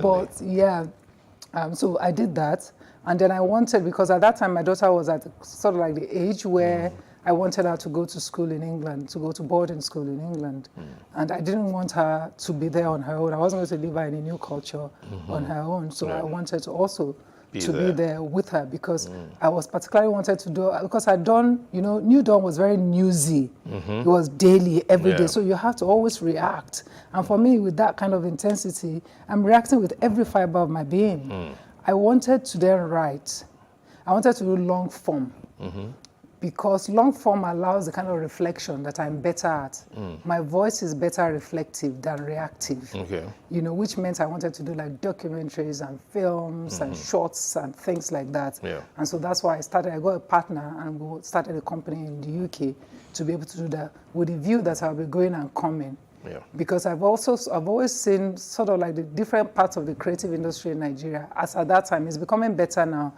But yeah, so I did that. And then I wanted, because at that time my daughter was at sort of like the age where I wanted her to go to school in England, to go to boarding school in England. And I didn't want her to be there on her own. I wasn't going to leave her in a new culture on her own. So I wanted to also be there with her, because I was particularly wanted to do, because I'd done, New Dawn was very newsy. It was daily, every day. So you have to always react. And for me, with that kind of intensity, I'm reacting with every fiber of my being. I wanted to then write. I wanted to do long form. Because long form allows the kind of reflection that I'm better at. My voice is better reflective than reactive. Which meant I wanted to do like documentaries and films and shorts and things like that. And so that's why I got a partner and we started a company in the UK to be able to do that, with the view that I'll be going and coming. Because I've always seen sort of like the different parts of the creative industry in Nigeria, as at that time, it's becoming better now,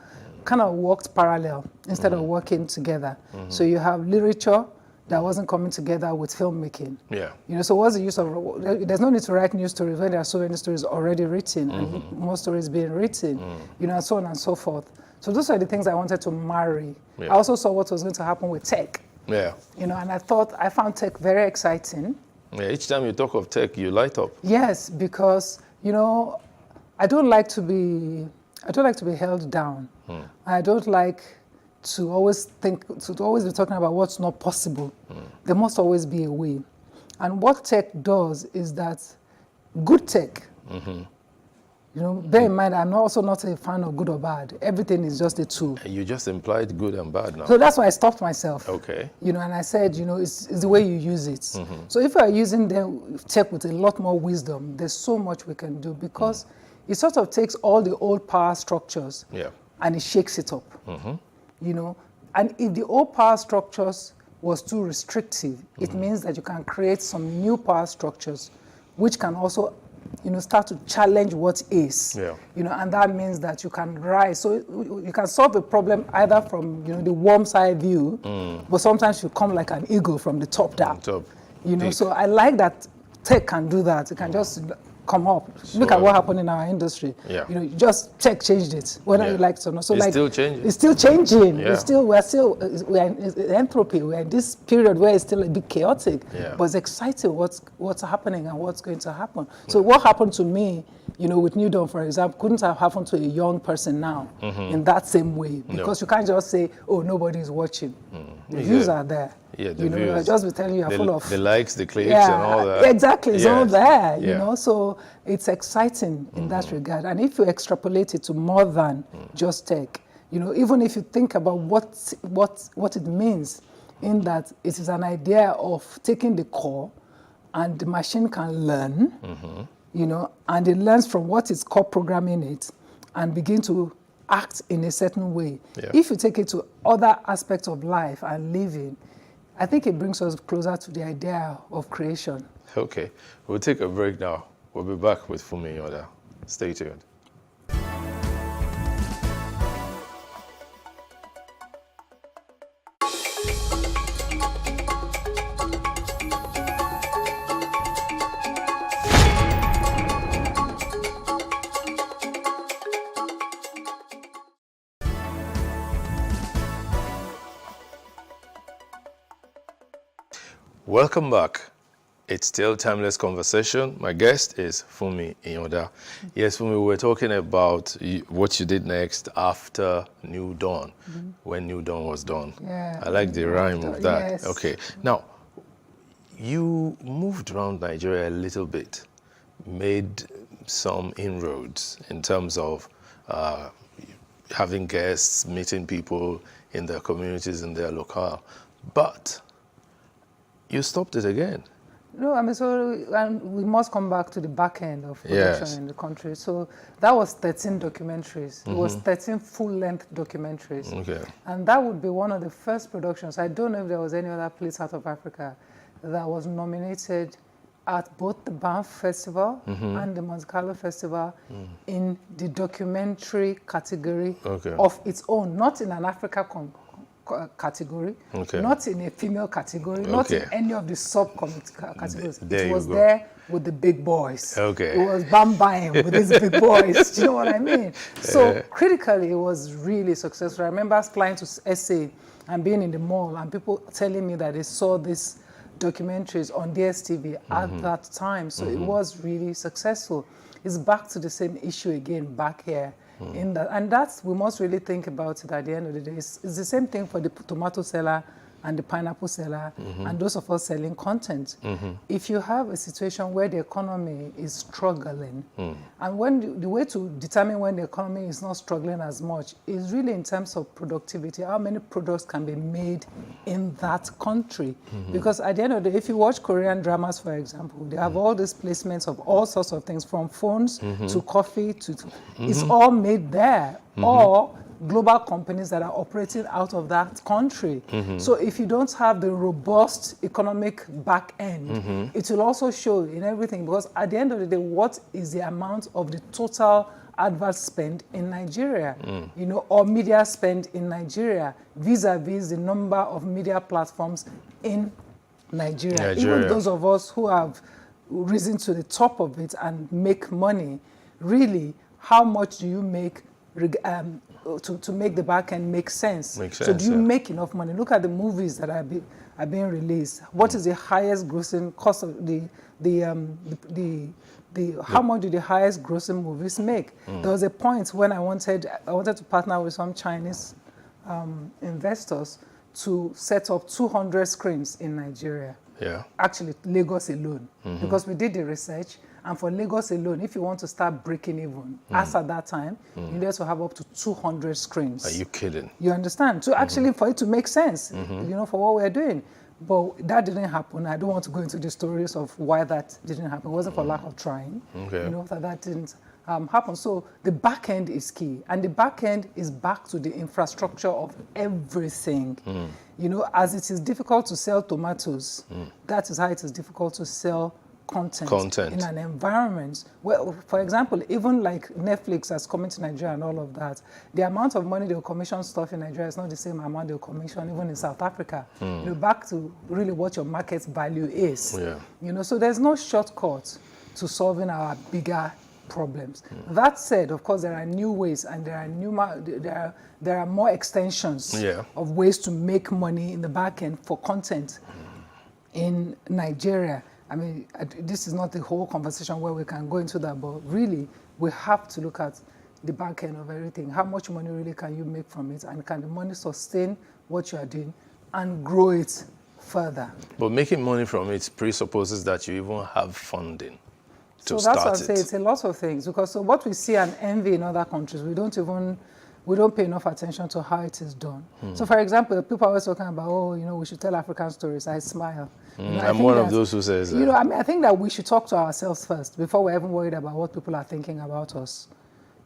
kind of worked parallel instead of working together. So you have literature that wasn't coming together with filmmaking. So what's the use of, there's no need to write new stories when there are so many stories already written and more stories being written, and so on and so forth. So those are the things I wanted to marry. I also saw what was going to happen with tech. And I found tech very exciting. Each time you talk of tech, you light up. Yes, because, I don't like to be held down. I don't like to always be talking about what's not possible. There must always be a way. And what tech does is that good tech, bear in mind, I'm also not a fan of good or bad. Everything is just a tool. You just implied good and bad now. So that's why I stopped myself. Okay. And I said, it's the way you use it. So if you are using the tech with a lot more wisdom, there's so much we can do, because it sort of takes all the old power structures and it shakes it up. And if the old power structures was too restrictive, it means that you can create some new power structures which can also start to challenge what is. And that means that you can rise. So you can solve the problem either from the warm side view, but sometimes you come like an eagle from the top down. So I like that tech can do that. It can just come up. Look at what happened in our industry. Just tech changed it, whether you like it or not. So it's still changing. It's still changing. We're in entropy. We're in this period where it's still a bit chaotic, but it's exciting what's happening and what's going to happen. So what happened to me, with New Dawn, for example, couldn't have happened to a young person now in that same way, because you can't just say, oh, nobody's watching. The views are there. The views. I'll just be telling you, full of the likes, the clicks, and all that. Exactly, it's all there. So it's exciting in that regard. And if you extrapolate it to more than just tech, even if you think about what it means, in that it is an idea of taking the core, and the machine can learn, and it learns from what is core programming it, and begin to act in a certain way. If you take it to other aspects of life and living, I think it brings us closer to the idea of creation. Okay, we'll take a break now. We'll be back with Funmi Iyoda. Stay tuned. Welcome back. It's still Timeless Conversation. My guest is Funmi Iyoda. Yes, Funmi, we were talking about what you did next after New Dawn, when New Dawn was done. I like the rhyme of that. Yes. Okay. Now, you moved around Nigeria a little bit, made some inroads in terms of having guests, meeting people in their communities, in their locale. But you stopped it again. No, and we must come back to the back end of production in the country. So that was 13 documentaries. It was 13 full-length documentaries. Okay. And that would be one of the first productions. I don't know if there was any other place out of Africa that was nominated at both the Banff Festival and the Monte Carlo Festival in the documentary category of its own, not in an Africa category, Okay. not in a female category, not in Okay. any of the categories. There It you was go. there with the big boys. Okay. It was Bam Bam with these big boys. Do you know what I mean? So critically, it was really successful. I remember flying to SA and being in the mall and people telling me that they saw these documentaries on DSTV at that time. So it was really successful. It's back to the same issue again back here. In that, and that's, we must really think about it at the end of the day. It's the same thing for the tomato seller and the pineapple seller and those of us selling content. If you have a situation where the economy is struggling, and when the way to determine when the economy is not struggling as much is really in terms of productivity, how many products can be made in that country. Because at the end of the day, if you watch Korean dramas, for example, they have all these placements of all sorts of things, from phones to coffee to it's all made there. Or global companies that are operating out of that country. So if you don't have the robust economic back end, it will also show in everything, because at the end of the day, what is the amount of the total advert spend in Nigeria, you know, or media spend in Nigeria, vis-a-vis the number of media platforms in Nigeria. Even those of us who have risen to the top of it and make money, really, how much do you make to make the back end make sense? So do you make enough money? Look at the movies that are being released. What is the highest grossing cost of how much do the highest grossing movies make? There was a point when I wanted to partner with some Chinese investors to set up 200 screens in Nigeria. Yeah. Actually, Lagos alone, because we did the research. And for Lagos alone, if you want to start breaking even, as at that time, you need to have up to 200 screens. Are you kidding? You understand? So actually, for it to make sense, you know, for what we're doing. But that didn't happen. I don't want to go into the stories of why that didn't happen. It wasn't for lack of trying. Okay. You know, that didn't happen. So the back end is key. And the back end is back to the infrastructure of everything. You know, as it is difficult to sell tomatoes, that is how it is difficult to sell content in an environment. Well, for example, even like Netflix has come into Nigeria and all of that, the amount of money they'll commission stuff in Nigeria is not the same amount they'll commission even in South Africa. You know, back to really what your market value is. You know, so there's no shortcut to solving our bigger problems. That said, of course, there are new ways and there are more extensions of ways to make money in the back end for content in Nigeria. I mean, this is not the whole conversation where we can go into that, but really, we have to look at the back end of everything. How much money really can you make from it, and can the money sustain what you are doing and grow it further? But making money from it presupposes that you even have funding to so start that's what I it. say. It's a lot of things, because so what we see and envy in other countries, we don't pay enough attention to how it is done. So, for example, people are always talking about, oh, you know, we should tell African stories. I smile. You know, I'm one of those who says that. You know, I mean, I think that we should talk to ourselves first before we're even worried about what people are thinking about us.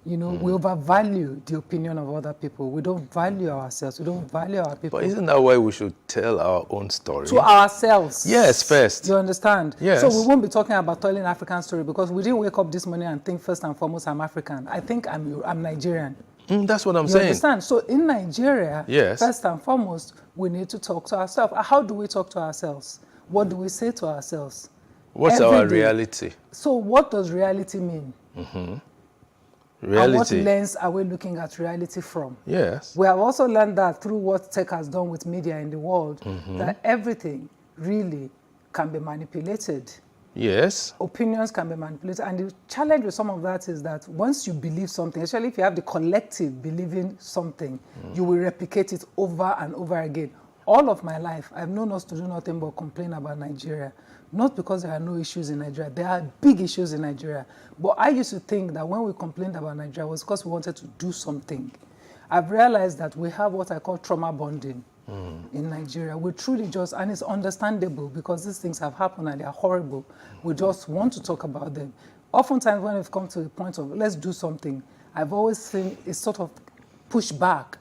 You know, we overvalue the opinion of other people. We don't value ourselves. We don't value our people. But isn't that why we should tell our own story? To ourselves. Yes, first. You understand? Yes. So we won't be talking about telling African story, because we didn't wake up this morning and think first and foremost I'm African. I think I'm Nigerian. That's what I'm You saying. understand? So in Nigeria, Yes. first and foremost, we need to talk to ourselves. How do we talk to ourselves? What do we say to ourselves? What's Every our day. reality? So what does reality mean? Reality. And what lens are we looking at reality from? Yes. We have also learned that through what tech has done with media in the world, that everything really can be manipulated. Yes. Opinions can be manipulated. And the challenge with some of that is that once you believe something, especially if you have the collective believing something, you will replicate it over and over again. All of my life, I've known us to do nothing but complain about Nigeria. Not because there are no issues in Nigeria. There are big issues in Nigeria. But I used to think that when we complained about Nigeria, it was because we wanted to do something. I've realized that we have what I call trauma bonding in Nigeria. We truly just, and it's understandable because these things have happened and they are horrible. We just want to talk about them. Oftentimes when we've come to the point of let's do something, I've always seen a sort of pushback.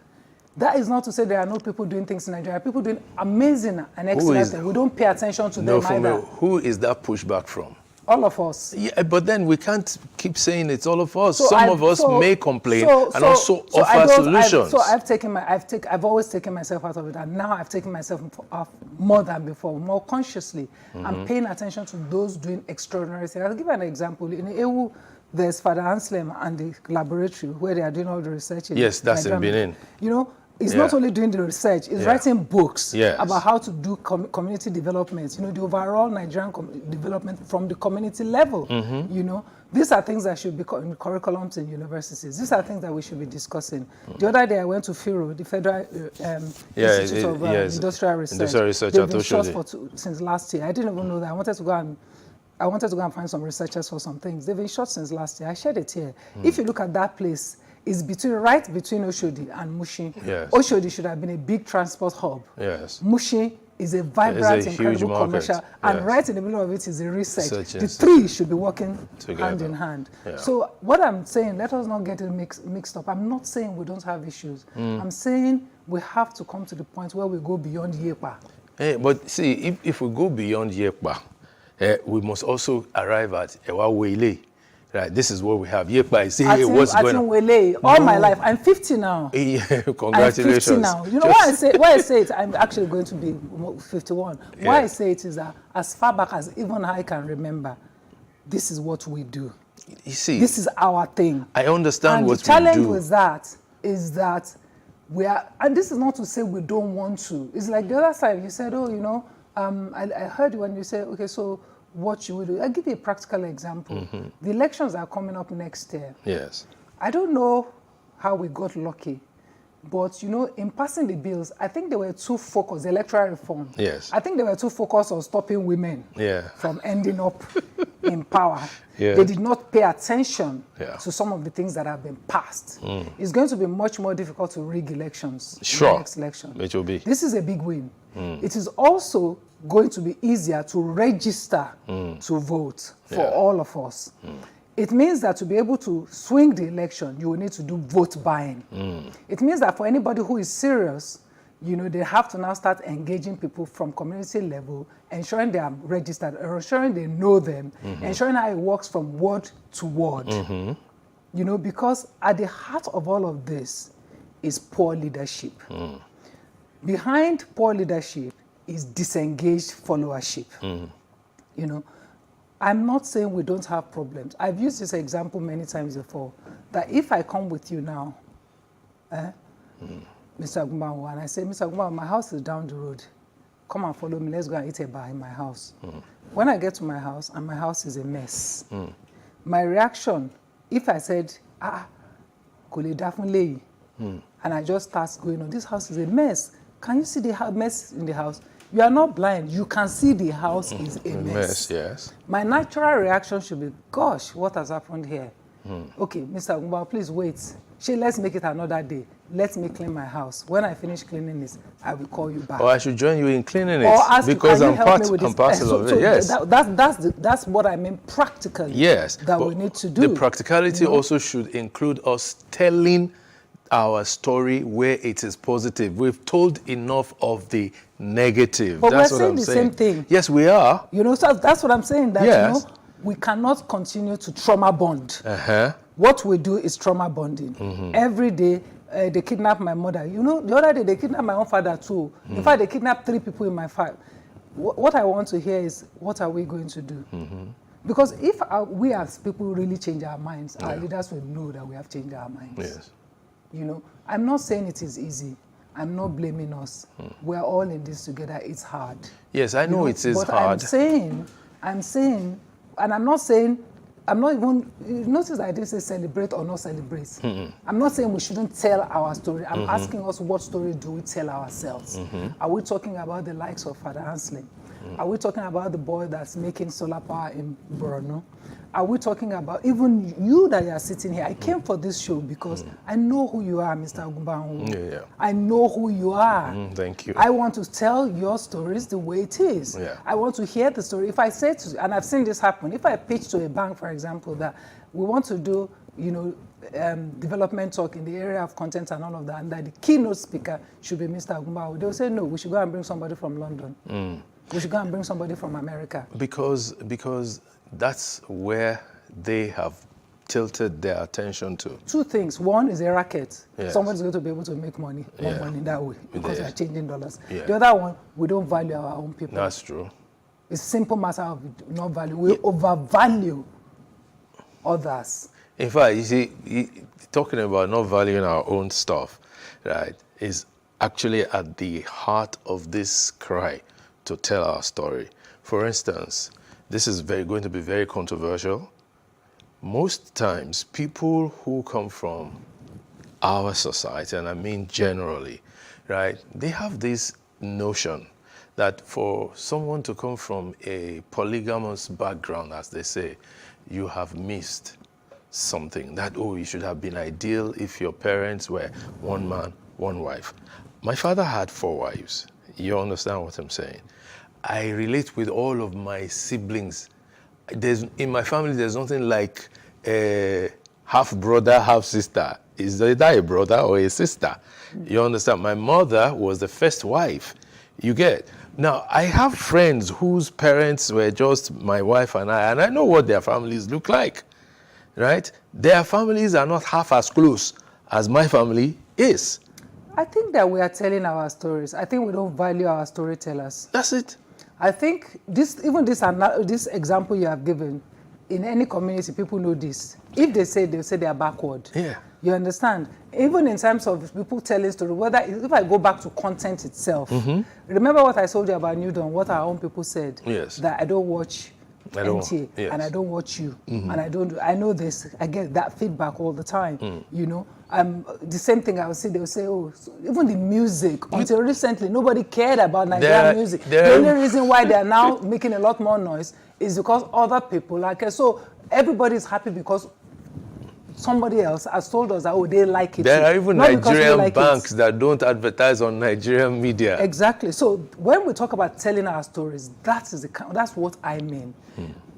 That is not to say there are no people doing things in Nigeria. People doing amazing and excellent things. We don't pay attention to them either. Who is that pushback from? All of us. Yeah, but then we can't keep saying it's all of us. So Some of us may complain and also I offer don't- solutions. I've always taken myself out of it, and now I've taken myself off more than before, more consciously. I'm paying attention to those doing extraordinary things. I'll give you an example. In EU, there's Father Anselm and the laboratory where they are doing all the research. Yes, that's in Benin. You know, it's not only doing the research, it's writing books about how to do community development, you know, the overall Nigerian development from the community level, you know. These are things that should be in curriculums in universities. These are things that we should be discussing. The other day I went to FIRO, the Federal Institute of Industrial Research. They've been shut since last year. I didn't even know that. I wanted to go and find some researchers for some things. They've been shut since last year. I shared it here. If you look at that place, it's right between Oshodi and Mushin. Yes. Oshodi should have been a big transport hub. Yes. Mushin is a vibrant, incredible commercial, and right in the middle of it is a research. The three should be working together, hand in hand. Yeah. So what I'm saying, let us not get it mixed up. I'm not saying we don't have issues. I'm saying we have to come to the point where we go beyond Yepa. Hey, but see, if we go beyond Yepa, we must also arrive at Ewawele. Right, this is what we have. Yepa is hey, what's going on? All my life. I'm 50 now. Yeah, congratulations. I'm 50 now. You know why I say it? I'm actually going to be 51. Yeah. Why I say it is that as far back as even I can remember, this is what we do. You see, this is our thing. I understand and what we do. The challenge with that is that we are, and this is not to say we don't want to. It's like the other side. You said, oh, you know, I heard when you said, okay, so what you will do. I'll give you a practical example. The elections are coming up next year. Yes. I don't know how we got lucky, but you know, in passing the bills, I think they were too focused, electoral reform. Yes. I think they were too focused on stopping women from ending up in power. Yeah. They did not pay attention to some of the things that have been passed. It's going to be much more difficult to rig elections in the next election. It will be. This is a big win. It is also going to be easier to register to vote for all of us. It means that to be able to swing the election, you will need to do vote buying. It means that for anybody who is serious, you know, they have to now start engaging people from community level, ensuring they are registered, ensuring they know them, ensuring how it works from word to word. You know, because at the heart of all of this is poor leadership. Behind poor leadership is disengaged followership. You know, I'm not saying we don't have problems. I've used this example many times before, that if I come with you now, Mr. Agumbanwo, and I say, Mr. Agumbanwo, my house is down the road. Come and follow me, let's go and eat a bar in my house. When I get to my house, and my house is a mess, my reaction, if I said, Kole Dafunle, and I just start going on, this house is a mess. Can you see the mess in the house? You are not blind. You can see the house is a mess. Yes. My natural reaction should be, gosh, what has happened here? Okay, Mr. Agumbanwo, please wait. Let's make it another day. Let me clean my house. When I finish cleaning this, I will call you back. Or I should join you in cleaning it because I'm parcel of it. Yes. That's what I mean practically. Yes. That we need to do. The practicality also should include us telling our story where it is positive. We've told enough of the negative. But that's we're what saying I'm the saying. same thing. Yes, we are. You know, so that's what I'm saying. That you know, we cannot continue to trauma bond. What we do is trauma bonding. Every day, they kidnap my mother. You know, the other day they kidnapped my own father too. In fact, they kidnapped 3 people in my family. What I want to hear is, what are we going to do? Because if we as people really change our minds, our leaders will know that we have changed our minds. Yes. You know, I'm not saying it is easy. I'm not blaming us. We're all in this together. It's hard. Yes, I know it is but hard. I'm saying, and I'm not saying, I'm not even, notice I didn't say celebrate or not celebrate. I'm not saying we shouldn't tell our story. I'm asking us, what story do we tell ourselves? Are we talking about the likes of Father Anselm? Are we talking about the boy that's making solar power in Borno? Are we talking about even you that are sitting here? I came for this show because I know who you are, Mr. Agumbanwo. I know who you are. Thank you. I want to tell your stories the way it is. I want to hear the story. If I say to, and I've seen this happen, if I pitch to a bank, for example, that we want to do, you know, development talk in the area of content and all of that, and that the keynote speaker should be Mr. Agumbanwo, they'll say, no, we should go and bring somebody from London. We should go and bring somebody from America. Because that's where they have tilted their attention to. Two things. One is a racket. Yes. Somebody's going to be able to make more Yeah. money that way because Yeah. they're changing dollars. Yeah. The other one, we don't value our own people. That's true. It's a simple matter of not value. We overvalue others. In fact, you see, talking about not valuing our own stuff, right, is actually at the heart of this cry to tell our story. For instance, this is going to be very controversial. Most times, people who come from our society, and I mean generally, right, they have this notion that for someone to come from a polygamous background, as they say, you have missed something. That, oh, you should have been ideal if your parents were one man, one wife. My father had 4 wives. You understand what I'm saying? I relate with all of my siblings. In my family, there's nothing like a half brother, half sister. Is either a brother or a sister? You understand? My mother was the first wife. You get? Now, I have friends whose parents were just my wife and I know what their families look like, right? Their families are not half as close as my family is. I think that we are telling our stories. I think we don't value our storytellers. That's it. I think this example you have given, in any community, people know this. If they say they are backward. Yeah. You understand? Even in terms of people telling stories, if I go back to content itself, remember what I told you about Newton, what our own people said? Yes. That I don't watch NTA, yes. and I don't watch you, and I know this, I get that feedback all the time, you know. The same thing I would say, they would say, oh, so even the music, until recently, nobody cared about Nigerian music. The only reason why they are now making a lot more noise is because other people like it. So everybody's happy because somebody else has told us that, oh, they like it. There are even Not because we Nigerian like banks it. that don't advertise on Nigerian media. Exactly. So when we talk about telling our stories, that's what I mean.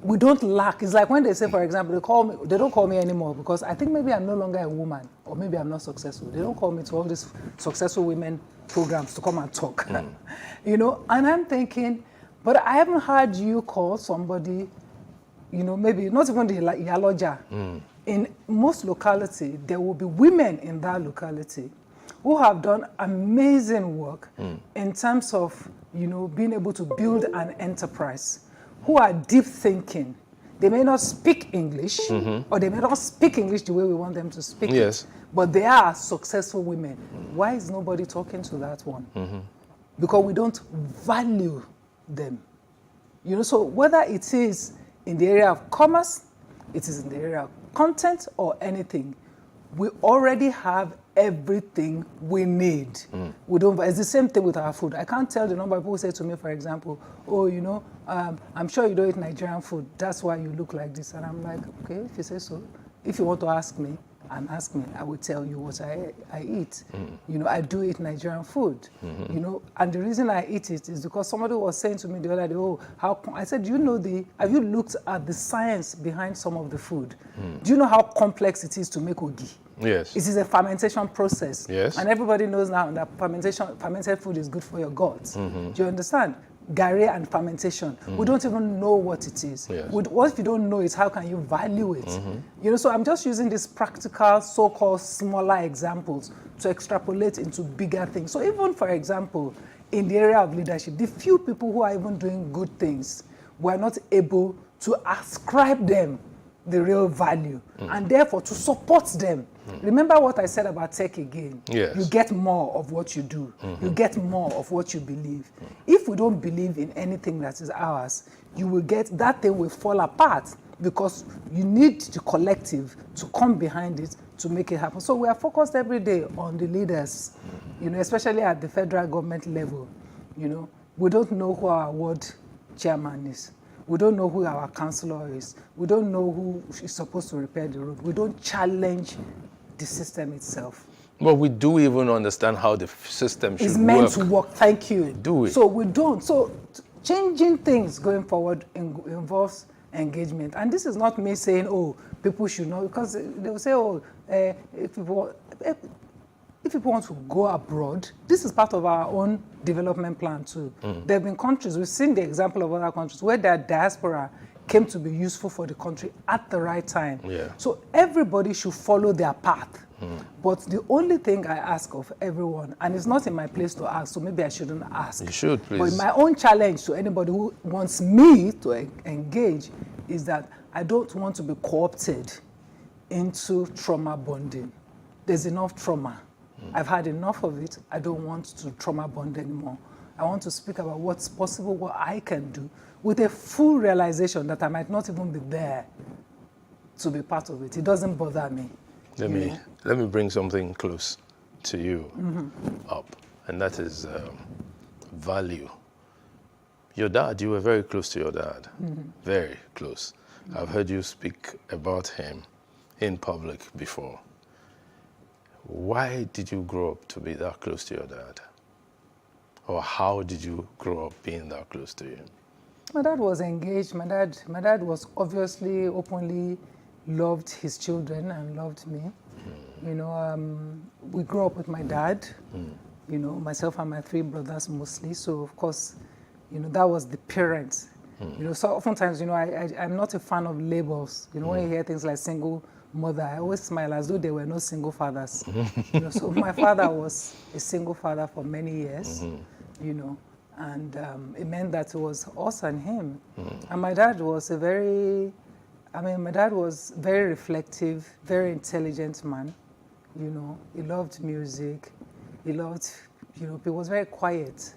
We don't lack. It's like when they say, for example, they don't call me anymore because I think maybe I'm no longer a woman or maybe I'm not successful. They don't call me to all these successful women programs to come and talk. You know, and I'm thinking, but I haven't heard you call somebody, you know, maybe not even the Yaloja. In most locality, there will be women in that locality who have done amazing work in terms of, you know, being able to build an enterprise, who are deep thinking. They may not speak English, or they may not speak English the way we want them to speak it, but they are successful women. Why is nobody talking to that one? Because we don't value them. You know, so whether it is in the area of commerce, it is in the area of content or anything, we already have everything we need. We don't. It's the same thing with our food. I can't tell the number of people who say to me, for example, oh, you know, I'm sure you don't eat Nigerian food. That's why you look like this. And I'm like, okay, if you say so. If you want to ask me, and ask me, I will tell you what I eat. You know, I do eat Nigerian food. You know, and the reason I eat it is because somebody was saying to me the other day, oh, I said, do you know have you looked at the science behind some of the food? Do you know how complex it is to make ogi? Yes. It is a fermentation process. Yes. And everybody knows now that fermented food is good for your guts. Do you understand? Gari and fermentation. We don't even know what it is. Yes. What if you don't know it, how can you value it? You know, so I'm just using these practical, so-called smaller examples to extrapolate into bigger things. So even, for example, in the area of leadership, the few people who are even doing good things, we're not able to ascribe them the real value and therefore to support them. Remember what I said about tech again. Yes. You get more of what you do. You get more of what you believe. If we don't believe in anything that is ours, you will get that thing will fall apart because you need the collective to come behind it to make it happen. So we are focused every day on the leaders, you know, especially at the federal government level. You know, we don't know who our ward chairman is. We don't know who our councillor is. We don't know who is supposed to repair the road. We don't challenge the system itself. But we do even understand how the system should work. It's meant to work. Thank you. Do it. So we don't. So changing things going forward involves engagement. And this is not me saying, oh, people should know, because they will say, oh, if people, if people want to go abroad, this is part of our own development plan too. There have been countries, we've seen the example of other countries where their diaspora came to be useful for the country at the right time. Yeah. So everybody should follow their path. But the only thing I ask of everyone, and it's not in my place to ask, so maybe I shouldn't ask. You should, please. But my own challenge to anybody who wants me to engage is that I don't want to be co-opted into trauma bonding. There's enough trauma. I've had enough of it. I don't want to trauma bond anymore. I want to speak about what's possible, what I can do, with a full realization that I might not even be there to be part of it. It doesn't bother me. Let me bring something close to you up, and that is value. Your dad, you were very close to your dad, very close. I've heard you speak about him in public before. Why did you grow up to be that close to your dad? Or how did you grow up being that close to him? My dad was engaged. My dad was obviously openly loved his children and loved me. You know, we grew up with my dad, you know, myself and my 3 brothers mostly. So, of course, you know, that was the parents. You know, so oftentimes, you know, I'm not a fan of labels. You know, when you hear things like single mother, I always smile as though there were no single fathers. You know, so my father was a single father for many years, you know, and it meant that it was us and him. And my dad was my dad was very reflective, very intelligent man. You know, he loved music. He loved, you know, he was very quiet,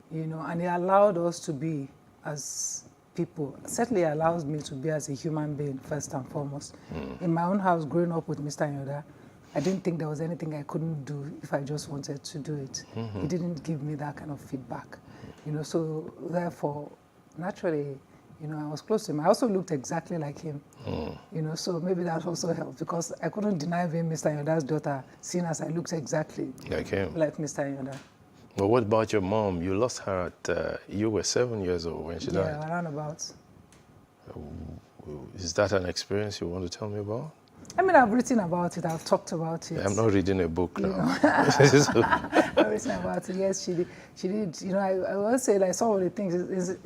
you know, and he allowed us to be as people. Certainly allows me to be as a human being, first and foremost. In my own house, growing up with Mr. Yoda, I didn't think there was anything I couldn't do if I just wanted to do it. He didn't give me that kind of feedback, you know, so therefore, naturally, you know, I was close to him. I also looked exactly like him, you know, so maybe that also helped because I couldn't deny being Mr. Yoda's daughter, seeing as I looked exactly like Mr. Yoda. Well, what about your mom? You lost her at, you were 7 years old when she died. Yeah, around about. Is that an experience you want to tell me about? I mean, I've written about it. I've talked about it. I'm not reading a book now. I've written about it. Yes, she did. She did. You know, I will say like some of the things is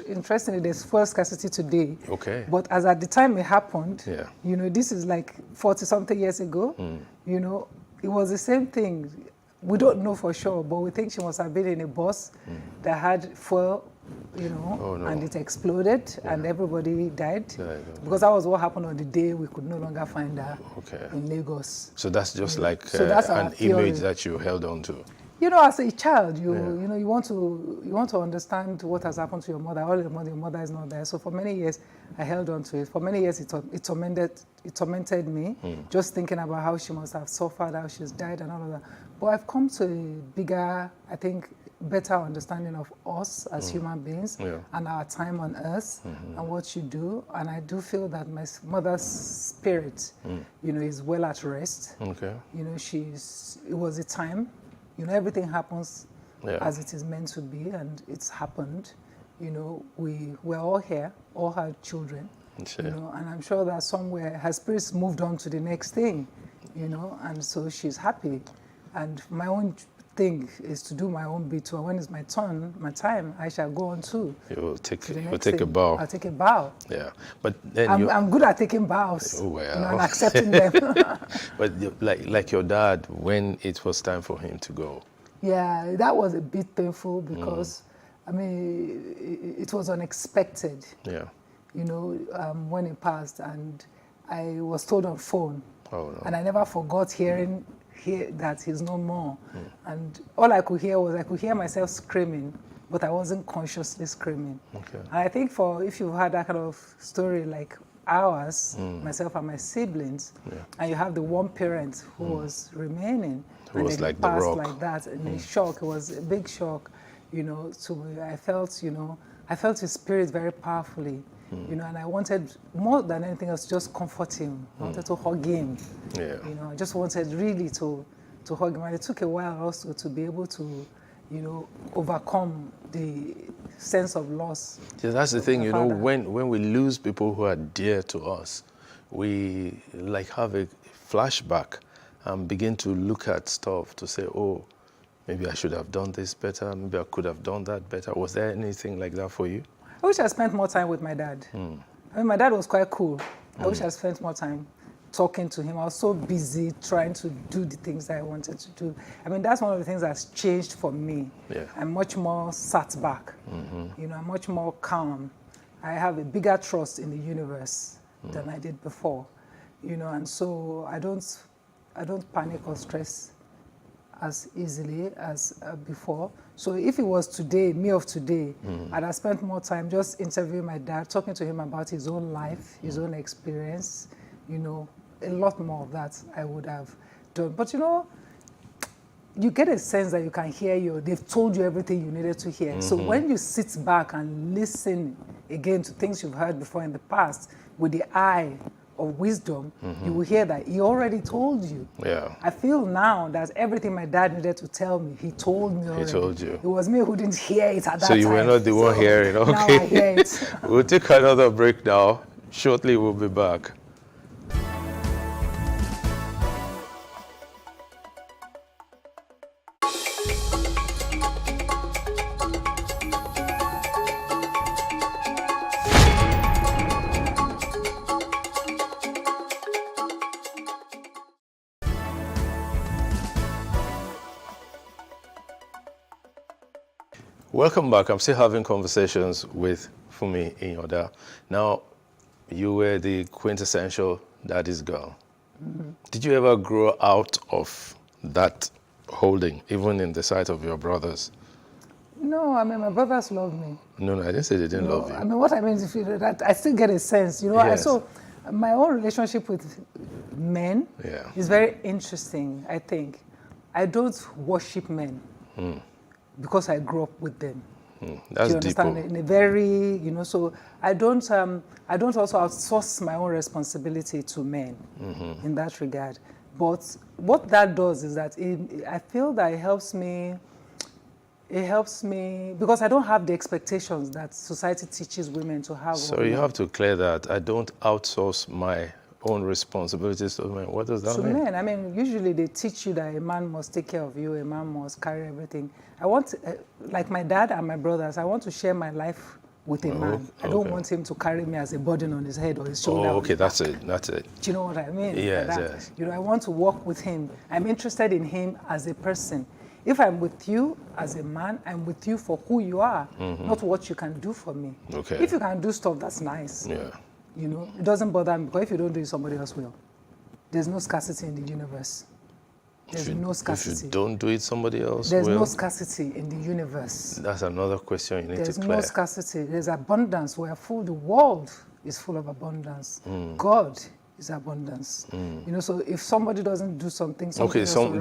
interestingly there's fuel scarcity today. Okay. But as at the time it happened, you know, this is like 40-something years ago. You know, it was the same thing. We don't know for sure, but we think she must have been in a bus that had fuel, you know, and it exploded and everybody died. Because that was what happened on the day we could no longer find her in Lagos. So that's just like that's an image that you held on to. You know, as a child, you know, you want to understand what has happened to your mother. All your mother is not there. So for many years, I held on to it. For many years, it tormented me, just thinking about how she must have suffered, how she's died, and all of that. But I've come to a bigger, I think, better understanding of us as human beings and our time on earth and what you do. And I do feel that my mother's spirit, you know, is well at rest. Okay. You know, it was a time. You know, everything happens as it is meant to be, and it's happened. You know, we're all here, all her children, you know, and I'm sure that somewhere her spirit's moved on to the next thing, you know, and so she's happy. And my own thing is to do my own bit. So when it's my turn, my time, I shall go on too. You'll take a bow. I'll take a bow. Yeah, but then I'm good at taking bows. Oh, well. You know, and accepting them. But like your dad, when it was time for him to go. Yeah, that was a bit painful because, I mean, it was unexpected. Yeah. You know, when he passed, and I was told on phone. Oh, no. And I never forgot hearing that he's no more. And all I could hear was, I could hear myself screaming, but I wasn't consciously screaming. Okay. And I think if you've had that kind of story like ours, myself and my siblings, and you have the one parent who was remaining, who was like the rock. Like that, and a shock, it was a big shock, you know, to me. I felt his spirit very powerfully. You know, and I wanted, more than anything else, just comfort him. I wanted to hug him. Yeah. You know, I just wanted really to hug him. And it took a while also to be able to, you know, overcome the sense of loss. Yeah, that's the thing, you know, when we lose people who are dear to us, we like have a flashback and begin to look at stuff to say, oh, maybe I should have done this better, maybe I could have done that better? Was there anything like that for you? I wish I spent more time with my dad. I mean, my dad was quite cool. I wish I spent more time talking to him. I was so busy trying to do the things that I wanted to do. I mean, that's one of the things that's changed for me. Yeah. I'm much more sat back. I'm much more calm. I have a bigger trust in the universe than I did before. And so I don't panic or stress as easily as before. So if it was today, me of today, I'd have spent more time just interviewing my dad, talking to him about his own life, his own experience, a lot more of that I would have done. But you get a sense that you can hear they've told you everything you needed to hear. So when you sit back and listen again to things you've heard before in the past with the eye of wisdom, you will hear that he already told you. Yeah. I feel now that everything my dad needed to tell me, he told me already. He told you. It was me who didn't hear it at that time. So you were not the one hearing, okay. Now I hear it. We'll take another break now. Shortly we'll be back. Welcome back. I'm still having conversations with Funmi Inyoda. Now, you were the quintessential daddy's girl. Did you ever grow out of that holding, even in the sight of your brothers? No, I mean, my brothers love me. No, I didn't say they didn't love you. I mean, what I mean is that I still get a sense, Yes. So my own relationship with men is very interesting, I think. I don't worship men because I grew up with them. That's Do you understand? deep. In a very, so I don't also outsource my own responsibility to men in that regard. But what that does is that I feel that it helps me because I don't have the expectations that society teaches women to have. So you have to clear that. I don't outsource my own responsibilities to men. What does that to mean? men. I mean, usually they teach you that a man must take care of you, a man must carry everything. I want, like my dad and my brothers, I want to share my life with a man. I don't want him to carry me as a burden on his head or his shoulder. Oh, okay, that's it. Do you know what I mean? Yes, yes. I want to walk with him. I'm interested in him as a person. If I'm with you as a man, I'm with you for who you are, not what you can do for me. Okay. If you can do stuff, that's nice. Yeah. It doesn't bother me, because if you don't do it, somebody else will. There's no scarcity in the universe. There's no scarcity. If you don't do it, somebody else There's will. no scarcity in the universe. That's another question you need There's to clear. no scarcity. There's abundance. The world is full of abundance. God is abundance. So if somebody doesn't do something, Okay, else will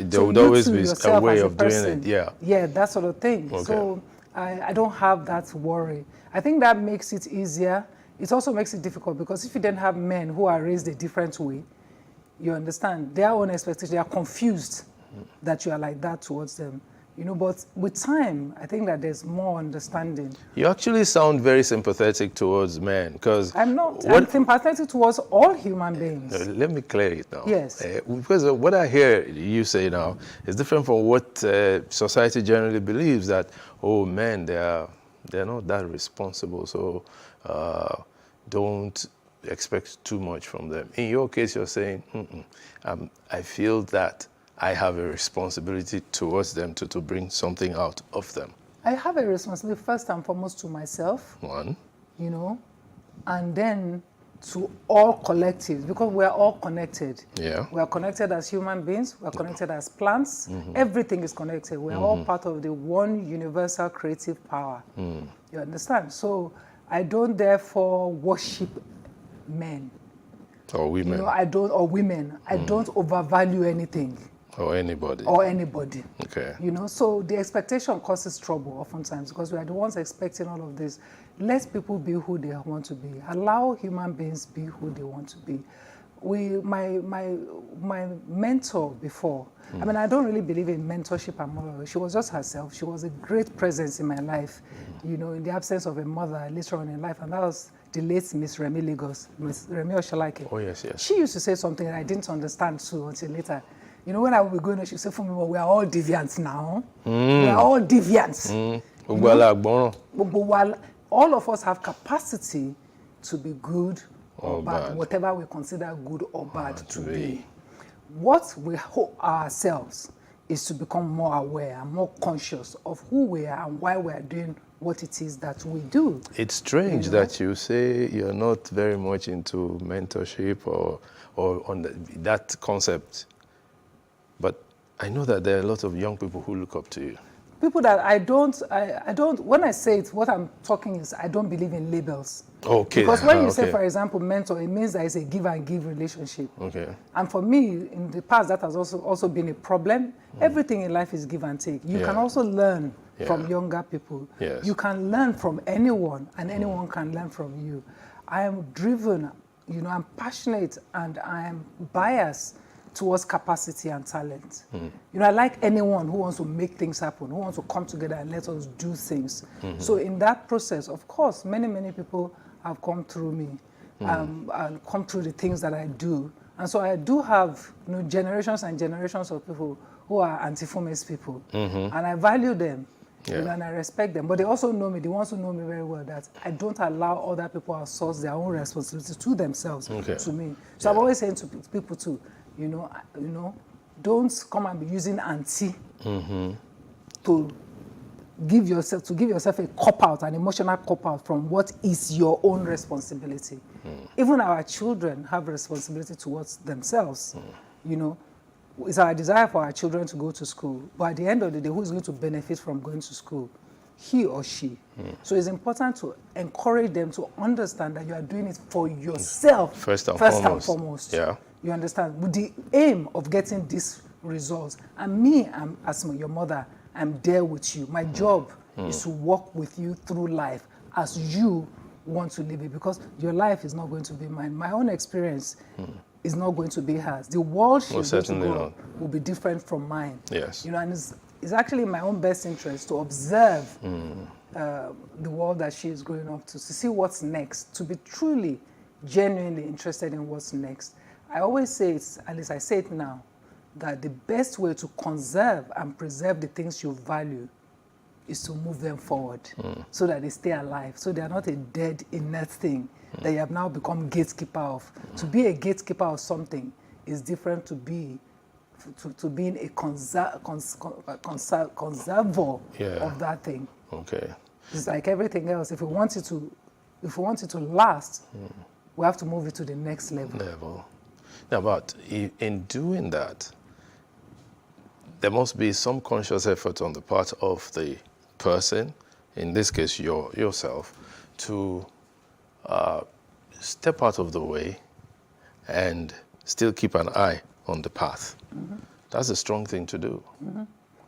there would always be a way of doing it. Yeah. Yeah, that sort of thing. Okay. So I don't have that worry. I think that makes it easier. It also makes it difficult because if you then have men who are raised a different way, you understand, their own expectations, they are confused that you are like that towards them. But with time, I think that there's more understanding. You actually sound very sympathetic towards men, because I'm not. I'm sympathetic towards all human beings. Let me clear it now. Yes. Because what I hear you say now is different from what society generally believes, that, men, they're not that responsible, so don't expect too much from them. In your case, you're saying, I feel that I have a responsibility towards them to bring something out of them. I have a responsibility first and foremost to myself. One. And then to all collectives, because we are all connected. Yeah. We are connected as human beings. We are connected as plants. Everything is connected. We are all part of the one universal creative power. You understand? So I don't therefore worship men. Or women. Or women. I don't overvalue anything. Or anybody. Okay. So the expectation causes trouble oftentimes because we are the ones expecting all of this. Let people be who they want to be. Allow human beings be who they want to be. My mentor before, I don't really believe in mentorship and motherhood. She was just herself. She was a great presence in my life, in the absence of a mother later on in life. And that was the late Miss Remy Lagos, Miss Remy Oshalake. Oh, yes, yes. She used to say something that I didn't understand too until later. You know, when I would be going, she said, for me, well, we are all deviants now. We are all deviants. All of us have capacity to be good or bad, whatever we consider good or bad to be. What we hope ourselves is to become more aware and more conscious of who we are and why we are doing what it is that we do. It's strange that you say you're not very much into mentorship or on that concept, but I know that there are a lot of young people who look up to you. People that I don't, when I say it, what I'm talking is I don't believe in labels. Okay. Because when you say, for example, mentor, it means that it's a give and give relationship. Okay. And for me, in the past, that has also been a problem. Everything in life is give and take. You can also learn from younger people. Yes. You can learn from anyone, and anyone can learn from you. I am driven, you know, I'm passionate, and I am biased towards capacity and talent. You know, I like anyone who wants to make things happen, who wants to come together and let us do things. So in that process, of course, many people have come through me and come through the things that I do. And so I do have, you know, generations and generations of people who are anti-Fumes people. And I value them, you know, and I respect them. But they also know me, the ones who know me very well, that I don't allow other people to outsource their own responsibility to themselves, to me. So I'm always saying to people too, you know, don't come and be using auntie to give yourself a cop-out, an emotional cop-out from what is your own responsibility. Even our children have responsibility towards themselves. You know, it's our desire for our children to go to school, but at the end of the day, who is going to benefit from going to school? He or she. So it's important to encourage them to understand that you are doing it for yourself first and foremost. Yeah. You understand? With the aim of getting these results. And me, as your mother, I'm there with you. My job is to walk with you through life as you want to live it, because your life is not going to be mine. My own experience is not going to be hers. The world she's going to go will be different from mine. Yes. You know, and it's actually in my own best interest to observe the world that she is growing up to see what's next, to be truly, genuinely interested in what's next. I always say it, at least I say it now, that the best way to conserve and preserve the things you value is to move them forward so that they stay alive, so they are not a dead, inert thing that you have now become gatekeeper of. To be a gatekeeper of something is different to being a conserver of that thing. Okay. It's like everything else. If we want it to last, we have to move it to the next level. Now, but in doing that, there must be some conscious effort on the part of the person, in this case yourself, to step out of the way and still keep an eye on the path. That's a strong thing to do.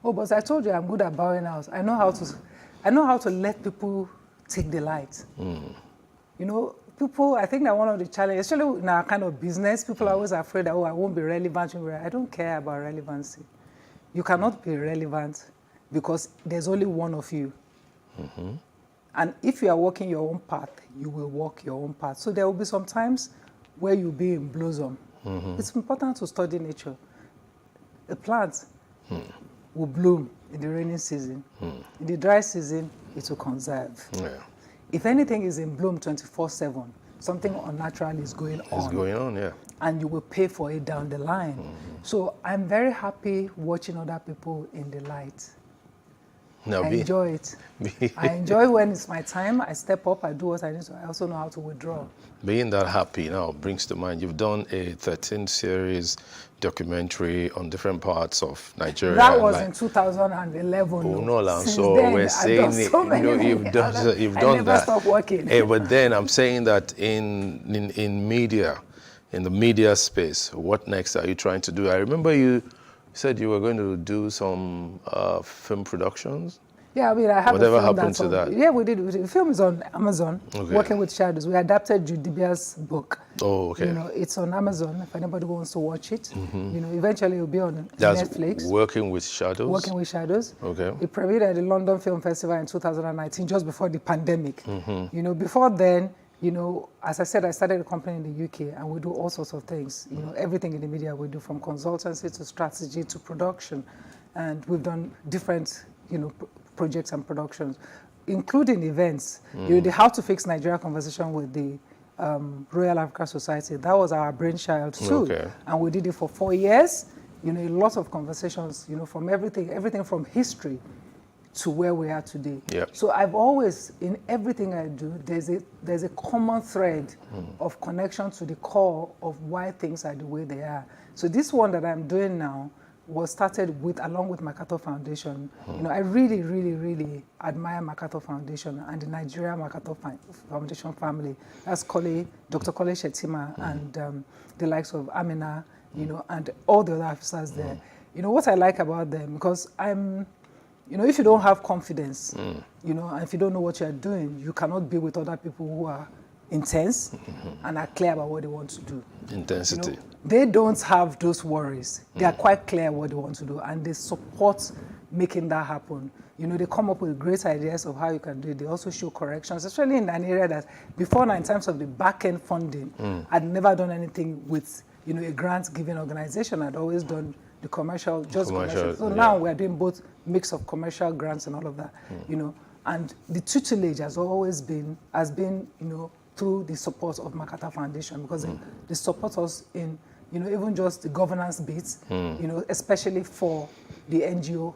Oh, but I told you I'm good at bowing out. I know how to let people take the light. You know, people, I think that one of the challenges, especially in our kind of business, people are always afraid that, I won't be relevant. I don't care about relevancy. You cannot be relevant because there's only one of you. And if you are walking your own path, you will walk your own path. So there will be some times where you'll be in blossom. It's important to study nature. A plant will bloom in the rainy season. In the dry season, it will conserve. If anything is in bloom 24/7, something unnatural is going on. It's going on, yeah. And you will pay for it down the line. So I'm very happy watching other people in the light. Now, I enjoy it. I enjoy when it's my time. I step up, I do what I need to. I also know how to withdraw. Being that happy now brings to mind, you've done a 13-series documentary on different parts of Nigeria. That was in 2011. Oh, no, so we're saying it. So you've done I never stopped working. But then I'm saying that in media, in the media space, what next are you trying to do? I remember you said you were going to do some film productions. Yeah, I mean, I have Whatever a film happened to that? Yeah, we did. The film is on Amazon, Working with Shadows. We adapted Judibia's book. Oh, okay. You know, it's on Amazon if anybody wants to watch it. You know, eventually it'll be on That's Netflix. Working with Shadows? Working with Shadows. Okay. It premiered at the London Film Festival in 2019, just before the pandemic. You know, before then, You know, as I said, I started a company in the UK, and we do all sorts of things. You know, everything in the media we do, from consultancy to strategy to production, and we've done different, you know, projects and productions, including events. You know, the How to Fix Nigeria conversation with the Royal Africa Society. That was our brainchild too, Okay. and we did it for 4 years. You know, a lot of conversations. You know, from everything from history to where we are today. Yep. So I've always, in everything I do, there's a common thread of connection to the core of why things are the way they are. So this one that I'm doing now was started along with MacArthur Foundation. You know, I really, really, really admire MacArthur Foundation and the Nigeria MacArthur Foundation family. That's Dr. Kole Shettima and the likes of Amina, you know, and all the other officers there. You know, what I like about them, because you know, if you don't have confidence, you know, and if you don't know what you're doing, you cannot be with other people who are intense and are clear about what they want to do. Intensity. You know, they don't have those worries. They are quite clear what they want to do, and they support making that happen. You know, they come up with great ideas of how you can do it. They also show corrections, especially in an area that before now, in terms of the back-end funding, I'd never done anything with, you know, a grant-giving organization. I'd always done the commercial. So now we're doing both mix of commercial grants and all of that, you know. And the tutelage has always been, you know, through the support of MacArthur Foundation, because they support us in, you know, even just the governance bits, you know, especially for the NGO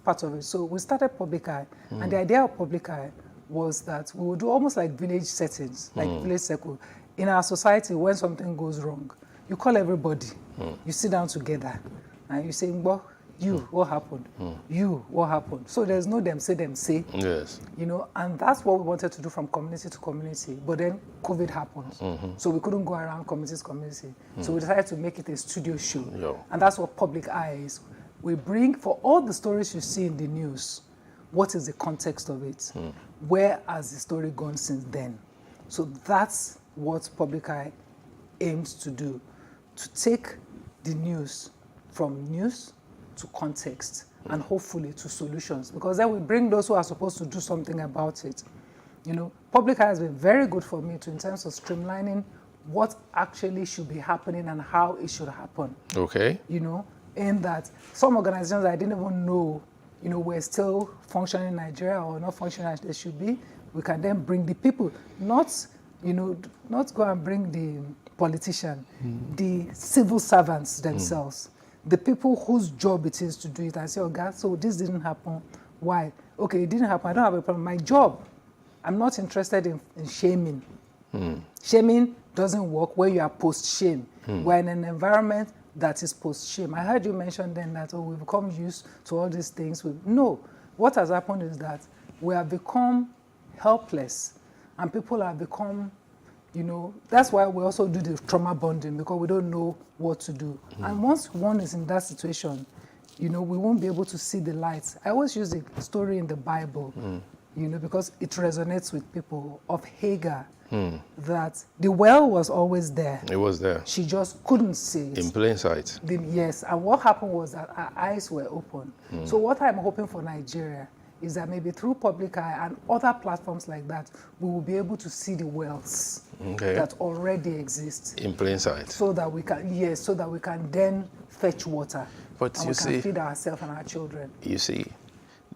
part of it. So we started Public Eye, and the idea of Public Eye was that we would do almost like village settings, like village circle. In our society, when something goes wrong, you call everybody, you sit down together, and you say, well, what happened? You, what happened? So there's no them say. Yes. You know, and that's what we wanted to do from community to community. But then COVID happened. So we couldn't go around community to community. So we decided to make it a studio show. And that's what Public Eye is. We bring, for all the stories you see in the news, what is the context of it? Where has the story gone since then? So that's what Public Eye aims to do, to take the news from news to context and hopefully to solutions, because then we bring those who are supposed to do something about it. You know, Public Eye has been very good for me in terms of streamlining what actually should be happening and how it should happen. Okay. You know, in that some organizations I didn't even know, you know, were still functioning in Nigeria or not functioning as they should be. We can then bring the people, not go and bring the politician, the civil servants themselves. The people whose job it is to do it, and say, oh God, so this didn't happen. Why? Okay, it didn't happen. I don't have a problem. My job, I'm not interested in shaming. Shaming doesn't work where you are post-shame. We're in an environment that is post-shame. I heard you mention then that, we've become used to all these things. No, what has happened is that we have become helpless, and people have become, you know, that's why we also do the trauma bonding, because we don't know what to do. And once one is in that situation, you know, we won't be able to see the light. I always use a story in the Bible, you know, because it resonates with people, of Hagar, that the well was always there. It was there. She just couldn't see it. In plain sight. Yes, and what happened was that our eyes were open. So what I'm hoping for Nigeria is that maybe through Public Eye and other platforms like that, we will be able to see the wells that already exist. In plain sight. So that we can, so that we can then fetch water. But and we can feed ourselves and our children. You see,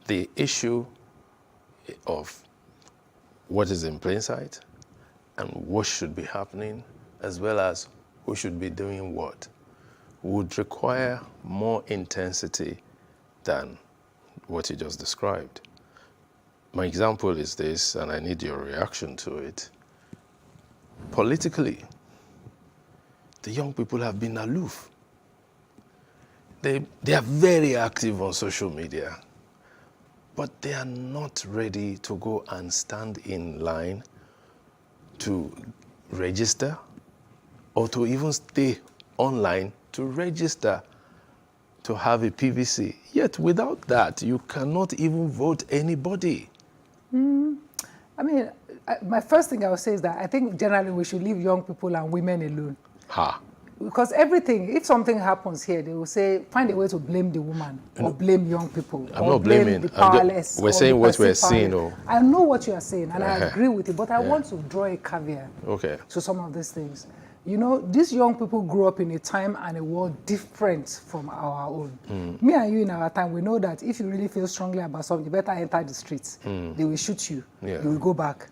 the issue of what is in plain sight and what should be happening, as well as who should be doing what, would require more intensity than what you just described. My example is this, and I need your reaction to it. Politically, the young people have been aloof. They are very active on social media, but they are not ready to go and stand in line to register or to even stay online to register to have a PVC. Yet without that, you cannot even vote anybody. I mean, my first thing I would say is that I think generally we should leave young people and women alone. because everything, if something happens here, they will say, find a way to blame the woman or blame young people. I'm or not blame blaming. the powerless. We're or saying the what we're perceived seeing. powerless. Oh, I know what you are saying, and I Uh-huh. agree with it, but I Yeah. want to draw a caveat okay. to some of these things. You know, these young people grew up in a time and a world different from our own. Me and you in our time, we know that if you really feel strongly about something, you better enter the streets. They will shoot you. Yeah. You will go back.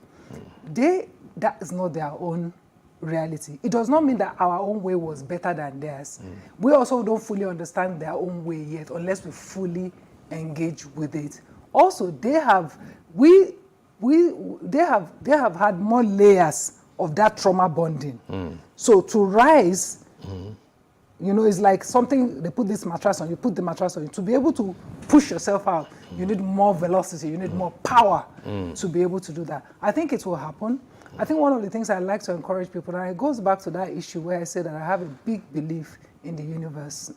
That is not their own reality. It does not mean that our own way was better than theirs. We also don't fully understand their own way yet unless we fully engage with it. Also, they have had more layers of that trauma bonding. So to rise, you know, it's like something, they put this mattress on, you put the mattress on you. To be able to push yourself out, you need more velocity, you need more power to be able to do that. I think it will happen. I think one of the things I like to encourage people, and it goes back to that issue where I say that I have a big belief in the universe.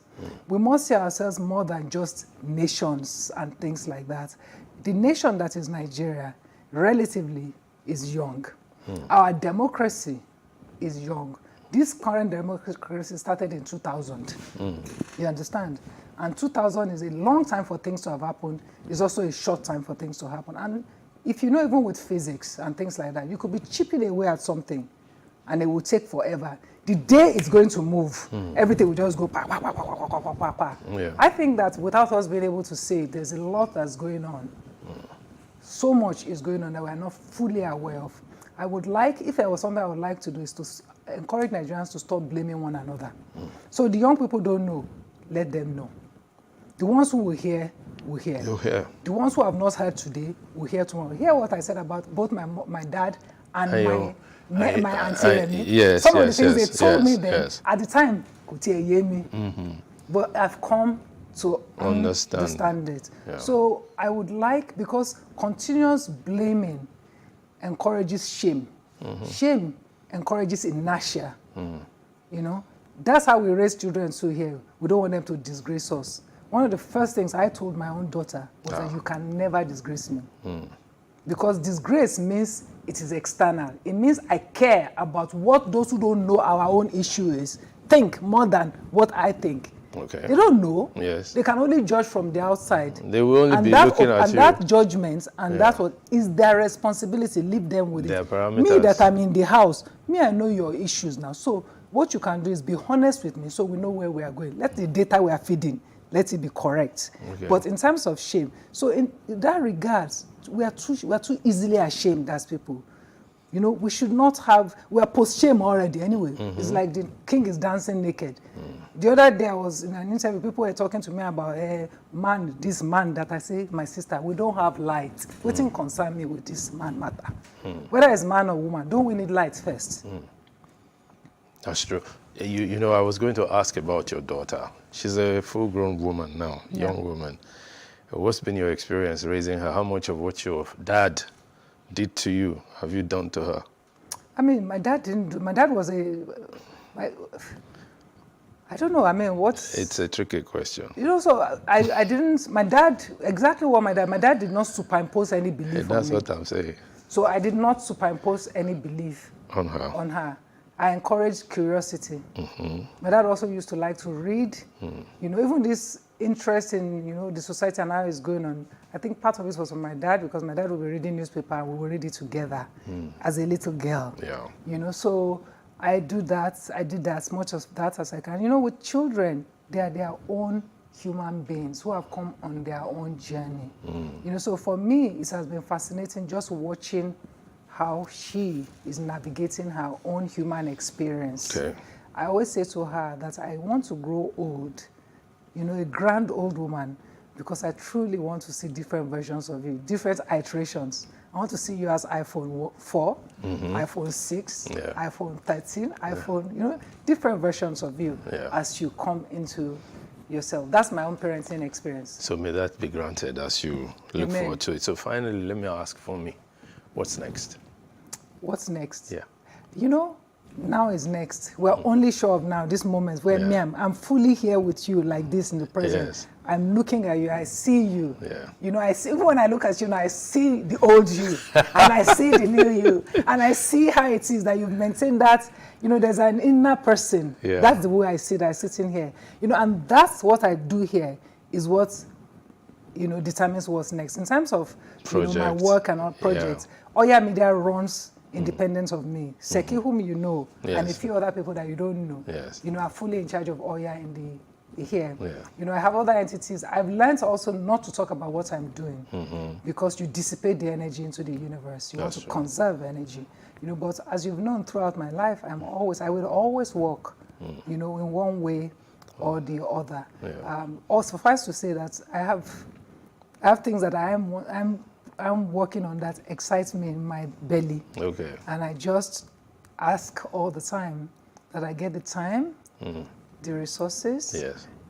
We must see ourselves more than just nations and things like that. The nation that is Nigeria, relatively, is young. Our democracy is young. This current democracy started in 2000. You understand? And 2000 is a long time for things to have happened. It's also a short time for things to happen. And if you know, even with physics and things like that, you could be chipping away at something and it will take forever. The day it's going to move, everything will just go pa, pa, pa, pa, pa, pa, pa, pa, pa. Yeah. I think that without us being able to say it, there's a lot that's going on. So much is going on that we're not fully aware of. I would like, if there was something I would like to do, is to encourage Nigerians to stop blaming one another. So the young people don't know, let them know. The ones who will hear, will hear. You'll hear. The ones who have not heard today will hear tomorrow. Hear what I said about both my dad and my auntie Remi. Yes, Some yes, of the things yes, they told me yes, then, yes. at the time, could hear me. But I've come to understand it. Yeah. So I would like, because continuous blaming encourages shame. Shame encourages inertia. You know, that's how we raise children too here. We don't want them to disgrace us. One of the first things I told my own daughter was that you can never disgrace me. Because disgrace means it is external. It means I care about what those who don't know our own issue is think more than what I think. Okay. They don't know. Yes. They can only judge from the outside. They will only and be that, looking at and you. that judgment and that's what is their responsibility. Leave them with Their it. parameters. Me that I'm in the house, I know your issues now. So what you can do is be honest with me so we know where we are going. Let the data we are feeding, let it be correct. Okay. But in terms of shame, so in that regards, we are too easily ashamed as people. You know, we should not have, we are post-shame already anyway. It's like the king is dancing naked. The other day I was in an interview, people were talking to me about this man that I say, my sister, we don't have light. What thing concern me with this man matter? Whether it's man or woman, don't we need light first? That's true. You know, I was going to ask about your daughter. She's a full-grown woman now, young woman. What's been your experience raising her? How much of what your dad did to you have you done to her? I mean, my dad didn't. My dad was I don't know. I mean, It's a tricky question. You know, so I didn't. My dad, exactly what my dad did not superimpose any belief That's on me. what I'm saying. So I did not superimpose any belief On her. on her. I encouraged curiosity. My dad also used to like to read. You know, even this interest in, you know, the society and how it's going on. I think part of it was from my dad because my dad would be reading newspaper and we would read it together as a little girl. Yeah. You know, so I do that. I did as much of that as I can. You know, with children, they are their own human beings who have come on their own journey. You know, so for me, it has been fascinating just watching how she is navigating her own human experience. Okay. I always say to her that I want to grow old, you know, a grand old woman, because I truly want to see different versions of you, different iterations. I want to see you as iPhone 4, iPhone 6, Yeah. iPhone 13, iPhone, you know, different versions of you Yeah. as you come into yourself. That's my own parenting experience. So may that be granted as you look Amen. forward to it. So finally, let me ask for me, what's next? What's next? Yeah. You know, now is next. We're only sure of now, this moment where me, I'm fully here with you like this in the present. Yes. I'm looking at you, I see you. Yeah. You know, I see, even when I look at you now, I see the old you and I see the new you. And I see how it is that you've maintained that, you know, there's an inner person. Yeah. That's the way I see that sitting here. You know, and that's what I do here is what, you know, determines what's next. In terms of you know, my work and our projects, Oya Media runs independent of me. Seki, whom you know, and a few other people that you don't know, you know, are fully in charge of Oya in the here. You know, I have other entities. I've learned also not to talk about what I'm doing because you dissipate the energy into the universe. You want to conserve energy. You know, but as you've known throughout my life, I will always work, you know, in one way or the other. Also, suffice to say that I have things that I'm working on that excites me in my belly. Okay. And I just ask all the time that I get the time, the resources,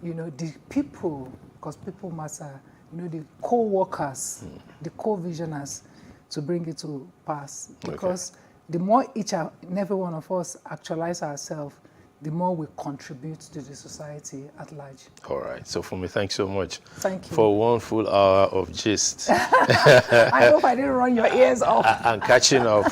you know, the people, because people matter, you know, the co-workers, the co-visioners to bring it to pass. Because the more each and every one of us actualize ourselves, the more we contribute to the society at large. All right. So Funmi, thanks so much. Thank you. For 1 full hour of gist. I hope I didn't run your ears off. And catching up.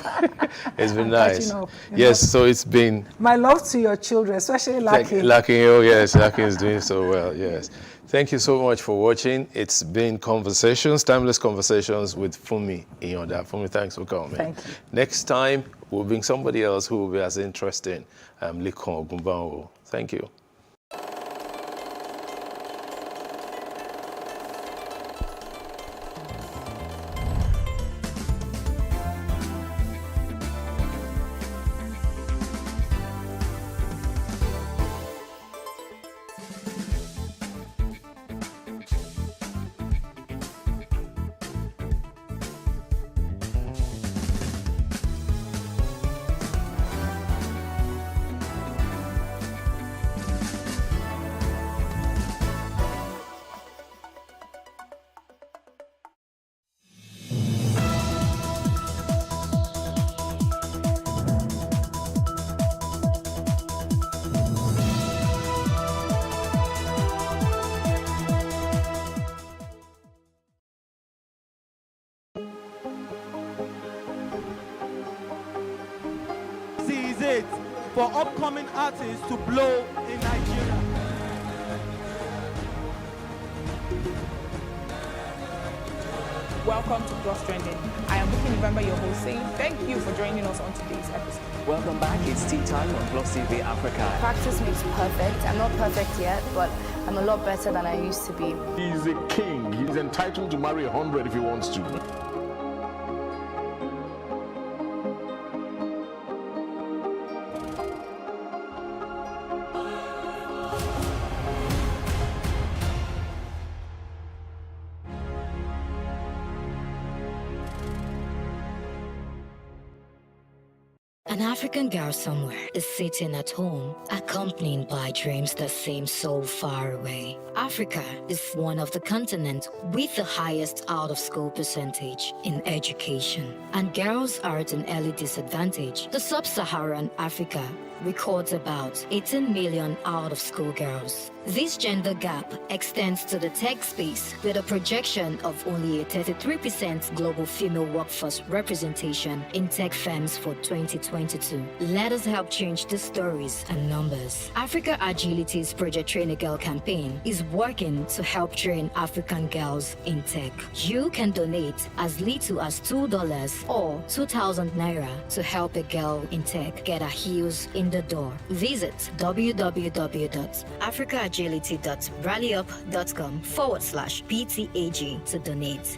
It's been nice. Up, yes, know. So it's been... My love to your children, especially Lucky. Lucky, oh yes, Lucky is doing so well, yes. Thank you so much for watching. It's been Conversations, Timeless Conversations with Funmi Iyanda. Funmi, thanks for coming. Thank you. Next time, we'll bring somebody else who will be as interesting. Likon Ogunbanwo. Thank you. For upcoming artists to blow in Nigeria. Welcome to Plus Trending. I am Buki November, your host, saying thank you for joining us on today's episode. Welcome back. It's tea time on Plus TV Africa. Practice makes perfect. I'm not perfect yet, but I'm a lot better than I used to be. He's a king. He's entitled to marry 100 if he wants to. An African girl somewhere is sitting at home, accompanied by dreams that seem so far away. Africa is one of the continents with the highest out-of-school percentage in education, and girls are at an early disadvantage. The sub-Saharan Africa records about 18 million out-of-school girls. This gender gap extends to the tech space with a projection of only a 33% global female workforce representation in tech firms for 2022. Let us help change the stories and numbers. Africa Agility's Project Train a Girl campaign is working to help train African girls in tech. You can donate as little as $2 or 2,000 Naira to help a girl in tech get her heels in the door. Visit www.africaagility.rallyup.com/PTAG to donate.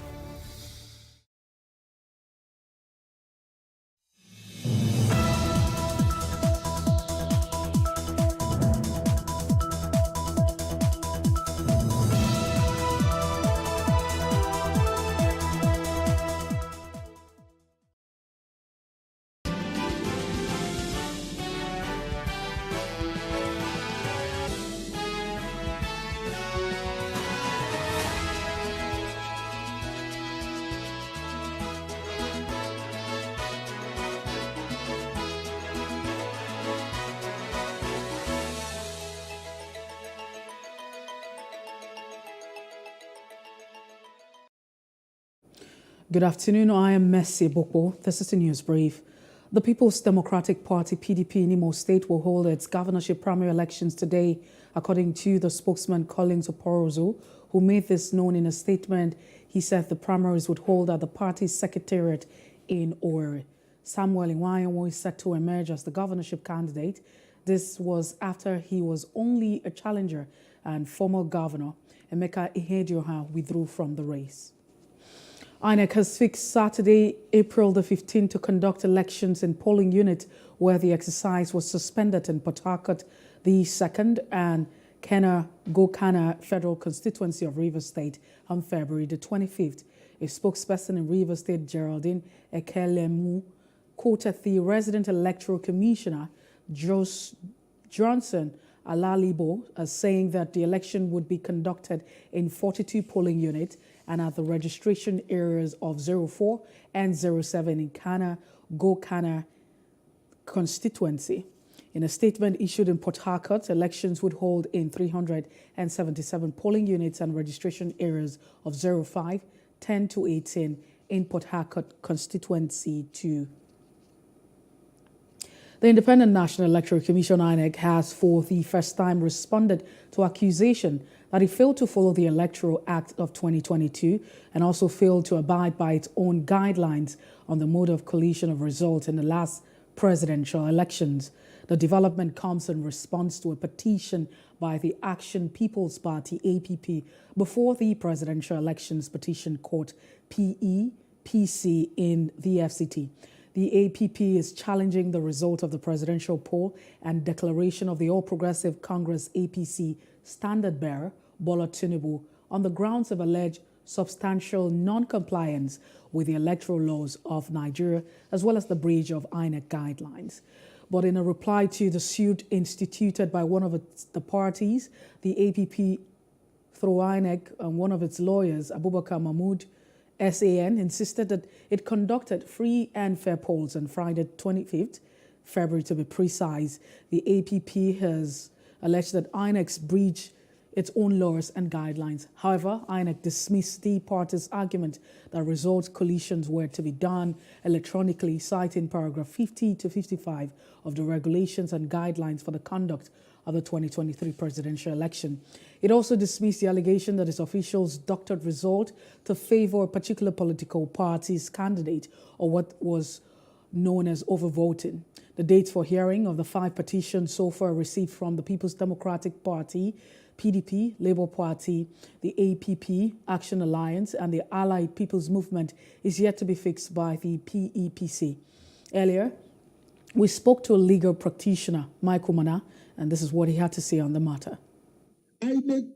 Good afternoon. I am Messi Boko. This is the news brief. The People's Democratic Party, PDP, in Imo State will hold its governorship primary elections today, according to the spokesman Collins Oporozo, who made this known in a statement. He said the primaries would hold at the party's secretariat in Owerri. Samuel Iwayanwo is set to emerge as the governorship candidate. This was after he was only a challenger and former governor Emeka Ihedioha withdrew from the race. INEC has fixed Saturday, April the 15th to conduct elections in polling units where the exercise was suspended in Port Harcourt, the 2nd and Gokana Federal Constituency of Rivers State on February the 25th. A spokesperson in Rivers State, Geraldine Ekelemu, quoted the resident electoral commissioner, Johnson Alalibo, as saying that the election would be conducted in 42 polling units and at the registration areas of 04 and 07 in Gokana constituency. In a statement issued in Port Harcourt, elections would hold in 377 polling units and registration areas of 05, 10 to 18 in Port Harcourt constituency 2. The Independent National Electoral Commission, INEC, has for the first time responded to accusation that it failed to follow the Electoral Act of 2022 and also failed to abide by its own guidelines on the mode of collation of results in the last presidential elections. The development comes in response to a petition by the Action People's Party, APP, before the Presidential Elections Petition Court, PEPC, in the FCT. The APP is challenging the result of the presidential poll and declaration of the All Progressive Congress APC standard bearer, Bola Tinubu, on the grounds of alleged substantial non-compliance with the electoral laws of Nigeria, as well as the breach of INEC guidelines. But in a reply to the suit instituted by one of the parties, the APP, through INEC and one of its lawyers, Abubakar Mahmood, SAN, insisted that it conducted free and fair polls on Friday, 25th February to be precise. The APP has alleged that INEC breached its own laws and guidelines. However, INEC dismissed the party's argument that result collisions were to be done electronically, citing paragraph 50 to 55 of the regulations and guidelines for the conduct of the 2023 presidential election. It also dismissed the allegation that its officials doctored result to favor a particular political party's candidate, or what was known as overvoting. The dates for hearing of the 5 petitions so far received from the People's Democratic Party, PDP, Labour Party, the APP, Action Alliance, and the Allied People's Movement is yet to be fixed by the PEPC. Earlier, we spoke to a legal practitioner, Michael Mana, and this is what he had to say on the matter. INEC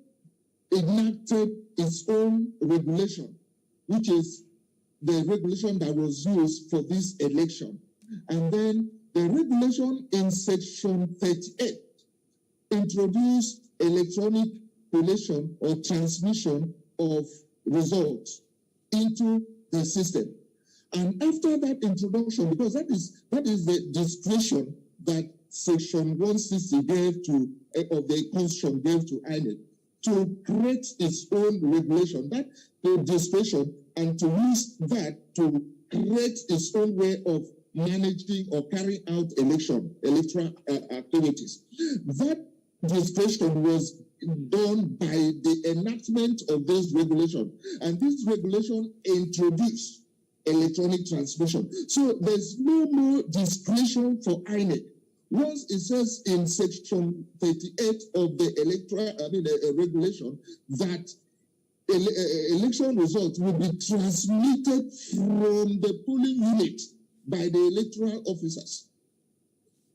enacted its own regulation, which is the regulation that was used for this election. And then the regulation in section 38 introduced electronic collation or transmission of results into the system. And after that introduction, because that is the discretion that Section 160 gave to of the Constitution gave to INEC to create its own regulation, that the discretion, and to use that to create its own way of managing or carrying out electoral activities. That discretion was done by the enactment of this regulation, and this regulation introduced electronic transmission. So there's no more discretion for INEC. Once it says in section 38 of the regulation that election results will be transmitted from the polling unit by the electoral officers,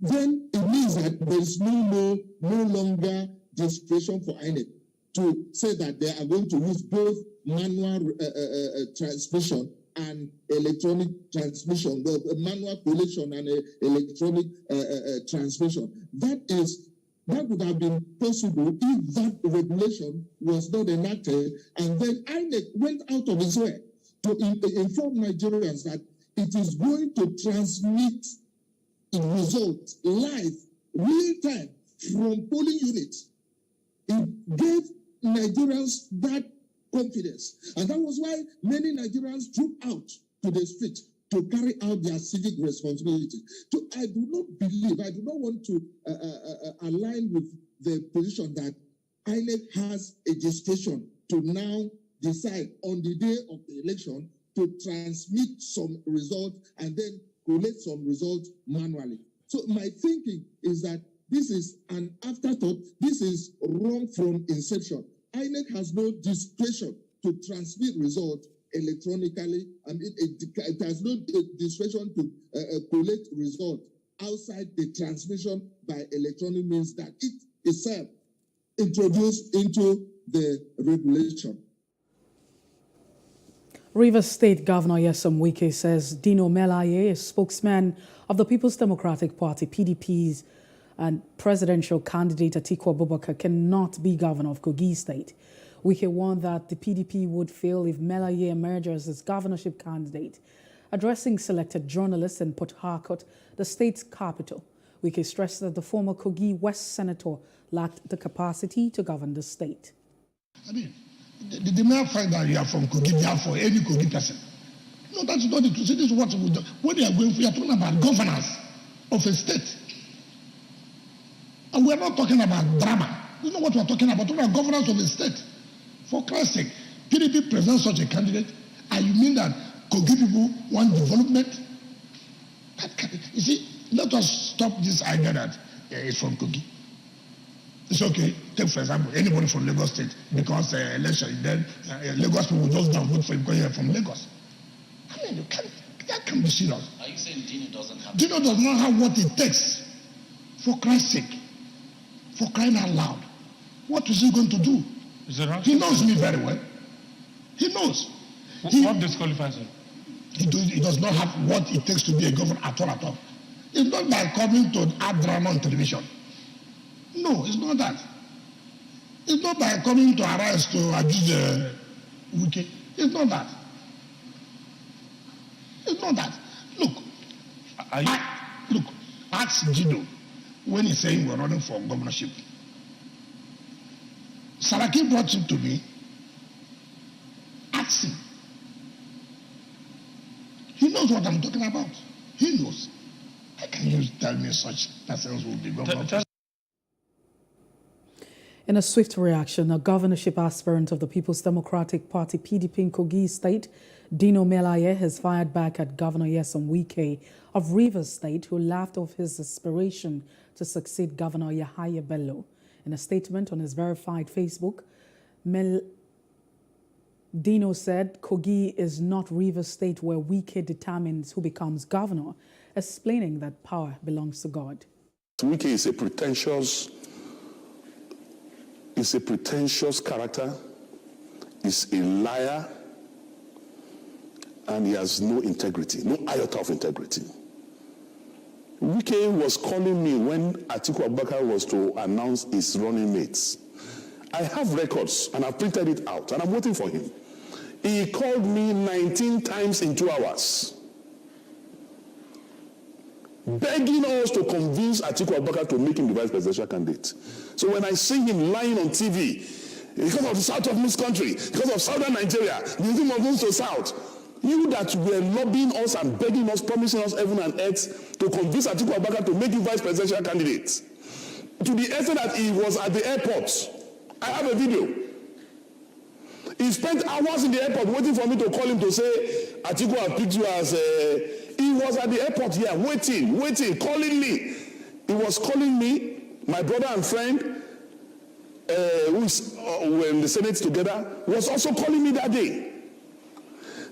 then it means that there is no longer discretion for INEC to say that they are going to use both manual transmission and electronic transmission, the manual collation and electronic transmission. That would have been possible if that regulation was not enacted, and then INEC went out of its way to inform Nigerians that it is going to transmit results live, real time, from polling units. It gave Nigerians that confidence. And that was why many Nigerians drew out to the street to carry out their civic responsibility. So I do not want to align with the position that INEC has a discretion to now decide on the day of the election to transmit some results and then collect some results manually. So my thinking is that this is an afterthought. This is wrong from inception. INEC has no discretion to transmit results electronically. I mean, it has no discretion to collect results outside the transmission by electronic means that it itself introduced into the regulation. Rivers State Governor Nyesom Wike says Dino Melaye, a spokesman of the People's Democratic Party, PDP's, and presidential candidate Atiku Abubakar cannot be governor of Kogi State. Wike warned that the PDP would fail if Melaye emerges as governorship candidate. Addressing selected journalists in Port Harcourt, the state's capital, Wike stressed that the former Kogi West senator lacked the capacity to govern the state. I mean, the mere fact that you are from Kogi, therefore any Kogi person. No, that's not the truth. This is what we do. What they are going for, you are talking about governance of a state. And we are not talking about drama. You know what we are talking about? We're talking about governance of a state. For Christ's sake, PDP presents such a candidate, and you mean that Kogi people want development? You see, let us stop this idea that it's from Kogi. It's okay. Take, for example, anybody from Lagos State, because election, then Lagos people will just not vote for him because you're from Lagos. I mean, that can't be serious. Are you saying Dino doesn't have... Dino does not have what it takes. For Christ's sake. For crying out loud. What is he going to do? Is it right? He knows me very well. He knows. What disqualifies him? He does not have what it takes to be a governor at all. It's not by coming to add drama on television. No, it's not that. It's not by coming to arise to abuse Wike. It's not that. It's not that. Look, ask Dino when he's saying we're running for governorship. Saraki brought him to me. Ask him. He knows what I'm talking about. He knows. How can you tell me such persons will be governor? In a swift reaction, a governorship aspirant of the People's Democratic Party, PDP in Kogi State, Dino Melaye, has fired back at Governor Nyesom Wike of Rivers State, who laughed off his aspiration to succeed Governor Yahaya Bello. In a statement on his verified Facebook, Dino said Kogi is not Rivers State where Wike determines who becomes governor, explaining that power belongs to God. Wike is a pretentious character, is a liar, and he has no integrity, no iota of integrity. Wike was calling me when Atiku Abubakar was to announce his running mates. I have records, and I've printed it out, and I'm waiting for him. He called me 19 times in 2 hours, begging us to convince Atiku Abubakar to make him the vice presidential candidate. So when I see him lying on TV, because of the south of this country, because of southern Nigeria, the thing of moves to south, you that were lobbying us and begging us, promising us heaven and earth to convince Atiku Abubakar to make him vice presidential candidate, to the extent that he was at the airport. I have a video. He spent hours in the airport waiting for me to call him to say, Atiku, I picked you as he was at the airport here, waiting, calling me. He was calling me, my brother and friend, who were in the Senate together, was also calling me that day.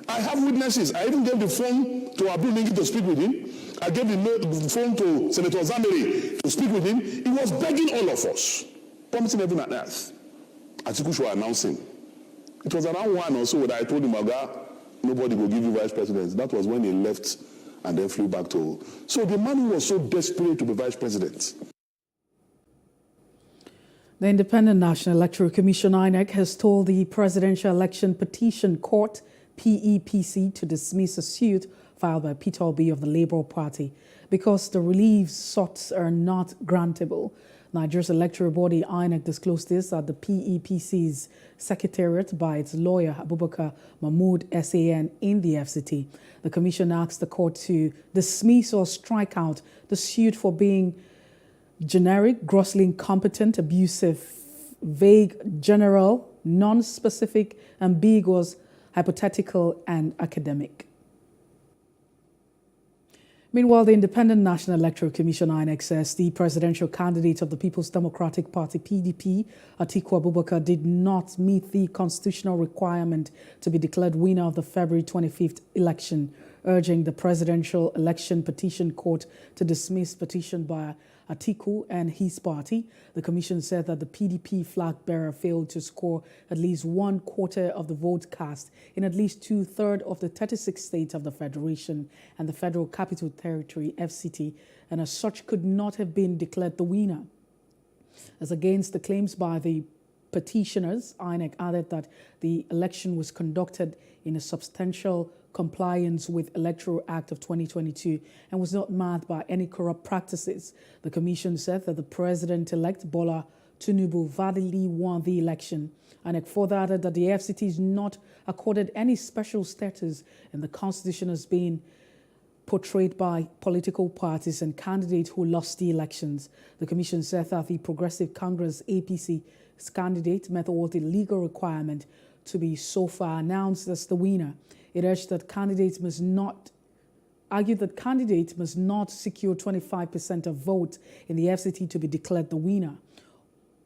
I have witnesses. I even gave the phone to Abu Lingi to speak with him. I gave the phone to Senator Zamberi to speak with him. He was begging all of us, promising heaven and earth. Atiku should announce him. It was around 1 or so that I told him, Aga, nobody will give you vice president. That was when he left and then flew back to... So the man who was so desperate to be vice president. The Independent National Electoral Commission, INEC, has told the Presidential Election Petition Court, PEPC, to dismiss a suit filed by Peter Obi of the Labour Party because the reliefs sought are not grantable. Nigeria's electoral body, INEC, disclosed this at the PEPC's secretariat by its lawyer, Abubakar Mahmood, SAN, in the FCT. The commission asked the court to dismiss or strike out the suit for being generic, grossly incompetent, abusive, vague, general, non-specific, ambiguous, hypothetical, and academic. Meanwhile, the Independent National Electoral Commission, INEC, says the presidential candidate of the People's Democratic Party, PDP, Atiku Abubakar, did not meet the constitutional requirement to be declared winner of the February 25th election, urging the Presidential Election Petition Court to dismiss petition by Atiku and his party. The commission said that the PDP flag bearer failed to score at least 1/4 of the vote cast in at least 2/3 of the 36 states of the Federation and the Federal Capital Territory, FCT, and as such could not have been declared the winner. As against the claims by the petitioners, INEC added that the election was conducted in a substantial compliance with Electoral Act of 2022 and was not marked by any corrupt practices. The commission said that the president-elect Bola Tinubu validly won the election. INEC further added that the FCT is not accorded any special status in the constitution as being portrayed by political parties and candidates who lost the elections. The commission said that the Progressive Congress APC's candidate met all the legal requirement to be so far announced as the winner. It urged that candidates must not secure 25% of votes in the FCT to be declared the winner.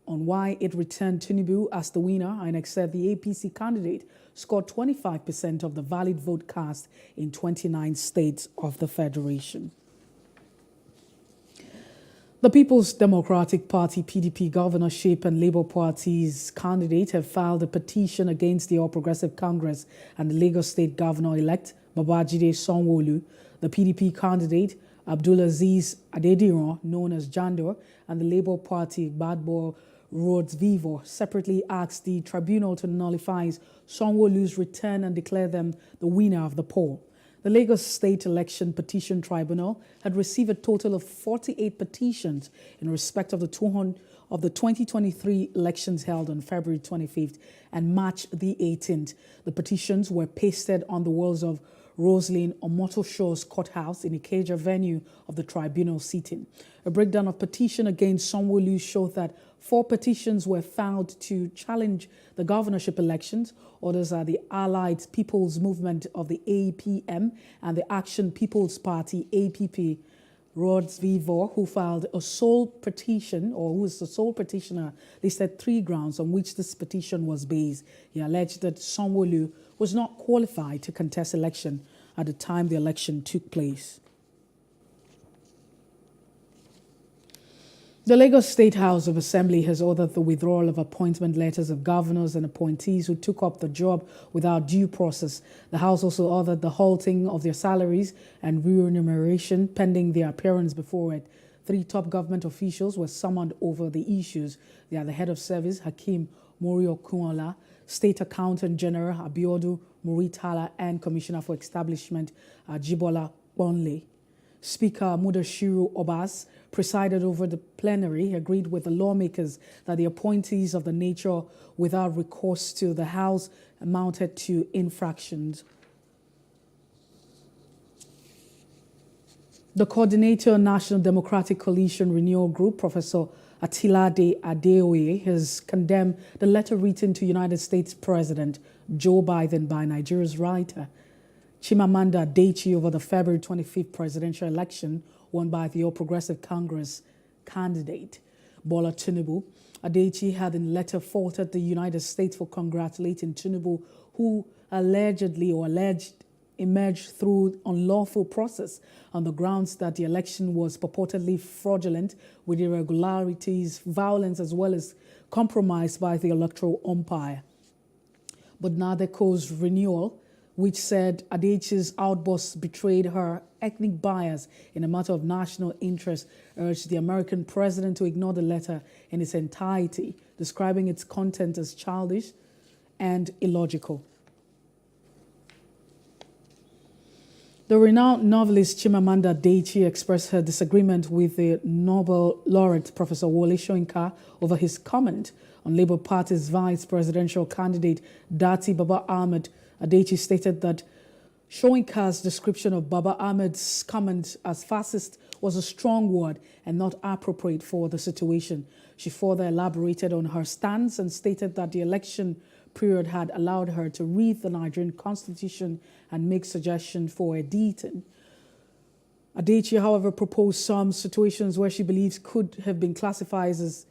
On why it returned Tinubu as the winner, INEC said the APC candidate scored 25% of the valid vote cast in 29 states of the Federation. The People's Democratic Party, PDP governorship and Labour Party's candidate have filed a petition against the All Progressive Congress and the Lagos State Governor-elect, Babajide Sanwo-Olu. The PDP candidate, Abdulaziz Adediran, known as Jandor, and the Labour Party, Gbadebo Rhodes-Vivour, separately asked the tribunal to nullify Sanwo-Olu's return and declare them the winner of the poll. The Lagos State Election Petition Tribunal had received a total of 48 petitions in respect of the 2023 elections held on February 25th and March the 18th. The petitions were pasted on the walls of Roslyn Omotosho's courthouse in Ikeja venue of the tribunal sitting. A breakdown of petition against Sanwo-Olu showed that 4 petitions were filed to challenge the governorship elections. Others are the Allied People's Movement of the APM and the Action People's Party, APP. Rhodes-Vivour, who filed a sole petition, or who is the sole petitioner, listed 3 grounds on which this petition was based. He alleged that Sanwo-Olu was not qualified to contest election at the time the election took place. The Lagos State House of Assembly has ordered the withdrawal of appointment letters of governors and appointees who took up the job without due process. The House also ordered the halting of their salaries and remuneration pending their appearance before it. 3 top government officials were summoned over the issues. They are the Head of Service, Hakeem Mori-Okunola, State Accountant General Abiodun Muritala, and Commissioner for Establishment Jibola Bonle. Speaker Mudashiru Obas presided over the plenary. He agreed with the lawmakers that the appointees of the nature without recourse to the House amounted to infractions. The coordinator, National Democratic Coalition Renewal Group, Professor Atilade Adeoye, has condemned the letter written to United States President Joe Biden by Nigeria's writer Chimamanda Adichie over the February 25th presidential election won by the All Progressive Congress candidate Bola Tinubu. Adichie had in letter faulted the United States for congratulating Tinubu, who alleged emerged through unlawful process on the grounds that the election was purportedly fraudulent with irregularities, violence, as well as compromise by the electoral umpire. But Nadeco's renewal, which said Adichie's outburst betrayed her ethnic bias in a matter of national interest, urged the American president to ignore the letter in its entirety, describing its content as childish and illogical. The renowned novelist Chimamanda Adichie expressed her disagreement with the Nobel laureate Professor Wole Soyinka over his comment on Labour Party's vice presidential candidate Dati Baba Ahmed. Adichie stated that Soyinka's description of Baba Ahmed's comment as fascist was a strong word and not appropriate for the situation. She further elaborated on her stance and stated that the election period had allowed her to read the Nigerian constitution and make suggestions for editing. Adichie, however, proposed some situations where she believes could have been classified as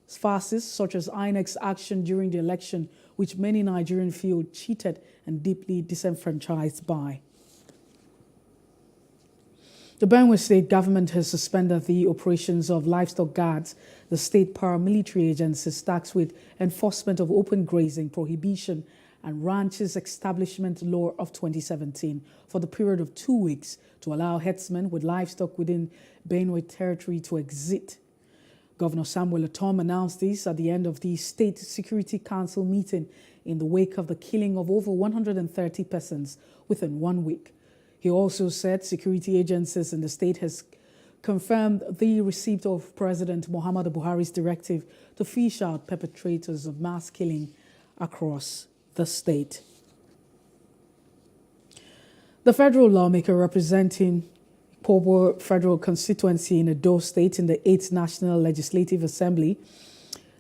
fascist, such as INEC's action during the election, which many Nigerians feel cheated and deeply disenfranchised by. The Benue State government has suspended the operations of livestock guards, the state paramilitary agencies tasked with enforcement of open grazing prohibition and ranches establishment law of 2017 for the period of 2 weeks to allow herdsmen with livestock within Benue territory to exit. Governor Samuel Otom announced this at the end of the State Security Council meeting in the wake of the killing of over 130 persons within 1 week. He also said security agencies in the state has confirmed the receipt of President Muhammadu Buhari's directive to fish out perpetrators of mass killing across the state. The federal lawmaker representing Pobo Federal Constituency in Edo State in the 8th National Legislative Assembly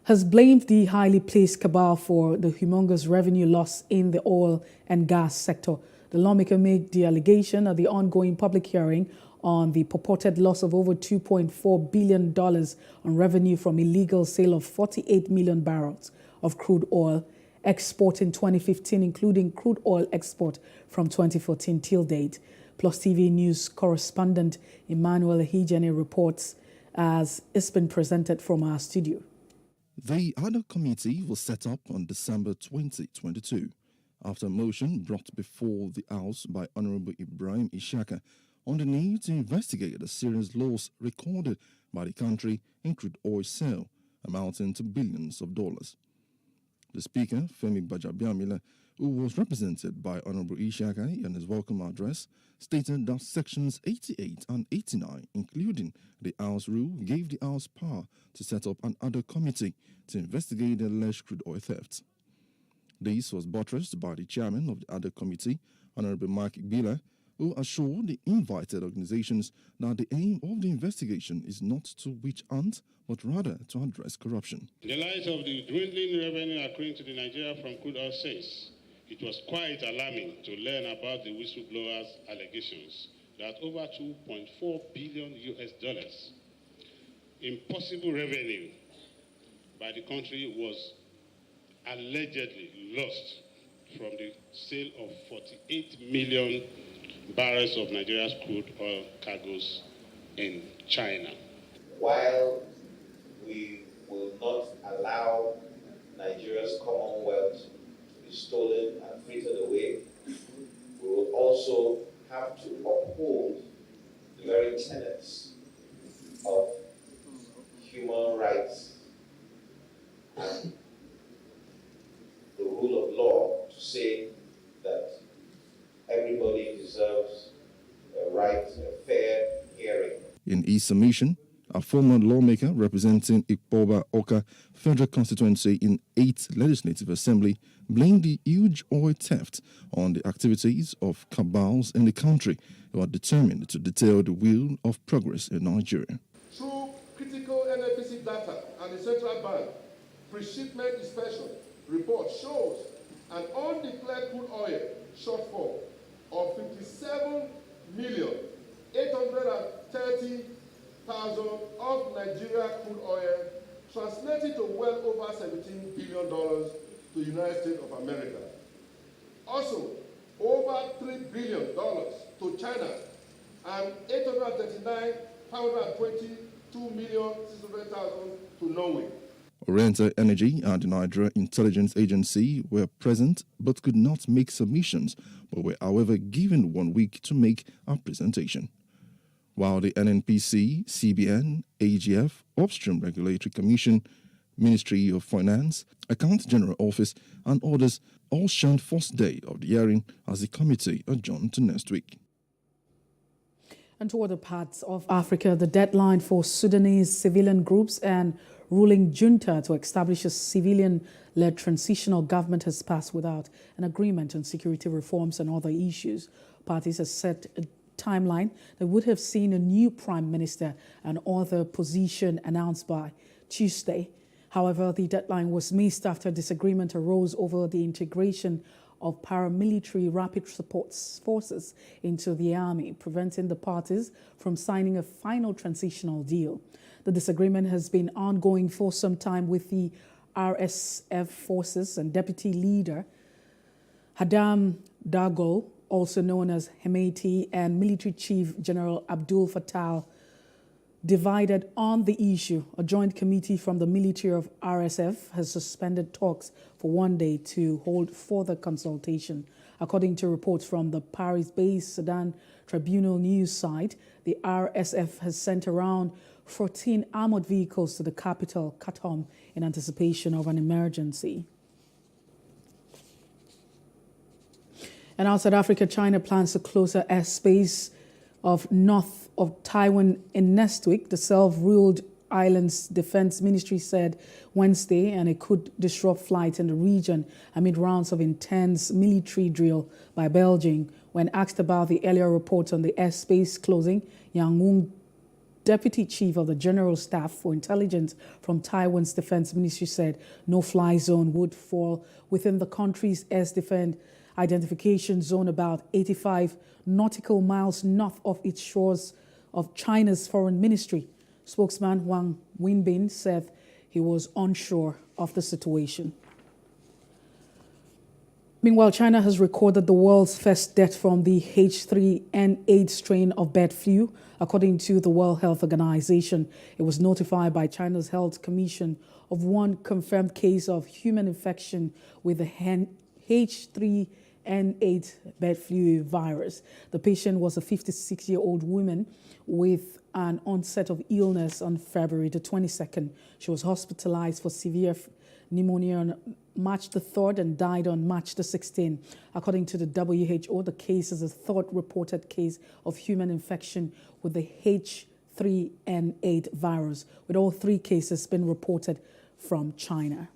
has blamed the highly placed cabal for the humongous revenue loss in the oil and gas sector. The lawmaker made the allegation at the ongoing public hearing on the purported loss of over $2.4 billion on revenue from illegal sale of 48 million barrels of crude oil export in 2015, including crude oil export from 2014 till date. Plus TV News correspondent Emmanuel Hijene reports as it's been presented from our studio. The other committee was set up on December 2022 after a motion brought before the House by Honorable Ibrahim Ishaka on the need to investigate the serious loss recorded by the country in crude oil sale, amounting to billions of dollars. The Speaker, Femi Gbajabiamila, who was represented by Honorable Ishaka in his welcome address, stated that Sections 88 and 89, including the House rule, gave the House power to set up an other committee to investigate the alleged crude oil theft. This was buttressed by the chairman of the other committee, Honorable Mark Igbila, who assured the invited organizations that the aim of the investigation is not to witch hunt, but rather to address corruption. In the light of the dwindling revenue accruing to the Nigeria from crude oil sales, it was quite alarming to learn about the whistleblowers' allegations that over $2.4 billion in possible revenue by the country was allegedly lost from the sale of 48 million barrels of Nigeria's crude oil cargoes in China. While we will not allow Nigeria's commonwealth to be stolen and frittered away, we will also have to uphold the very tenets of human rights and the rule of law to say that everybody deserves a right to a fair hearing. In his submission, a former lawmaker representing Ikpoba Oka Federal Constituency in 8th Legislative Assembly blamed the huge oil theft on the activities of cabals in the country who are determined to derail the wheel of progress in Nigeria. Through critical NNPC data and the central bank pre-shipment inspection report shows an undeclared crude oil shortfall of 57,830,000 of Nigeria crude oil, translating to well over $17 billion to the United States of America. Also, over $3 billion to China and 839,522,600,000 to Norway. Oriental Energy and the Nigeria Intelligence Agency were present but could not make submissions, but were however given 1 week to make a presentation. While the NNPC, CBN, AGF, Upstream Regulatory Commission, Ministry of Finance, Accountant General Office and others all shunned first day of the hearing as the committee adjourned to next week. And to other parts of Africa, the deadline for Sudanese civilian groups and ruling junta to establish a civilian-led transitional government has passed without an agreement on security reforms and other issues. Parties have set a timeline that would have seen a new prime minister and other position announced by Tuesday. However, the deadline was missed after disagreement arose over the integration of paramilitary rapid support forces into the army, preventing the parties from signing a final transitional deal. The disagreement has been ongoing for some time, with the RSF forces and deputy leader Hadam Daglo, also known as Hemeti, and military chief General Abdul Fattah divided on the issue. A joint committee from the military of RSF has suspended talks for one day to hold further consultation. According to reports from the Paris-based Sudan Tribunal news site, the RSF has sent around 14 armored vehicles to the capital, Khartoum, in anticipation of an emergency. And outside Africa, China plans to close the airspace of north of Taiwan in next week, the self-ruled island's defense ministry said Wednesday, and it could disrupt flights in the region amid rounds of intense military drill by Beijing. When asked about the earlier reports on the airspace closing, Yang Wong, deputy chief of the General Staff for Intelligence from Taiwan's defense ministry, said no fly zone would fall within the country's air defense identification zone about 85 nautical miles north of its shores of China's foreign ministry. Spokesman Wang Wenbin said he was unsure of the situation. Meanwhile, China has recorded the world's first death from the H3N8 strain of bird flu. According to the World Health Organization, it was notified by China's Health Commission of one confirmed case of human infection with the H3N8 bird flu virus. The patient was a 56-year-old woman with an onset of illness on February the 22nd. She was hospitalized for severe pneumonia on March the 3rd and died on March the 16th. According to the WHO, the case is a third reported case of human infection with the H3N8 virus, with all three cases being reported from China.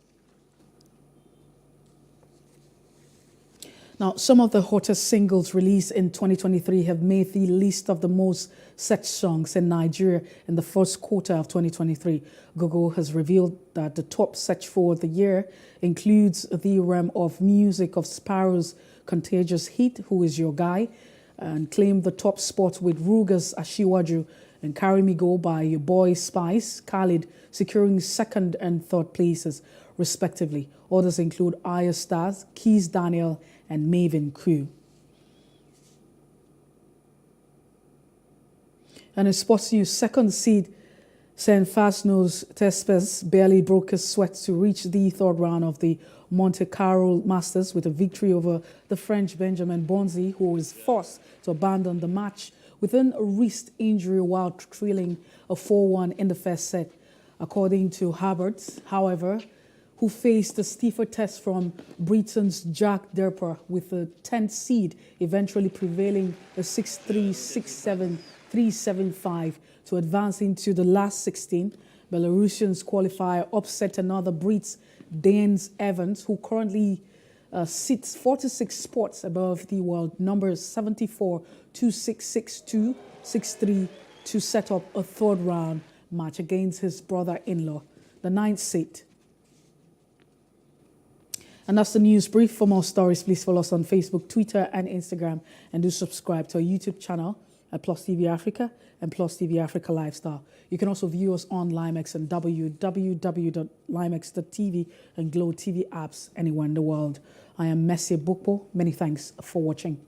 Now, some of the hottest singles released in 2023 have made the list of the most searched songs in Nigeria in the first quarter of 2023. Google has revealed that the top search for the year includes the realm of music of Sparrow's contagious hit, Who Is Your Guy, and claimed the top spot with Ruger's Ashiwaju and Carry Me Go by your boy Spice Khalid, securing second and third places, respectively. Others include Aya Stars, Keys Daniel, and Maven Crew. And in sports news, second seed St. Fasnos Tespes barely broke his sweat to reach the third round of the Monte Carlo Masters with a victory over the French Benjamin Bonzi, who was forced to abandon the match within a wrist injury while trailing a 4-1 in the first set. According to Herbert, however, who faced a stiffer test from Britain's Jack Derper with a 10th seed, eventually prevailing a 6-3, 6-7, 3-7-5 to advance into the last 16. Belarusian's qualifier upset another Brit, Danes Evans, who currently sits 46 spots above the world number 74, 2-6, 6-2, 6-3 to set up a third round match against his brother-in-law, the 9th seed. And that's the news brief. For more stories, please follow us on Facebook, Twitter, and Instagram, and do subscribe to our YouTube channel at Plus TV Africa and Plus TV Africa Lifestyle. You can also view us on Limex and www.limex.tv and Glow TV apps anywhere in the world. I am Messi Bukpo. Many thanks for watching.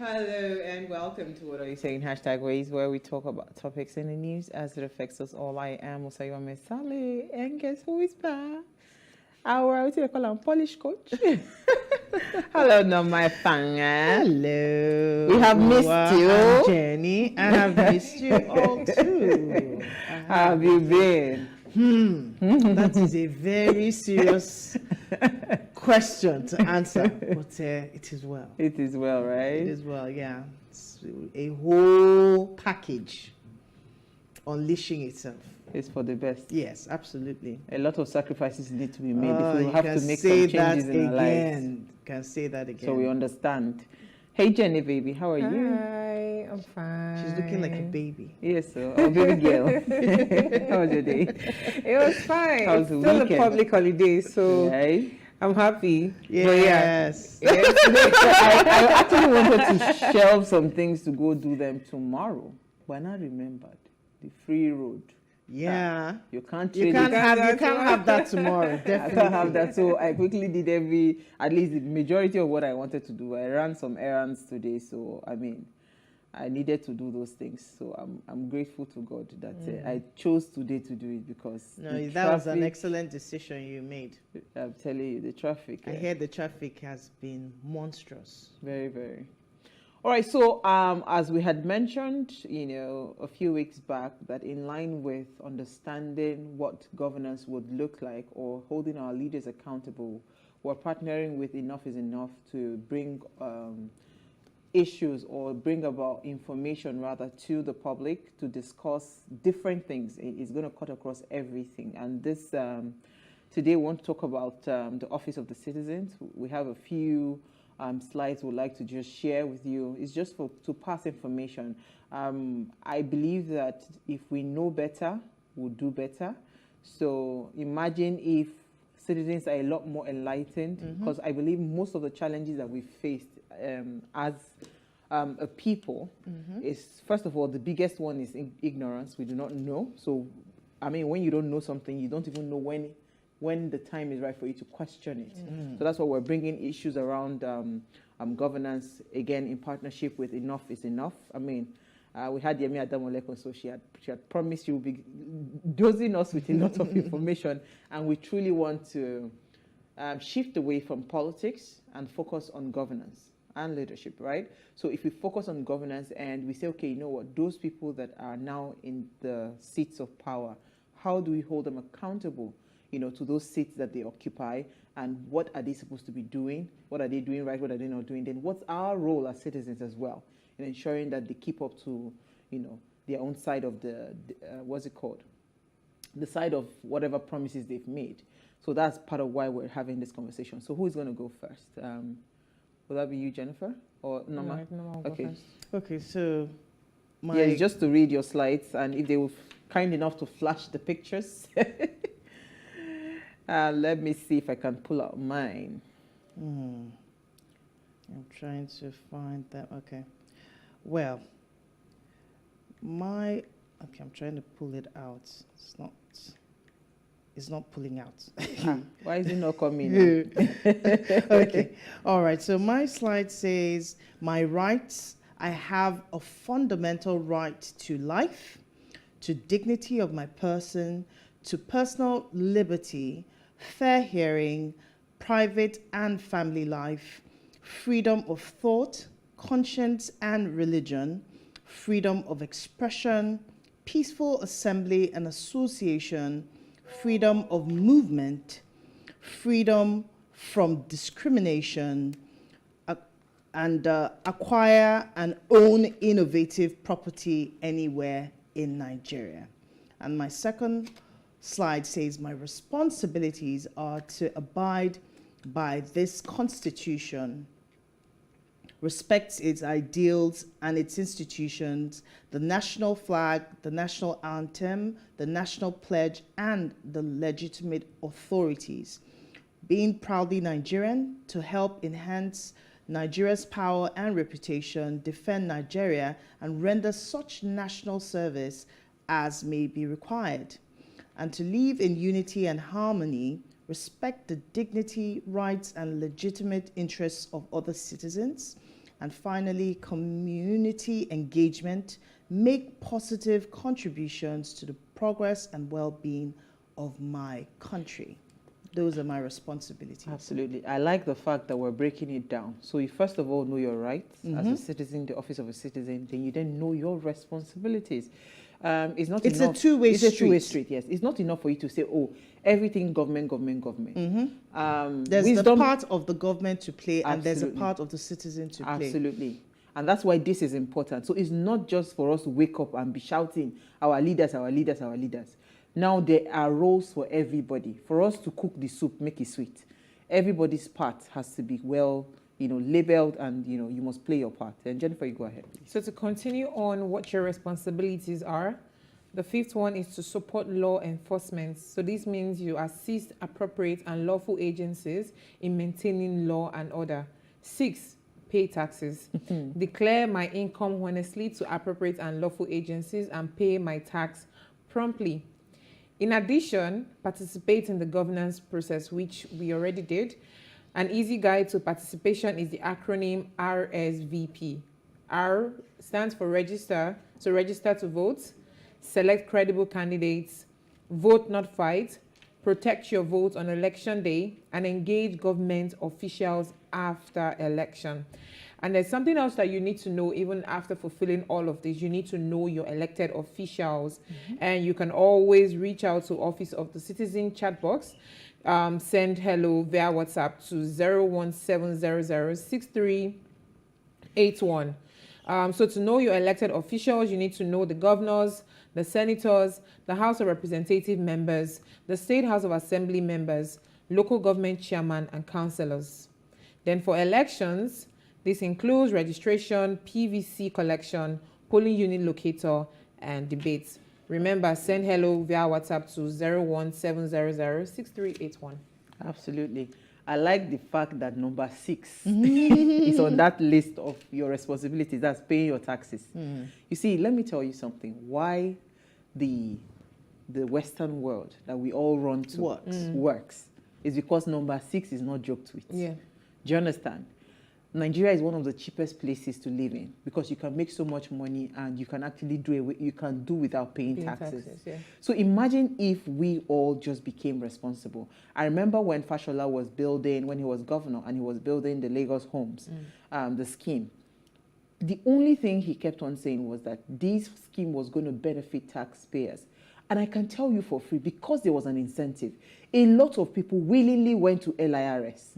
Hello and welcome to What Are You Saying? #Ways, where we talk about topics in the news as it affects us all. I am Musayo Mesale, and guess who is back? Our Polish coach. Hello, no, my fan. Hello. We have missed you, Jenny. I have missed you all too. How have you been? That is a very serious question to answer, but it is well. It is well, right? It is well, yeah. It's a whole package unleashing itself. It's for the best. Yes, absolutely. A lot of sacrifices need to be made if we You have can to make say some changes that in our lives. again. Can say that again. So we understand. Hey Jenny, baby, how are you? Hi, I'm fine. She's looking like a baby. Yes, sir. Oh, baby girl. How was your day? It was fine. How was It's the still weekend? a public holiday, so Right? I'm happy. Yes. But yeah. I actually wanted to shelve some things to go do them tomorrow, but I remembered the free road. Yeah. You can't You trade can't it. have that tomorrow. I Definitely. can't have that. So I quickly did at least the majority of what I wanted to do. I ran some errands today, so I needed to do those things. So I'm grateful to God that I chose today to do it because that was an excellent decision you made. I'm telling you, the traffic. I heard the traffic has been monstrous. Very, very. All right, so as we had mentioned, a few weeks back, that in line with understanding what governance would look like or holding our leaders accountable, we're partnering with Enough is Enough to bring issues or bring about information rather to the public to discuss different things. It's going to cut across everything. And this today we want to talk about the Office of the Citizens. We have a few slides we'd like to just share with you. It's just to pass information. I believe that if we know better, we'll do better. So imagine if citizens are a lot more enlightened, because I believe most of the challenges that we faced as a people is, first of all, the biggest one is ignorance. We do not know. So, when you don't know something, you don't even know when the time is right for you to question it. So that's why we're bringing issues around governance, again, in partnership with Enough is Enough. We had Yemi Adamoleko, so she had promised she would be dosing us with a lot of information, and we truly want to shift away from politics and focus on governance and leadership, right? So if we focus on governance and we say, okay, you know what, those people that are now in the seats of power, how do we hold them accountable, to those seats that they occupy, and what are they supposed to be doing? What are they doing right? What are they not doing? Then what's our role as citizens as well in ensuring that they keep up to, their own side of the side of whatever promises they've made. So that's part of why we're having this conversation. So who's going to go first? Will that be you, Jennifer, or Norma? No, I'll go first. Okay, so yeah, just to read your slides, and if they were kind enough to flash the pictures. Let me see if I can pull out mine. I'm trying to find that. Okay. Well, I'm trying to pull it out. It's not pulling out. Why is it not coming? Okay. All right. So my slide says, my rights. I have a fundamental right to life, to dignity of my person, to personal liberty, fair hearing, private and family life, freedom of thought, conscience and religion, freedom of expression, peaceful assembly and association, freedom of movement, freedom from discrimination, and acquire and own innovative property anywhere in Nigeria. And my second slide says my responsibilities are to abide by this Constitution, respect its ideals and its institutions, the national flag, the national anthem, the national pledge, and the legitimate authorities. Being proudly Nigerian, to help enhance Nigeria's power and reputation, defend Nigeria, and render such national service as may be required, and to live in unity and harmony, respect the dignity, rights, and legitimate interests of other citizens, And finally, community engagement. Make positive contributions to the progress and well-being of my country. Those are my responsibilities. Absolutely. I like the fact that we're breaking it down. So you first of all know your rights as a Mhm. citizen, the office of a citizen, then you then know your responsibilities. It's not It's enough. a two-way It's a two-way street. street, yes. It's not enough for you to say, oh, everything government. There's the Wisdom- part of the government to play, and there's a Absolutely. part of the citizen to play. Absolutely. And that's why this is important. So it's not just for us to wake up and be shouting, our leaders, our leaders, our leaders. Now there are roles for everybody. For us to cook the soup, make it sweet. Everybody's part has to be well, labeled, and, you must play your part. And Jennifer, you go ahead, please. So to continue on what your responsibilities are, the fifth one is to support law enforcement. So this means you assist appropriate and lawful agencies in maintaining law and order. 6, pay taxes. Declare my income honestly to appropriate and lawful agencies and pay my tax promptly. In addition, participate in the governance process, which we already did. An easy guide to participation is the acronym RSVP. R stands for register, so register to vote, select credible candidates, vote not fight, protect your vote on election day, and engage government officials after election. And there's something else that you need to know even after fulfilling all of this. You need to know your elected officials. And you can always reach out to Office of the Citizen chat box. Send hello via WhatsApp to 017006381. So to know your elected officials, you need to know the governors, the senators, the House of Representative members, the State House of Assembly members, local government chairman, and councillors. Then for elections, this includes registration, PVC collection, polling unit locator, and debates. Remember, send hello via WhatsApp to 017006381. Absolutely. I like the fact that number 6 is on that list of your responsibilities. That's paying your taxes. You see, let me tell you something. Why the Western world that we all run to works is because number 6 is not joked with. Yeah. Do you understand? Nigeria is one of the cheapest places to live in because you can make so much money and you can actually do without paying taxes. Yeah. So imagine if we all just became responsible. I remember when Fashola was building, when he was governor and he was building the Lagos homes, the scheme. The only thing he kept on saying was that this scheme was going to benefit taxpayers. And I can tell you for free, because there was an incentive, a lot of people willingly went to LIRS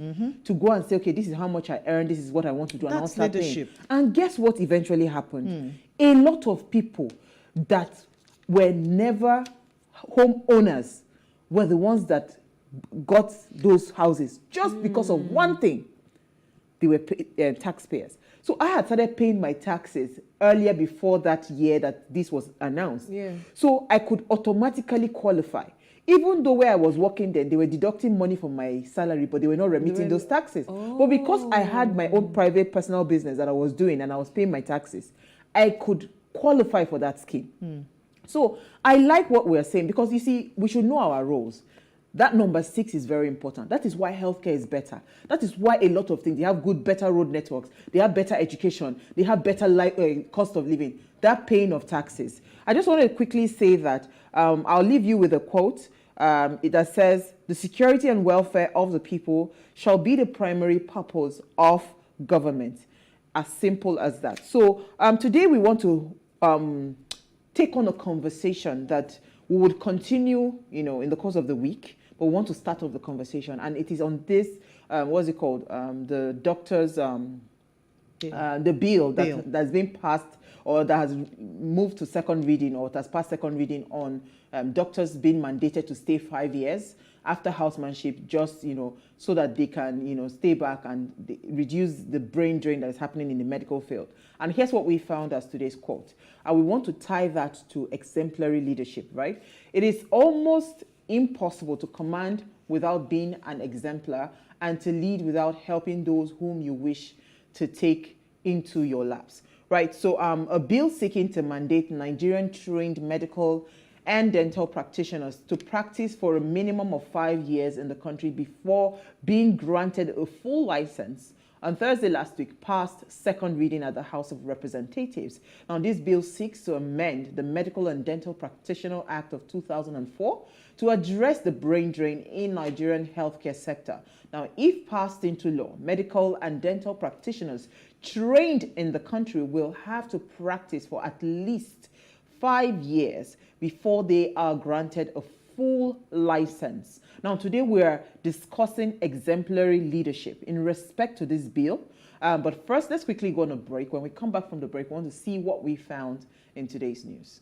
to go and say, okay, this is how much I earn, this is what I want to do. That's and leadership. And guess what eventually happened? A lot of people that were never homeowners were the ones that got those houses just because of one thing. They were taxpayers. So I had started paying my taxes earlier before that year that this was announced. Yeah. So I could automatically qualify. Even though where I was working then, they were deducting money from my salary, but they were not remitting those taxes. But because I had my own private personal business that I was doing and I was paying my taxes, I could qualify for that scheme. So I like what we're saying because, you see, we should know our roles. That number 6 is very important. That is why healthcare is better. That is why a lot of things, they have better road networks, they have better education, they have better cost of living, that paying of taxes. I just want to quickly say that I'll leave you with a quote that says, the security and welfare of the people shall be the primary purpose of government. As simple as that. So today we want to take on a conversation that we would continue, in the course of the week, but we want to start off the conversation, and it is on this, what's it called? The doctors, the bill that's been passed or that has moved to second reading or it has passed second reading on doctors being mandated to stay 5 years after housemanship, just, so that they can, stay back and reduce the brain drain that is happening in the medical field. And here's what we found as today's quote. And we want to tie that to exemplary leadership, right? It is almost impossible to command without being an exemplar and to lead without helping those whom you wish to take into your laps, right? So a bill seeking to mandate Nigerian trained medical and dental practitioners to practice for a minimum of 5 years in the country before being granted a full license on Thursday last week passed second reading at the House of Representatives. Now, this bill seeks to amend the Medical and Dental Practitioner Act of 2004 to address the brain drain in Nigerian healthcare sector. Now, if passed into law, medical and dental practitioners trained in the country will have to practice for at least 5 years before they are granted a full license. Now, today we are discussing exemplary leadership in respect to this bill. But first, let's quickly go on a break. When we come back from the break, we want to see what we found in today's news.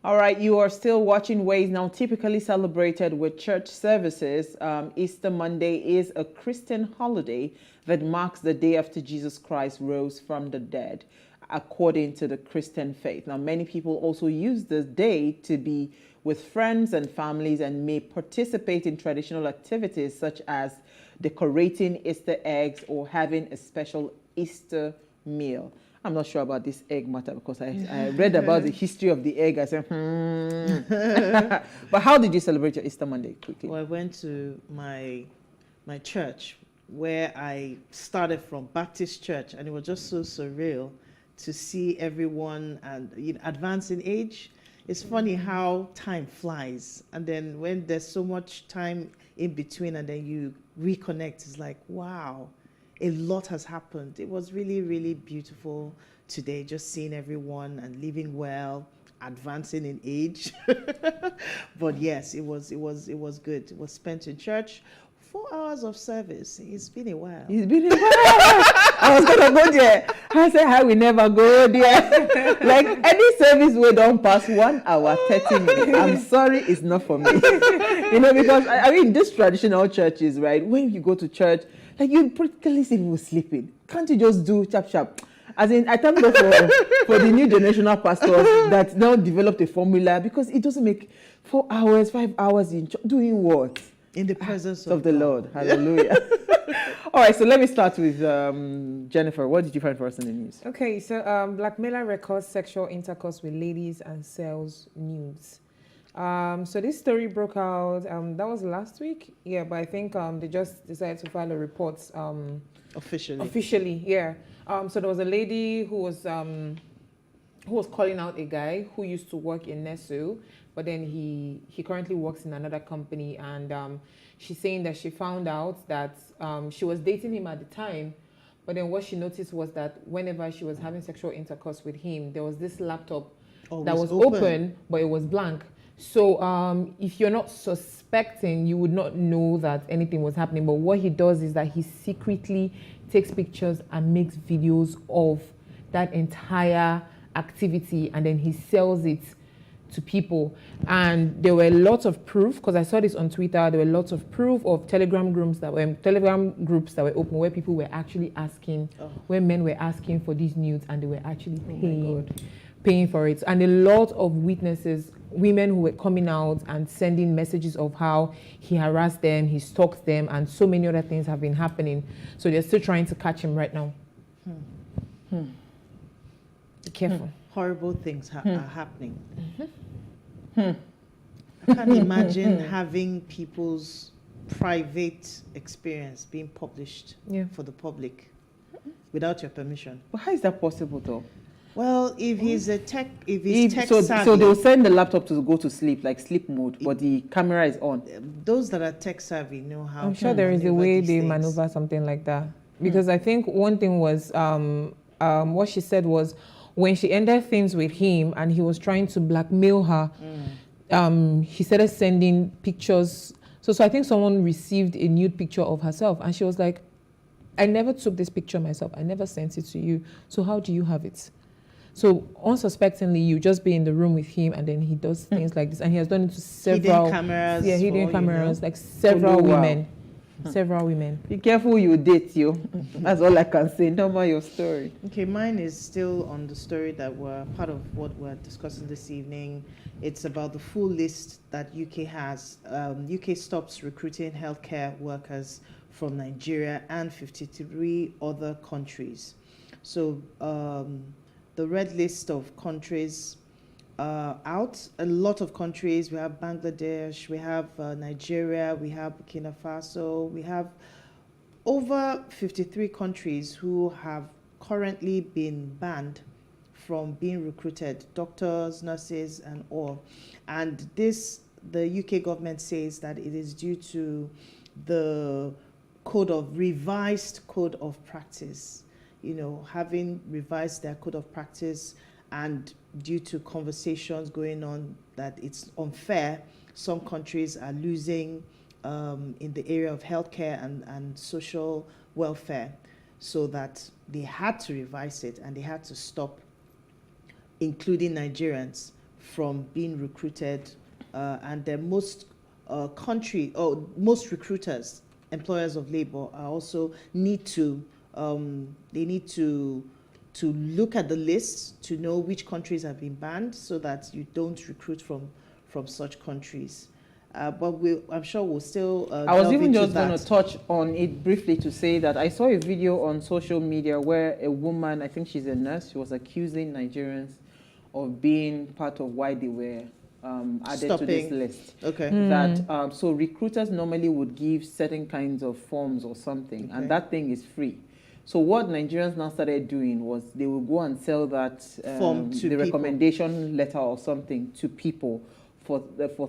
All right, you are still watching Ways, now typically celebrated with church services. Easter Monday is a Christian holiday that marks the day after Jesus Christ rose from the dead, according to the Christian faith. Now, many people also use this day to be with friends and families and may participate in traditional activities such as decorating Easter eggs or having a special Easter meal. I'm not sure about this egg matter because I read about the history of the egg. I said, But how did you celebrate your Easter Monday quickly? Well, I went to my church where I started from, Baptist Church, and it was just so surreal to see everyone and advance in age. It's funny how time flies, and then when there's so much time in between and then you reconnect, it's like, wow. A lot has happened. It was really, really beautiful today, just seeing everyone and living well, advancing in age. But yes, it was good. It was spent in church. 4 hours of service. It's been a while. It's been a while. I was gonna go there. I said, "How we never go there?" Like any service we don't pass 1 hour 30 minutes. I'm sorry, it's not for me. Because I mean, these traditional churches, right? When you go to church, like you practically see people sleeping. Can't you just do chap? As in, I thank God for the new generational pastors that now developed a formula, because it doesn't make 4 hours, 5 hours in doing what? In the presence of the Lord. Hallelujah. All right, so let me start with Jennifer. What did you find for us in the news? Okay, so blackmailer records sexual intercourse with ladies and sells nudes. So this story broke out, that was last week. Yeah, but I think they just decided to file a report. Officially, yeah. So there was a lady who was calling out a guy who used to work in Nesu, but then he currently works in another company, and she's saying that she found out that she was dating him at the time, but then what she noticed was that whenever she was having sexual intercourse with him, there was this laptop that was open, but it was blank. So if you're not suspecting, you would not know that anything was happening. But what he does is that he secretly takes pictures and makes videos of that entire activity, and then he sells it to people. And there were lots of proof, because I saw this on Twitter, there were lots of proof of Telegram groups that were open, where people were actually asking, where men were asking for these nudes, and they were actually paying for it. And a lot of witnesses, women who were coming out and sending messages of how he harassed them, he stalked them, and so many other things have been happening. So they're still trying to catch him right now. Be careful. Horrible things are happening. I can't imagine having people's private experience being published for the public without your permission. But how is that possible, though? Well, if he's tech so savvy, they'll send the laptop to go to sleep, like sleep mode, but the camera is on. Those that are tech savvy know how. I'm sure there is a way they maneuver something like that. Because I think one thing was, what she said was, when she ended things with him and he was trying to blackmail her, he started sending pictures. So I think someone received a nude picture of herself, and she was like, "I never took this picture myself. I never sent it to you. So how do you have it?" So unsuspectingly, you just be in the room with him, and then he does things like this, and he has done it to several hidden cameras. Yeah, hidden for, cameras, like several women. Several women. Be careful you date you. That's all I can say. Don't mind your story. Okay, mine is still on the story that we're part of what we're discussing this evening. It's about the full list that UK has. UK stops recruiting healthcare workers from Nigeria and 53 other countries. So the red list of countries out. A lot of countries. We have Bangladesh, we have Nigeria, we have Burkina Faso, we have over 53 countries who have currently been banned from being recruited, doctors, nurses, and all. And this, the UK government says that it is due to the revised code of practice, having revised their code of practice, and due to conversations going on that it's unfair, some countries are losing in the area of healthcare and social welfare, so that they had to revise it and they had to stop including Nigerians from being recruited, and the most recruiters, employers of labor, are also need to look at the list to know which countries have been banned, so that you don't recruit from such countries. But I'm sure we'll still I was even just going to touch on it briefly to say that I saw a video on social media where a woman, I think she's a nurse, she was accusing Nigerians of being part of why they were added to this list. Okay. That so recruiters normally would give certain kinds of forms or something, and that thing is free. So what Nigerians now started doing was they will go and sell that form to the recommendation letter or something to people for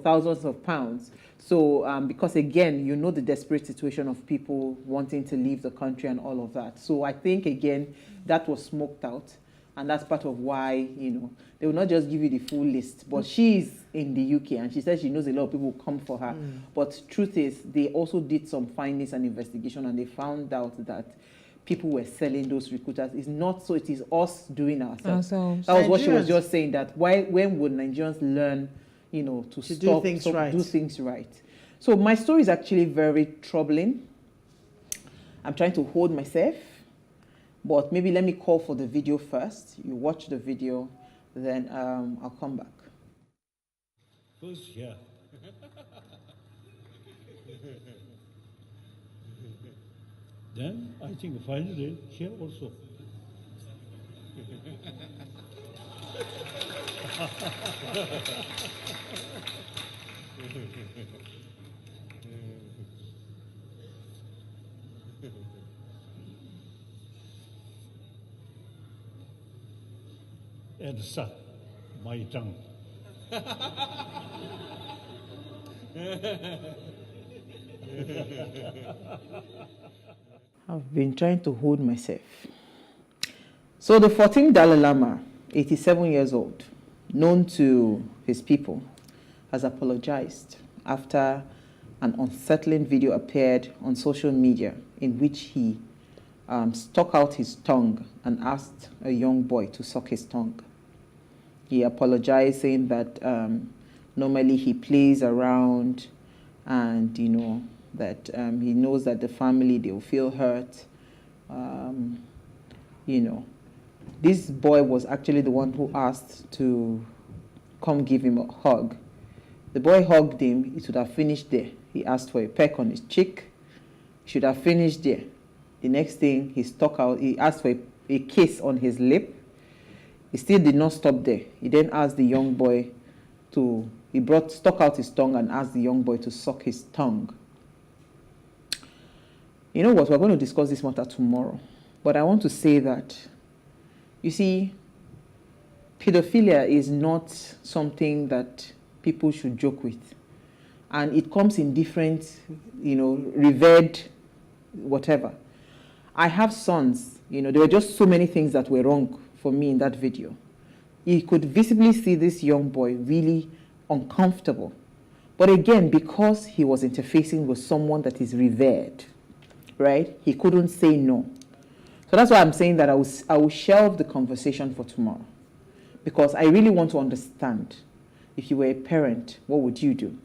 thousands of pounds. So because again, the desperate situation of people wanting to leave the country and all of that. So I think again that was smoked out, and that's part of why they will not just give you the full list. But she's in the UK and she says she knows a lot of people come for her. But truth is, they also did some findings and investigation, and they found out that people were selling those recruiters. It's not so, it is us doing ourselves. That was what she was just saying, that when would Nigerians learn, to stop, do things right. Do things right. So my story is actually very troubling. I'm trying to hold myself, but maybe let me call for the video first. You watch the video, then I'll come back. Who's here? Then I think finally here also. And son, my tongue. I've been trying to hold myself. So the 14th Dalai Lama, 87 years old, known to his people, has apologized after an unsettling video appeared on social media in which he stuck out his tongue and asked a young boy to suck his tongue. He apologized, saying that normally he plays around and, that he knows that the family, they will feel hurt. This boy was actually the one who asked to come give him a hug. The boy hugged him. It should have finished there. He asked for a peck on his cheek. It should have finished there. The next thing, he asked for a kiss on his lip. He still did not stop there. He then asked the young boy stuck out his tongue and asked the young boy to suck his tongue. You know what? We're going to discuss this matter tomorrow. But I want to say that, you see, pedophilia is not something that people should joke with. And it comes in different, revered, whatever. I have sons, there were just so many things that were wrong for me in that video. You could visibly see this young boy really uncomfortable. But again, because he was interfacing with someone that is revered, right, he couldn't say no. So that's why I'm saying that I will shelve the conversation for tomorrow. because I really want to understand, if you were a parent, what would you do?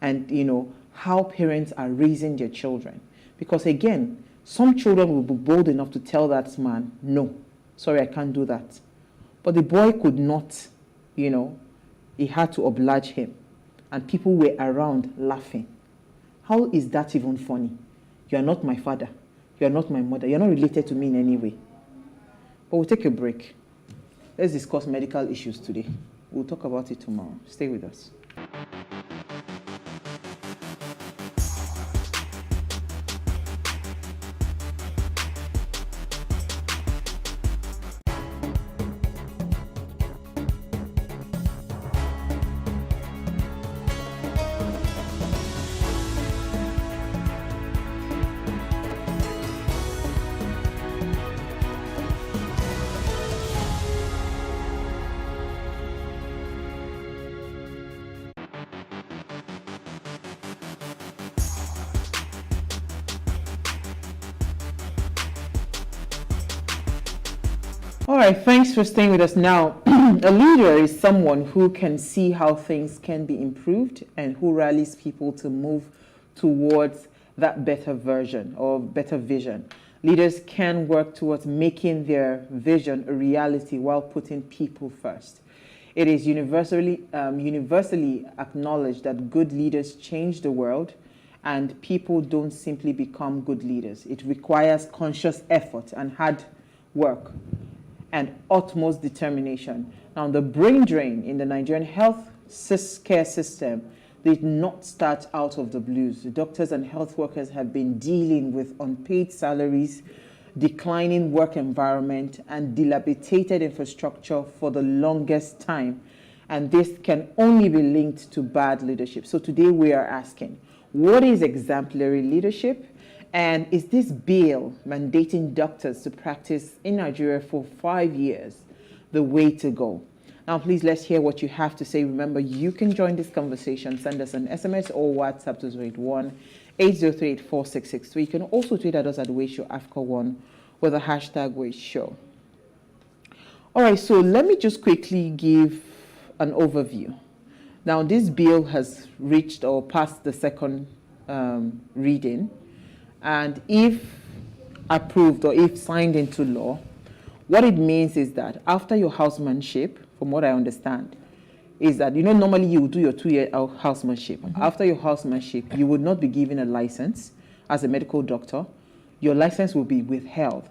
And, how parents are raising their children. Because again, some children will be bold enough to tell that man, no, sorry, I can't do that. But the boy could not, he had to oblige him. And people were around laughing. How is that even funny? You are not my father. You are not my mother. You're not related to me in any way. But we'll take a break. Let's discuss medical issues today. We'll talk about it tomorrow. Stay with us. All right, thanks for staying with us. Now, a leader is someone who can see how things can be improved and who rallies people to move towards that better version or better vision. Leaders can work towards making their vision a reality while putting people first. It is universally acknowledged that good leaders change the world, and people don't simply become good leaders. It requires conscious effort and hard work and utmost determination. Now, the brain drain in the Nigerian health care system did not start out of the blues. The doctors and health workers have been dealing with unpaid salaries, declining work environment, and dilapidated infrastructure for the longest time. And this can only be linked to bad leadership. So today we are asking, what is exemplary leadership? And is this bill mandating doctors to practice in Nigeria for 5 years the way to go? Now, please, let's hear what you have to say. Remember, you can join this conversation. Send us an SMS or WhatsApp to 081-803-4663. You can also tweet at us at Wage Show AFCA1 with the hashtag Wage Show. All right, so let me just quickly give an overview. Now, this bill has reached or passed the second reading. And if approved or if signed into law, what it means is that after your housemanship, from what I understand, is that, normally you would do your 2-year housemanship. Mm-hmm. After your housemanship, you would not be given a license as a medical doctor. Your license will be withheld.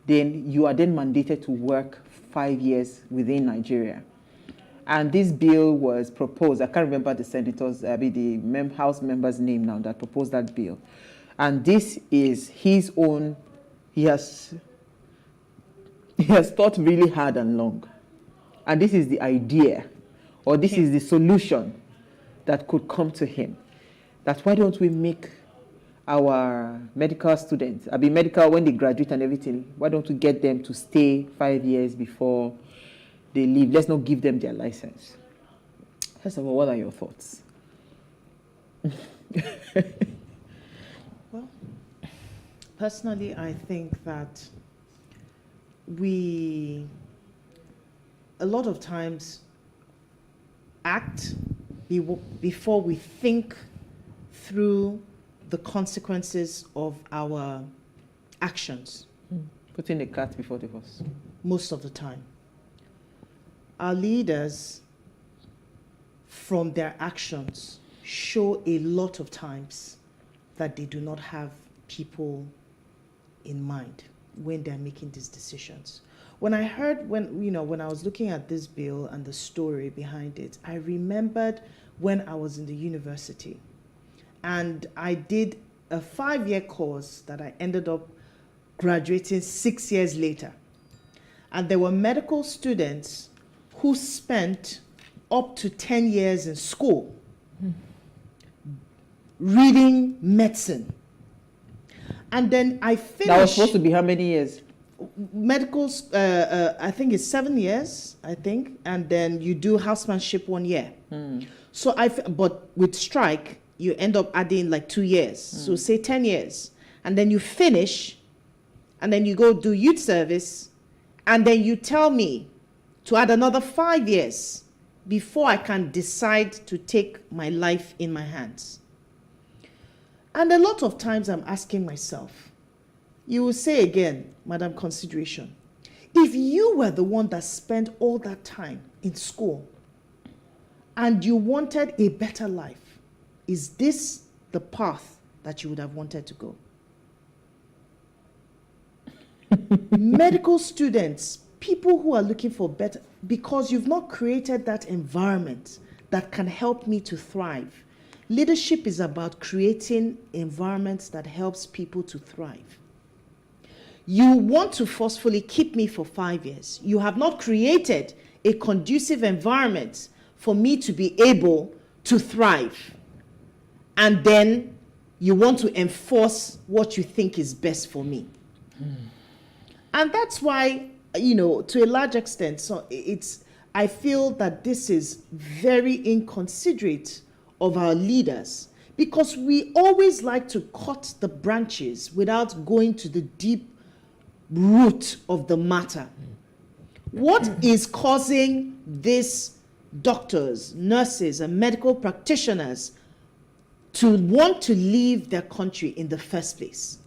Then you are then mandated to work 5 years within Nigeria. And this bill was proposed. I can't remember the senators, the House member's name now that proposed that bill. And this is his own, he has thought really hard and long. And this is the idea, or this is the solution that could come to him. That's why don't we make our medical students, medical when they graduate and everything, why don't we get them to stay 5 years before they leave? Let's not give them their license. First of all, what are your thoughts? Well, personally, I think that we, a lot of times, act before we think through the consequences of our actions. Putting the cart before the horse. Most of the time. Our leaders, from their actions, show a lot of times that they do not have people in mind when they're making these decisions. When I heard, when I was looking at this bill and the story behind it, I remembered when I was in the university and I did a 5-year course that I ended up graduating 6 years later. And there were medical students who spent up to 10 years in school reading medicine. And then I finished. That was supposed to be how many years? Medical, I think it's 7 years, and then you do housemanship 1 year. So but with strike, you end up adding like 2 years. So say 10 years, and then you finish, and then you go do youth service, and then you tell me to add another 5 years before I can decide to take my life in my hands. And a lot of times I'm asking myself, you will say again, Madam Consideration, if you were the one that spent all that time in school and you wanted a better life, is this the path that you would have wanted to go? Medical students, people who are looking for better, because you've not created that environment that can help me to thrive. Leadership is about creating environments that helps people to thrive. You want to forcefully keep me for 5 years. You have not created a conducive environment for me to be able to thrive. And then you want to enforce what you think is best for me. And that's why, to a large extent, so I feel that this is very inconsiderate of our leaders, because we always like to cut the branches without going to the deep root of the matter. What is causing these doctors, nurses, and medical practitioners to want to leave their country in the first place?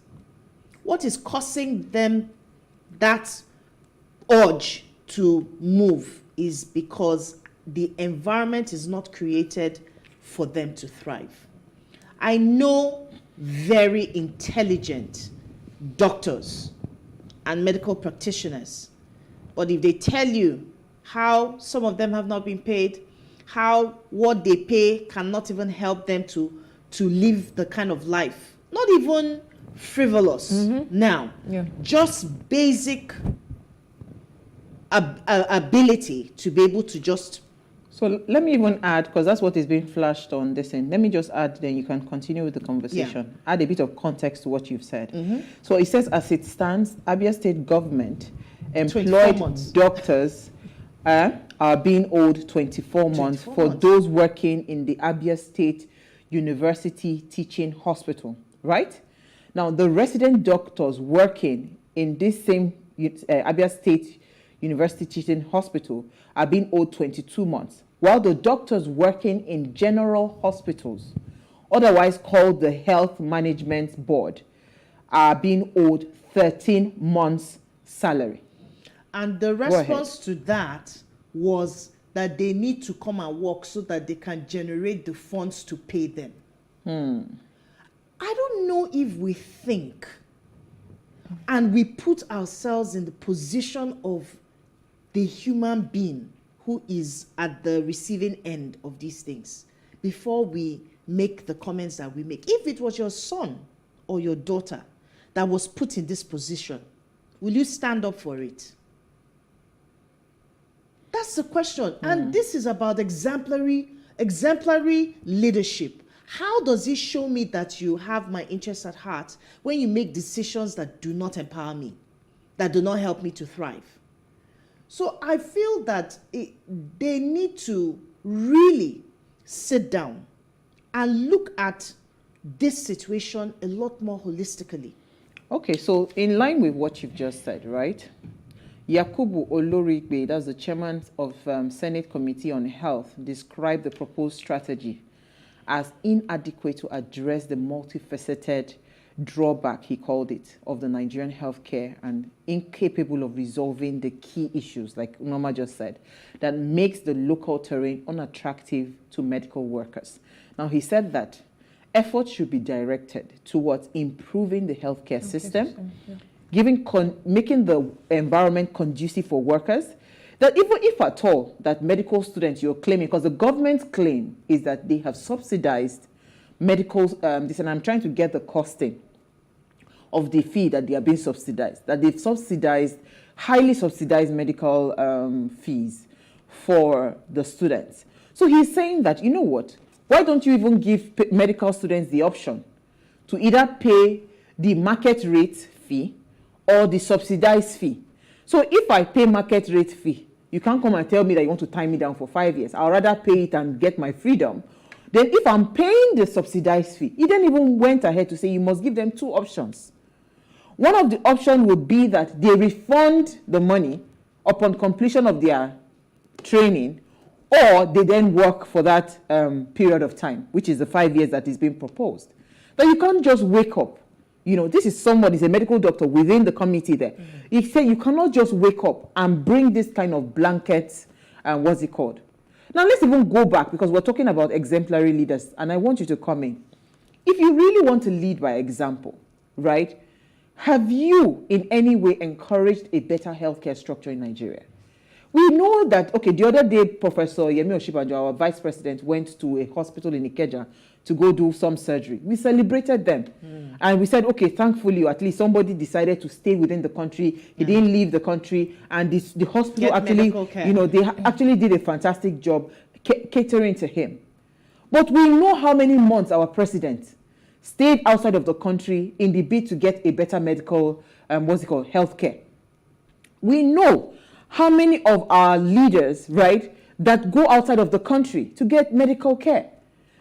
What is causing them that urge to move is because the environment is not created for them to thrive. I know very intelligent doctors and medical practitioners, but if they tell you how some of them have not been paid, how what they pay cannot even help them to live the kind of life, not even frivolous now, just basic ability to be able to just. So let me even add, because that's what is being flashed on this end. Let me just add, then you can continue with the conversation. Add a bit of context to what you've said. So it says, as it stands, Abia State government employed doctors are being owed 24 months for those working in the Abia State University Teaching Hospital, right? Now, the resident doctors working in this same Abia State University Teaching Hospital are being owed 22 months, while the doctors working in general hospitals, otherwise called the Health Management Board, are being owed 13 months' salary. And the response to that was that they need to come and work so that they can generate the funds to pay them. I don't know if we think and we put ourselves in the position of the human being who is at the receiving end of these things before we make the comments that we make. If it was your son or your daughter that was put in this position, will you stand up for it? That's the question. And this is about exemplary leadership. How does it show me that you have my interests at heart when you make decisions that do not empower me, that do not help me to thrive? So I feel that they need to really sit down and look at this situation a lot more holistically. Okay, so in line with what you've just said, right? Yakubu Olorigbe, that's the chairman of Senate Committee on Health, described the proposed strategy as inadequate to address the multifaceted drawback, he called it, of the Nigerian healthcare, and incapable of resolving the key issues, like Norma just said, that makes the local terrain unattractive to medical workers. Now, he said that efforts should be directed towards improving the healthcare system, making the environment conducive for workers, that even if at all that medical students you're claiming, because the government's claim is that they have subsidized medical, this, and I'm trying to get the costing of the fee that they are being subsidized, that they've subsidized, highly subsidized medical fees for the students. So he's saying that, you know what, why don't you even give medical students the option to either pay the market rate fee or the subsidized fee? So if I pay market rate fee, you can't come and tell me that you want to tie me down for 5 years. I'd rather pay it and get my freedom. Then if I'm paying the subsidized fee, he then even went ahead to say you must give them two options. One of the options would be that they refund the money upon completion of their training, or they then work for that period of time, which is the 5 years that is being proposed. But you can't just wake up. You know, this is somebody, a medical doctor within the committee there. He said you cannot just wake up and bring this kind of blanket, what's it called? Now let's even go back, because we're talking about exemplary leaders, and I want you to come in. If you really want to lead by example, right, have you in any way encouraged a better healthcare structure in Nigeria? We know that, okay, the other day, Professor Yemi Oshibanjo, our vice president, went to a hospital in Ikeja to go do some surgery. We celebrated them. And we said, okay, thankfully, at least somebody decided to stay within the country. He didn't leave the country. And the hospital actually, you know, they actually did a fantastic job catering to him. But we know how many months our president stayed outside of the country in the bid to get a better medical, healthcare. We know how many of our leaders, right, that go outside of the country to get medical care,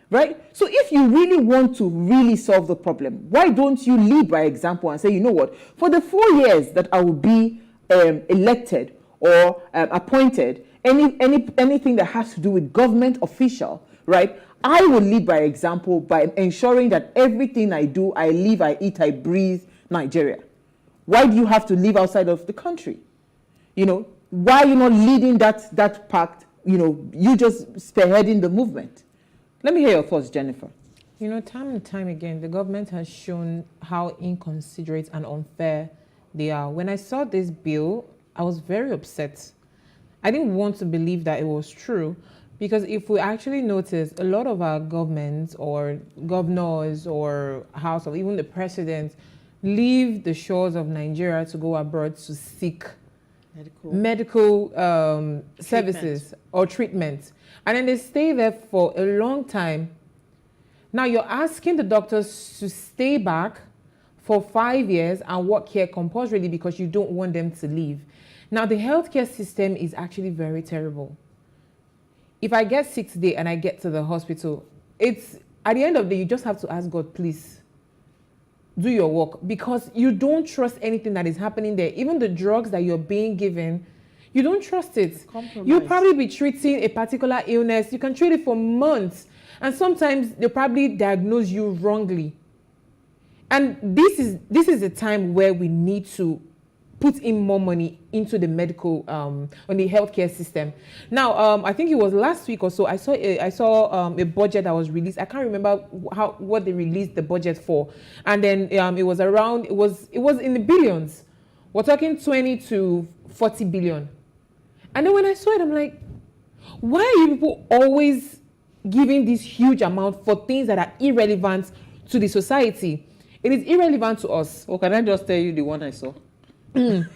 right? So if you really want to really solve the problem, why don't you lead by example and say, you know what, for the 4 years that I will be elected or appointed, anything that has to do with government official, right, I will lead by example by ensuring that everything I do, I live, I eat, I breathe Nigeria. Why do you have to live outside of the country? You know, why are you not leading that pact? You know, you just spearheading the movement. Let me hear your thoughts, Jennifer. You know, time and time again, the government has shown how inconsiderate and unfair they are. When I saw this bill, I was very upset. I didn't want to believe that it was true, because if we actually notice, a lot of our governments or governors or house or even the president leave the shores of Nigeria to go abroad to seek medical services or treatment. And then they stay there for a long time. Now you're asking the doctors to stay back for 5 years and work here compulsorily because you don't want them to leave. Now the healthcare system is actually very terrible. If I get sick today and I get to the hospital, it's at the end of the day, you just have to ask God, please do your work, because you don't trust anything that is happening there. Even the drugs that you're being given, you don't trust it. You'll probably be treating a particular illness. You can treat it for months. And sometimes they'll probably diagnose you wrongly. And this is a time where we need to put in more money into the medical, on the healthcare system. Now, I think it was last week or so, I saw a budget that was released. I can't remember what they released the budget for. And then it was in the billions. We're talking 20 to 40 billion. And then when I saw it, I'm like, why are you people always giving this huge amount for things that are irrelevant to the society? It is irrelevant to us. Oh, can I just tell you the one I saw? Was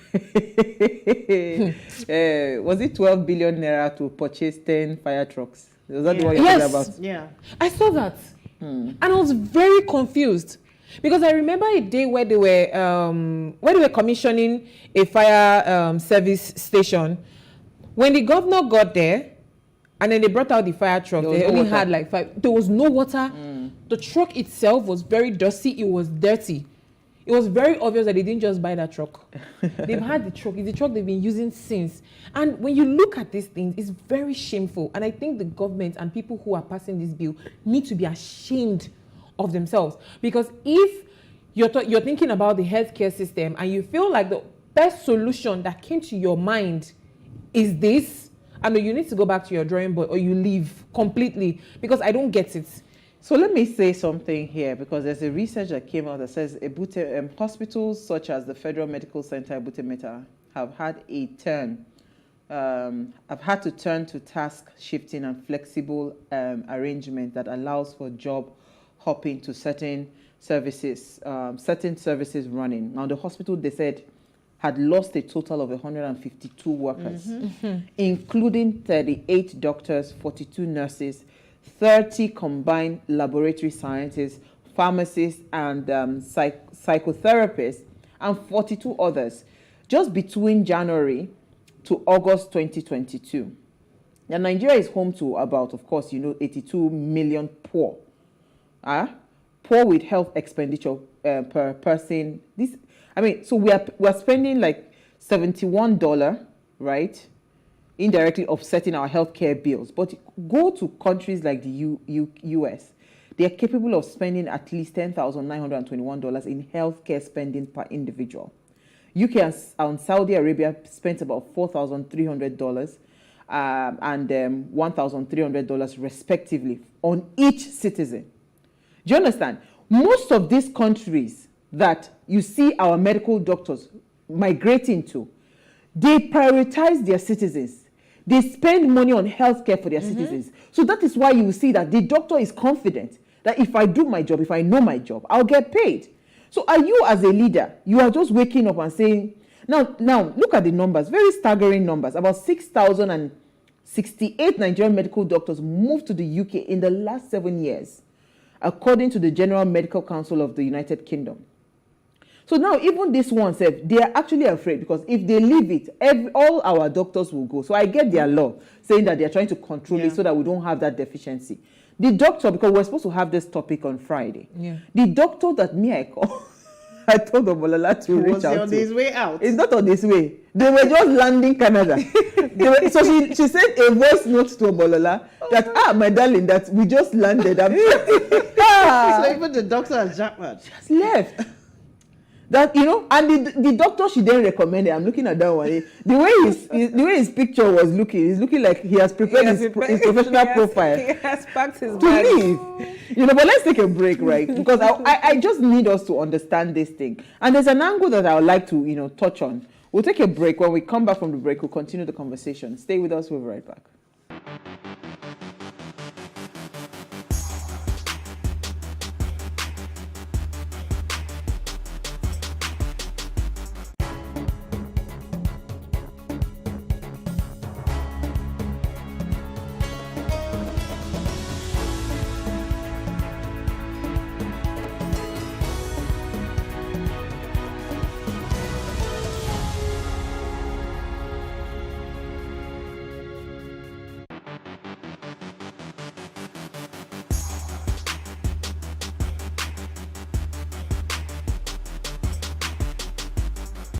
it 12 billion naira to purchase 10 fire trucks? Was that the one you're talking about? Yeah. I saw that. And I was very confused, because I remember a day where they were commissioning a fire service station. When the governor got there, and then they brought out the fire truck, they only had like 5. There was no water. The truck itself was very dusty. It was dirty. It was very obvious that they didn't just buy that truck. They've had the truck. It's the truck they've been using since. And when you look at these things, it's very shameful. And I think the government and people who are passing this bill need to be ashamed of themselves. Because if you're thinking about the healthcare system and you feel like the best solution that came to your mind is this, I know you need to go back to your drawing board or you leave completely, because I don't get it. So let me say something here, because there's a research that came out that says hospitals such as the Federal Medical Center Ebute Metta have had to turn to task shifting and flexible arrangement that allows for job hopping to certain services running. Now the hospital, they said, had lost a total of 152 workers, including 38 doctors, 42 nurses, 30 combined laboratory scientists, pharmacists, and psychotherapists, and 42 others, just between January to August 2022. Now, Nigeria is home to about, of course, 82 million poor. Poor with health expenditure per person. So we are spending like $71, right, indirectly offsetting our healthcare bills. But go to countries like the US. They are capable of spending at least $10,921 in healthcare spending per individual. UK and Saudi Arabia spent about $4,300 and $1,300 respectively on each citizen. Do you understand? Most of these countries that you see our medical doctors migrating to, they prioritize their citizens. They spend money on healthcare for their citizens. So that is why you will see that the doctor is confident that if I do my job, if I know my job, I'll get paid. So are you as a leader, you are just waking up and saying, now look at the numbers, very staggering numbers. About 6,068 Nigerian medical doctors moved to the UK in the last 7 years, according to the General Medical Council of the United Kingdom. So now even this one said, they are actually afraid because if they leave it, all our doctors will go. So I get their law saying that they are trying to control it so that we don't have that deficiency. The doctor, because we're supposed to have this topic on Friday, the doctor that I call, I told Omolola to reach out to. Was he on his way out? It's not on his way. They were just landing Canada. So she sent a voice note to Omolola that, my darling, that we just landed. So even the doctor has just left. That, and the doctor she then recommended, I'm looking at that one, the way his picture was looking, he's looking like he has prepared his professional profile. He has packed his to leave. But let's take a break, right? Because I just need us to understand this thing. And there's an angle that I would like to, touch on. We'll take a break. When we come back from the break, we'll continue the conversation. Stay with us. We'll be right back.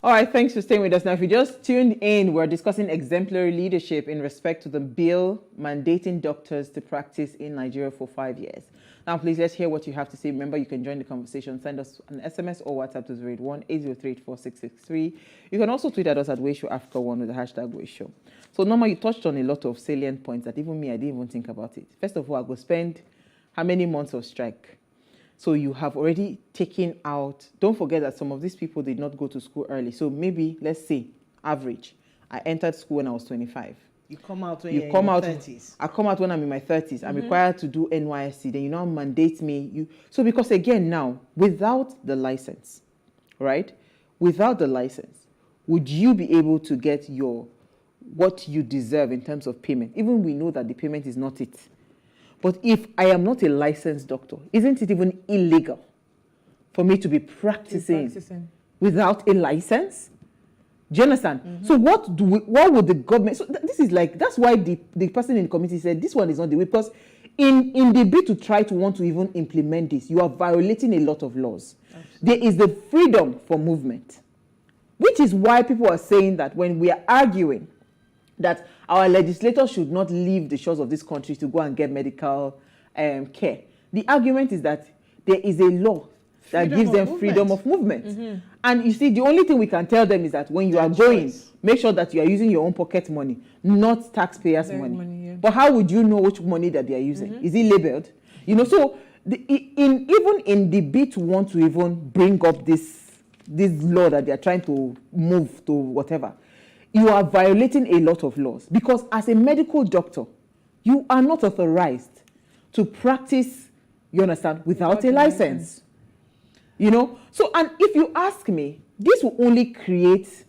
All right, thanks for staying with us. Now, if you just tuned in, we're discussing exemplary leadership in respect to the bill mandating doctors to practice in Nigeria for 5 years. Now, please, let's hear what you have to say. Remember, you can join the conversation. Send us an SMS or WhatsApp to 081-803-4663. You can also tweet at us at WayShowAfrica1 with the hashtag WayShow. So, Norma, you touched on a lot of salient points that even me, I didn't even think about it. First of all, I go spend how many months of strike? So you have already taken out, don't forget that some of these people did not go to school early. So maybe, let's say, average, I entered school when I was 25. You come out when you're in your 30s. I come out when I'm in my 30s. I'm required to do NYSC. Then you now mandate me. So because again now, without the license, right? Without the license, would you be able to get what you deserve in terms of payment? Even we know that the payment is not it. But if I am not a licensed doctor, isn't it even illegal for me to be practicing without a license? Do you understand? So what would the government, so this is like, that's why the person in the committee said this one is not the way, because in the bid to try to want to even implement this, you are violating a lot of laws. Absolutely. There is the freedom for movement, which is why people are saying that when we are arguing that our legislators should not leave the shores of this country to go and get medical care. The argument is that there is a law that gives them freedom of movement. And you see, the only thing we can tell them is that when you are going, make sure that you are using your own pocket money, not taxpayers' money. But how would you know which money that they are using? Is it labeled? So even in the bid to want to even bring up this law that they are trying to move to whatever, you are violating a lot of laws, because as a medical doctor, you are not authorized to practice, you understand, without a license. So, and if you ask me, this will only create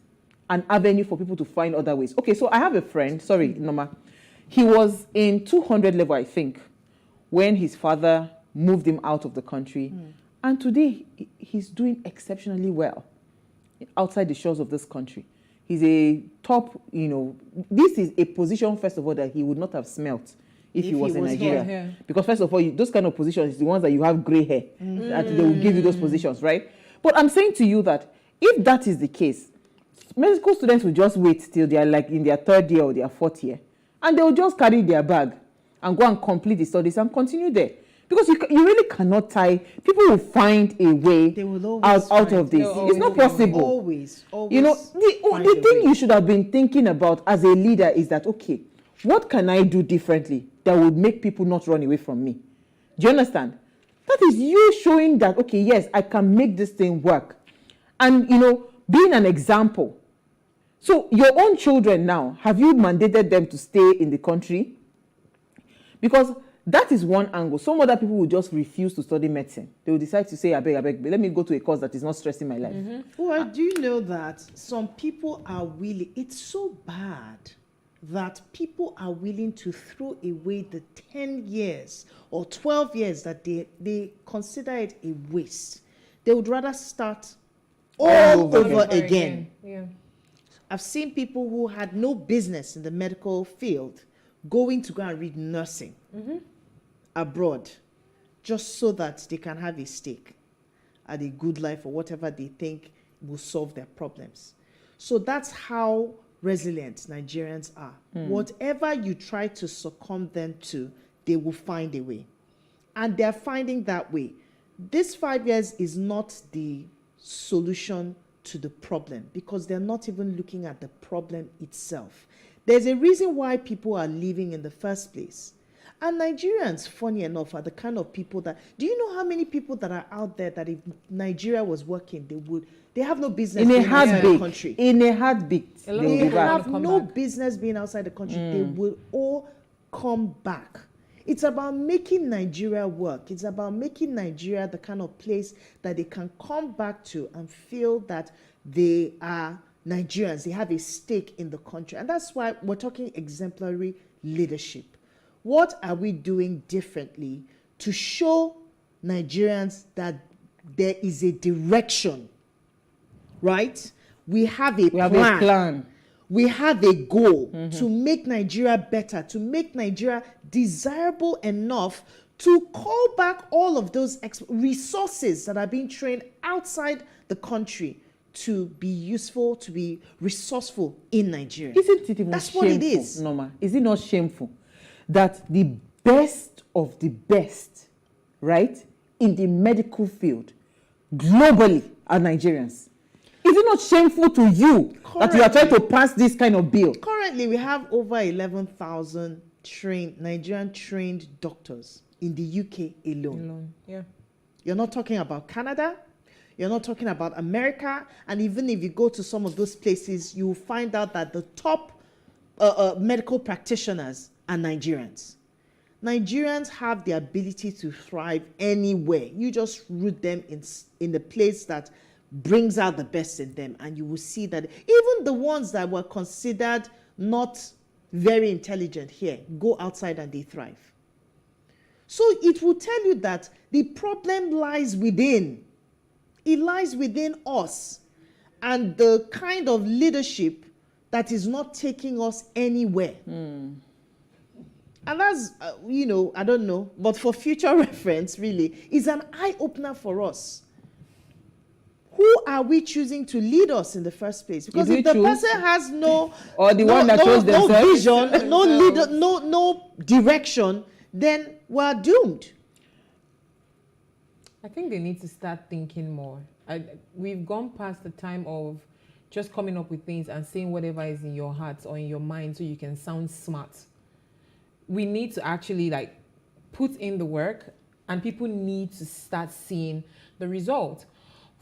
an avenue for people to find other ways. Okay, so I have a friend, sorry, Norma, he was in 200 level, I think, when his father moved him out of the country. And today, he's doing exceptionally well outside the shores of this country. He's a top, this is a position, first of all, that he would not have smelt if he was in Nigeria. Here. Because first of all, those kind of positions is the ones that you have gray hair, that they will give you those positions, right? But I'm saying to you that if that is the case, medical students will just wait till they are like in their 3rd year or their 4th year, and they will just carry their bag and go and complete the studies and continue there. Because you really cannot tie. People will find a way out of this. It's not possible. Always. You know, the thing you should have been thinking about as a leader is that, okay, what can I do differently that would make people not run away from me? Do you understand? That is you showing that, okay, yes, I can make this thing work. And, you know, being an example. So your own children now, have you mandated them to stay in the country? Because that is one angle. Some other people will just refuse to study medicine. They will decide to say, I beg, let me go to a course that is not stressing my life. Well, do you know that some people are willing, it's so bad that people are willing to throw away the 10 years or 12 years that they consider it a waste. They would rather start all over again. Yeah. I've seen people who had no business in the medical field going to go and read nursing abroad just so that they can have a stake at a good life or whatever they think will solve their problems. So that's how resilient Nigerians are. Whatever you try to succumb them to, they will find a way. And they're finding that way. This 5 years is not the solution to the problem because they're not even looking at the problem itself. There's a reason why people are leaving in the first place. And Nigerians, funny enough, are the kind of people that, do you know how many people that are out there that if Nigeria was working, they have no business being outside the country. In a heartbeat. They have no business being outside the country. They will all come back. It's about making Nigeria work. It's about making Nigeria the kind of place that they can come back to and feel that they are Nigerians. They have a stake in the country. And that's why we're talking exemplary leadership. What are we doing differently to show Nigerians that there is a direction, right? We have a plan. We have a goal to make Nigeria better, to make Nigeria desirable enough to call back all of those resources that are being trained outside the country to be useful, to be resourceful in Nigeria. Isn't it even That's shameful, what it is. Norma? Is it not shameful that the best of the best, right, in the medical field, globally, are Nigerians? Is it not shameful to you that you are trying to pass this kind of bill? Currently, we have over 11,000 Nigerian trained doctors in the UK alone. Yeah. You're not talking about Canada. You're not talking about America. And even if you go to some of those places, you will find out that the top medical practitioners are Nigerians. Nigerians have the ability to thrive anywhere. You just root them in the place that brings out the best in them, and you will see that even the ones that were considered not very intelligent here go outside and they thrive. So it will tell you that the problem lies within. It lies within us and the kind of leadership that is not taking us anywhere. And that's, I don't know, but for future reference, really, is an eye-opener for us. Who are we choosing to lead us in the first place? Because if the person has no vision, no leader, no direction, then we're doomed. I think they need to start thinking more. We've gone past the time of just coming up with things and saying whatever is in your heart or in your mind so you can sound smart. We need to actually put in the work, and people need to start seeing the result.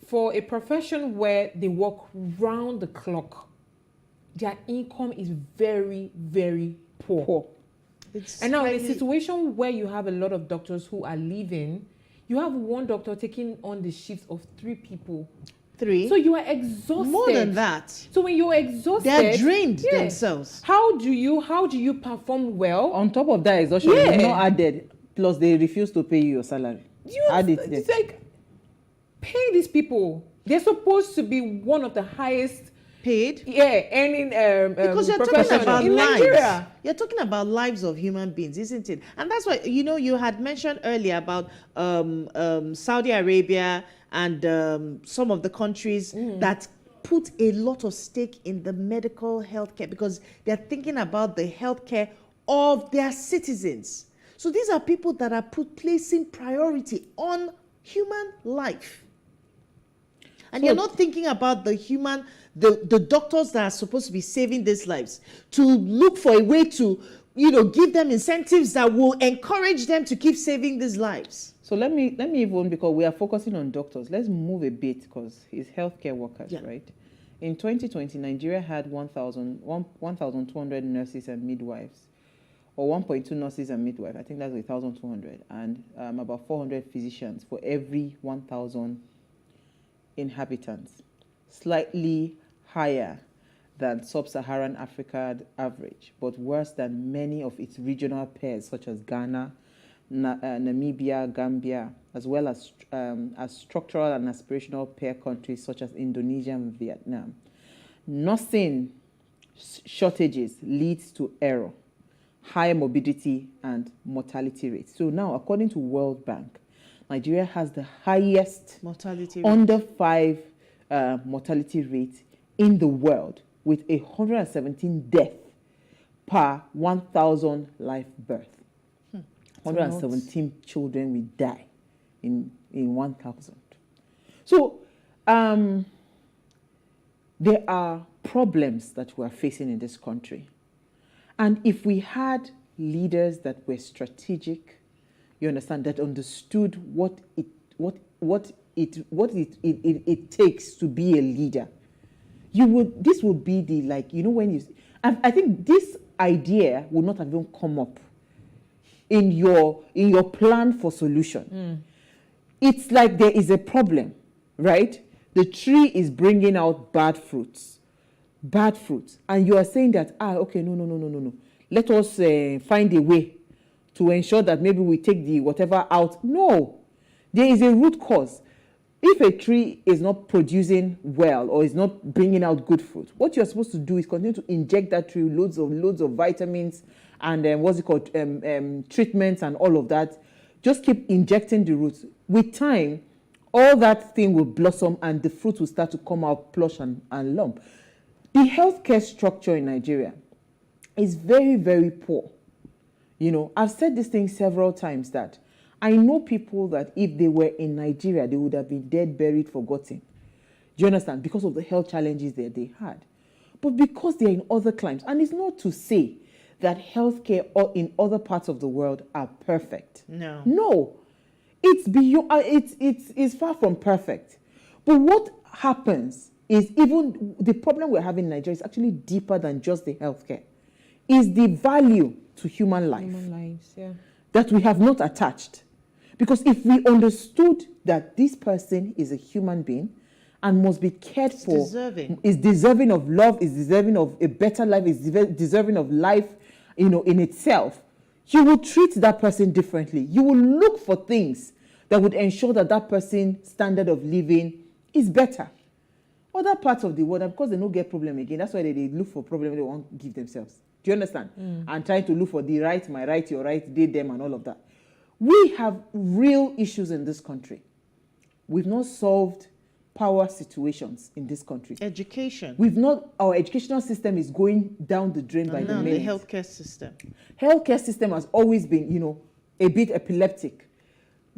For a profession where they work round the clock, their income is very, very poor. And now in a situation where you have a lot of doctors who are leaving, you have one doctor taking on the shifts of 3 people. 3? So you are exhausted. More than that. So when you're exhausted, they're drained themselves. How do you perform well? On top of that exhaustion, it's not added. Plus, they refuse to pay you your salary. Add it there. It's like, pay these people. They're supposed to be one of the highest paid. Earning because you're talking about in lives. Nigeria. You're talking about lives of human beings, isn't it? And that's why you had mentioned earlier about Saudi Arabia and some of the countries that put a lot of stake in the medical healthcare because they're thinking about the healthcare of their citizens. So these are people that are placing priority on human life. And you're not thinking about the doctors that are supposed to be saving these lives, to look for a way to, give them incentives that will encourage them to keep saving these lives. So let me even, because we are focusing on doctors, let's move a bit because it's healthcare workers, right? In 2020, Nigeria had 1,200 nurses and midwives, or 1.2 nurses and midwives. I think that's 1,200, and about 400 physicians for every 1,000 inhabitants, slightly higher than sub-Saharan Africa average, but worse than many of its regional peers such as Ghana, Namibia, Gambia, as well as structural and aspirational peer countries such as Indonesia and Vietnam. Nursing shortages leads to error, high morbidity and mortality rates. So now, according to World Bank, Nigeria has the highest mortality under 5 mortality rate in the world, with 117 deaths per 1,000 live birth. 117 children will die in 1,000. So there are problems that we are facing in this country. And if we had leaders that were strategic, you understand, that understood what it takes to be a leader, this would be the, I think this idea would not have even come up in your plan for solution. It's like there is a problem, right? The tree is bringing out bad fruits, and you are saying that, okay, no. Let us find a way to ensure that maybe we take the whatever out. No, there is a root cause. If a tree is not producing well or is not bringing out good fruit, what you're supposed to do is continue to inject that tree with loads of vitamins and treatments and all of that. Just keep injecting the roots. With time, all that thing will blossom and the fruit will start to come out plush and lump. The healthcare structure in Nigeria is very, very poor. I've said this thing several times that I know people that if they were in Nigeria, they would have been dead, buried, forgotten. Do you understand? Because of the health challenges that they had. But because they're in other climes, and it's not to say that healthcare in other parts of the world are perfect. No. It's beyond, it's far from perfect. But what happens is even the problem we're having in Nigeria is actually deeper than just the healthcare. Is the value to human life. Human lives, yeah. That we have not attached. Because if we understood that this person is a human being and must be cared for, is deserving of love, is deserving of a better life, is deserving of life, in itself, you will treat that person differently. You will look for things that would ensure that that person's standard of living is better. Other parts of the world, and because they don't get problem again, that's why they look for problem they won't give themselves. Do you understand? And trying to look for the right, my right, your right, they, them, and all of that. We have real issues in this country. We've not solved power situations in this country. Education. Our educational system is going down the drain by the minute. The healthcare system. Healthcare system has always been, a bit epileptic.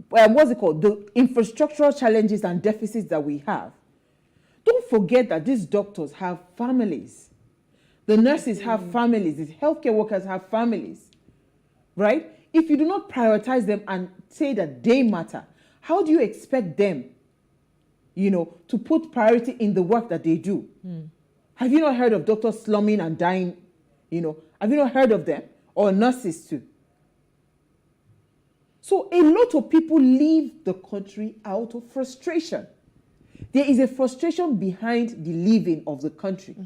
What's it called? The infrastructural challenges and deficits that we have. Don't forget that these doctors have families. The nurses have families. The healthcare workers have families, right? If you do not prioritize them and say that they matter, how do you expect them, to put priority in the work that they do? Have you not heard of doctors slumming and dying? Have you not heard of them? Or nurses too? So a lot of people leave the country out of frustration. There is a frustration behind the leaving of the country.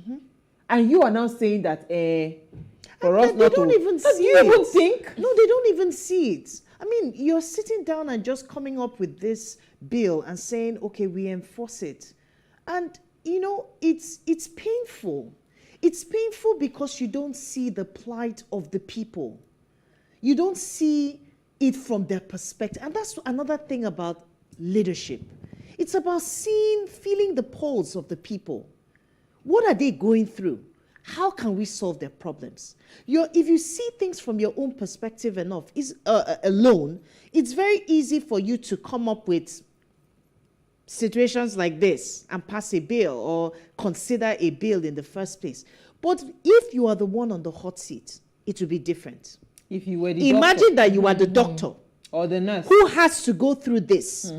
And you are now saying that for us they don't even see it. You even think? No, they don't even see it. I mean, you're sitting down and just coming up with this bill and saying, okay, we enforce it. And, it's painful. It's painful because you don't see the plight of the people. You don't see it from their perspective. And that's another thing about leadership. It's about feeling the pulse of the people. What are they going through? How can we solve their problems? If you see things from your own perspective alone, it's very easy for you to come up with situations like this and pass a bill or consider a bill in the first place. But if you are the one on the hot seat, it will be different. If you were the Imagine that you are the doctor or the nurse who has to go through this,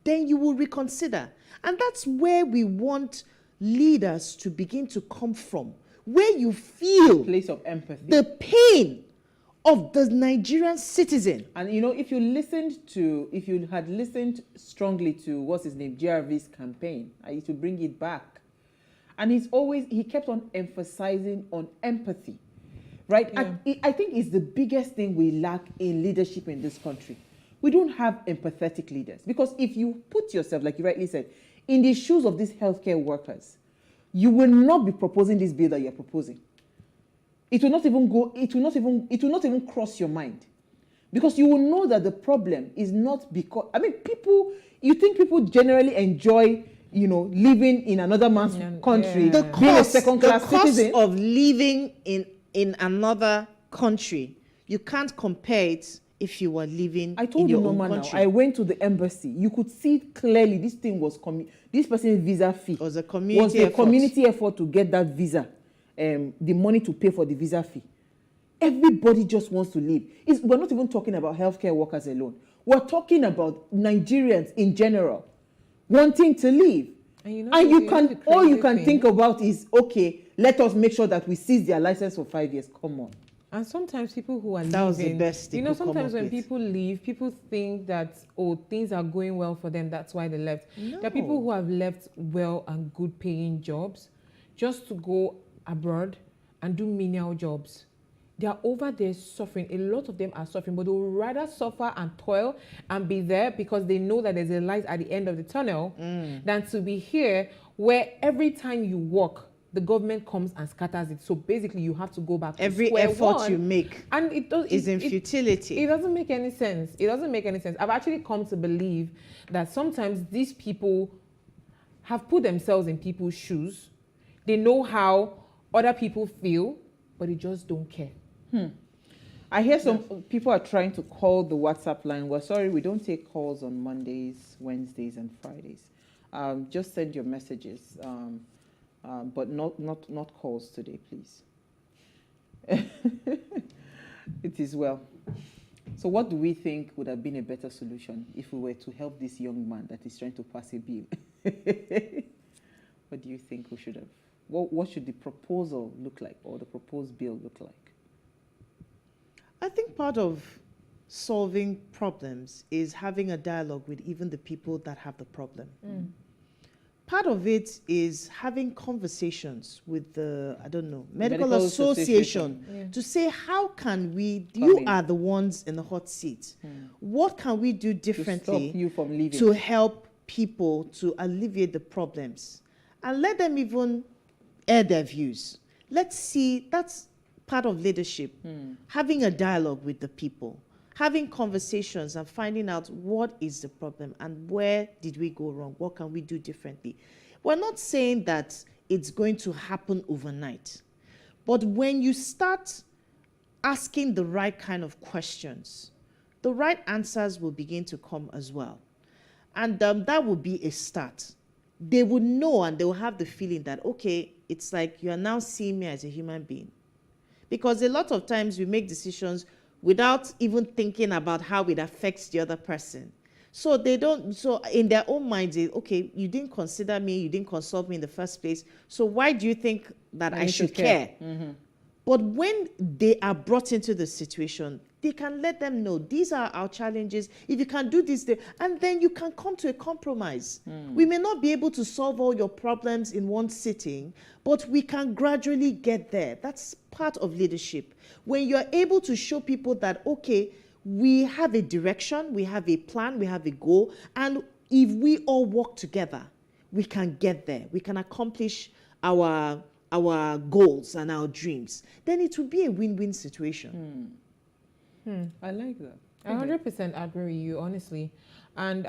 then you will reconsider. And that's where we want leaders to begin to come from, where you feel place of empathy, the pain of the Nigerian citizen. And if you had listened strongly to what's his name, JRV's campaign, I used to bring it back, and he kept on emphasizing on empathy, right? Yeah. And I think it's the biggest thing we lack in leadership in this country. We don't have empathetic leaders, because if you put yourself, like you rightly said, in the shoes of these healthcare workers, you will not be proposing this bill that you're proposing. It will not even cross your mind, because you will know that the problem is not because, you think people generally enjoy, living in another man's country, being a second-class citizen. The cost of living in another country, you can't compare it if you were living in your own country. I went to the embassy. You could see clearly this thing was this person's visa fee was a community effort to get that visa, the money to pay for the visa fee. Everybody just wants to live. We're not even talking about healthcare workers alone. We're talking about Nigerians in general wanting to live. And all you can think about is, okay, let us make sure that we seize their license for 5 years. Come on. And sometimes people who are leaving, that was the best thing. Sometimes when people leave, people think that, things are going well for them, that's why they left. No. There are people who have left well and good paying jobs just to go abroad and do menial jobs. They are over there suffering. A lot of them are suffering, but they would rather suffer and toil and be there because they know that there's a light at the end of the tunnel than to be here where every time you walk, the government comes and scatters it. So basically, you have to go back to every square effort one. you make and is in futility. It doesn't make any sense. It doesn't make any sense. I've actually come to believe that sometimes these people have put themselves in people's shoes. They know how other people feel, but they just don't care. I hear some people are trying to call the WhatsApp line. We're sorry, we don't take calls on Mondays, Wednesdays, and Fridays. Just send your messages. But not calls today, please. It is well. So what do we think would have been a better solution if we were to help this young man that is trying to pass a bill? What do you think we should have? What should the proposal look like, or the proposed bill look like? I think part of solving problems is having a dialogue with even the people that have the problem. Part of it is having conversations with the, medical association to say, how can we, you are the ones in the hot seat. What can we do differently to stop you from leaving, to help people to alleviate the problems? And let them even air their views. Let's see, that's part of leadership. Having a dialogue with the people, having conversations and finding out what is the problem and where did we go wrong? What can we do differently? We're not saying that it's going to happen overnight, but when you start asking the right kind of questions, the right answers will begin to come as well. And that will be a start. They would know and they will have the feeling that, okay, it's like you are now seeing me as a human being. Because a lot of times we make decisions without even thinking about how it affects the other person. So in their own minds, okay, you didn't consider me, you didn't consult me in the first place, so why do you think that I should care? But when they are brought into the situation, they can let them know, these are our challenges, if you can do this, and then you can come to a compromise. We may not be able to solve all your problems in one sitting, but we can gradually get there. That's part of leadership. When you're able to show people that, okay, we have a direction, we have a plan, we have a goal, and if we all work together, we can get there. We can accomplish our goals and our dreams. Then it will be a win-win situation. I like that. I 100% agree with you, honestly. And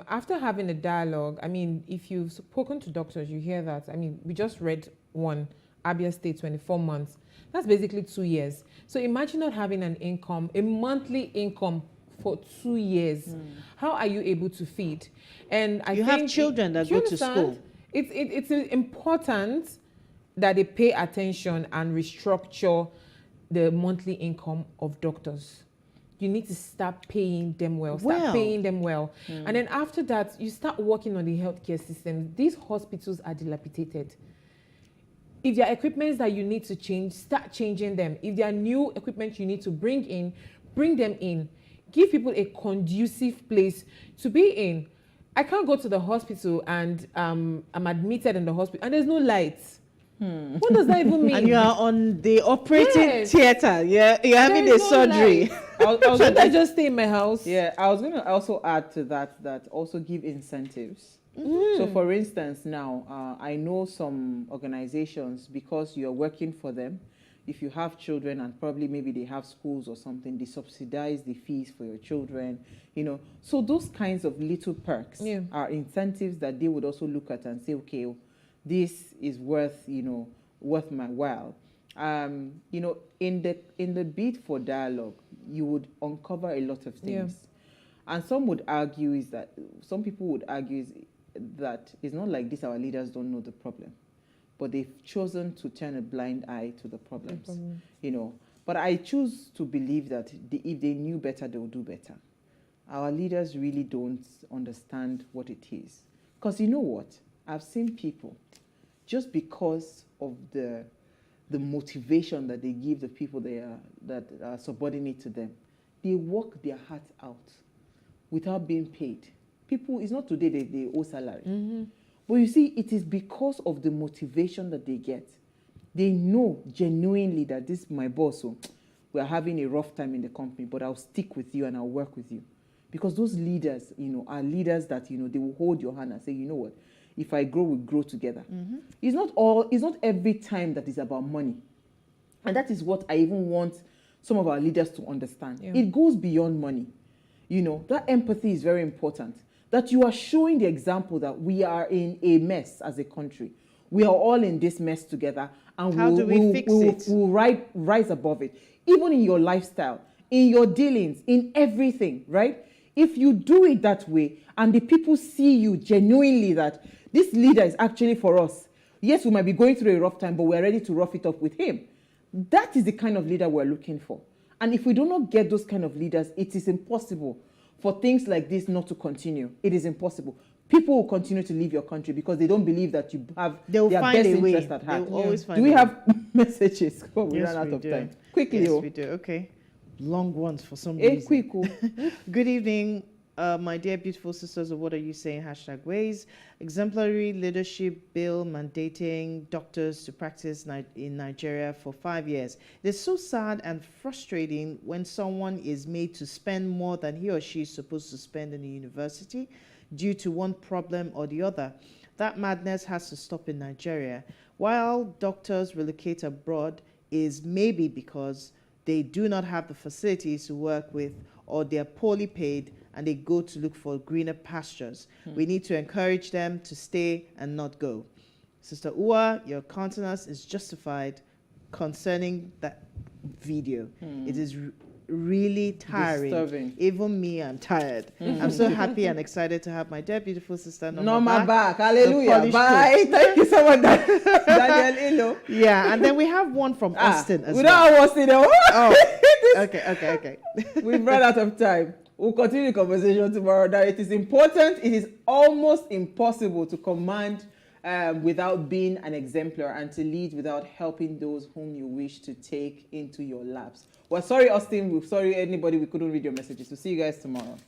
after having a dialogue, I mean, if you've spoken to doctors, you hear that. I mean, we just read one, Abia State, 24 months. That's basically 2 years. So imagine not having an income, a monthly income for 2 years. How are you able to feed? And I You think have children that go to understand? school. It's important that they pay attention and restructure the monthly income of doctors. You need to start paying them well. Start paying them well. And then after that, you start working on the healthcare system. These hospitals are dilapidated. If there are equipments that you need to change, start changing them. If there are new equipment you need to bring in, bring them in. Give people a conducive place to be in. I can't go to the hospital and I'm admitted in the hospital and there's no lights. What does that even mean? And you are on the operating theater. Yeah, you're having a surgery. Should I just stay in my house? Yeah, I was going to also add to that also give incentives. So for instance, now, I know some organizations, because you're working for them, if you have children and probably maybe they have schools or something, they subsidize the fees for your children, you know. So those kinds of little perks are incentives that they would also look at and say, okay, this is worth, you know, worth my while. You know, in the bid for dialogue, you would uncover a lot of things. And some would argue is that, some people would argue is that it's not like this, our leaders don't know the problem, but they've chosen to turn a blind eye to the problems, you know. But I choose to believe that if they knew better, they would do better. Our leaders really don't understand what it is. Because you know what? I've seen people, just because of the motivation that they give the people that are subordinate to them, they work their hearts out without being paid. People, it's not today they owe salary. But you see, it is because of the motivation that they get. They know genuinely that this is my boss, so we're having a rough time in the company, but I'll stick with you and I'll work with you. Because those leaders, you know, are leaders that, you know, they will hold your hand and say, you know what, if I grow, we grow together. It's not every time that is about money. And that is what I even want some of our leaders to understand. It goes beyond money. You know, that empathy is very important. That you are showing the example that we are in a mess as a country. We are all in this mess together, and we'll rise above it. Even in your lifestyle, in your dealings, in everything, right? If you do it that way, and the people see you genuinely that this leader is actually for us. Yes, we might be going through a rough time, but we're ready to rough it up with him. That is the kind of leader we're looking for. And if we do not get those kind of leaders, it is impossible for things like this not to continue. It is impossible. People will continue to leave your country because they don't believe that you have their best interest at heart. Do we have messages? Oh, we ran out of time. Quickly. Yes, we do. Okay. Long ones for some reason. Good evening, my dear beautiful sisters of What Are You Saying? #Ways. Exemplary leadership bill mandating doctors to practice in Nigeria for 5 years. It is so sad and frustrating when someone is made to spend more than he or she is supposed to spend in the university due to one problem or the other. That madness has to stop in Nigeria. While doctors relocate abroad is maybe because they do not have the facilities to work with, or they're poorly paid and they go to look for greener pastures. We need to encourage them to stay and not go. Sister Ua, your countenance is justified concerning that video. It is really tiring. Disturbing. Even me, I'm tired. I'm so happy and excited to have my dear beautiful sister Norma back. Hallelujah. Bye. Thank you so much, Daniel Ilo. Yeah, and then we have one from Austin as well. We don't have Austin. Okay. We've run out of time. We'll continue the conversation tomorrow. That it is important. It is almost impossible to command without being an exemplar and to lead without helping those whom you wish to take into your laps. Well, sorry, Austin. We're sorry, anybody. We couldn't read your messages. We'll see you guys tomorrow.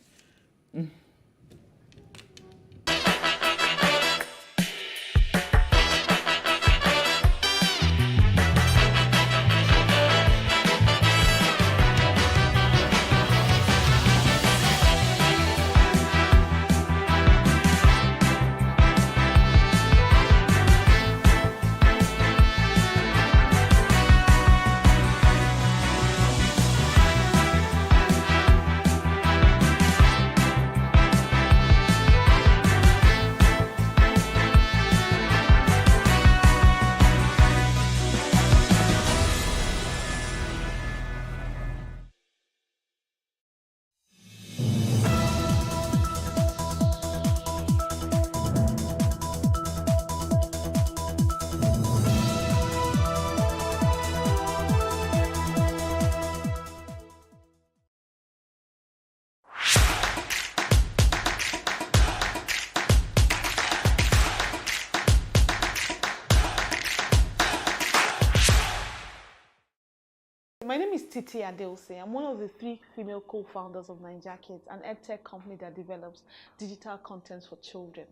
my name is Titi Adeose. I'm one of the 3 female co-founders of Naija Kids, an edtech company that develops digital content for children.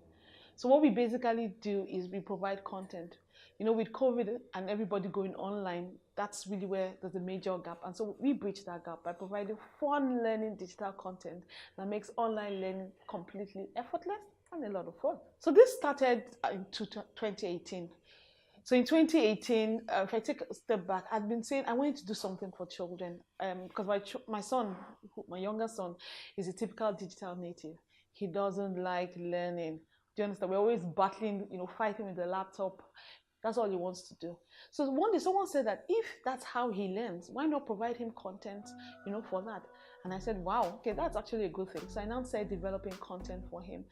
So what we basically do is we provide content. You know, with COVID and everybody going online, that's really where there's a major gap. And so we bridge that gap by providing fun learning digital content that makes online learning completely effortless and a lot of fun. So this started in 2018. So in 2018, if I take a step back, I'd been saying I wanted to do something for children because my son, my younger son, is a typical digital native. He doesn't like learning. Do you understand? We're always battling, you know, fighting with the laptop. That's all he wants to do. So one day someone said that if that's how he learns, why not provide him content, you know, for that? And I said, wow, okay, that's actually a good thing. So I now started developing content for him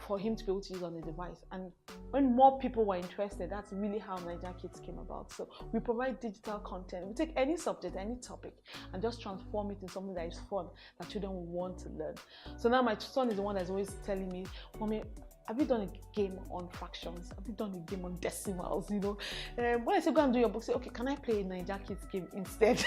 to be able to use on the device. And when more people were interested, that's really how Naija Kids came about. So we provide digital content. We take any subject, any topic, and just transform it into something that is fun, that children will want to learn. So now my son is the one that's always telling me, Mommy, have you done a game on fractions? Have you done a game on decimals? You know, when I say go and do your book, say, okay, can I play a Naija Kids game instead?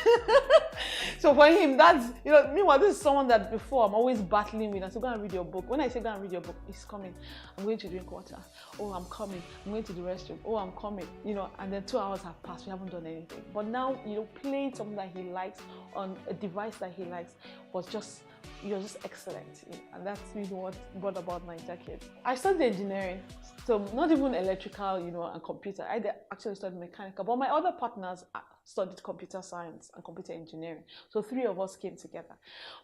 So for him, that's, you know, meanwhile, this is someone that before I'm always battling with. I say, go and read your book. When I say go and read your book, he's coming. I'm going to drink water. Oh, I'm coming. I'm going to the restroom. Oh, I'm coming. You know, and then 2 hours have passed. We haven't done anything. But now, you know, playing something that he likes on a device that he likes was just, you're just excellent. And that's really what brought about Naija Kids. I studied engineering, so not even electrical, you know, and computer. I actually studied mechanical, but my other partners studied computer science and computer engineering. So 3 of us came together.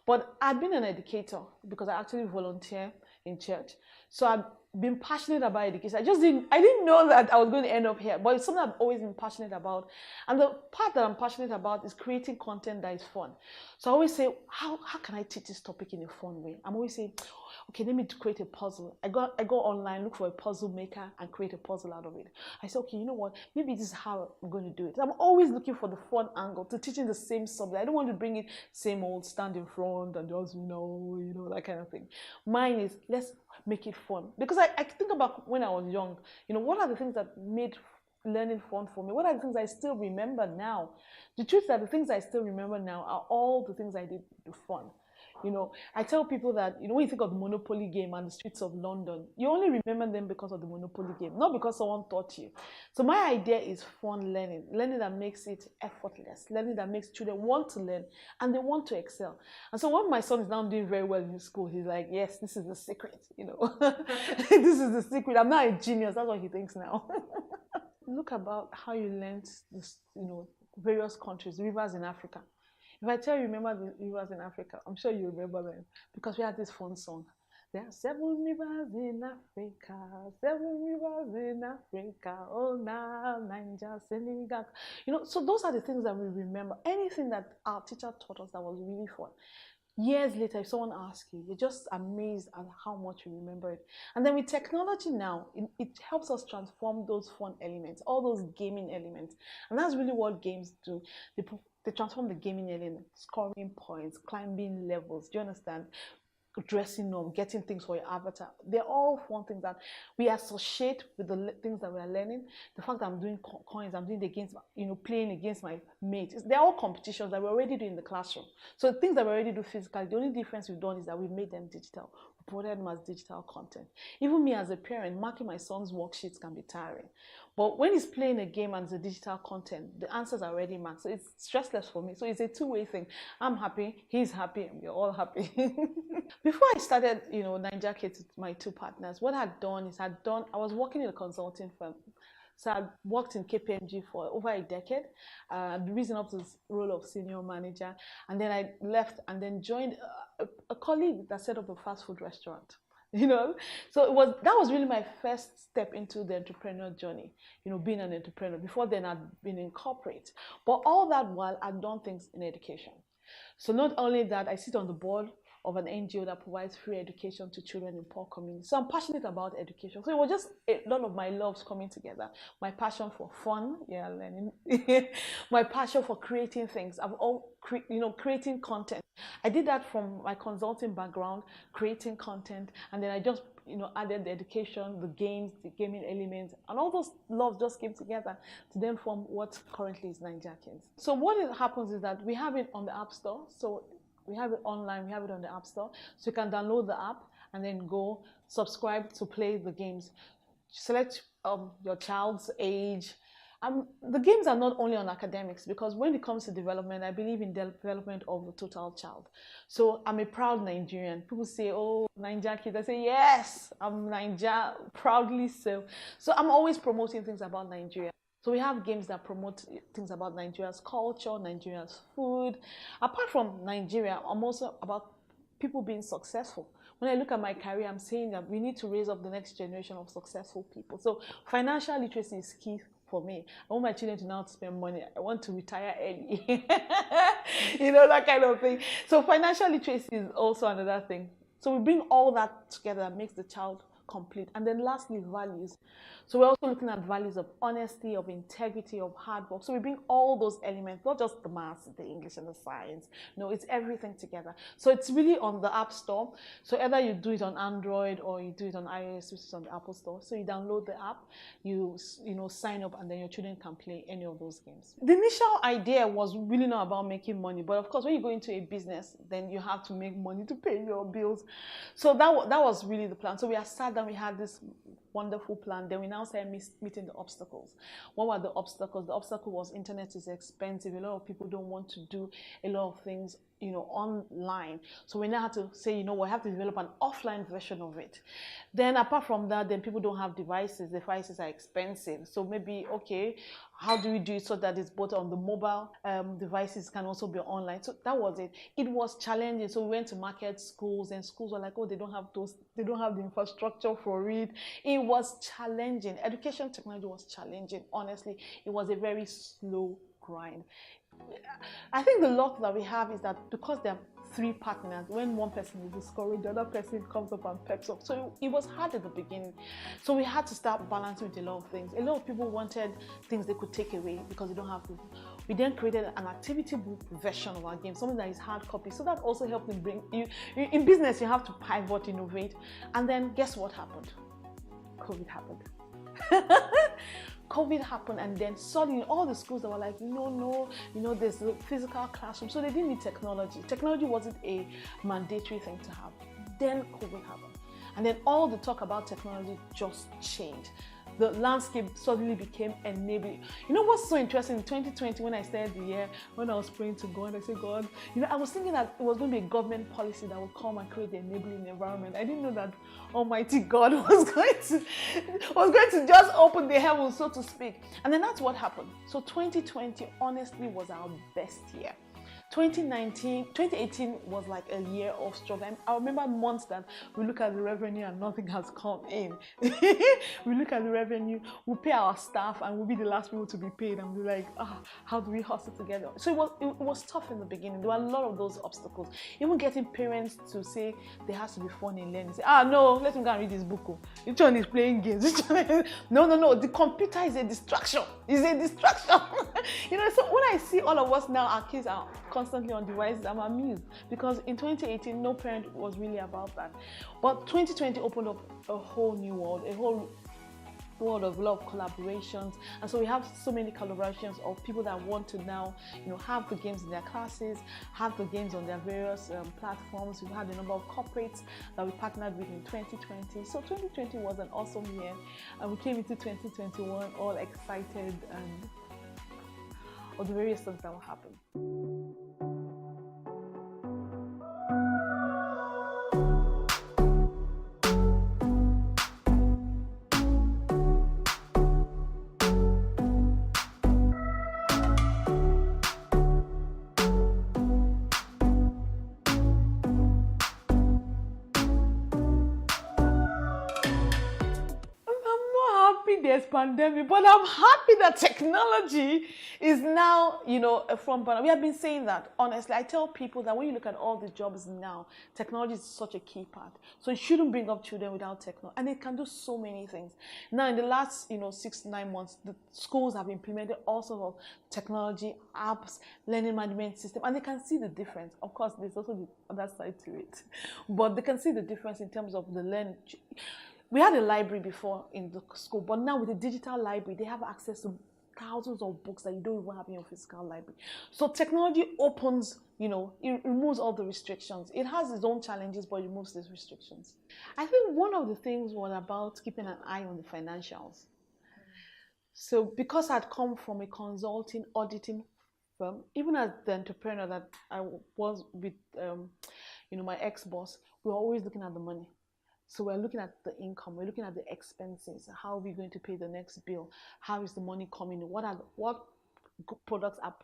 But I'd been an educator because I actually volunteer in church. So I've been passionate about education. I didn't know that I was going to end up here, but it's something I've always been passionate about. And the part that I'm passionate about is creating content that is fun. So I always say, how can I teach this topic in a fun way? I'm always saying, okay, let me create a puzzle. I go online, look for a puzzle maker and create a puzzle out of it. I say, okay, you know what? Maybe this is how I'm going to do it. I'm always looking for the fun angle to teaching the same subject. I don't want to bring it same old, stand in front and just, you know, that kind of thing. Mine is, let's make it fun. Because I think about when I was young, you know, what are the things that made learning fun for me? What are the things I still remember now? The truth is that the things I still remember now are all the things I did for fun. You know, I tell people that, you know, when you think of the Monopoly game and the streets of London, you only remember them because of the Monopoly game, not because someone taught you. So my idea is fun learning, learning that makes it effortless, learning that makes children want to learn and they want to excel. And so when my son is now doing very well in school, he's like, yes, this is the secret, you know, this is the secret. I'm not a genius. That's what he thinks now. Look about how you learned this, you know, various countries, rivers in Africa. If I tell you, remember the rivers in Africa, I'm sure you remember them because we had this fun song. There are 7 rivers in Africa, 7 rivers in Africa, oh now, Niger, Senegal. You know, so those are the things that we remember. Anything that our teacher taught us that was really fun. Years later, if someone asks you, you're just amazed at how much you remember it. And then with technology now, it helps us transform those fun elements, all those gaming elements. And that's really what games do. They transform the gaming element, scoring points, climbing levels. Do you understand? Dressing up, getting things for your avatar. They're all fun things that we associate with the things that we are learning. The fact that I'm doing coins, I'm doing it against, you know, playing against my mates. They're all competitions that we already do in the classroom. So the things that we already do physically, the only difference we've done is that we've made them digital. We provided them as digital content. Even me as a parent, marking my son's worksheets can be tiring. But when he's playing a game and it's a digital content, the answers are already marked. So it's stressless for me. So it's a two-way thing. I'm happy, he's happy, and we're all happy. Before I started, you know, Naija Kids with my 2 partners, what I'd done is I was working in a consulting firm. So I worked in KPMG for over a decade, risen up to the role of senior manager. And then I left and then joined a colleague that set up a fast food restaurant. You know, so that was really my first step into the entrepreneur journey, you know, being an entrepreneur. Before then, I'd been in corporate, but all that while I'd done things in education. So not only that, I sit on the board of an NGO that provides free education to children in poor communities. So I'm passionate about education. So it was just a lot of my loves coming together. My passion for fun, learning. My passion for creating things. creating content. I did that from my consulting background, creating content, and then I just, added the education, the games, the gaming elements, and all those loves just came together to then form what currently is Naija Kids. So what happens is that we have it on the App Store. So we have it online, we have it on the App Store. So you can download the app and then go subscribe to play the games. Select your child's age. The games are not only on academics, because when it comes to development, I believe in development of the total child. So I'm a proud Nigerian. People say, oh, Naija Kids. I say, yes, I'm Naija, proudly so. So I'm always promoting things about Nigeria. So we have games that promote things about Nigeria's culture, Nigeria's food. Apart from Nigeria, I'm also about people being successful. When I look at my career, I'm saying that we need to raise up the next generation of successful people. So financial literacy is key for me. I want my children to know how to spend money. I want to retire early. That kind of thing. So financial literacy is also another thing. So we bring all that together that makes the child complete. And then lastly, values. So we're also looking at values of honesty, of integrity, of hard work. So we bring all those elements, not just the maths, the English and the science. No, it's everything together. So it's really on the App Store. So either you do it on Android or you do it on iOS, which is on the Apple Store. So you download the app, you sign up, and then your children can play any of those games. The initial idea was really not about making money, but of course, when you go into a business, then you have to make money to pay your bills. So that was really the plan. So we sat down, we had this wonderful plan. Then we now started meeting the obstacles. What were the obstacles? The obstacle was internet is expensive. A lot of people don't want to do a lot of things, online. So we now had to say, we have to develop an offline version of it. Then apart from that, then people don't have devices. Devices are expensive. So maybe, okay, how do we do it so that it's both on the mobile devices, can also be online? So that was it. It was challenging. So we went to market schools, and schools were like, oh, they don't have the infrastructure for it. It was challenging. Education technology was challenging. Honestly, it was a very slow grind. I think the luck that we have is that because there are 3 partners, when one person is discouraged, the other person comes up and peps up. So it was hard at the beginning. So we had to start balancing with a lot of things. A lot of people wanted things they could take away because they don't have to. We then created an activity book version of our game, something that is hard copy. So that also helped me bring you. In business, you have to pivot, innovate. And then guess what happened? COVID happened. COVID happened, and then suddenly all the schools that were like, no, there's a physical classroom. So they didn't need technology. Technology wasn't a mandatory thing to have. Then COVID happened. And then all the talk about technology just changed. The landscape suddenly became enabling. What's so interesting? In 2020, when I started the year, when I was praying to God, I said, God, I was thinking that it was going to be a government policy that would come and create the enabling environment. I didn't know that Almighty God was going to just open the heavens, so to speak. And then that's what happened. So 2020 honestly was our best year. 2018 was like a year of struggle. I remember months that we look at the revenue and nothing has come in. We look at the revenue, we pay our staff, and we'll be the last people to be paid, and we're like, how do we hustle together? So it was tough in the beginning. There were a lot of those obstacles. Even getting parents to say there has to be fun in learning. Say, no, let him go and read this book. Which one is playing games? No. The computer is a distraction. It's a distraction. So when I see all of us now, our kids are constantly on devices, I'm amused, because in 2018 no parent was really about that. But 2020 opened up a whole new world, a whole world of a lot of collaborations. And so we have so many collaborations of people that want to now have the games in their classes, have the games on their various platforms. We've had a number of corporates that we partnered with in 2020. So 2020 was an awesome year, and we came into 2021 all excited of the various things that will happen. there's pandemic, but I'm happy that technology is now, you know, a front burner. We have been saying that, honestly. I tell people that when you look at all the jobs now, technology is such a key part. So you shouldn't bring up children without technology. And it can do so many things. Now, in the last, 6 to 9 months, the schools have implemented all sorts of technology, apps, learning management system, and they can see the difference. Of course, there's also the other side to it. But they can see the difference in terms of the learning. We had a library before in the school, but now with the digital library, they have access to thousands of books that you don't even have in your physical library. So technology opens, it removes all the restrictions. It has its own challenges, but it removes these restrictions. I think one of the things was about keeping an eye on the financials. So because I'd come from a consulting, auditing firm, even as the entrepreneur that I was with, my ex-boss, we were always looking at the money. So we're looking at the income, we're looking at the expenses, how are we going to pay the next bill, how is the money coming in, what products are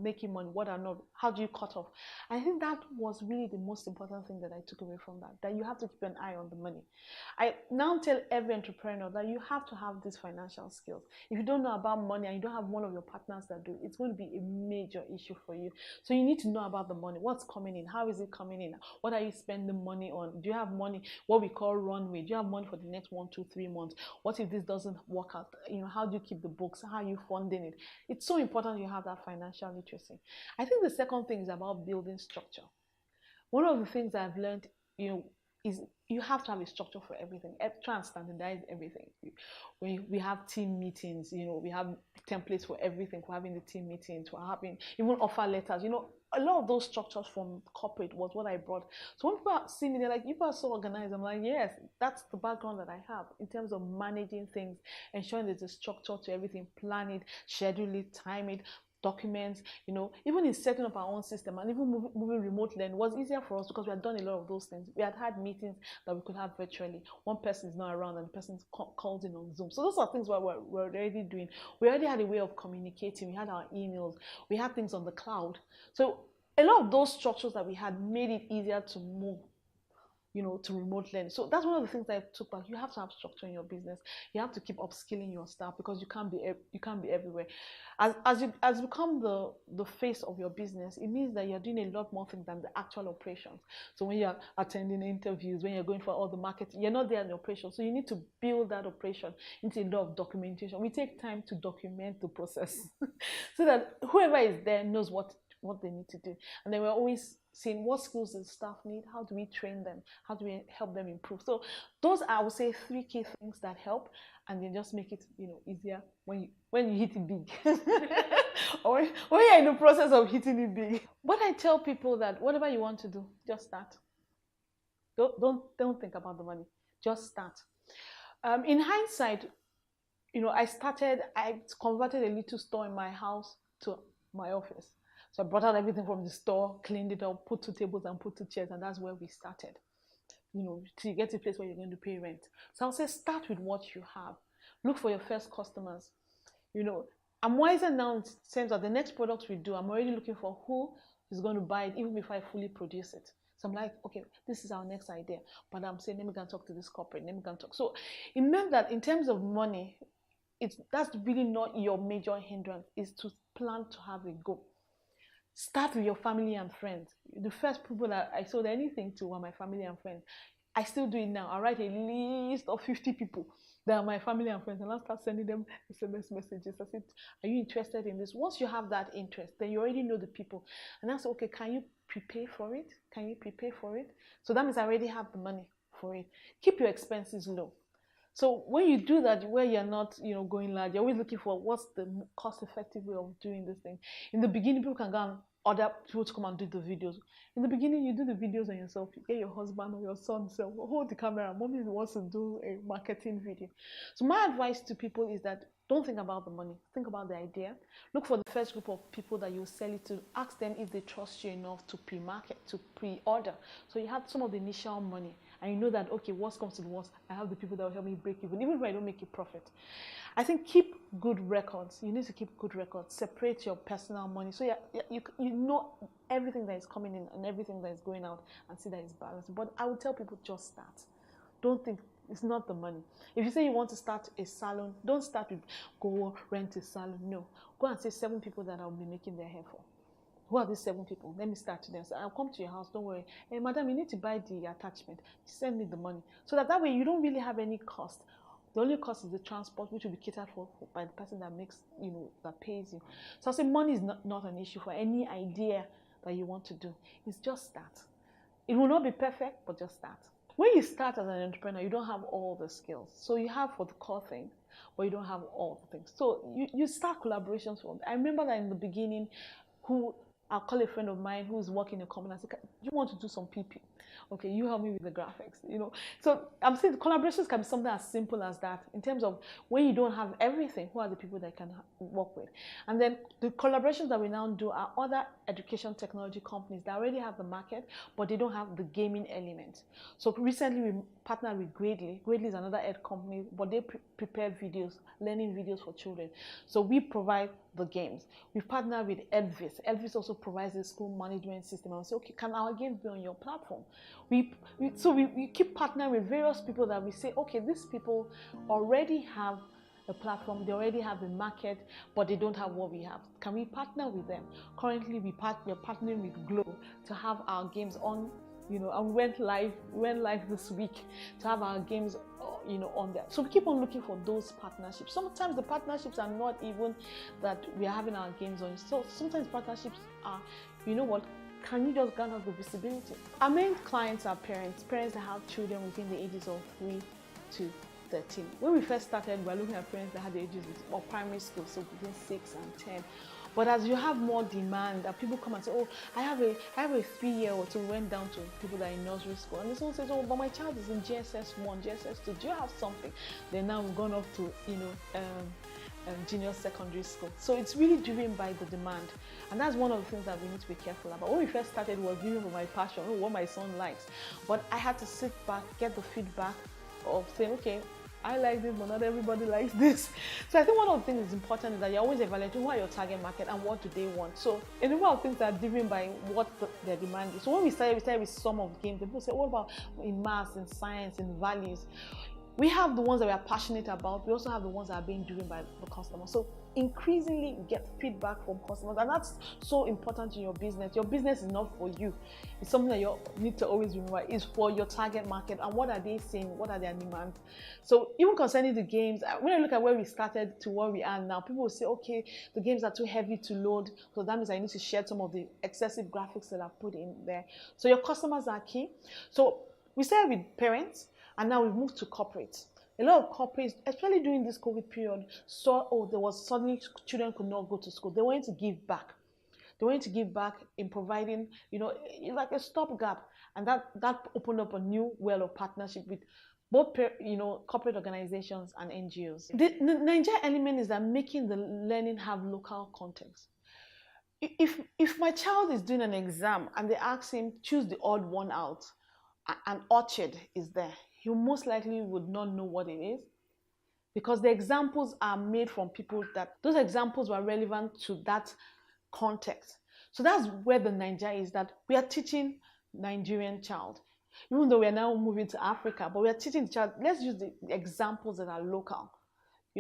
making money, what are not, how do you cut off? I think that was really the most important thing that I took away from that you have to keep an eye on the money. I now tell every entrepreneur that you have to have these financial skills. If you don't know about money and you don't have one of your partners that do, it's going to be a major issue for you. So you need to know about the money, what's coming in, how is it coming in, what are you spending money on, do you have money, what we call runway, do you have money for the next 1, 2, 3 months, what if this doesn't work out, how do you keep the books, how are you funding it? It's so important you have that financial literacy. I think the second thing is about building structure. One of the things I've learned, is you have to have a structure for everything. Try and standardize everything. When we have team meetings, we have templates for everything. We're having the team meetings. We're having even offer letters. A lot of those structures from corporate was what I brought. So when people see me, they're like, "You are so organized." I'm like, "Yes, that's the background that I have in terms of managing things, ensuring there's a structure to everything, plan it, schedule it, time it." Documents, even in setting up our own system and even moving remotely, and it was easier for us because we had done a lot of those things. We had meetings that we could have virtually. One person is not around and the person calls in on Zoom. So those are things we're already doing. We already had a way of communicating. We had our emails. We had things on the cloud. So a lot of those structures that we had made it easier to move, to remote learning. So that's one of the things that I took back. You have to have structure in your business. You have to keep upskilling your staff because you can't be everywhere. As you become the face of your business, it means that you're doing a lot more things than the actual operations. So when you're attending interviews, when you're going for all the marketing, you're not there in the operation. So you need to build that operation into a lot of documentation. We take time to document the process so that whoever is there knows what they need to do. And then we're always seeing what skills the staff need, how do we train them, how do we help them improve. So those are, I would say, 3 key things that help, and then just make it easier when you hit it big or when you're in the process of hitting it big. But I tell people that whatever you want to do, just start. Don't think about the money, just start. In hindsight, I converted a little store in my house to my office. So I brought out everything from the store, cleaned it up, put 2 tables and put 2 chairs, and that's where we started. To get to a place where you're going to pay rent. So I'll say start with what you have. Look for your first customers. I'm wiser now in terms of the next products we do. I'm already looking for who is going to buy it even before I fully produce it. So I'm like, okay, this is our next idea. But I'm saying, let me go and talk to this corporate. Let me go and talk. So it meant that in terms of money, that's really not your major hindrance, is to plan to have a goal. Start with your family and friends. The first people that I sold anything to were my family and friends. I still do it now. I write a list of 50 people that are my family and friends, and I'll start sending them SMS messages. I said, are you interested in this? Once you have that interest, then you already know the people. And I said, okay, can you prepay for it? Can you prepay for it? So that means I already have the money for it. Keep your expenses low. So when you do that, where you're not, going large, you're always looking for what's the cost-effective way of doing this thing. In the beginning, people can go and order people to come and do the videos. In the beginning, you do the videos on yourself. You get your husband or your son to hold the camera. Mommy wants to do a marketing video. So my advice to people is that don't think about the money. Think about the idea. Look for the first group of people that you sell it to. Ask them if they trust you enough to pre-market, to pre-order. So you have some of the initial money. And you know that, okay, worst comes to the worst, I have the people that will help me break even if I don't make a profit. I think keep good records. You need to keep good records. Separate your personal money. So you know everything that is coming in and everything that is going out, and see that it's balanced. But I would tell people, just start. Don't think It's not the money. If you say you want to start a salon, don't start with go rent a salon. No. Go and say 7 people that I'll be making their hair for. Who are these 7 people? Let me start to them. So I'll come to your house. Don't worry. Hey, madam, you need to buy the attachment. Send me the money. So that way you don't really have any cost. The only cost is the transport, which will be catered for by the person that makes, that pays you. So I say money is not an issue for any idea that you want to do. It's just start. It will not be perfect, but just start. When you start as an entrepreneur, you don't have all the skills. So you have for the core thing, but you don't have all the things. So you start collaborations from. I remember that in the beginning, I'll call a friend of mine who's working in a company. I said, you want to do some PP? Okay, you help me with the graphics, So I'm saying the collaborations can be something as simple as that in terms of when you don't have everything, who are the people that can work with? And then the collaborations that we now do are other education technology companies that already have the market, but they don't have the gaming element. So recently we partnered with Gradely. Gradely is another ed company, but they prepare videos, learning videos for children. So we provide the games. We've partnered with Edvis. Edvis also provides a school management system. And we say, okay, can our games be on your platform? We keep partnering with various people that we say, okay, these people already have a platform, they already have a market, but they don't have what we have. Can we partner with them? Currently, we're partnering with Glow to have our games on, and we went live this week to have our games, on there. So we keep on looking for those partnerships. Sometimes the partnerships are not even that we are having our games on. So sometimes partnerships are, can you just garner the visibility? Our main clients are parents that have children within the ages of 3 to 13. When we first started, we were looking at parents that had the ages of primary school, so between 6 and 10. But as you have more demand, that people come and say, oh, I have a 3-year-old, so we went down to people that are in nursery school. And someone says, oh, but my child is in GSS 1, GSS 2, do you have something? Then now we've gone up to, junior secondary school. So it's really driven by the demand. And that's one of the things that we need to be careful about. When we first started, it was driven by my passion, what my son likes. But I had to sit back, get the feedback of saying, okay, I like this, but not everybody likes this. So I think one of the things that's important is that you're always evaluating who are your target market and what do they want. So a number of things are driven by what their demand is. So when we started with some of the games, people say, what about in maths, in science, in values? We have the ones that we are passionate about. We also have the ones that are being driven by the customer. So increasingly get feedback from customers, and that's so important in your business. Your business is not for you. It's something that you need to always remember. It's for your target market, and what are they saying? What are their demands? So even concerning the games, when I look at where we started to where we are now, people will say, okay, the games are too heavy to load, so that means I need to share some of the excessive graphics that I've put in there. So your customers are key. So we started with parents, and now we've moved to corporates. A lot of corporates, especially during this COVID period, saw, there was suddenly children could not go to school. They wanted to give back. They wanted to give back in providing, like a stopgap. And that opened up a new well of partnership with both, corporate organizations and NGOs. The Nigeria element is that making the learning have local context. If my child is doing an exam and they ask him, choose the odd one out, and Orchard is there, you most likely would not know what it is, because the examples are made from people that those examples were relevant to that context. So that's where the Nigeria is, that we are teaching Nigerian child, even though we are now moving to Africa, but we are teaching the child, let's use the examples that are local.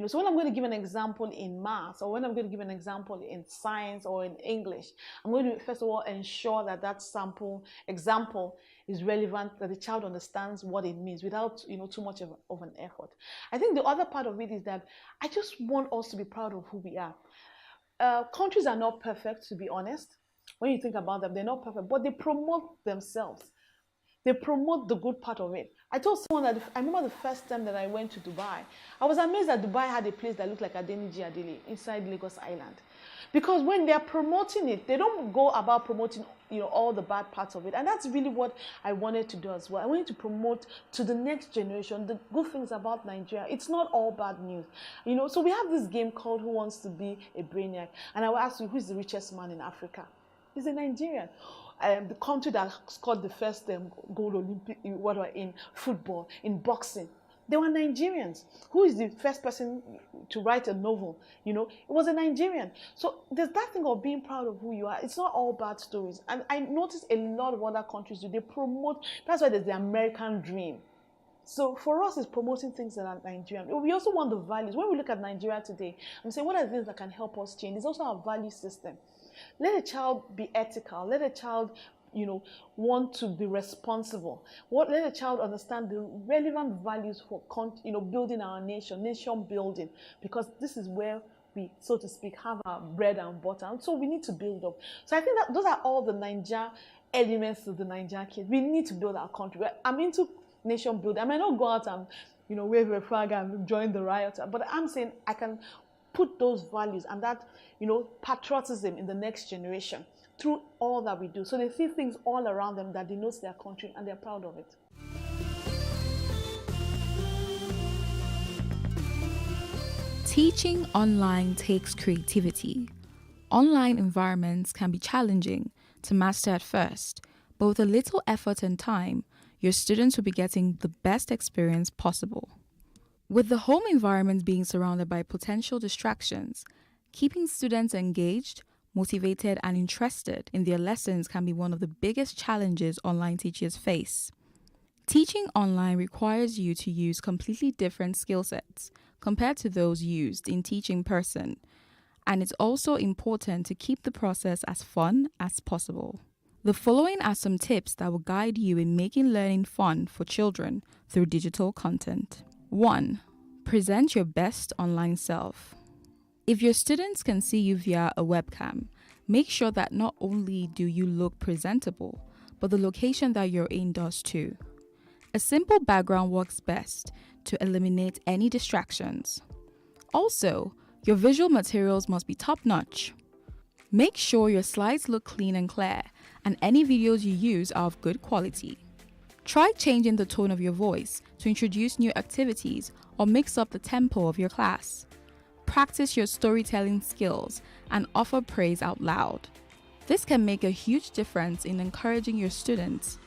So when I'm going to give an example in maths, or when I'm going to give an example in science or in English, I'm going to first of all ensure that that example is relevant, that the child understands what it means without too much of an effort. I think the other part of it is that I just want us to be proud of who we are. Countries are not perfect, to be honest. When you think about them, they're not perfect, but they promote themselves. They promote the good part of it. I told someone that I remember the first time that I went to Dubai, I was amazed that Dubai had a place that looked like Adeniji Adele inside Lagos Island. Because when they're promoting it, they don't go about promoting all the bad parts of it. And that's really what I wanted to do as well. I wanted to promote to the next generation the good things about Nigeria. It's not all bad news. So we have this game called Who Wants to Be a Brainiac? And I will ask you, who is the richest man in Africa? He's a Nigerian. The country that scored the first gold Olympic in football, in boxing, they were Nigerians. Who is the first person to write a novel? It was a Nigerian. So there's that thing of being proud of who you are. It's not all bad stories. And I noticed a lot of other countries do. They promote, that's why there's the American dream. So for us, it's promoting things that are Nigerian. We also want the values. When we look at Nigeria today, I'm saying, what are the things that can help us change? It's also our value system. Let a child be ethical. Let a child, want to be responsible. Let a child understand the relevant values for, building our nation building, because this is where we, so to speak, have our bread and butter. And so we need to build up. So I think that those are all the Niger elements of the Niger kids. We need to build our country. I'm into nation building. I might not go out and, wave a flag and join the riot, but I'm saying I can put those values and that, patriotism in the next generation through all that we do. So they see things all around them that denotes their country and they're proud of it. Teaching online takes creativity. Online environments can be challenging to master at first, but with a little effort and time, your students will be getting the best experience possible. With the home environment being surrounded by potential distractions, keeping students engaged, motivated, and interested in their lessons can be one of the biggest challenges online teachers face. Teaching online requires you to use completely different skill sets compared to those used in teaching in person, and it's also important to keep the process as fun as possible. The following are some tips that will guide you in making learning fun for children through digital content. 1. Present your best online self. If your students can see you via a webcam, make sure that not only do you look presentable, but the location that you're in does too. A simple background works best to eliminate any distractions. Also, your visual materials must be top-notch. Make sure your slides look clean and clear, and any videos you use are of good quality. Try changing the tone of your voice to introduce new activities or mix up the tempo of your class. Practice your storytelling skills and offer praise out loud. This can make a huge difference in encouraging your students.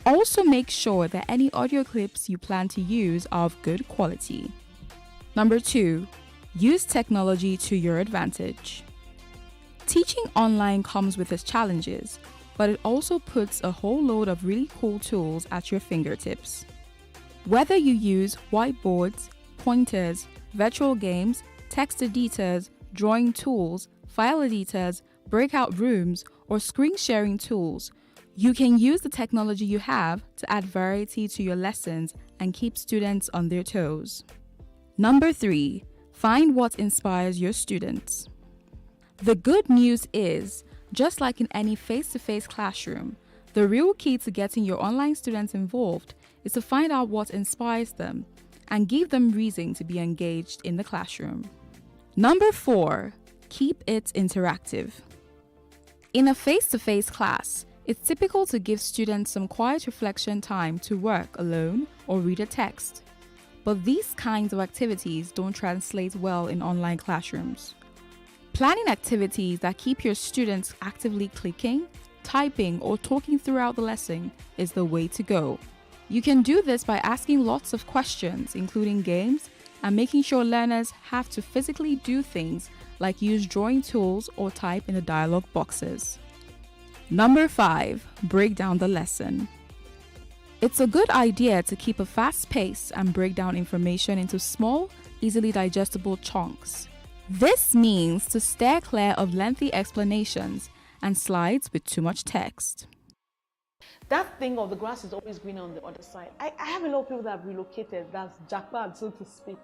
Also make sure that any audio clips you plan to use are of good quality. Number 2, use technology to your advantage. Teaching online comes with its challenges, but it also puts a whole load of really cool tools at your fingertips. Whether you use whiteboards, pointers, virtual games, text editors, drawing tools, file editors, breakout rooms, or screen sharing tools, you can use the technology you have to add variety to your lessons and keep students on their toes. Number 3, find what inspires your students. The good news is, just like in any face-to-face classroom, the real key to getting your online students involved is to find out what inspires them and give them reason to be engaged in the classroom. Number 4, keep it interactive. In a face-to-face class, it's typical to give students some quiet reflection time to work alone or read a text. But these kinds of activities don't translate well in online classrooms. Planning activities that keep your students actively clicking, typing, or talking throughout the lesson is the way to go. You can do this by asking lots of questions, including games, and making sure learners have to physically do things like use drawing tools or type in the dialog boxes. Number 5, break down the lesson. It's a good idea to keep a fast pace and break down information into small, easily digestible chunks. This means to steer clear of lengthy explanations and slides with too much text. That thing of the grass is always greener on the other side. I have a lot of people that have relocated, that's jackpot, so to speak.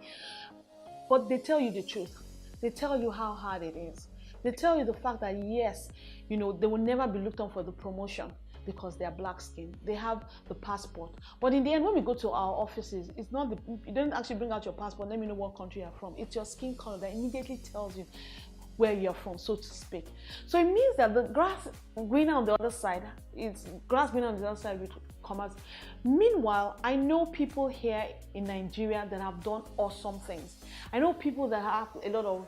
But they tell you the truth. They tell you how hard it is. They tell you the fact that yes, they will never be looked on for the promotion because they are black skinned. They have the passport. But in the end, when we go to our offices, it's not you don't actually bring out your passport, let me know what country you're from. It's your skin color that immediately tells you where you're from, so to speak. So it means that the grass greener on the other side, it's grass greener on the other side with commas. Meanwhile, I know people here in Nigeria that have done awesome things. I know people that have a lot of,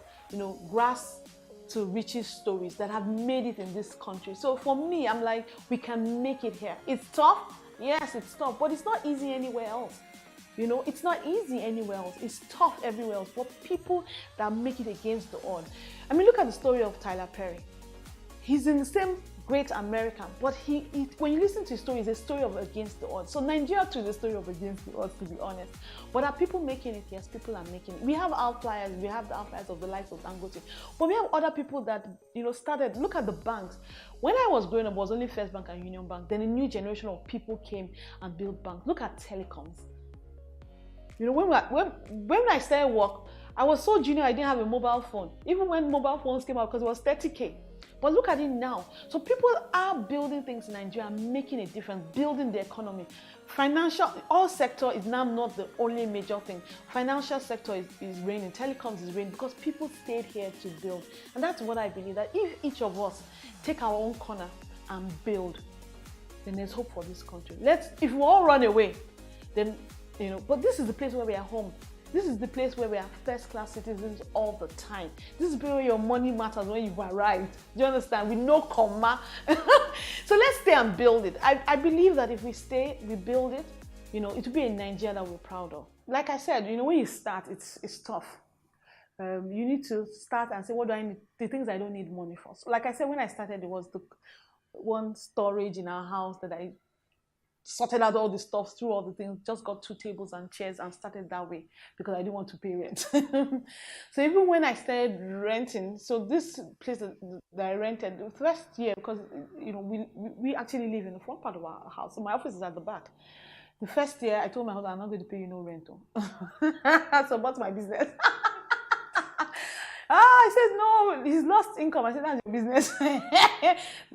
grass to riches stories that have made it in this country. So for me, I'm like, we can make it here. It's tough. Yes, it's tough, but it's not easy anywhere else. It's not easy anywhere else. It's tough everywhere else. But people that make it against the odds. I mean, look at the story of Tyler Perry. He's in the same great American, but when you listen to his story, it's a story of against the odds. So Nigeria too is a story of against the odds, to be honest. But are people making it? Yes, people are making it. We have outliers. We have the outliers of the likes of Dangote, but we have other people that started. Look at the banks. When I was growing up, it was only First Bank and Union Bank. Then a new generation of people came and built banks. Look at telecoms. When I started work, I was so junior, I didn't have a mobile phone. Even when mobile phones came out, because it was 30K. But look at it now. So people are building things in Nigeria, making a difference, building the economy. Financial, all sector is now not the only major thing. Financial sector is reigning, telecoms is reigning, because people stayed here to build. And that's what I believe, that if each of us take our own corner and build, then there's hope for this country. If we all run away, then, but this is the place where we are home. This is the place where we are first-class citizens all the time. This is where your money matters when you've arrived. Do you understand? With no comma. So let's stay and build it. I believe that if we stay, we build it, it will be a Nigeria that we're proud of. Like I said, when you start, it's tough. You need to start and say, what do I need? The things I don't need money for. So like I said, when I started, it was the one storage in our house that I sorted out all the stuff, through all the things, just got 2 tables and chairs and started that way because I didn't want to pay rent. So even when I started renting, so this place that I rented, the first year, because we actually live in the front part of our house, so my office is at the back. The first year, I told my husband, I'm not going to pay you no rental. So what's my business? He says, no, he's lost income. I said, that's your business.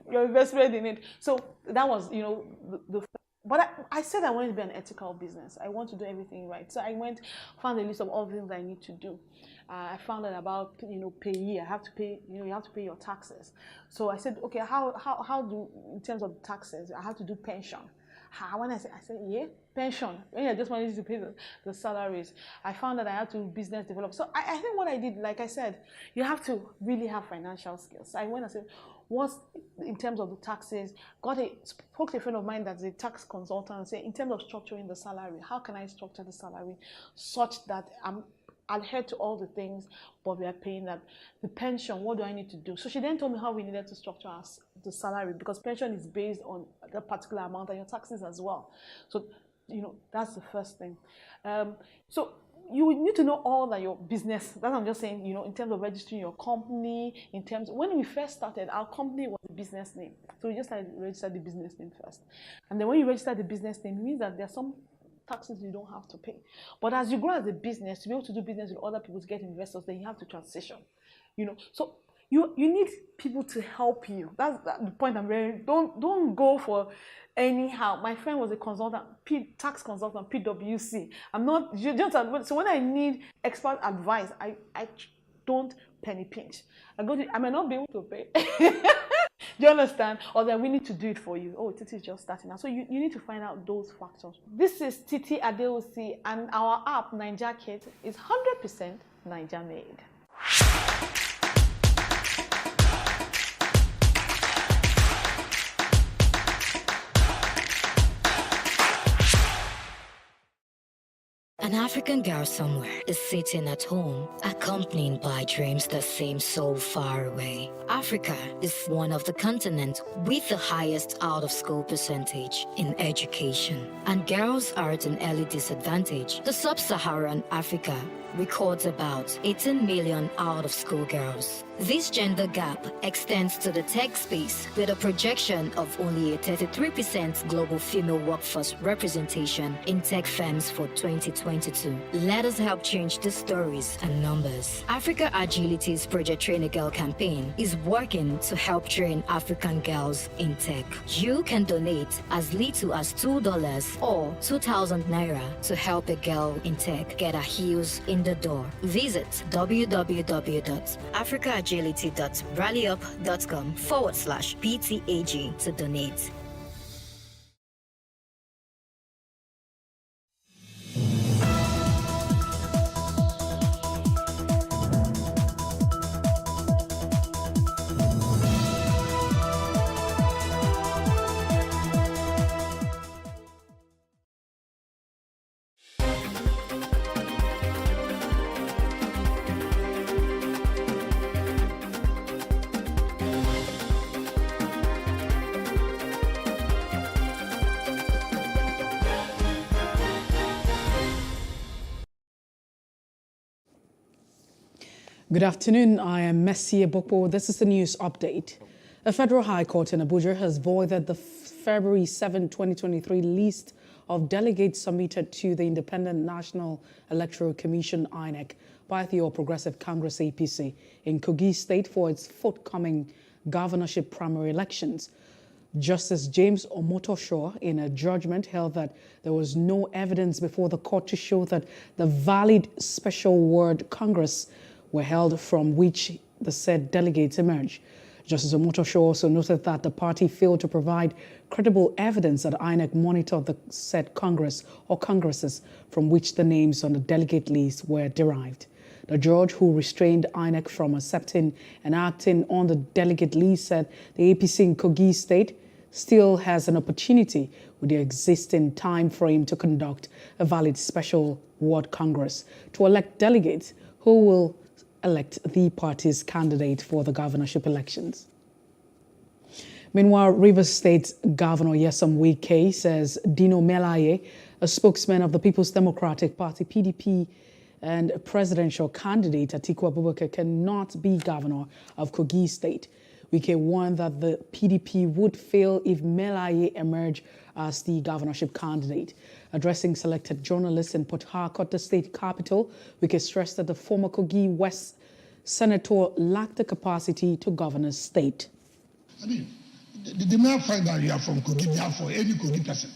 Your investment in it. So that was, but I said I wanted to be an ethical business. I want to do everything right. So I found a list of all the things I need to do. I found out about, payee. I have to pay, you have to pay your taxes. So I said, okay, how do, in terms of taxes, I have to do pension. When I said, yeah, pension. When I just wanted to pay the salaries, I found that I had to business develop. So I think what I did, like I said, you have to really have financial skills. I went and said, what's in terms of the taxes? Spoke to a friend of mine that's a tax consultant and said, in terms of structuring the salary, how can I structure the salary such that I'm adhere to all the things, but we are paying that. The pension, what do I need to do? So she then told me how we needed to structure the salary, because pension is based on the particular amount and your taxes as well. So, that's the first thing. So you need to know all that your business, that's what I'm just saying, in terms of registering your company, when we first started, our company was a business name. So we just had to register the business name first. And then when you register the business name, it means that there's some taxes you don't have to pay. But as you grow as a business, to be able to do business with other people, to get investors, then you have to transition. So you need people to help you. That's the point I'm very. Don't go for anyhow. My friend was a consultant, tax consultant, PwC. I'm not. So when I need expert advice, I don't penny pinch. I may not be able to pay. Do you understand? Or that we need to do it for you. Oh, Titi is just starting now. So you need to find out those factors. This is Titi Adeosi, and our app, Naija Kit, is 100% Naija made. An African girl somewhere is sitting at home, accompanied by dreams that seem so far away. Africa is one of the continents with the highest out-of-school percentage in education, and girls are at an early disadvantage. The sub-Saharan Africa records about 18 million out-of-school girls. This gender gap extends to the tech space, with a projection of only a 33% global female workforce representation in tech firms for 2022. Let us help change the stories and numbers. Africa Agility's Project Train a Girl campaign is working to help train African girls in tech. You can donate as little as $2 or 2,000 naira to help a girl in tech get her heels in the door. Visit www.africaagility.rallyup.com/PTAG to donate. Good afternoon. I am Messi Ebokpo. This is the news update. A federal high court in Abuja has voided the February 7, 2023 list of delegates submitted to the Independent National Electoral Commission (INEC) by the All Progressive Congress (APC) in Kogi State for its forthcoming governorship primary elections. Justice James Omotosho, in a judgment, held that there was no evidence before the court to show that the valid special ward Congress were held from which the said delegates emerged. Justice Omotosho also noted that the party failed to provide credible evidence that INEC monitored the said Congress or Congresses from which the names on the delegate list were derived. The judge who restrained INEC from accepting and acting on the delegate list said the APC in Kogi State still has an opportunity with the existing time frame to conduct a valid special ward Congress to elect delegates who will elect the party's candidate for the governorship elections. Meanwhile, Rivers State Governor Nyesom Wike says Dino Melaye, a spokesman of the People's Democratic Party (PDP) and presidential candidate Atiku Abubakar, cannot be governor of Kogi State. Wike warned that the PDP would fail if Melaye emerged as the governorship candidate. Addressing selected journalists in Port Harcourt, the state capital, Wike stressed that the former Kogi West senator lacked the capacity to govern a state. I mean, the mere fact that you are from Kogi, therefore any Kogi person.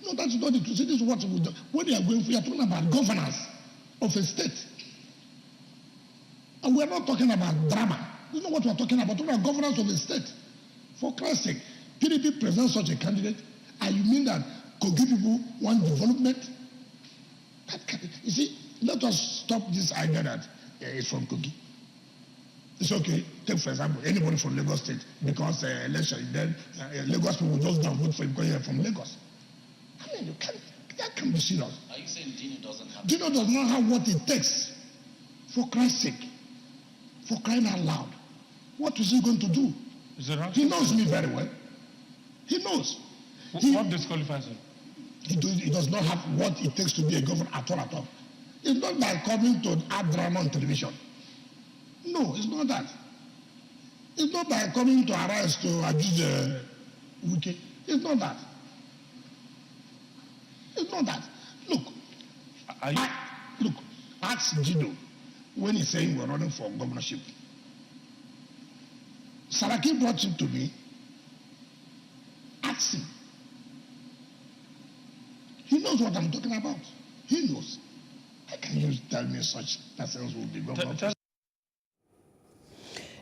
No, that's not the truth. This is what we do. What they are going for, you are talking about governance of a state. And we are not talking about drama. You know what we are talking about? We're talking about governance of a state. For Christ's sake, PDP presents such a candidate, and you mean that Kogi people want development? You see, let us stop this idea that it's from Kogi. It's okay. Take, for example, anybody from Lagos State, because election, then Lagos people will just go and vote for him because you're from Lagos. I mean, that can be serious. Are you saying Dino doesn't have... Dino does not have what it takes. For Christ's sake. For crying out loud. What is he going to do? Is it right? He knows me very well. He knows. What disqualifies him? He does not have what it takes to be a governor at all. It's not by coming to add drama on television. No, it's not that. It's not by coming to arise to abuse Wike. It's not that. It's not that. Look, ask Dino when he's saying we're running for governorship. Saraki brought him to me. Ask him. He knows what I'm talking about. He knows. How can you tell me such persons will be governor?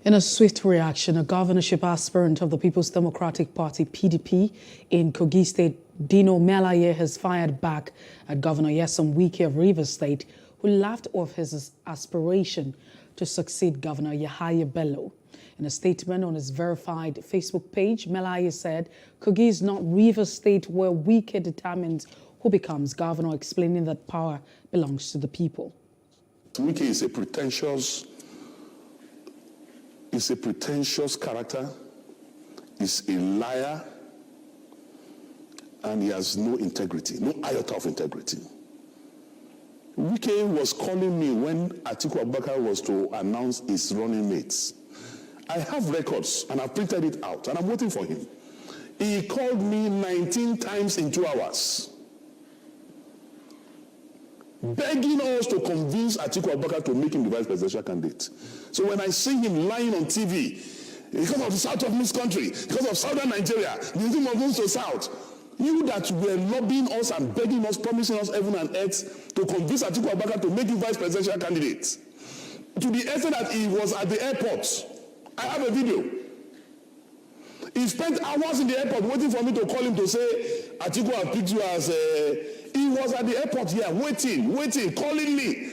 In a swift reaction, a governorship aspirant of the People's Democratic Party (PDP) in Kogi State, Dino Melaye, has fired back at Governor Nyesom Wike of Rivers State, who laughed off his aspiration to succeed Governor Yahaya Bello. In a statement on his verified Facebook page, Melaye said, Kogi is not Rivers State where Wike determines who becomes governor, explaining that power belongs to the people. Wike is a pretentious character, is a liar, and he has no integrity, no iota of integrity. Wike was calling me when Atiku Abubakar was to announce his running mates. I have records, and I printed it out, and I'm waiting for him. He called me 19 times in 2 hours, begging us to convince Atiku Abubakar to make him the vice presidential candidate. So when I see him lying on TV, because of the south of this country, because of southern Nigeria, the Muslim moves to south, you that were lobbying us and begging us, promising us heaven and earth to convince Atiku Abubakar to make you vice presidential candidate, to the extent that he was at the airport. I have a video. He spent hours in the airport waiting for me to call him to say, Atiku, I picked you as he was at the airport here, waiting, calling me.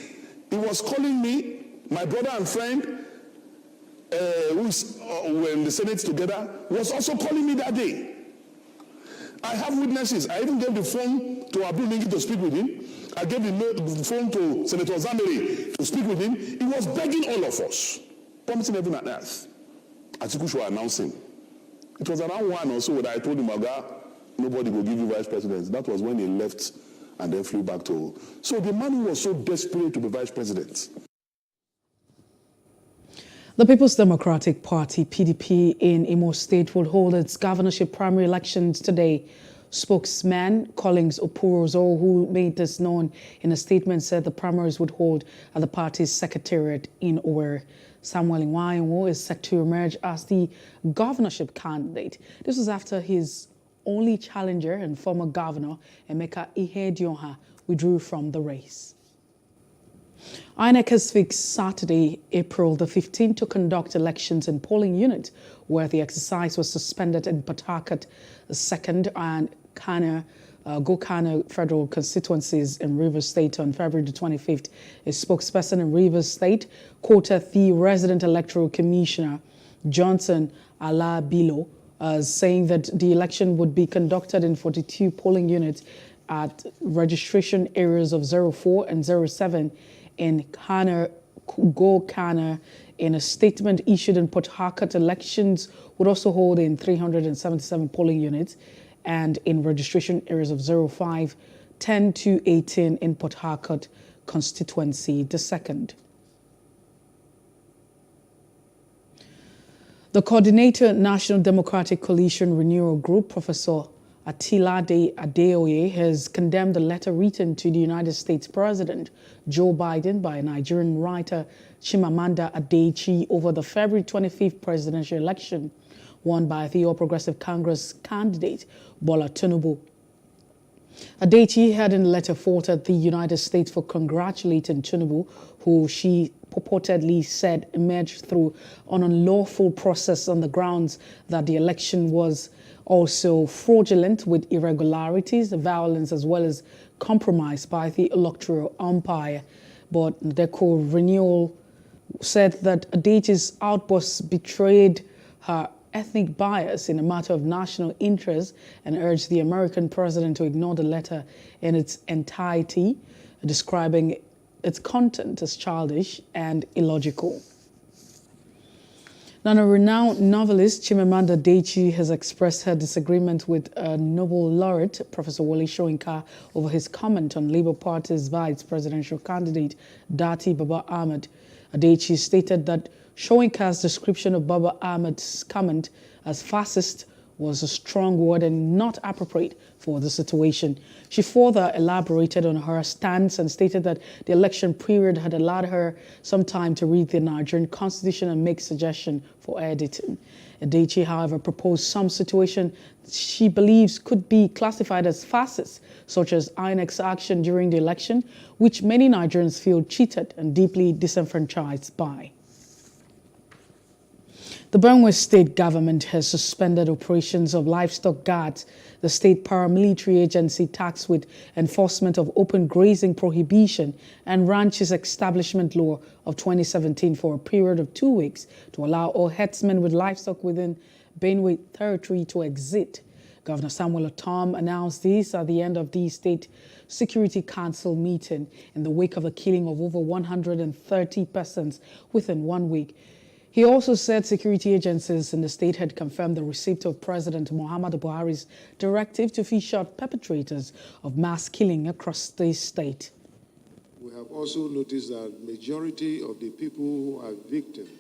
He was calling me, my brother and friend, who were in the Senate together, was also calling me that day. I have witnesses. I even gave the phone to Abu Mingi to speak with him. I gave the phone to Senator Zamberi to speak with him. He was begging all of us, promising heaven and earth. Atiku should announce him. It was around 1 or so that I told him, Oga, nobody will give you vice president. That was when he left and then flew back to... So the man who was so desperate to be vice president. The People's Democratic Party, PDP, in Imo State will hold its governorship primary elections today. Spokesman Collins Oporozo, who made this known in a statement, said the primaries would hold at the party's secretariat in Owerri. Samuel Iwayenwo is set to emerge as the governorship candidate. This was after his only challenger and former governor, Emeka Ihedioha, withdrew from the race. INEC has fixed Saturday, April the 15th, to conduct elections in polling units, where the exercise was suspended in Port Harcourt, the 2nd and Gokana federal constituencies in Rivers State on February the 25th. A spokesperson in Rivers State quoted the resident electoral commissioner, Johnson Alabilo, saying that the election would be conducted in 42 polling units at registration areas of 04 and 07 in Gokana. In a statement issued in Port Harcourt, elections would also hold in 377 polling units and in registration areas of 05, 10 to 18 in Port Harcourt constituency, the 2nd. The coordinator, National Democratic Coalition Renewal Group, Professor Atilade Adeoye, has condemned a letter written to the United States President Joe Biden by Nigerian writer Chimamanda Adichie over the February 25th presidential election won by the All Progressive Congress candidate Bola Tinubu. Adichie had in a letter faulted the United States for congratulating Tinubu, who she purportedly said emerged through an unlawful process on the grounds that the election was also fraudulent with irregularities, violence, as well as compromise by the electoral umpire. But Deco Renewal said that Adichie's outbursts betrayed her ethnic bias in a matter of national interest and urged the American president to ignore the letter in its entirety, describing its content as childish and illogical. Now, a renowned novelist, Chimamanda Adichie, has expressed her disagreement with Nobel laureate Professor Wole Soyinka over his comment on Labour Party's vice presidential candidate, Dati Baba Ahmed. Adichie stated that Soyinka's description of Baba Ahmed's comment as fascist was a strong word and not appropriate for the situation. She further elaborated on her stance and stated that the election period had allowed her some time to read the Nigerian constitution and make suggestions for editing. Adichie, however, proposed some situation she believes could be classified as fascist, such as INEC's action during the election, which many Nigerians feel cheated and deeply disenfranchised by. The Benue State government has suspended operations of livestock guards, the state paramilitary agency tasked with enforcement of open grazing prohibition and ranches establishment law of 2017 for a period of 2 weeks to allow all herdsmen with livestock within Benue territory to exit. Governor Samuel Otom announced this at the end of the State Security Council meeting in the wake of the killing of over 130 persons within 1 week. He also said security agencies in the state had confirmed the receipt of President Muhammadu Buhari's directive to fish out perpetrators of mass killing across the state. We have also noticed that majority of the people who are victims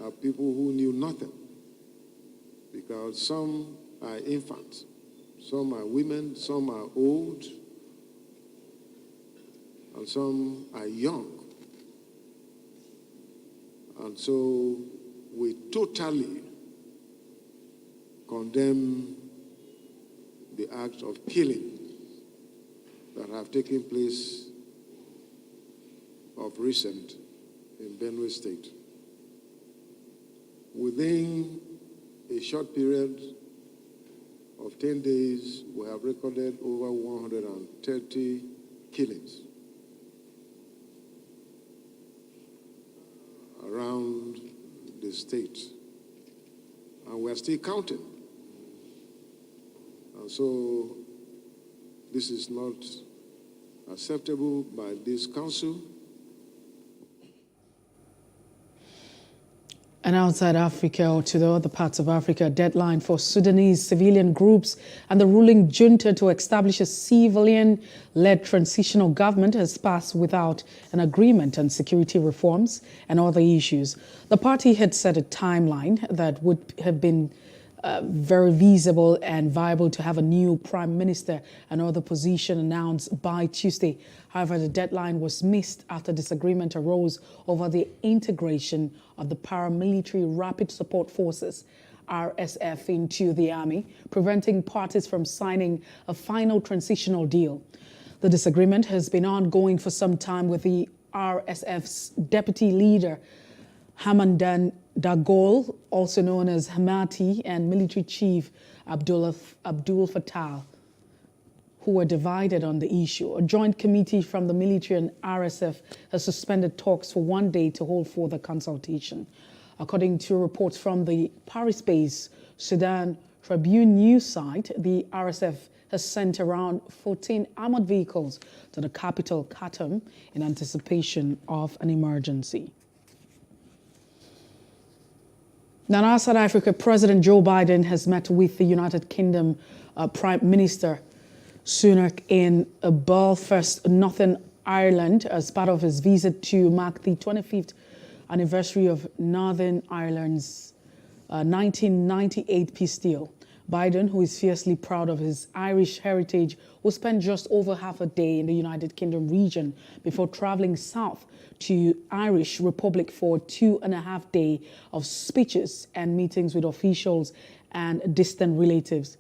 are people who knew nothing, because some are infants, some are women, some are old, and some are young. And so we totally condemn the acts of killing that have taken place of recent in Benue State. Within a short period of 10 days, we have recorded over 130 killings around the state, and we're still counting. And so this is not acceptable by this council. And outside Africa or to the other parts of Africa, a deadline for Sudanese civilian groups and the ruling junta to establish a civilian-led transitional government has passed without an agreement on security reforms and other issues. The party had set a timeline that would have been very feasible and viable to have a new prime minister and other position announced by Tuesday. However, the deadline was missed after disagreement arose over the integration of the paramilitary Rapid Support Forces, RSF, into the army, preventing parties from signing a final transitional deal. The disagreement has been ongoing for some time, with the RSF's deputy leader, Hamadan Dagalo, also known as Hamati, and military chief Abdul Fattah, who were divided on the issue. A joint committee from the military and RSF has suspended talks for 1 day to hold further consultation. According to reports from the Paris-based Sudan Tribune news site, the RSF has sent around 14 armored vehicles to the capital, Khartoum, in anticipation of an emergency. Now, outside Africa, President Joe Biden has met with the United Kingdom Prime Minister Sunak in Belfast, Northern Ireland, as part of his visit to mark the 25th anniversary of Northern Ireland's 1998 peace deal. Biden, who is fiercely proud of his Irish heritage, will spend just over half a day in the United Kingdom region before traveling south to Irish Republic for 2.5 days of speeches and meetings with officials and distant relatives.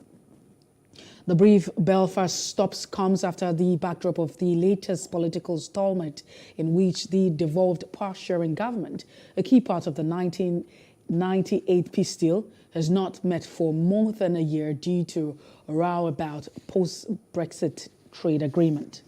The brief Belfast stops comes after the backdrop of the latest political stalemate in which the devolved power-sharing government, a key part of the 1998 peace deal, has not met for more than a year due to a row about post-Brexit trade agreement.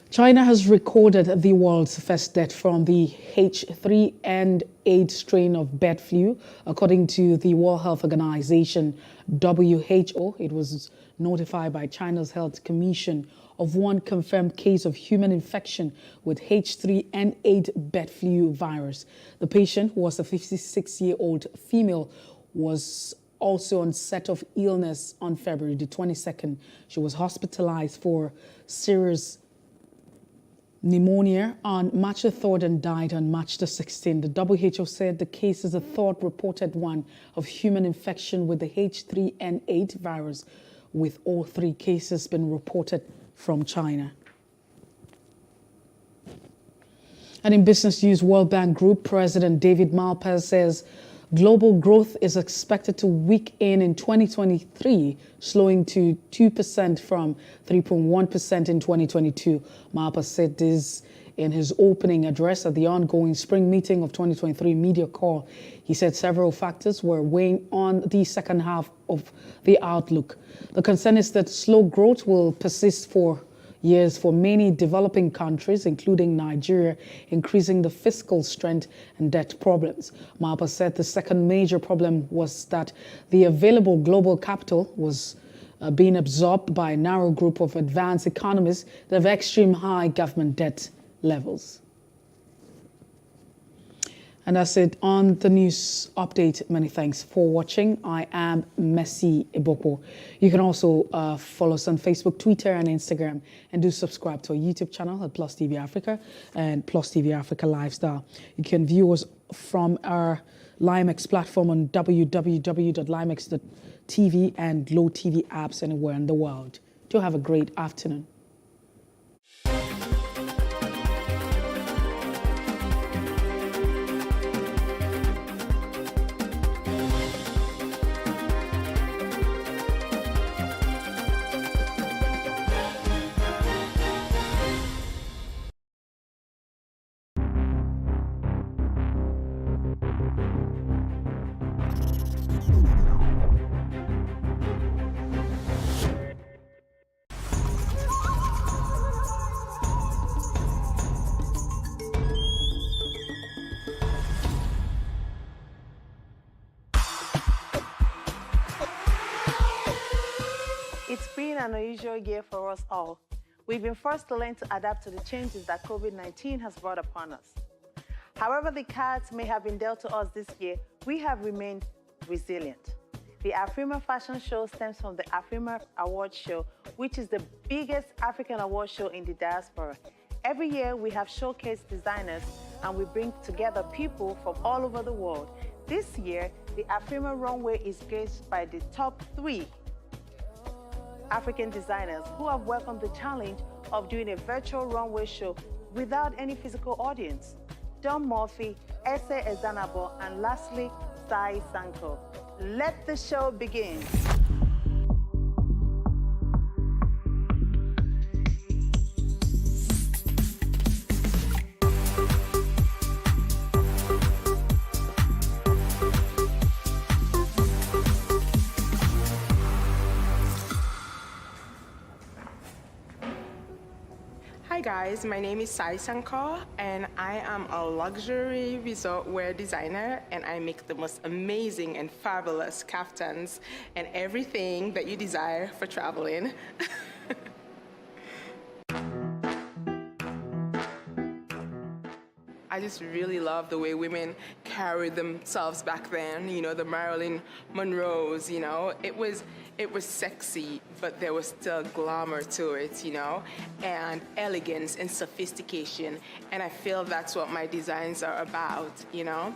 China has recorded the world's first death from the H3N8 strain of bird flu. According to the World Health Organization, WHO, it was notified by China's Health Commission of one confirmed case of human infection with H3N8 bird flu virus. The patient, who was a 56-year-old female, was also on set of illness on February the 22nd. She was hospitalized for serious pneumonia on March the 3rd and died on March the 16th. The WHO said the case is a third reported one of human infection with the H3N8 virus, with all 3 cases been reported from China. And in business news, World Bank Group President David Malpass says global growth is expected to weaken in 2023, slowing to 2% from 3.1% in 2022. Malpass said this in his opening address at the ongoing spring meeting of 2023 media call. He said several factors were weighing on the second half of the outlook. The concern is that slow growth will persist for years for many developing countries, including Nigeria, increasing the fiscal strength and debt problems. Malpass said the second major problem was that the available global capital was being absorbed by a narrow group of advanced economies that have extreme high government debt levels. And that's it on the news update. Many thanks for watching. I am Messi Eboko. You can also follow us on Facebook, Twitter, and Instagram, and do subscribe to our YouTube channel at Plus TV Africa and Plus TV Africa Lifestyle. You can view us from our Limex platform on www.limex.tv and Glow TV apps anywhere in the world. Do have a great afternoon. It's been an unusual year for us all. We've been forced to learn to adapt to the changes that COVID-19 has brought upon us. However the cards may have been dealt to us this year, we have remained resilient. The Afrima Fashion Show stems from the Afrima Award Show, which is the biggest African award show in the diaspora. Every year, we have showcased designers and we bring together people from all over the world. This year, the Afrima Runway is graced by the top 3 African designers who have welcomed the challenge of doing a virtual runway show without any physical audience. Don Murphy, Ese Ezanabo, and lastly, Sai Sanko. Let the show begin. Hi guys, my name is Sai Sankar and I am a luxury resort wear designer and I make the most amazing and fabulous kaftans and everything that you desire for traveling. I just really love the way women carried themselves back then, you know, the Marilyn Monroes, you know. It was sexy, but there was still glamour to it, you know, and elegance and sophistication. And I feel that's what my designs are about, you know.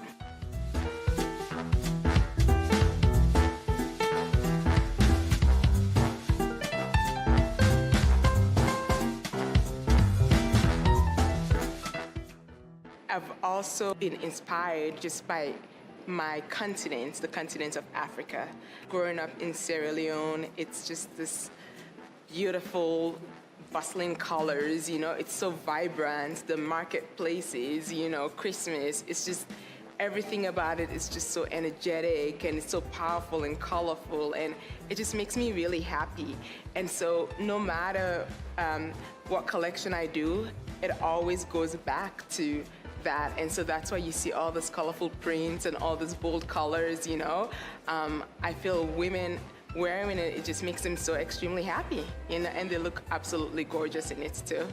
I've also been inspired just by my continent, the continent of Africa. Growing up in Sierra Leone, it's just this beautiful, bustling colors, you know, it's so vibrant, the marketplaces, you know, Christmas, it's just, everything about it is just so energetic and it's so powerful and colorful and it just makes me really happy. And so no matter what collection I do, it always goes back to that, and so that's why you see all this colorful prints and all these bold colors, you know. I feel women wearing it, it just makes them so extremely happy, you know, and they look absolutely gorgeous in it too.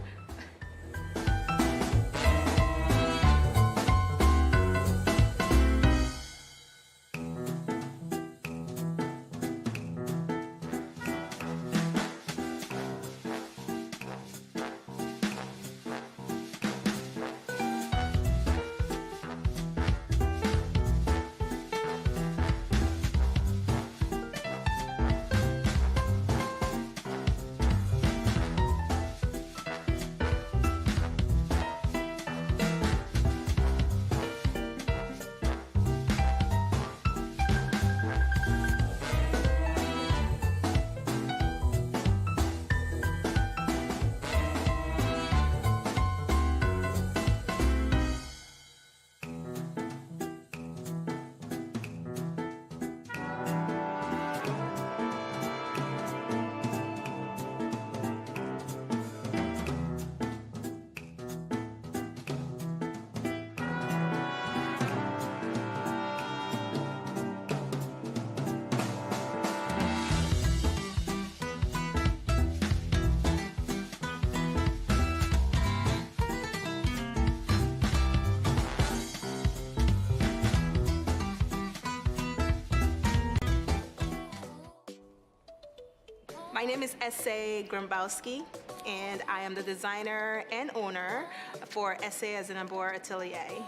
My name is Ese Grambowski, and I am the designer and owner for Ese Azinabor Atelier.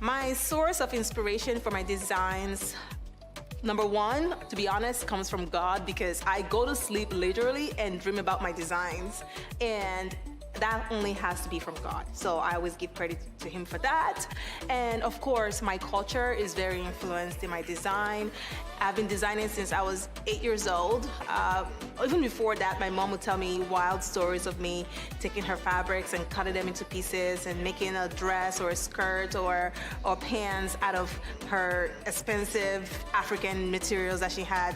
My source of inspiration for my designs, number one, to be honest, comes from God, because I go to sleep literally and dream about my designs. And that only has to be from God. So I always give credit to Him for that. And of course, my culture is very influenced in my design. I've been designing since I was 8 years old. Even before that, my mom would tell me wild stories of me taking her fabrics and cutting them into pieces and making a dress or a skirt or pants out of her expensive African materials that she had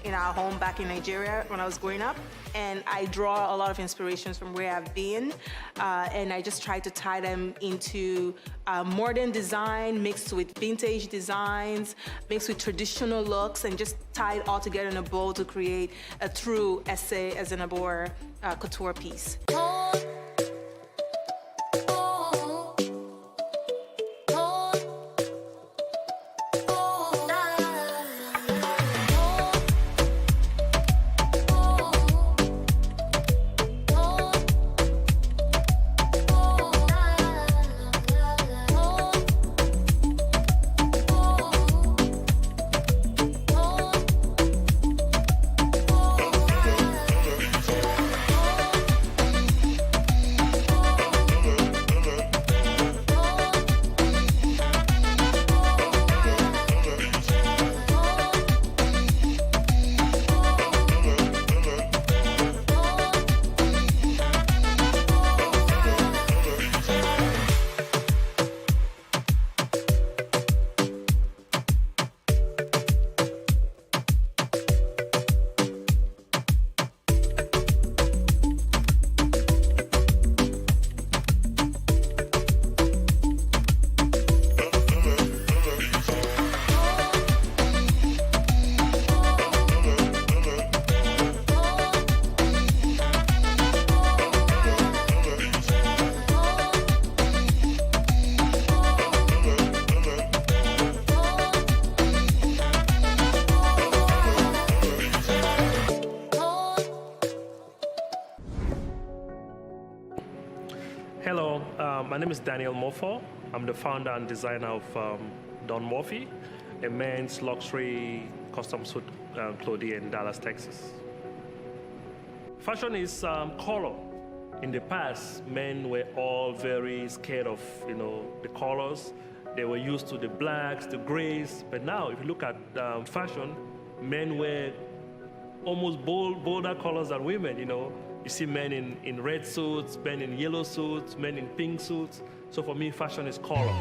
in our home back in Nigeria when I was growing up. And I draw a lot of inspirations from where I've been, and I just try to tie them into modern design mixed with vintage designs, mixed with traditional looks, and just tie it all together in a bowl to create a true Ese Azinabor couture piece. name is Daniel Mofor. I'm the founder and designer of Don Morphy, a men's luxury custom suit clothing in Dallas, Texas. Fashion is color. In the past, men were all very scared of, the colors. They were used to the blacks, the grays. But now, if you look at fashion, men wear almost bolder colors than women, You see men in red suits, men in yellow suits, men in pink suits. So for me, fashion is color.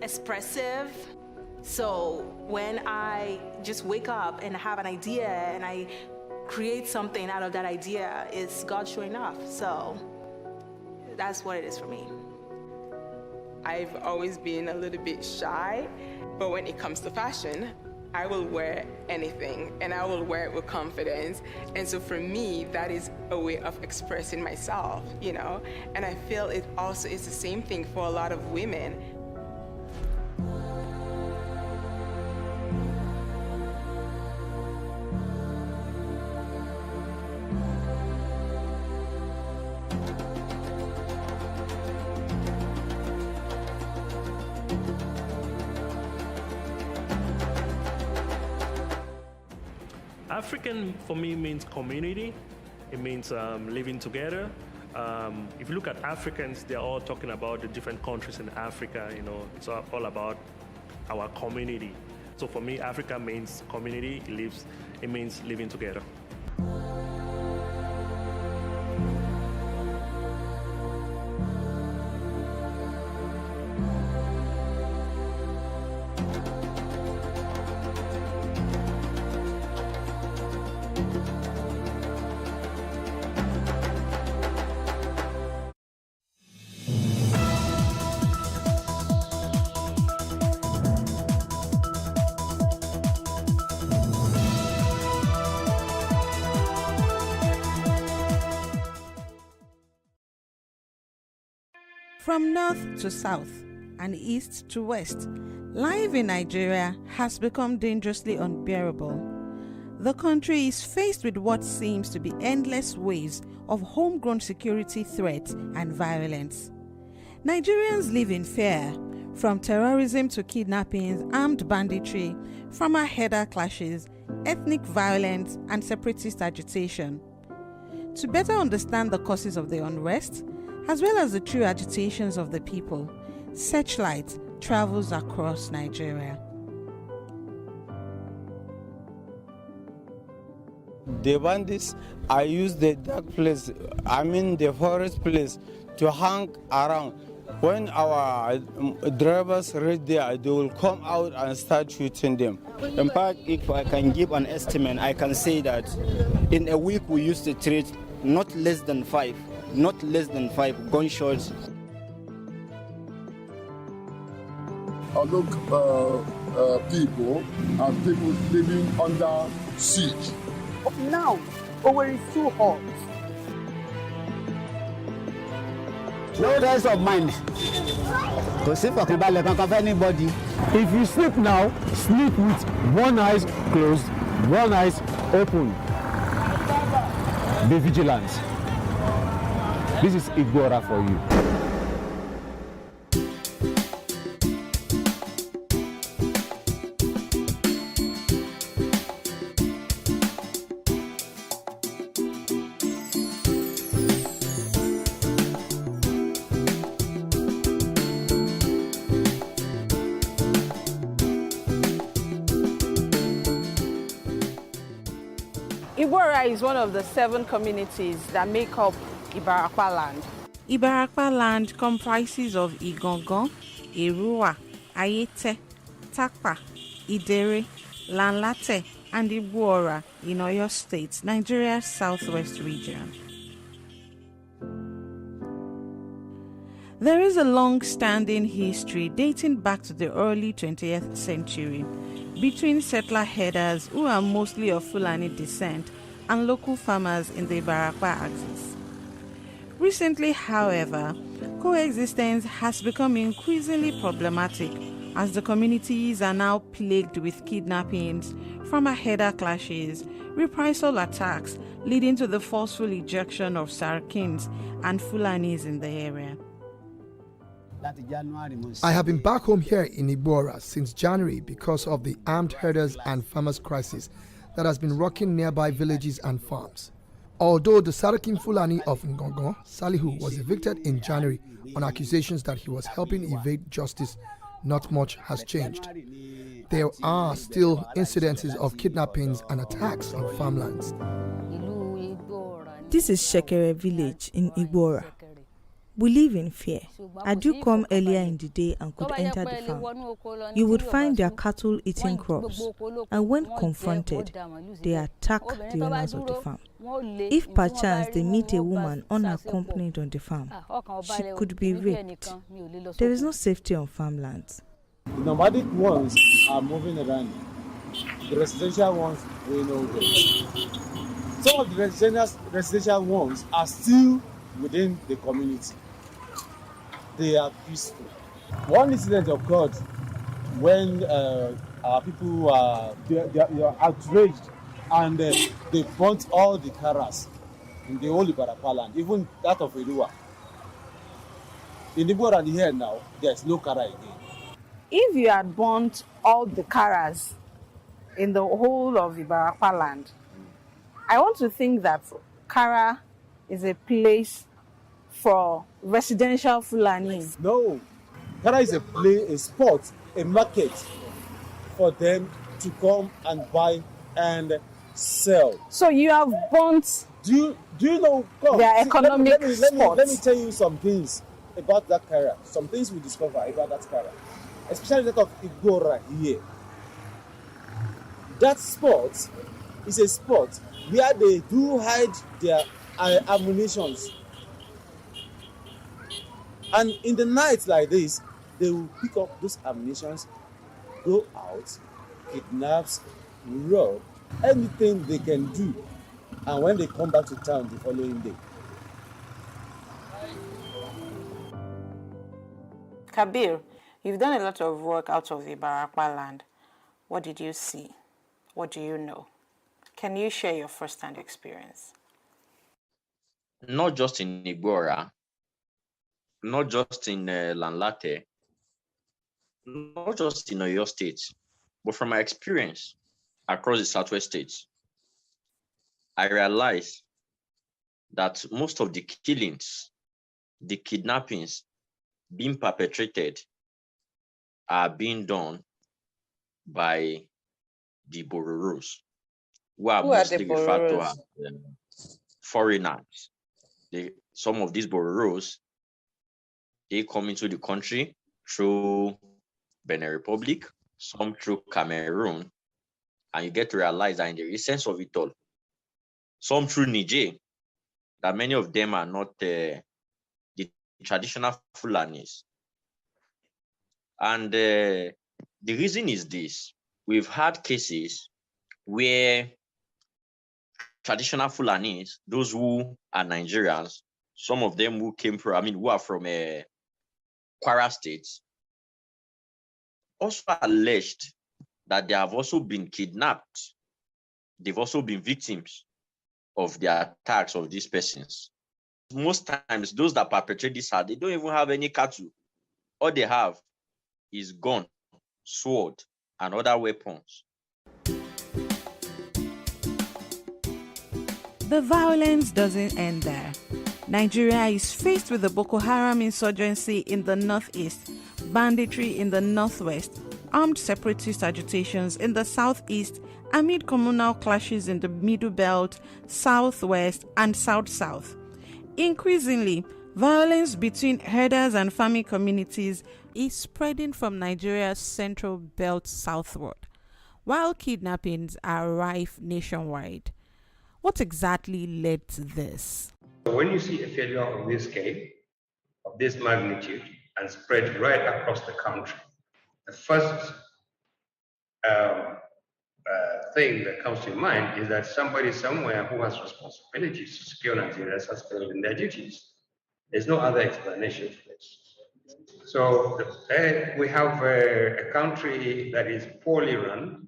expressive. So when I just wake up and have an idea and I create something out of that idea, it's God showing off. So that's what it is for me. I've always been a little bit shy, but when it comes to fashion, I will wear anything and I will wear it with confidence. And so for me, that is a way of expressing myself, you know? And I feel it also is the same thing for a lot of women. African for me means community. It means living together. If you look at Africans, they're all talking about the different countries in Africa. You know, it's all about our community. So for me, Africa means community. It means living together. From north to south and east to west, life in Nigeria has become dangerously unbearable. The country is faced with what seems to be endless waves of homegrown security threats and violence. Nigerians live in fear, from terrorism to kidnappings, armed banditry, farmer header clashes, ethnic violence, and separatist agitation. To better understand the causes of the unrest, as well as the true agitations of the people, Searchlight travels across Nigeria. The bandits, I use the dark place, the forest place, to hang around. When our drivers reach there, they will come out and start shooting them. In fact, if I can give an estimate, I can say that in a week we used to treat not less than five gunshots. Look, people and people living under siege. But now, Owerri is too hot. No rest of mind. To sleep for anybody. If you sleep now, sleep with one eye closed, one eye open. Be vigilant. This is Igbora for you. Igbora is one of the 7 communities that make up Ibarakwa land. Ibarakwa land comprises of Igongon, Erua, Ayete, Takpa, Idere, Lanlate, and Igbora in Oyo State, Nigeria's southwest region. There is a long-standing history dating back to the early 20th century between settler herders who are mostly of Fulani descent and local farmers in the Ibarakwa axis. Recently, however, coexistence has become increasingly problematic as the communities are now plagued with kidnappings, farmer herder clashes, reprisal attacks leading to the forceful ejection of Sarakins and Fulanis in the area. I have been back home here in Igbora since January because of the armed herders and farmers crisis that has been rocking nearby villages and farms. Although the Sarakin Fulani of Ngongon, Salihu, was evicted in January on accusations that he was helping evade justice, not much has changed. There are still incidences of kidnappings and attacks on farmlands. This is Shekere village in Igbora. We live in fear. Had you come earlier in the day and could enter the farm, you would find their cattle eating crops, and when confronted, they attack the owners of the farm. If perchance they meet a woman unaccompanied on the farm, she could be raped. There is no safety on farmlands. The nomadic ones are moving around. The residential ones, we know them. Some of the residential ones are still within the community. They are peaceful. One incident occurred when our people they are outraged and they burnt all the karas in the whole Ibarapa land, even that of Elua. In the border here now, there's no kara again. If you had burnt all the karas in the whole of Ibarapa land, I want to think that Kara is a place for residential Fulanis. No, Kara is a spot, a market for them to come and buy and sell. So you have burnt. Do you know? Come, their economic spots. Let me tell you some things about that Kara. Some things we discover about that Kara, especially that of Igora here. That spot is a spot where they do hide their ammunitions. And in the night like this, they will pick up those ammunitions, go out, kidnaps, rob, anything they can do. And when they come back to town the following day. Kabir, you've done a lot of work out of the Ibarapa land. What did you see? What do you know? Can you share your first-hand experience? Not just in Igbora, not just in Lanlate, not just in Oyo State, but from my experience across the Southwest states, I realized that most of the killings, the kidnappings being perpetrated are being done by the Bororos, who are mostly referred to as foreigners. Some of these Bororos, they come into the country through Benin Republic, some through Cameroon, and you get to realize that in the essence of it all, some through Niger, that many of them are not the traditional Fulanis. And the reason is this. We've had cases where traditional Fulanis, those who are Nigerians, some of them who came from, who are from Kwara State, also alleged that they have also been kidnapped. They've also been victims of the attacks of these persons. Most times, those that perpetrate this, they don't even have any cattle. All they have is gun, sword, and other weapons. The violence doesn't end there. Nigeria is faced with the Boko Haram insurgency in the northeast, banditry in the northwest, armed separatist agitations in the southeast, amid communal clashes in the Middle Belt, southwest, and south-south. Increasingly, violence between herders and farming communities is spreading from Nigeria's central belt southward, while kidnappings are rife nationwide. What exactly led to this? When you see a failure of this scale, of this magnitude, and spread right across the country, the first thing that comes to your mind is that somebody somewhere who has responsibilities to secure Nigerians has failed in their duties. There's no other explanation for this. So we have a country that is poorly run,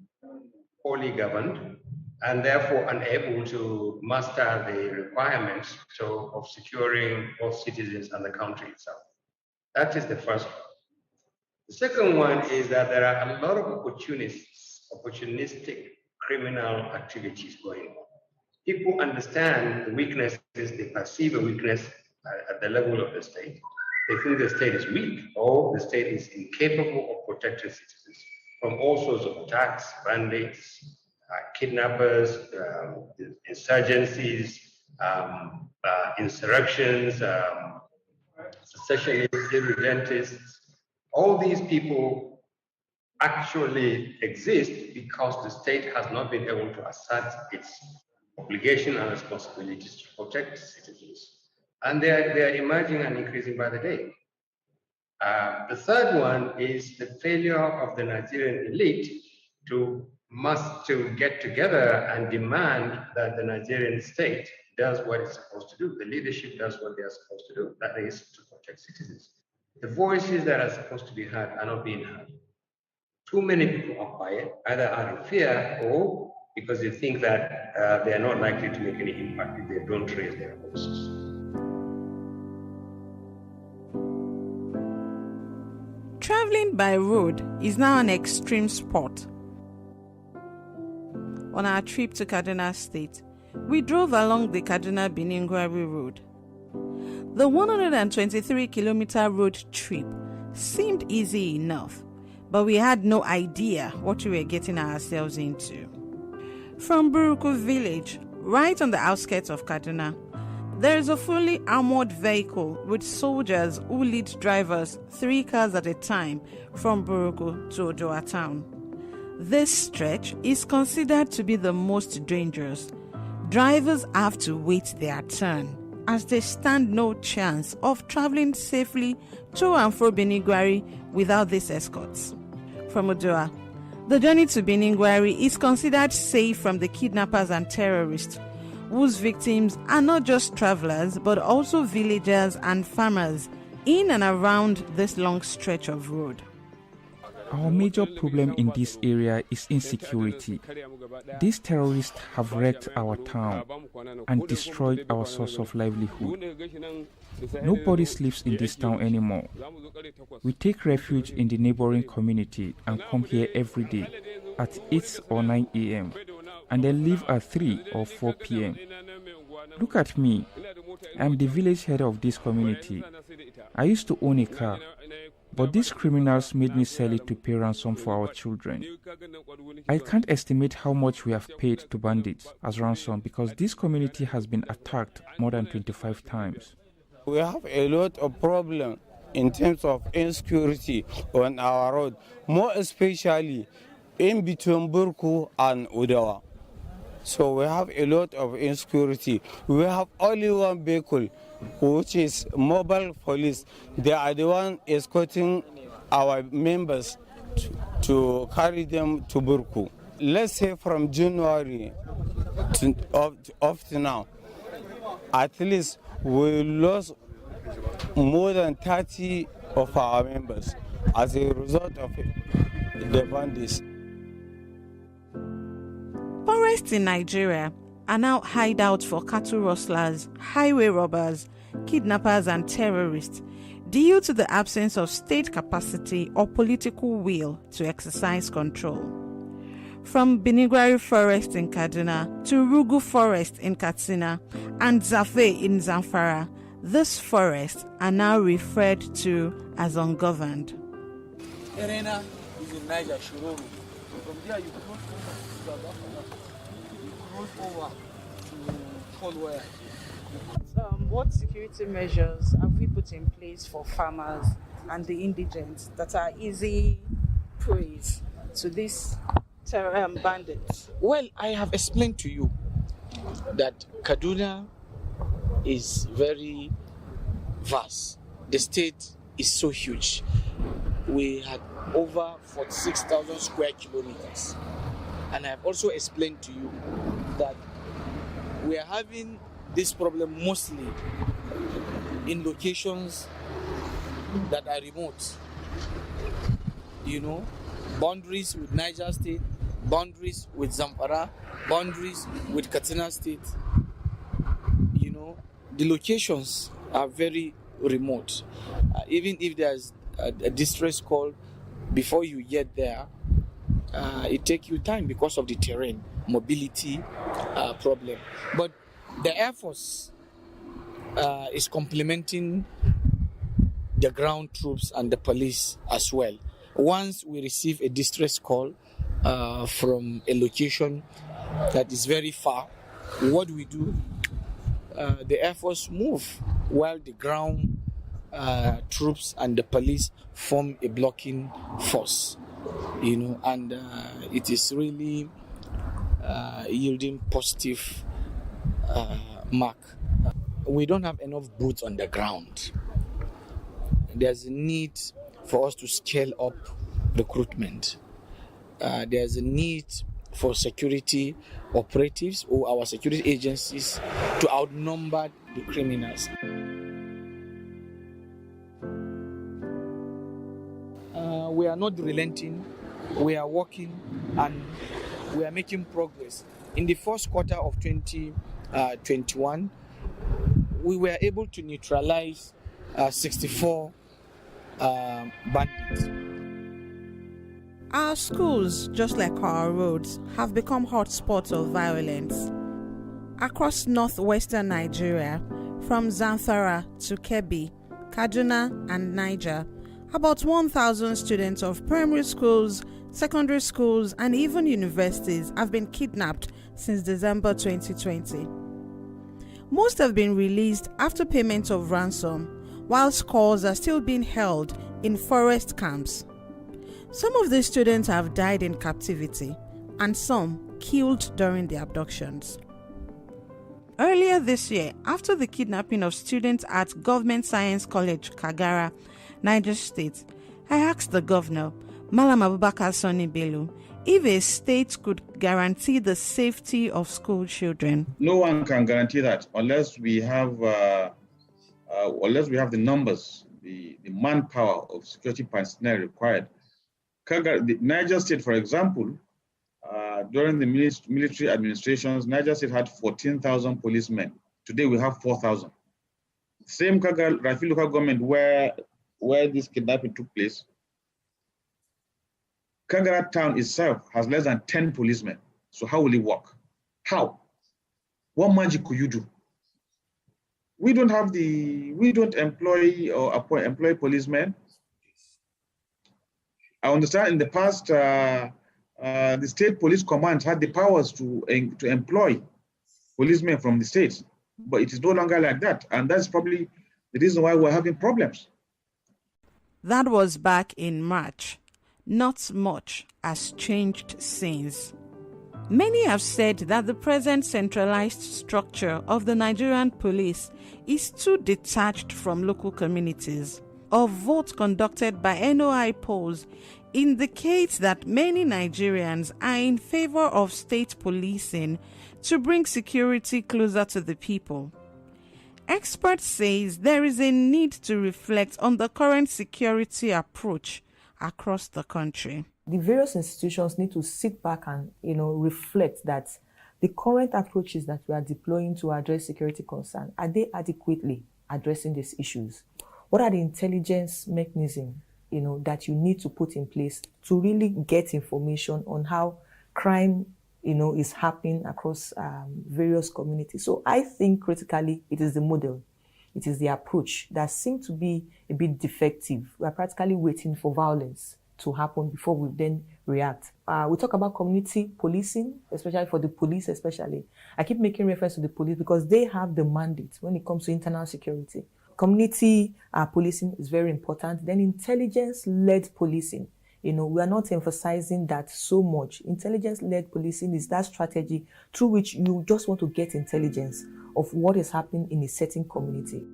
poorly governed, and therefore unable to master the requirements of securing both citizens and the country itself. That is the first one. The second one is that there are a lot of opportunistic criminal activities going on. People understand the weaknesses, they perceive a weakness at the level of the state. They think the state is weak or the state is incapable of protecting citizens from all sorts of attacks, bandits, kidnappers, insurgencies, insurrections, secessionists, irredentists. All these people actually exist because the state has not been able to assert its obligation and responsibilities to protect citizens. And they are emerging and increasing by the day. The third one is the failure of the Nigerian elite to get together and demand that the Nigerian state does what it's supposed to do. The leadership does what they are supposed to do, that is to protect citizens. The voices that are supposed to be heard are not being heard. Too many people are quiet, either out of fear or because they think that they are not likely to make any impact if they don't raise their voices. Traveling by road is now an extreme sport. On our trip to Kaduna State, we drove along the Kaduna-Biningwari Road. The 123-kilometer road trip seemed easy enough, but we had no idea what we were getting ourselves into. From Buruku village, right on the outskirts of Kaduna, there is a fully armored vehicle with soldiers who lead drivers 3 cars at a time from Buruku to Ojoa town. This stretch is considered to be the most dangerous. Drivers have to wait their turn as they stand no chance of traveling safely to and fro Biningwari without these escorts. From Ojoa, the journey to Biningwari is considered safe from the kidnappers and terrorists, whose victims are not just travelers but also villagers and farmers in and around this long stretch of road. Our major problem in this area is insecurity. These terrorists have wrecked our town and destroyed our source of livelihood. Nobody sleeps in this town anymore. We take refuge in the neighboring community and come here every day at 8 or 9 a.m. and then leave at 3 or 4 p.m. Look at me. I'm the village head of this community. I used to own a car, but these criminals made me sell it to pay ransom for our children. I can't estimate how much we have paid to bandits as ransom because this community has been attacked more than 25 times. We have a lot of problems in terms of insecurity on our road, more especially in between Burku and Udawa. So we have a lot of insecurity. We have only one vehicle, which is mobile police. They are the one escorting our members to carry them to Burku. Let's say from January up to now, at least we lost more than 30 of our members as a result of the bandits. Forests in Nigeria are now hideouts for cattle rustlers, highway robbers, kidnappers and terrorists due to the absence of state capacity or political will to exercise control. From Biningwari Forest in Kaduna to Rugu Forest in Katsina and Zafe in Zamfara, these forests are now referred to as ungoverned. Erena is in Niger, Shiroro. From there you cross over to Folware. What security measures have we put in place for farmers and the indigents that are easy prey to these bandits? Well, I have explained to you that Kaduna is very vast. The state is so huge. We had over 46,000 square kilometers. And I have also explained to you that we are having this problem mostly in locations that are remote. You know, boundaries with Niger State, boundaries with Zamfara, boundaries with Katsina State. You know, the locations are very remote. Even if there's a distress call, before you get there, it takes you time because of the terrain, mobility problem. But the Air Force is complementing the ground troops and the police as well. Once we receive a distress call from a location that is very far, what we do, the Air Force move while the ground troops and the police form a blocking force, and it is really yielding positive mark. We don't have enough boots on the ground. There's a need for us to scale up recruitment. There's a need for security operatives or our security agencies to outnumber the criminals. We are not relenting, we are working, and we are making progress. In the first quarter of 2021, we were able to neutralize 64 bandits. Our schools, just like our roads, have become hotspots of violence. Across northwestern Nigeria, from Zamfara to Kebbi, Kaduna and Niger, about 1,000 students of primary schools, secondary schools and even universities have been kidnapped since December 2020. Most have been released after payment of ransom, while scores are still being held in forest camps. Some of these students have died in captivity and some killed during the abductions. Earlier this year, after the kidnapping of students at Government Science College, Kagara, Niger State, I asked the governor, Malam Abubakar Sani Bello, if a state could guarantee the safety of school children. No one can guarantee that unless we have the numbers, the manpower of security personnel required. The Niger State, for example, during the military administrations, Niger State had 14,000 policemen. Today we have 4,000. Same Rafi local government where this kidnapping took place, Kagara town itself has less than 10 policemen. So how will it work? How? What magic could you do? We don't employ or employ policemen. I understand in the past, the state police command had the powers to employ policemen from the states, but it is no longer like that. And that's probably the reason why we're having problems. That was back in March. Not much has changed since. Many have said that the present centralized structure of the Nigerian police is too detached from local communities. A vote conducted by NOI polls indicates that many Nigerians are in favor of state policing to bring security closer to the people. Experts say there is a need to reflect on the current security approach across the country. The various institutions need to sit back and reflect that the current approaches that we are deploying to address security concerns, are they adequately addressing these issues? What are the intelligence mechanisms that you need to put in place to really get information on how crime is happening across various communities? So I think critically it is the model, it is the approach that seems to be a bit defective. We are practically waiting for violence to happen before we then react. We talk about community policing, especially for the police especially. I keep making reference to the police because they have the mandate when it comes to internal security. Community policing is very important. Then intelligence-led policing. We are not emphasizing that so much. Intelligence-led policing is that strategy through which you just want to get intelligence of what is happening in a certain community.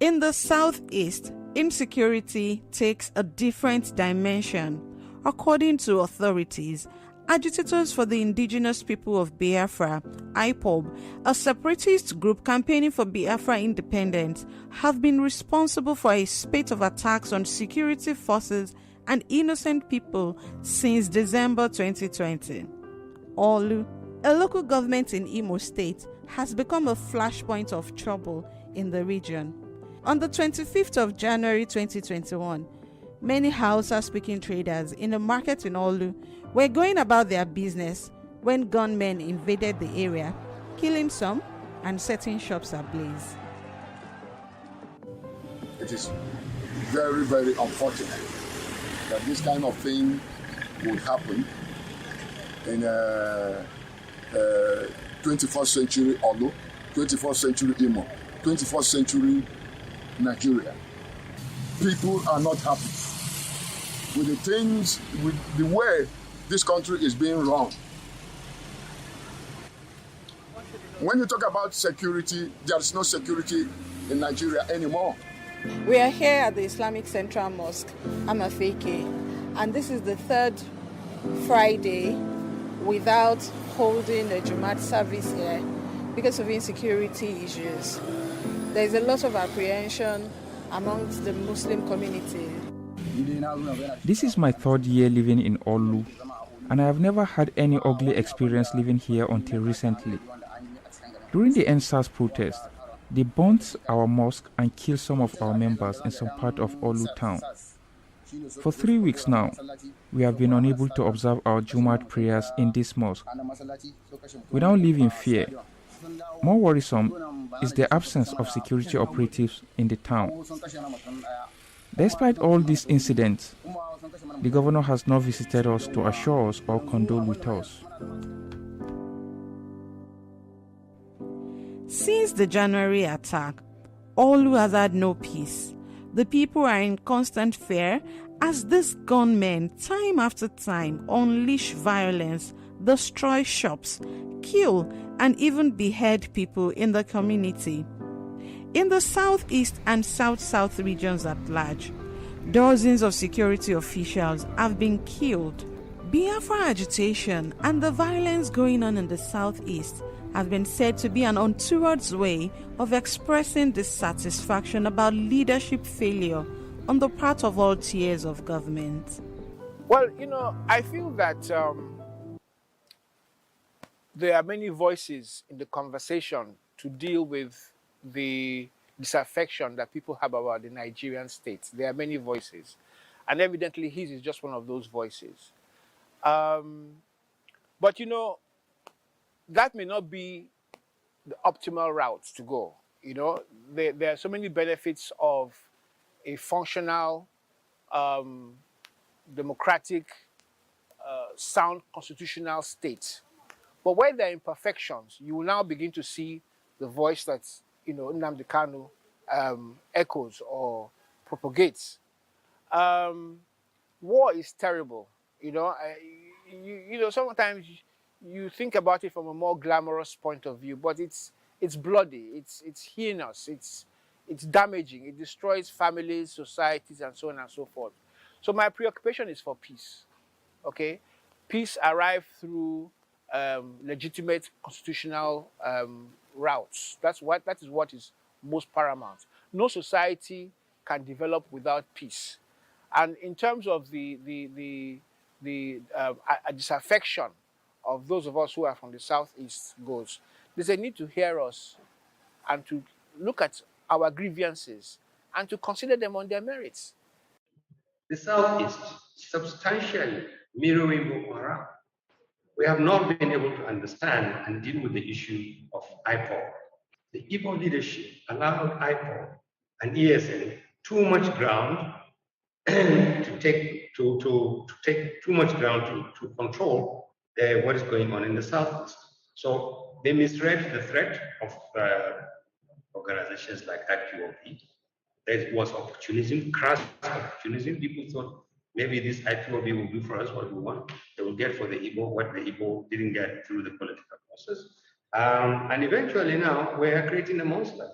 In the southeast, insecurity takes a different dimension. According to authorities, agitators for the indigenous people of Biafra, IPOB, a separatist group campaigning for Biafra independence, have been responsible for a spate of attacks on security forces and innocent people since December 2020. Olu, a local government in Imo State, has become a flashpoint of trouble in the region. On the 25th of January 2021, many Hausa-speaking traders in a market in Olu were going about their business when gunmen invaded the area, killing some and setting shops ablaze. It is very, very unfortunate that this kind of thing would happen in 21st century Olu, 21st century Imo, 21st century Nigeria. People are not happy with the things, with the way this country is being run. When you talk about security, there is no security in Nigeria anymore. We are here at the Islamic Central Mosque, Amafeke, and this is the third Friday without holding a Jumat service here because of insecurity issues. There is a lot of apprehension amongst the Muslim community. This is my third year living in Olu, and I have never had any ugly experience living here until recently. During the NSAS protest, they burnt our mosque and killed some of our members in some part of Olu town. For 3 weeks now, we have been unable to observe our Jumat prayers in this mosque. We now live in fear. More worrisome is the absence of security operatives in the town. Despite all these incidents, the governor has not visited us to assure us or condole with us. Since the January attack, Olu has had no peace. The people are in constant fear as these gunmen, time after time, unleash violence, destroy shops, kill, and even behead people in the community. In the southeast and south-south regions at large, dozens of security officials have been killed. Biafra agitation and the violence going on in the southeast have been said to be an untoward way of expressing dissatisfaction about leadership failure on the part of all tiers of government. Well, I feel that there are many voices in the conversation to deal with the disaffection that people have about the Nigerian state. There are many voices, and evidently his is just one of those voices. But that may not be the optimal route to go. There are so many benefits of a functional, democratic, sound constitutional state. But where there are imperfections, you will now begin to see the voice that Nnamdi Kanu echoes or propagates. War is terrible. Sometimes you think about it from a more glamorous point of view, but it's bloody, it's heinous, it's damaging, it destroys families, societies, and so on and so forth. So my preoccupation is for peace. Okay, peace arrived through legitimate constitutional routes. That is what is most paramount. No society can develop without peace. And in terms of the disaffection of those of us who are from the southeast goes, there's a need to hear us and to look at our grievances and to consider them on their merits. The southeast substantially mirroring Boko Haram. We have not been able to understand and deal with the issue of IPOB. The Igbo leadership allowed IPOB and ESN too much ground to take too much ground to control what is going on in the southeast. So they misread the threat of organizations like IPOB. There was opportunism, crass opportunism. People thought maybe this IPOB will do for us what we want. They will get for the Igbo what the Igbo didn't get through the political process. And eventually now we are creating a monster.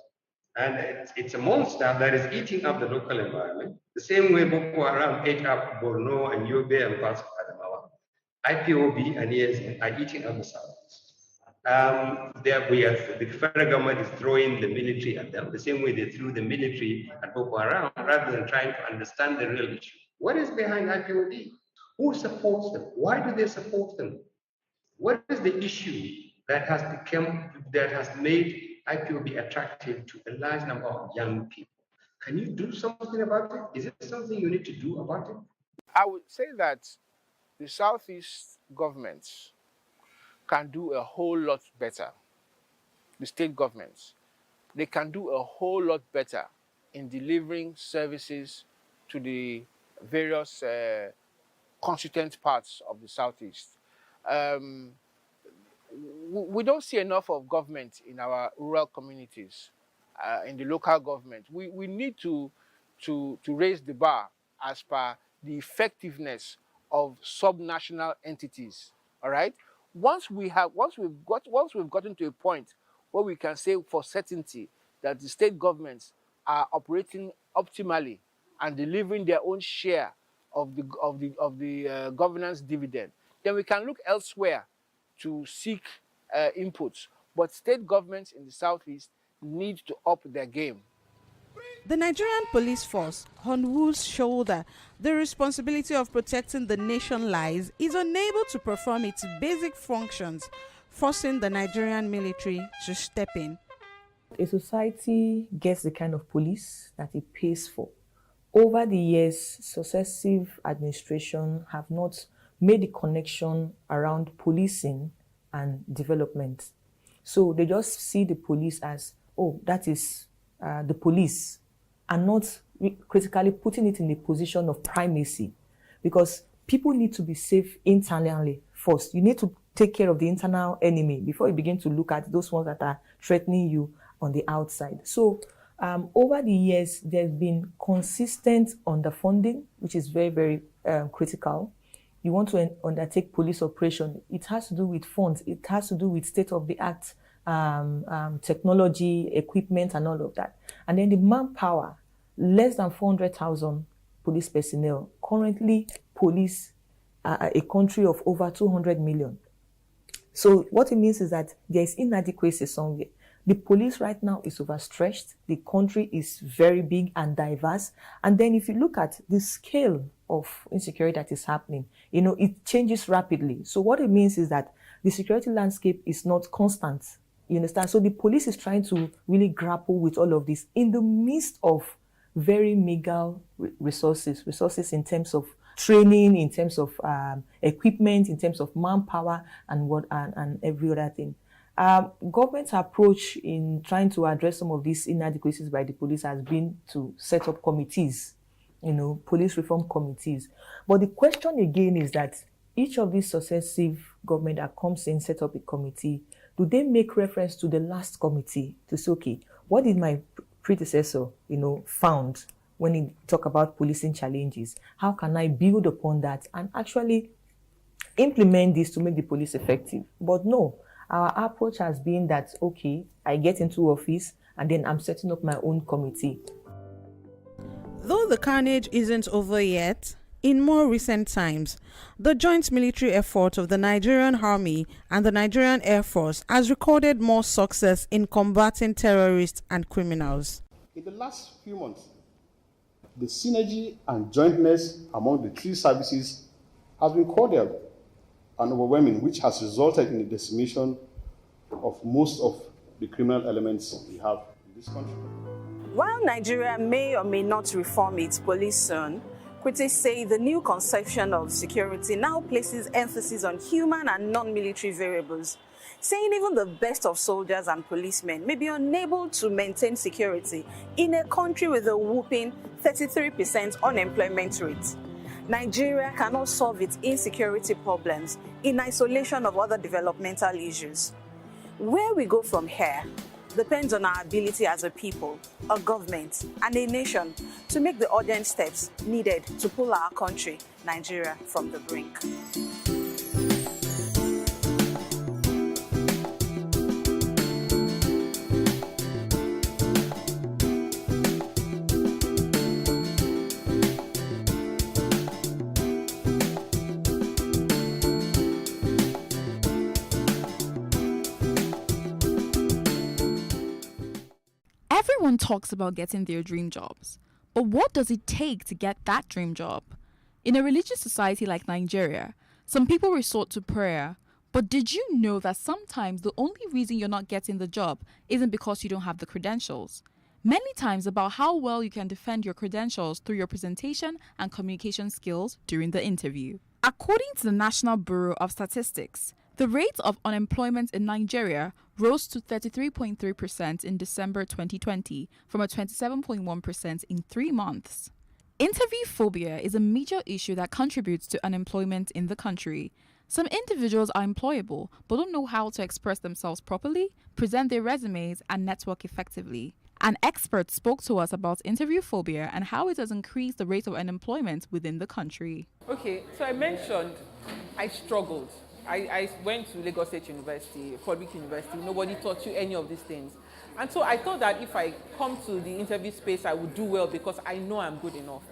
And it's a monster that is eating up the local environment, the same way Boko Haram ate up Borno and Yobe and parts of Adamawa. IPOB and ESN are eating up the southeast. The federal government is throwing the military at them, the same way they threw the military at Boko Haram, rather than trying to understand the real issue. What is behind IPOB? Who supports them? Why do they support them? What is the issue that has made IPOB attractive to a large number of young people? Can you do something about it? Is it something you need to do about it? I would say that the Southeast governments can do a whole lot better. The state governments, they can do a whole lot better in delivering services to the various constituent parts of the Southeast. We don't see enough of government in our rural communities. in the local government. We need to raise the bar as per the effectiveness of subnational entities. All right. Once we've gotten to a point where we can say for certainty that the state governments are operating optimally and delivering their own share of the governance dividend, then we can look elsewhere to seek inputs. But state governments in the Southeast need to up their game. The Nigerian police force, on whose shoulder the responsibility of protecting the nation lies, is unable to perform its basic functions, forcing the Nigerian military to step in. A society gets the kind of police that it pays for. Over the years, successive administrations have not made the connection around policing and development. So they just see the police as, oh, that is the police, and not critically putting it in a position of primacy, because people need to be safe internally first. You need to take care of the internal enemy before you begin to look at those ones that are threatening you on the outside. So over the years, there's been consistent underfunding, which is very, very critical. You want to undertake police operation, it has to do with funds, it has to do with state-of-the-art technology, equipment, and all of that. And then the manpower, less than 400,000 police personnel currently police a country of over 200 million. So what it means is that there is inadequacy somewhere. The police right now is overstretched. The country is very big and diverse. And then if you look at the scale of insecurity that is happening, it changes rapidly. So what it means is that the security landscape is not constant. You understand? So the police is trying to really grapple with all of this in the midst of very meager resources in terms of training, in terms of equipment, in terms of manpower, and every other thing. Government's approach in trying to address some of these inadequacies by the police has been to set up committees, police reform committees. But the question again is that each of these successive government that comes in set up a committee, do they make reference to the last committee to say, okay, what did my predecessor, found when he talk about policing challenges? How can I build upon that and actually implement this to make the police effective? But no, our approach has been that, okay, I get into office and then I'm setting up my own committee. Though the carnage isn't over yet, in more recent times, the joint military effort of the Nigerian Army and the Nigerian Air Force has recorded more success in combating terrorists and criminals. In the last few months, the synergy and jointness among the three services has been cordial and overwhelming, which has resulted in the decimation of most of the criminal elements we have in this country. While Nigeria may or may not reform its police soon, critics say the new conception of security now places emphasis on human and non-military variables, saying even the best of soldiers and policemen may be unable to maintain security in a country with a whopping 33% unemployment rate. Nigeria cannot solve its insecurity problems in isolation of other developmental issues. Where we go from here depends on our ability as a people, a government, and a nation to make the urgent steps needed to pull our country, Nigeria, from the brink. Everyone talks about getting their dream jobs, but what does it take to get that dream job? In a religious society like Nigeria, some people resort to prayer, but did you know that sometimes the only reason you're not getting the job isn't because you don't have the credentials? Many times about how well you can defend your credentials through your presentation and communication skills during the interview. According to the National Bureau of Statistics, the rate of unemployment in Nigeria rose to 33.3% in December 2020 from a 27.1% in 3 months. Interview phobia is a major issue that contributes to unemployment in the country. Some individuals are employable but don't know how to express themselves properly, present their resumes, and network effectively. An expert spoke to us about interview phobia and how it has increased the rate of unemployment within the country. Okay, so I mentioned I struggled. I went to Lagos State University, public university. Nobody taught you any of these things. And so I thought that if I come to the interview space, I would do well because I know I'm good enough.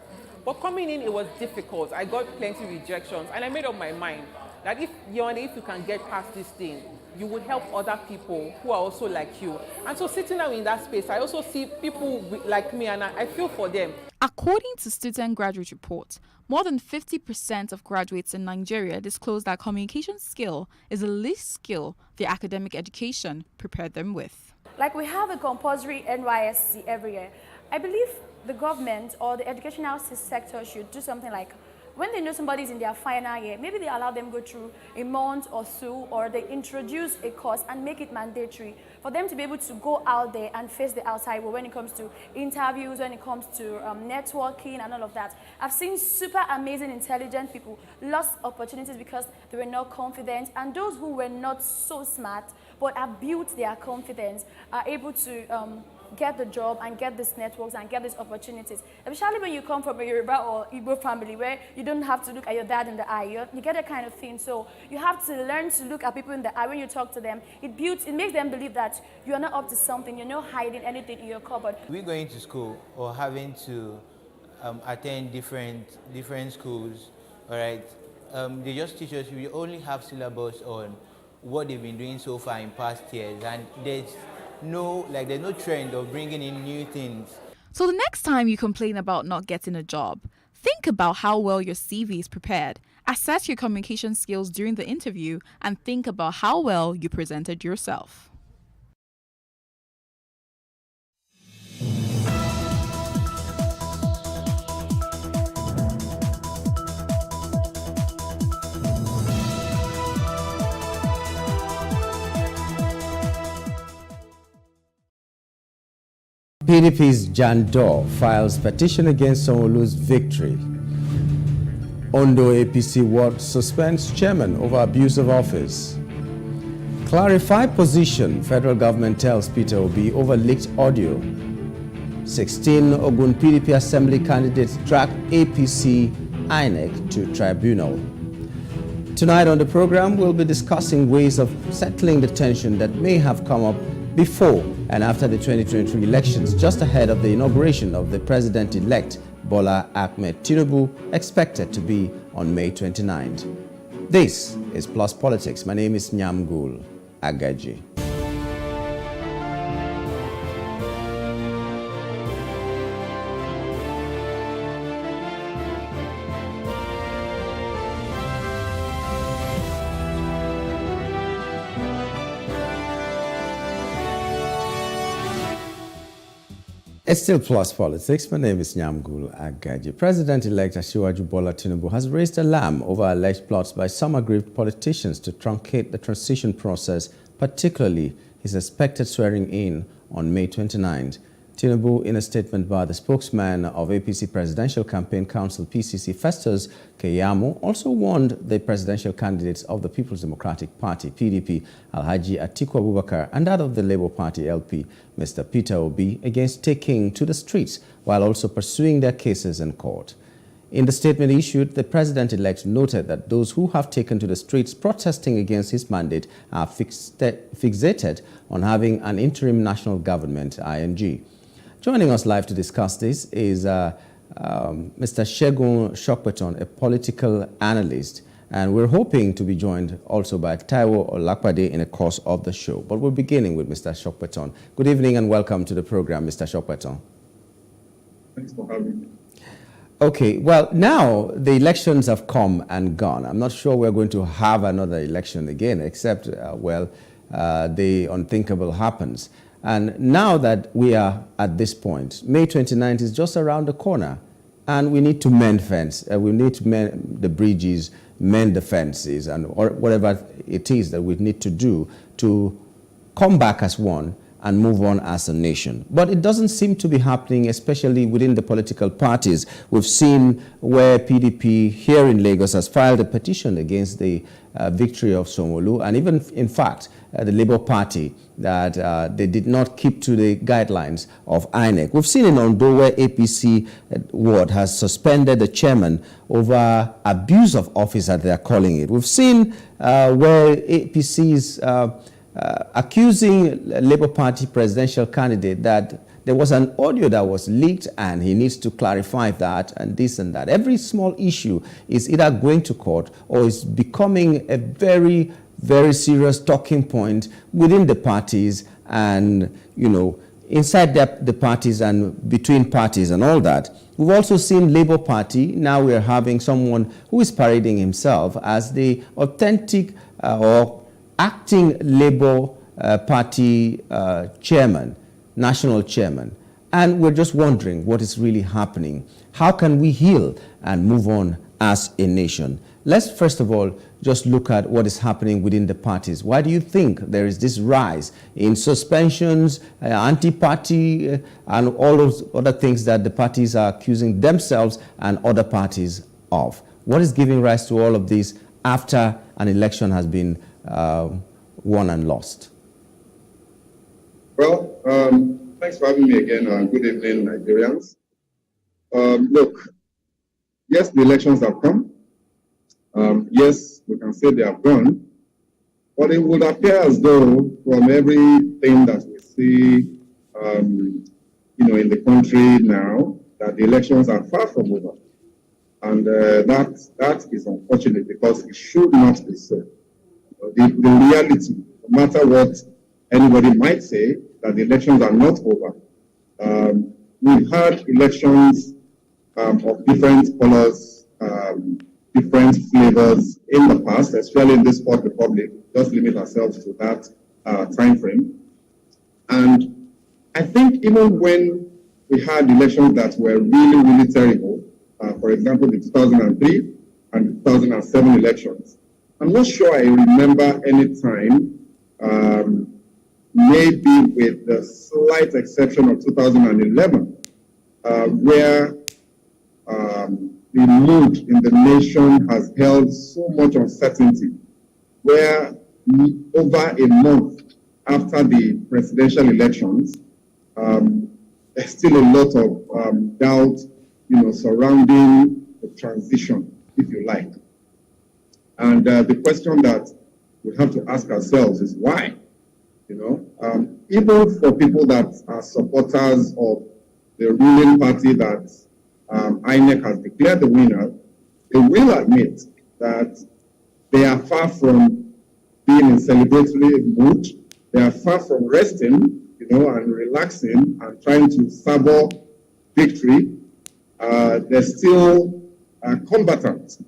But coming in, it was difficult. I got plenty of rejections. And I made up my mind that if you can get past this thing, you would help other people who are also like you. And so sitting down in that space, I also see people like me, and I feel for them. According to Student Graduate Report, more than 50% of graduates in Nigeria disclose that communication skill is the least skill their academic education prepared them with. Like we have a compulsory NYSC every year. I believe the government or the educational sector should do something like when they know somebody's in their final year, maybe they allow them go through a month or so, or they introduce a course and make it mandatory for them to be able to go out there and face the outside world when it comes to interviews, when it comes to networking and all of that. I've seen super amazing, intelligent people lost opportunities because they were not confident, and those who were not so smart but have built their confidence are able to get the job and get these networks and get these opportunities. Especially when you come from a Yoruba or Igbo family where you don't have to look at your dad in the eye. You get that kind of thing. So you have to learn to look at people in the eye when you talk to them. It makes them believe that you are not up to something. You're not hiding anything in your cupboard. We're going to school or having to attend different schools, all right? They just teach us, we only have syllabus on what they've been doing so far in past years, and there's no trend of bringing in new things. So the next time you complain about not getting a job, think about how well your CV is prepared. Assess your communication skills during the interview and think about how well you presented yourself. PDP's Jan Dor files petition against Sanwo-Olu's victory. Ondo APC Ward suspends chairman over abuse of office. Clarify position, federal government tells Peter Obi over leaked audio. 16 Ogun PDP assembly candidates drag APC INEC to tribunal. Tonight on the program, we'll be discussing ways of settling the tension that may have come up before and after the 2023 elections, just ahead of the inauguration of the president-elect Bola Ahmed Tinubu, expected to be on May 29th. This is Plus Politics. My name is Nyamgul Agaji. It's still Plus Politics. My name is Nyamgul Agaji. President-elect Asiwaju Bola Tinubu has raised alarm over alleged plots by some aggrieved politicians to truncate the transition process, particularly his expected swearing in on May 29th. Tinubu, in a statement by the spokesman of APC Presidential Campaign Council PCC Festus Keyamo, also warned the presidential candidates of the People's Democratic Party PDP, Alhaji Atiku Abubakar, and that of the Labour Party LP, Mr. Peter Obi, against taking to the streets while also pursuing their cases in court. In the statement issued, the president-elect noted that those who have taken to the streets protesting against his mandate are fixated on having an interim national government, ING. Joining us live to discuss this is Mr. Segun Shokpeton, a political analyst, and we're hoping to be joined also by Taiwo Olakpade in the course of the show. But we're beginning with Mr. Shokpeton. Good evening and welcome to the program, Mr. Shokpeton. Thanks for having me. Okay, well, now the elections have come and gone. I'm not sure we're going to have another election again, except, the unthinkable happens. And now that we are at this point, May 29th is just around the corner, and we need to mend we need to mend the bridges, mend the fences, or whatever it is that we need to do to come back as one and move on as a nation. But it doesn't seem to be happening, especially within the political parties. We've seen where PDP here in Lagos has filed a petition against the victory of Sanwo-Olu, and even, in fact, the Labour Party, that they did not keep to the guidelines of INEC. We've seen in Ondo where APC ward has suspended the chairman over abuse of office, as they are calling it. We've seen where APC's accusing Labour Party presidential candidate that there was an audio that was leaked and he needs to clarify that and this and that. Every small issue is either going to court or is becoming a very, very serious talking point within the parties and, you know, inside the parties and between parties and all that. We've also seen Labour Party. Now we're having someone who is parading himself as the authentic or acting Labour Party chairman, national chairman. And we're just wondering what is really happening. How can we heal and move on as a nation? Let's first of all just look at what is happening within the parties. Why do you think there is this rise in suspensions, anti-party, and all those other things that the parties are accusing themselves and other parties of? What is giving rise to all of this after an election has been won and lost? Well, thanks for having me again. Good evening, Nigerians. Look, yes, the elections have come. Yes, we can say they have gone, but it would appear as though from everything that we see, in the country now, that the elections are far from over. And that is unfortunate because it should not be so. The reality, no matter what anybody might say, that the elections are not over. We've had elections of different colors, different flavors in the past, especially in this Fourth Republic. Just limit ourselves to that time frame. And I think even when we had elections that were really, really terrible, for example, the 2003 and 2007 elections, I'm not sure I remember any time, maybe with the slight exception of 2011, where the mood in the nation has held so much uncertainty, where over a month after the presidential elections, there's still a lot of doubt, surrounding the transition, if you like. And the question that we have to ask ourselves is why? Even for people that are supporters of the ruling party that INEC has declared the winner, they will admit that they are far from being in celebratory mood. They are far from resting, and relaxing and trying to savor victory. They're still combatant.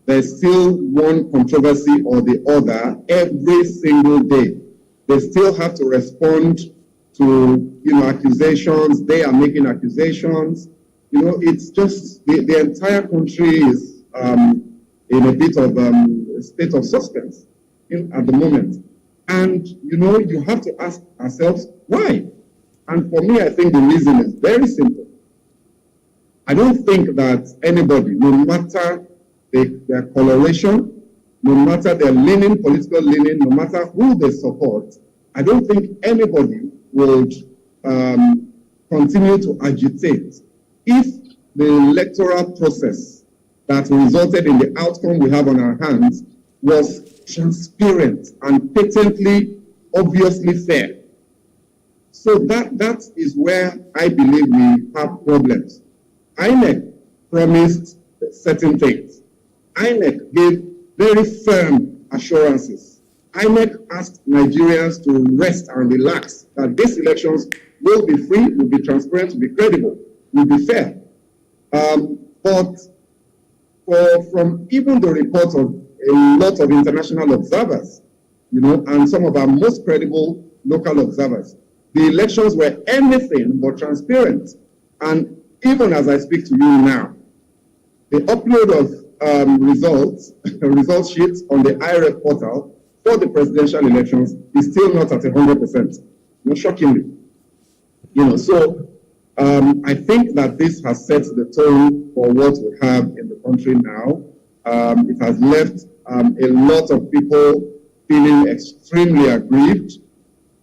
There's still one controversy or the other every single day. They still have to respond to, accusations. They are making accusations. It's just the entire country is in a bit of a state of suspense at the moment. And, you have to ask ourselves why. And for me, I think the reason is very simple. I don't think that anybody, no matter their coloration, no matter their political leaning, no matter who they support, I don't think anybody would continue to agitate if the electoral process that resulted in the outcome we have on our hands was transparent and patently, obviously fair. So that is where I believe we have problems. INEC promised certain things. INEC gave very firm assurances. INEC asked Nigerians to rest and relax, that these elections will be free, will be transparent, will be credible, will be fair. But from even the reports of a lot of international observers, and some of our most credible local observers, the elections were anything but transparent. And even as I speak to you now, the upload of result sheets on the IREF portal for the presidential elections is still not at 100%. shockingly. So I think that this has set the tone for what we have in the country now. It has left a lot of people feeling extremely aggrieved.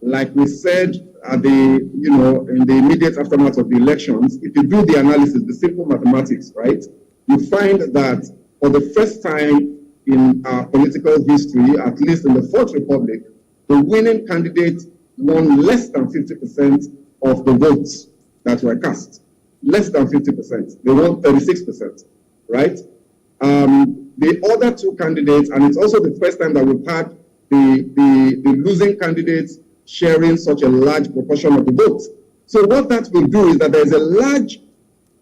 Like we said at in the immediate aftermath of the elections, if you do the analysis, the simple mathematics, right, you find that for the first time in our political history, at least in the Fourth Republic, the winning candidate won less than 50% of the votes that were cast. Less than 50%. They won 36%, right? The other two candidates, and it's also the first time that we've had the losing candidates sharing such a large proportion of the votes. So what that will do is that there's a large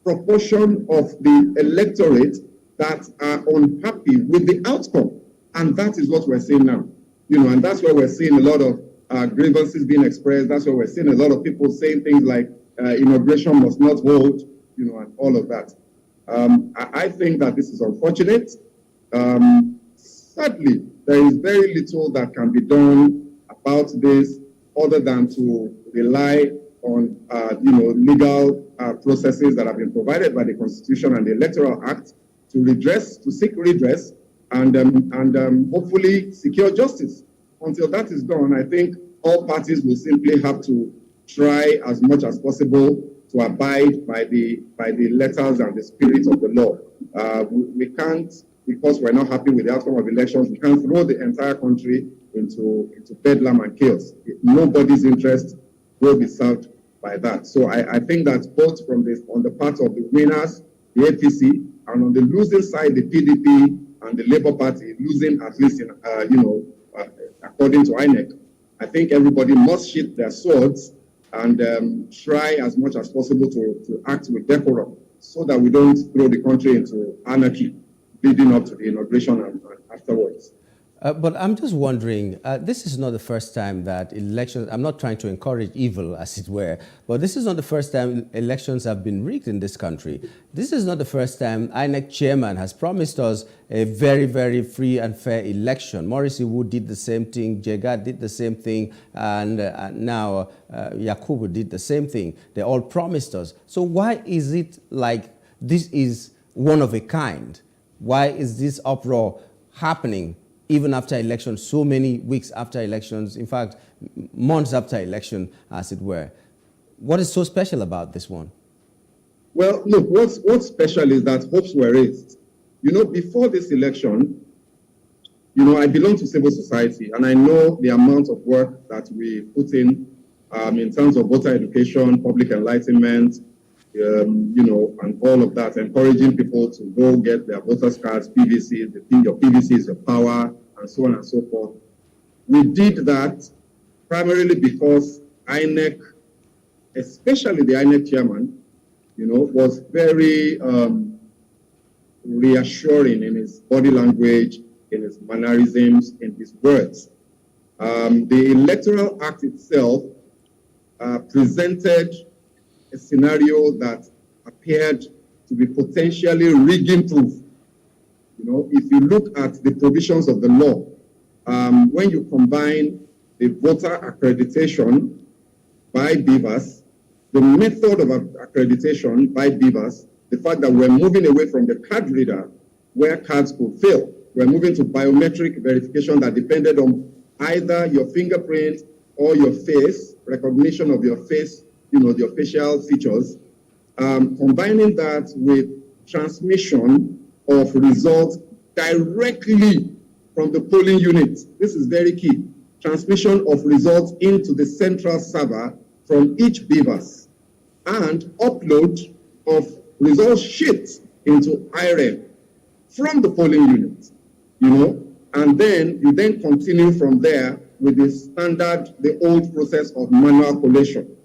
proportion of the electorate that are unhappy with the outcome. And that is what we're seeing now. And that's why we're seeing a lot of grievances being expressed. That's why we're seeing a lot of people saying things like inauguration must not hold, and all of that. I think that this is unfortunate. Sadly, there is very little that can be done about this other than to rely on, legal processes that have been provided by the Constitution and the Electoral Act to seek redress, and hopefully secure justice. Until that is done, I think all parties will simply have to try as much as possible to abide by the letters and the spirit of the law. We can't, because we're not happy with the outcome of elections, we can't throw the entire country into bedlam and chaos. Nobody's interest will be served by that. So I think that both on the part of the winners, the APC, and on the losing side, the PDP and the Labour Party, losing at least in, according to INEC, I think everybody must sheath their swords and try as much as possible to act with decorum so that we don't throw the country into anarchy leading up to the inauguration and afterwards. But I'm just wondering, this is not the first time that elections, I'm not trying to encourage evil, as it were, but this is not the first time elections have been rigged in this country. This is not the first time INEC chairman has promised us a very, very free and fair election. Morrissey Wood did the same thing, Jega did the same thing, and now Yakubu did the same thing. They all promised us. So why is it like this is one of a kind? Why is this uproar happening even after elections, so many weeks after elections, in fact, months after election, as it were? What is so special about this one? Well, look, what's special is that hopes were raised. Before this election, I belong to civil society, and I know the amount of work that we put in terms of voter education, public enlightenment, and all of that, encouraging people to go get their voters cards, PVC, your PVC is your power, and so on and so forth. We did that primarily because INEC, especially the INEC chairman, was very reassuring in his body language, in his mannerisms, in his words. The Electoral Act itself presented a scenario that appeared to be potentially rigging-proof. If you look at the provisions of the law, when you combine the voter accreditation by BVAS, the method of accreditation by BVAS, the fact that we're moving away from the card reader where cards could fail, we're moving to biometric verification that depended on either your fingerprint or your face, recognition of your face, your facial features, combining that with transmission of results directly from the polling unit. This is very key. Transmission of results into the central server from each BVAS, and upload of result sheets into IREM from the polling unit, and then you continue from there with the old process of manual collation.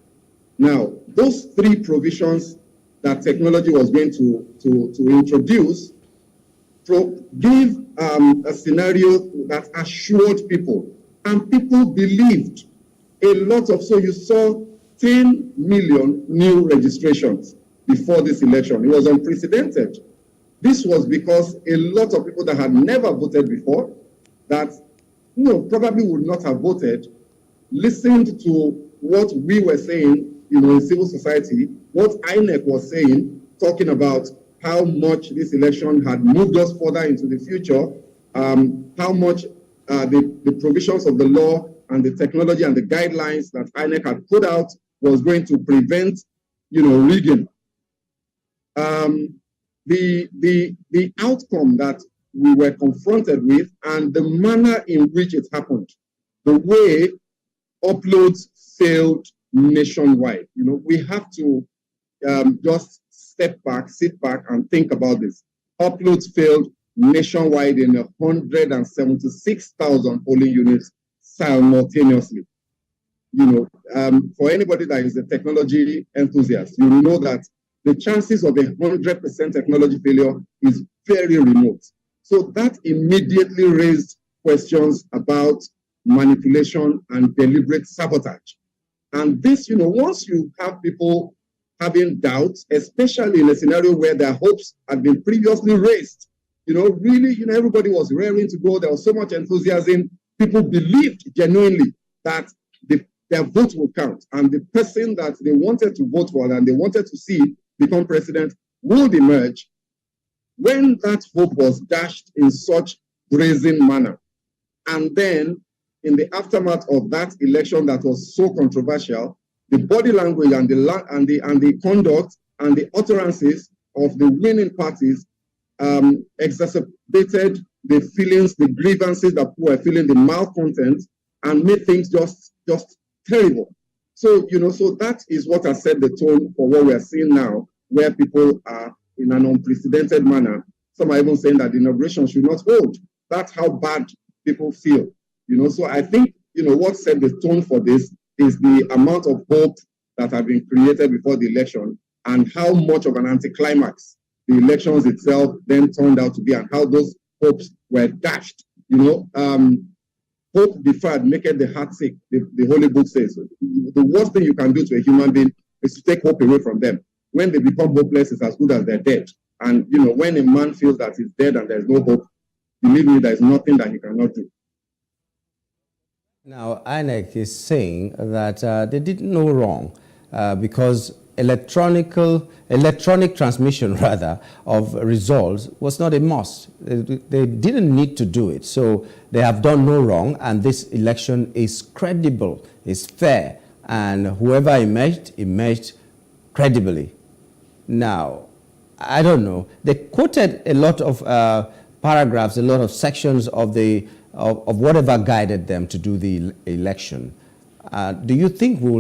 Now, those three provisions that technology was going to introduce give a scenario that assured people, and people believed so you saw 10 million new registrations before this election. It was unprecedented. This was because a lot of people that had never voted before, that probably would not have voted, listened to what we were saying, in civil society, what INEC was saying, talking about how much this election had moved us further into the future, how much the provisions of the law and the technology and the guidelines that INEC had put out was going to prevent, rigging. The outcome that we were confronted with and the manner in which it happened, the way uploads failed nationwide. We have to just step back, sit back, and think about this. Uploads failed nationwide in 176,000 polling units simultaneously. For anybody that is a technology enthusiast, you know that the chances of 100% technology failure is very remote. So that immediately raised questions about manipulation and deliberate sabotage. And this, once you have people having doubts, especially in a scenario where their hopes had been previously raised, really, everybody was raring to go. There was so much enthusiasm. People believed genuinely that their vote would count, and the person that they wanted to vote for and they wanted to see become president would emerge. When that hope was dashed in such brazen manner, and then in the aftermath of that election that was so controversial, the body language and the conduct and the utterances of the winning parties exacerbated the feelings, the grievances that people were feeling, the malcontent, and made things just terrible. So, so that is what has set the tone for what we are seeing now, where people are in an unprecedented manner. Some are even saying that the inauguration should not hold. That's how bad people feel. So I think, what set the tone for this is the amount of hope that have been created before the election and how much of an anticlimax the elections itself then turned out to be and how those hopes were dashed. Hope deferred maketh the heart sick, the Holy Book says. The worst thing you can do to a human being is to take hope away from them. When they become hopeless, it's as good as they're dead. And, when a man feels that he's dead and there's no hope, believe me, there's nothing that he cannot do. Now, INEC is saying that they did no wrong because electronic transmission, rather, of results was not a must. They didn't need to do it. So they have done no wrong, and this election is credible, is fair, and whoever emerged credibly. Now, I don't know. They quoted a lot of paragraphs, a lot of sections of whatever guided them to do the election. Do you think we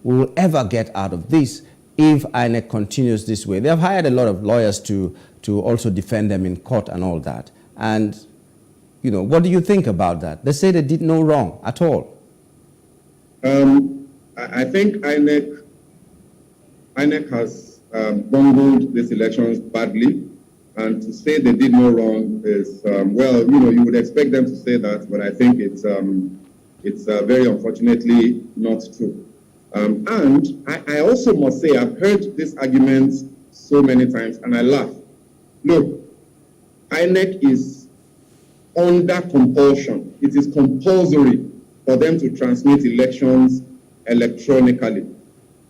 will ever get out of this if INEC continues this way? They have hired a lot of lawyers to also defend them in court and all that. And, what do you think about that? They say they did no wrong at all. I think INEC has bungled these elections badly. And to say they did no wrong is, you would expect them to say that, but I think it's very unfortunately not true. And I also must say, I've heard this argument so many times, and I laugh. Look, INEC is under compulsion. It is compulsory for them to transmit elections electronically.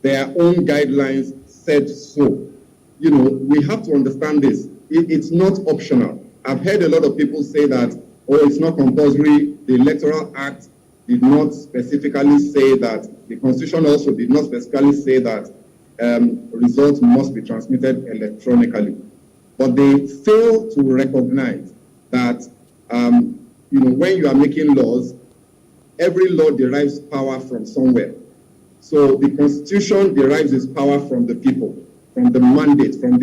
Their own guidelines said so. We have to understand this. It's not optional. I've heard a lot of people say that, it's not compulsory. The Electoral Act did not specifically say that. The Constitution also did not specifically say that results must be transmitted electronically. But they fail to recognize that, when you are making laws, every law derives power from somewhere. So the Constitution derives its power from the people, from the mandate, from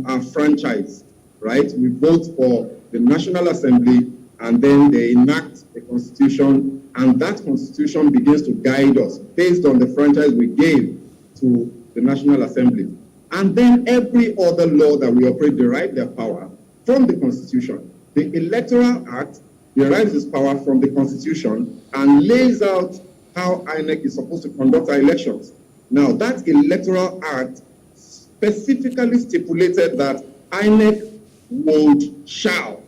our franchise, right? We vote for the National Assembly, and then they enact the Constitution, and that Constitution begins to guide us based on the franchise we gave to the National Assembly. And then every other law that we operate derive their power from the Constitution. The Electoral Act derives its power from the Constitution and lays out how INEC is supposed to conduct our elections. Now, that Electoral Act specifically stipulated that INEC shall,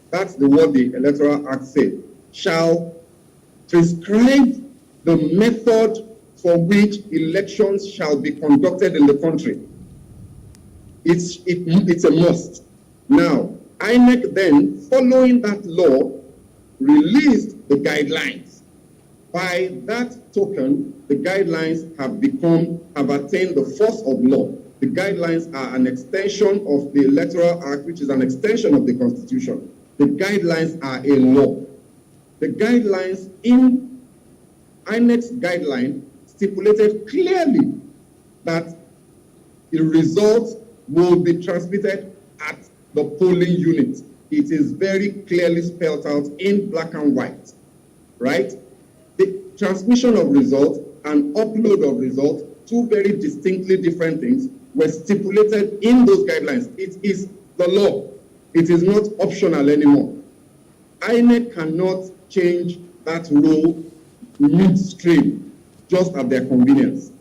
that's the word the Electoral Act said, shall prescribe the method for which elections shall be conducted in the country. It's a must. Now, INEC then, following that law, released the guidelines. By that token, the guidelines have attained the force of law. The guidelines are an extension of the Electoral Act, which is an extension of the Constitution. The guidelines are a law. The guidelines in INEC's guideline stipulated clearly that the results will be transmitted at the polling unit. It is very clearly spelled out in black and white, right? The transmission of results and upload of results, two very distinctly different things, were stipulated in those guidelines. It is the law. It is not optional anymore. INEC cannot change that rule midstream, just at their convenience.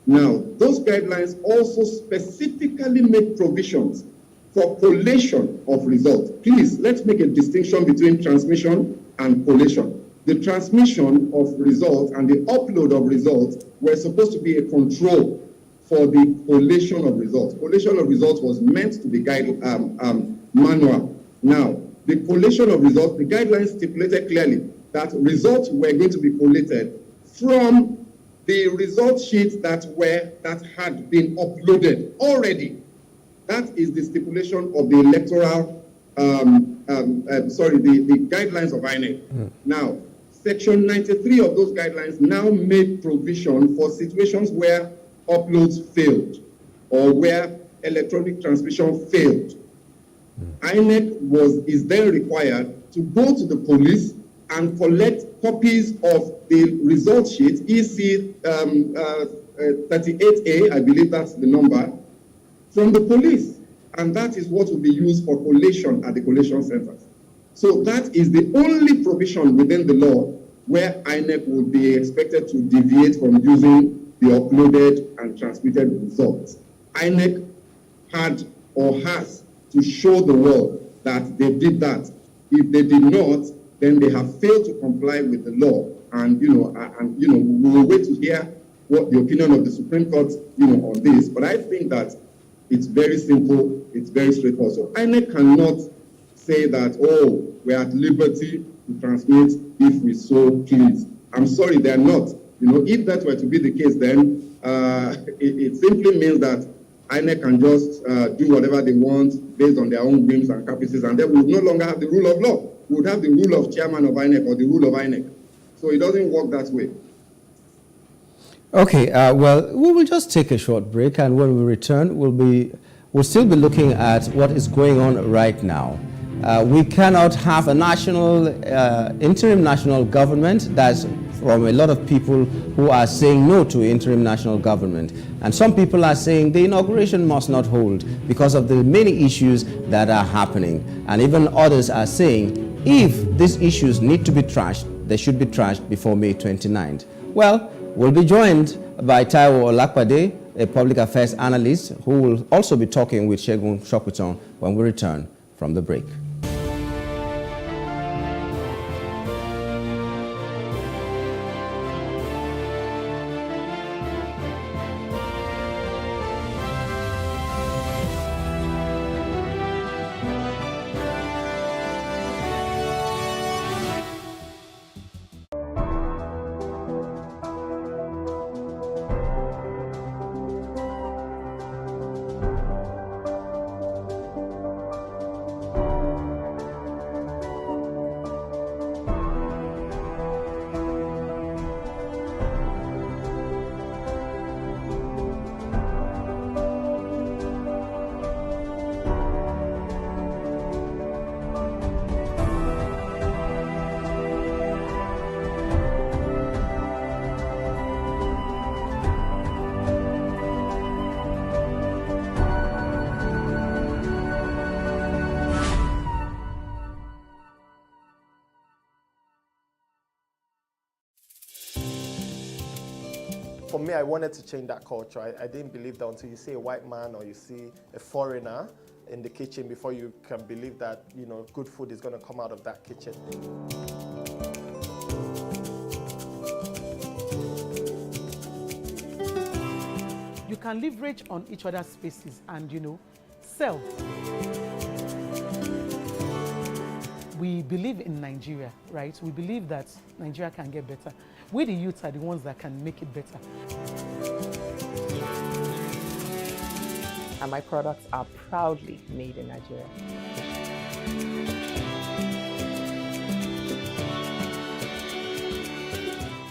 Now, those guidelines also specifically make provisions for collation of results. Please, let's make a distinction between transmission and collation. The transmission of results and the upload of results were supposed to be a control for the collation of results. Collation of results was meant to be manual. Now, the collation of results, the guidelines stipulated clearly that results were going to be collated from the result sheets that had been uploaded already. That is the stipulation of the electoral, the guidelines of INEC. Now, Section 93 of those guidelines now made provision for situations where uploads failed or where electronic transmission failed. INEC is then required to go to the police and collect copies of the result sheet, EC 38A, I believe that's the number, from the police. And that is what will be used for collation at the collation centers. So that is the only provision within the law where INEC would be expected to deviate from using the uploaded and transmitted results. INEC had or has to show the world that they did that. If they did not, then they have failed to comply with the law. And we will wait to hear what the opinion of the Supreme Court, on this. But I think that it's very simple, it's very straightforward. So INEC cannot say that, oh, we're at liberty to transmit if we so please. I'm sorry, they're not. If that were to be the case, then it simply means that INEC can just do whatever they want based on their own whims and caprices, and then we would no longer have the rule of law. We would have the rule of chairman of INEC or the rule of INEC. So it doesn't work that way. Okay, well, we will just take a short break, and when we return, we'll still be looking at what is going on right now. We cannot have a national, interim national government. That's from a lot of people who are saying no to interim national government. And some people are saying the inauguration must not hold because of the many issues that are happening. And even others are saying if these issues need to be trashed, they should be trashed before May 29th. Well, we'll be joined by Taiwo Olakpade, a public affairs analyst, who will also be talking with Segun Sokuton when we return from the break. For me, I wanted to change that culture. I didn't believe that until you see a white man or you see a foreigner in the kitchen before you can believe that, good food is going to come out of that kitchen. you can leverage on each other's spaces and, you know, sell. We believe in Nigeria, right? We believe that Nigeria can get better. We, the youth, are the ones that can make it better. And my products are proudly made in Nigeria.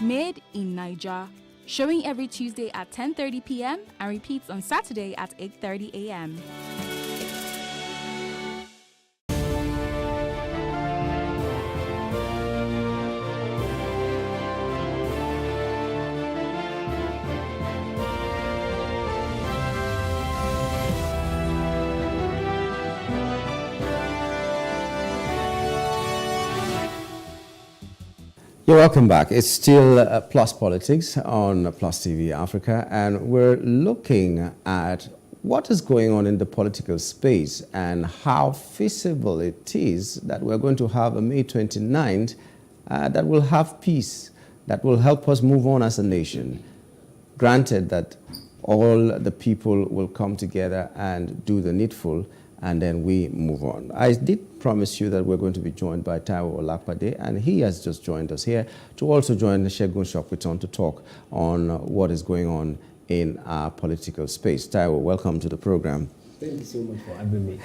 Made in Niger, showing every Tuesday at 10:30 p.m. and repeats on Saturday at 8:30 a.m. You're welcome back. It's still Plus Politics on Plus TV Africa, and we're looking at what is going on in the political space and how feasible it is that we're going to have a May 29th that will have peace, that will help us move on as a nation. Granted that all the people will come together and do the needful, and then we move on. I did promise you that we're going to be joined by Taiwo Olakpade, and he has just joined us here to also join Segun Shokwiton to talk on what is going on in our political space. Taiwo, welcome to the program. Thank you so much for having me.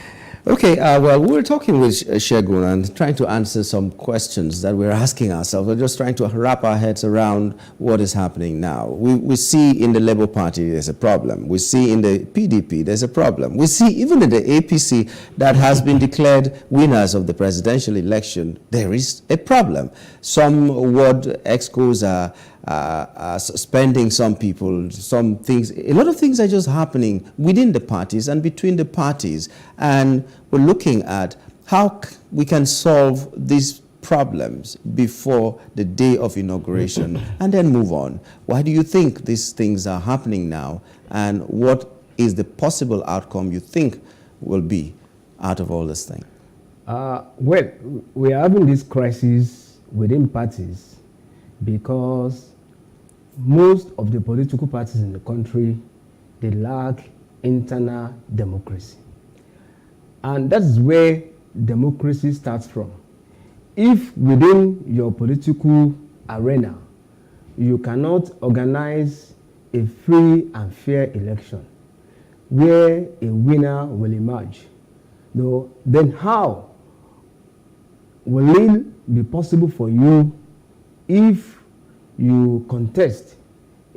Okay, well, we were talking with Segun and trying to answer some questions that we're asking ourselves. We're just trying to wrap our heads around what is happening now. We see in the Labour Party there's a problem. We see in the PDP there's a problem. We see even in the APC that has been declared winners of the presidential election, there is a problem. Some ward excos are suspending some people, some things. A lot of things are just happening within the parties and between the parties. And we're looking at how we can solve these problems before the day of inauguration and then move on. Why do you think these things are happening now? And what is the possible outcome you think will be out of all this thing? Well, we are having this crisis within parties because most of the political parties in the country, they lack internal democracy. And that's where democracy starts from. If within your political arena, you cannot organize a free and fair election where a winner will emerge, then how will it be possible for you if you contest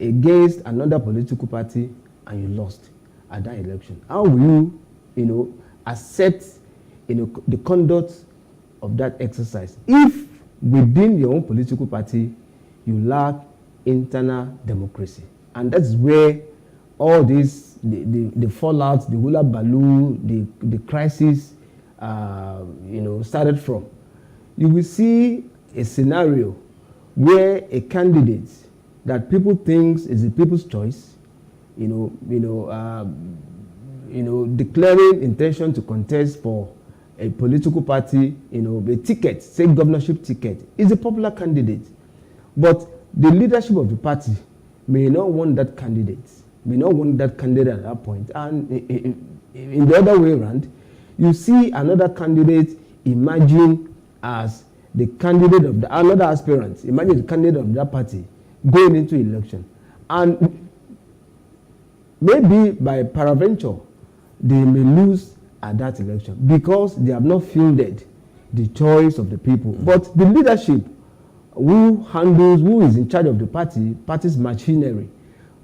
against another political party and you lost at that election? How will you, accept, the conduct of that exercise if within your own political party you lack internal democracy? And that's where all this, the fallout, the hula baloo, the crisis, started from. You will see a scenario where a candidate that people think is the people's choice, declaring intention to contest for a political party, a ticket, say governorship ticket, is a popular candidate. But the leadership of the party may not want that candidate, at that point. And in the other way around, you see another candidate emerging as the candidate of another aspirant, imagine the candidate of that party going into election. And maybe by peradventure, they may lose at that election because they have not fielded the choice of the people. But the leadership who is in charge of the party's machinery,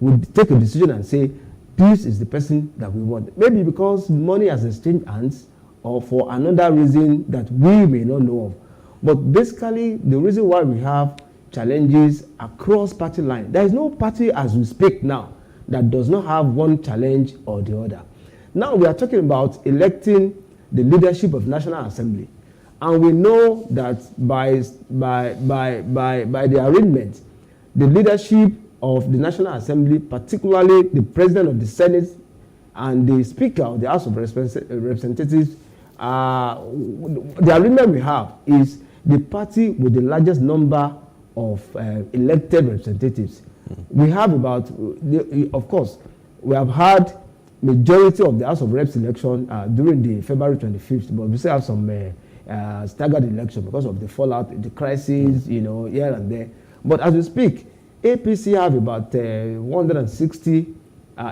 would take a decision and say, this is the person that we want. Maybe because money has exchanged hands or for another reason that we may not know of. But basically, the reason why we have challenges across party lines, there is no party as we speak now that does not have one challenge or the other. Now we are talking about electing the leadership of National Assembly. And we know that by the arrangement, the leadership of the National Assembly, particularly the President of the Senate and the Speaker of the House of Representatives, the arrangement we have is the party with the largest number of elected representatives. We have about, of course, We have had majority of the House of Reps election during the February 25th, but we still have some staggered election because of the fallout, the crisis, here and there. But as we speak, APC have about 160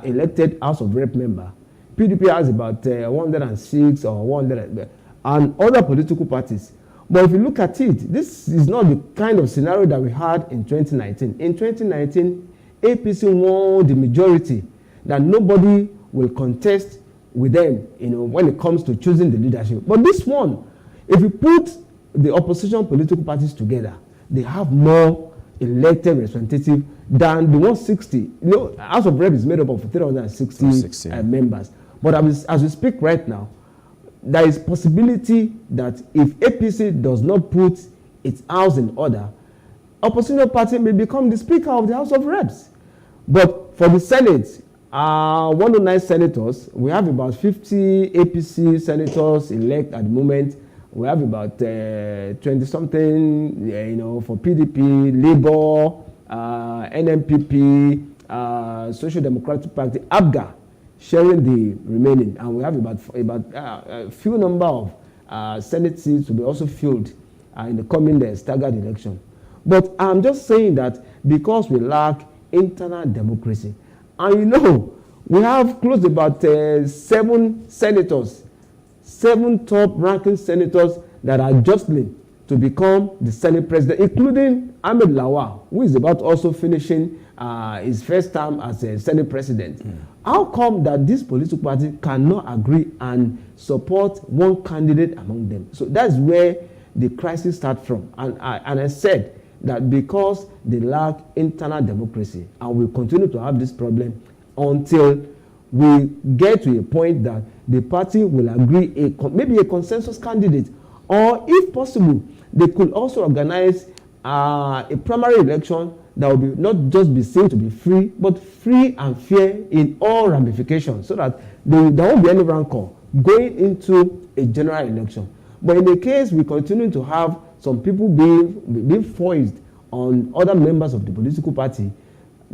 elected House of Rep member. PDP has about 106 or 100, and other political parties. But if you look at it, this is not the kind of scenario that we had in 2019. In 2019, APC won the majority that nobody will contest with them, when it comes to choosing the leadership. But this one, if you put the opposition political parties together, they have more elected representatives than the 160. House of Rep is made up of 360 members. But as we speak right now, there is possibility that if APC does not put its house in order, opposition party may become the Speaker of the House of Reps. But for the Senate, 109 senators, we have about 50 APC senators elect at the moment. We have about 20-something, for PDP, Labour, NMPP, Social Democratic Party, ABGA, sharing the remaining, and we have about a few number of Senate seats to be also filled in the coming staggered election. But I'm just saying that because we lack internal democracy, and we have close to about 7 senators, 7 top-ranking senators that are jostling to become the Senate president, including Ahmed Lawal, who is about also finishing his first term as a Senate president. How come that this political party cannot agree and support one candidate among them? So that's where the crisis starts from. And I said that because they lack internal democracy, and we continue to have this problem until we get to a point that the party will agree maybe a consensus candidate, or if possible, they could also organize a primary election that will be not just be seen to be free, but free and fair in all ramifications, so that there won't be any rancor going into a general election. But in the case we continue to have some people being foised on other members of the political party,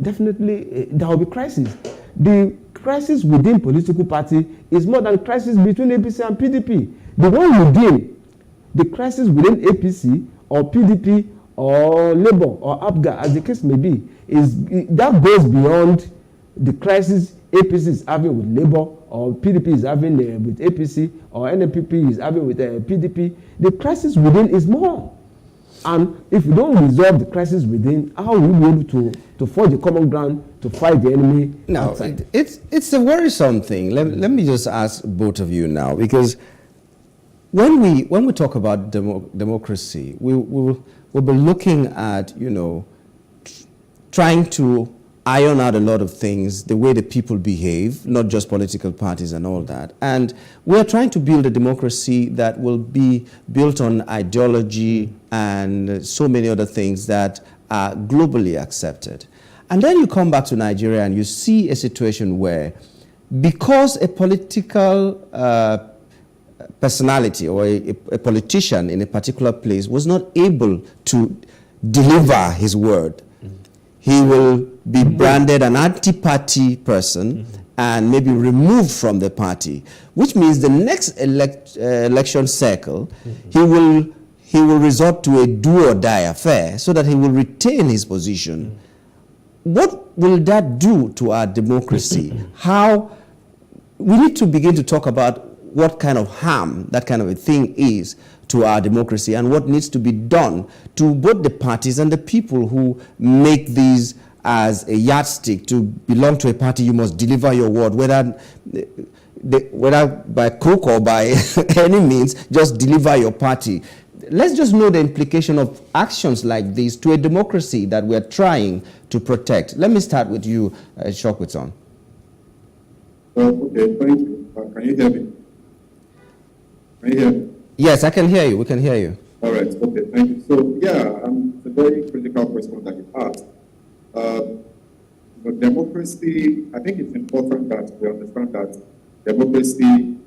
definitely there will be crisis. The crisis within political party is more than crisis between APC and PDP. The one within, the crisis within APC or PDP or Labour or ABGA, as the case may be, that goes beyond the crisis APC is having with Labour or PDP is having with APC or NMPP is having with PDP. The crisis within is more. And if you don't resolve the crisis within, how will we be able to forge a common ground to fight the enemy? Now, it's a worrisome thing. Let me just ask both of you now, because when we talk about democracy, we'll be looking at, trying to iron out a lot of things, the way the people behave, not just political parties and all that. And we're trying to build a democracy that will be built on ideology and so many other things that are globally accepted. And then you come back to Nigeria and you see a situation where, because a political personality or a politician in a particular place was not able to deliver his word, he will be branded an anti-party person and maybe removed from the party, which means the next election cycle, he will resort to a do-or-die affair so that he will retain his position. What will that do to our democracy? We need to begin to talk about what kind of harm that kind of a thing is to our democracy, and what needs to be done to both the parties and the people who make these as a yardstick. To belong to a party, you must deliver your word, whether by crook or by any means, just deliver your party. Let's just know the implication of actions like this to a democracy that we're trying to protect. Let me start with you, Shokwitson. Okay, thank you. Can you hear me? Can you hear me? Yes, I can hear you. We can hear you. All right. Okay. Thank you. So, it's a very critical question that you asked. But democracy, I think it's important that we understand that democracy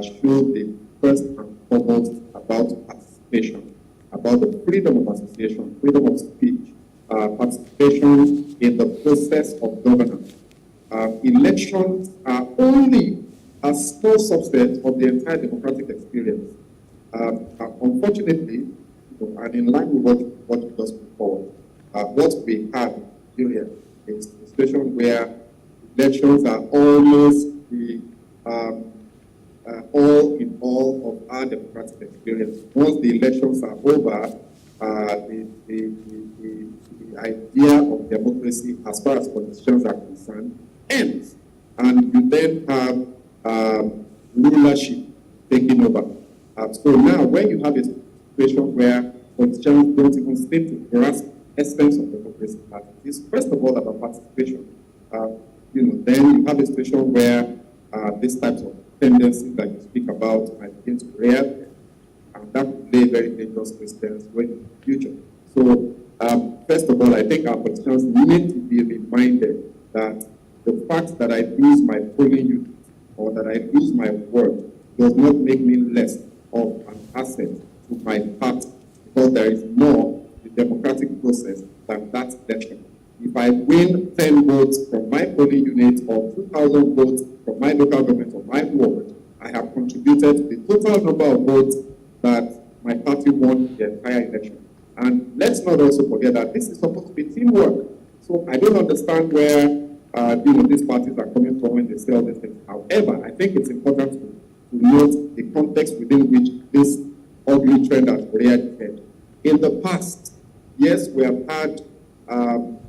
should be first and foremost about participation, about the freedom of association, freedom of speech, participation in the process of governance. elections are only a small subset of the entire democratic experience. Unfortunately, and in line with what you just put forward, what we have here is a situation where elections are almost the all in all of our democratic experience. Once the elections are over, the idea of democracy, as far as politicians are concerned, ends, and you then have rulership taking over. So now, when you have a situation where politicians don't even seem to grasp the essence of democracy, it's first of all about participation. Then you have a situation where these types of tendencies that you speak about might begin to rear, and that could lay very dangerous precedents going in the future. So, first of all, I think our politicians need to be reminded that the fact that I lose my polling unit or that I lose my word does not make me less of an asset to my party, because there is more in the democratic process than that election. If I win 10 votes from my polling unit or 2,000 votes from my local government or my ward, I have contributed to the total number of votes that my party won the entire election. And let's not also forget that this is supposed to be teamwork. So I don't understand where these parties are coming from when they say all these things. However, I think it's important to note the context within which this ugly trend has reared its head. In the past, yes, we have had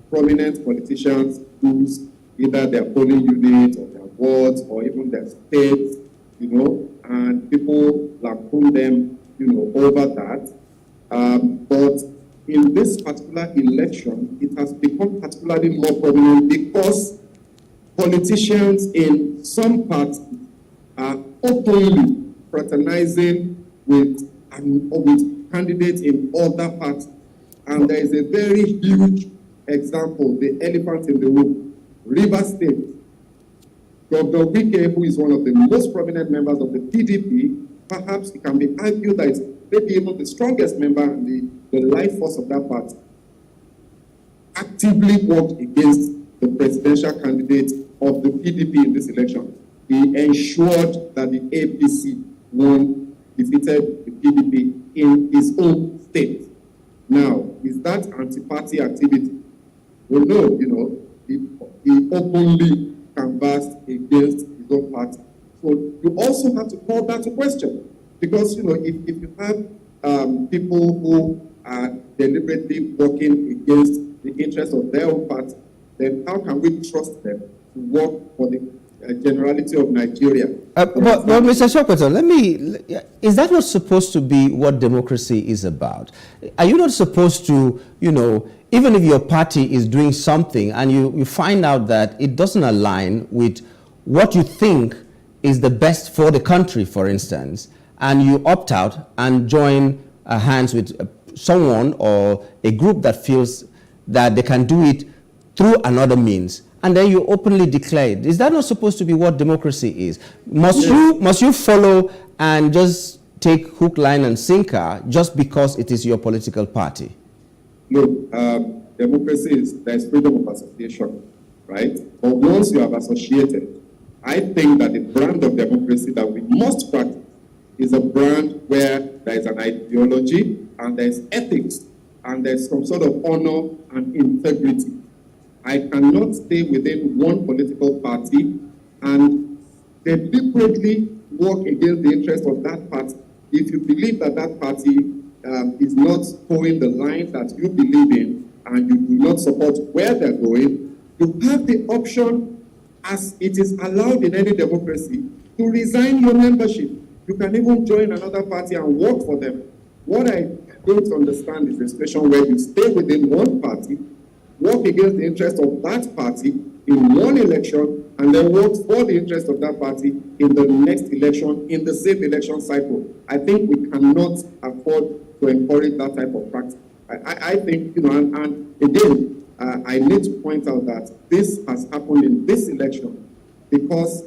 prominent politicians lose either their polling units or their wards or even their states, and people lampoon them, over that. But in this particular election, it has become particularly more prominent because politicians in some parts are openly fraternizing with candidates in other parties. And there is a very huge example, the elephant in the room, Rivers State. Governor Wike, who is one of the most prominent members of the PDP, perhaps it can be argued that it's maybe even the strongest member and the life force of that party, actively worked against the presidential candidate of the PDP in this election. He ensured that the APC defeated the PDP in his own state. Now, is that anti-party activity? Well, no, he openly canvassed against his own party. So you also have to call that a question. Because, if you have people who are deliberately working against the interests of their own party, then how can we trust them to work for the generality of Nigeria? But Mr. Sokoto, is that not supposed to be what democracy is about? Are you not supposed to, even if your party is doing something and you find out that it doesn't align with what you think is the best for the country, for instance, and you opt out and join hands with someone or a group that feels that they can do it through another means, and then you openly declare it? Is that not supposed to be what democracy is? Must you follow and just take hook, line, and sinker just because it is your political party? Look, democracy there's freedom of association, right? But once you have associated, I think that the brand of democracy that we must practice is a brand where there is an ideology and there's ethics and there's some sort of honor and integrity. I cannot stay within one political party and deliberately work against the interest of that party. If you believe that that party is not towing the line that you believe in and you do not support where they're going, you have the option, as it is allowed in any democracy, to resign your membership. You can even join another party and work for them. What I don't understand is the situation where you stay within one party, work against the interest of that party in one election, and then work for the interest of that party in the next election, in the same election cycle. I think we cannot afford to encourage that type of practice. I think, and again, I need to point out that this has happened in this election because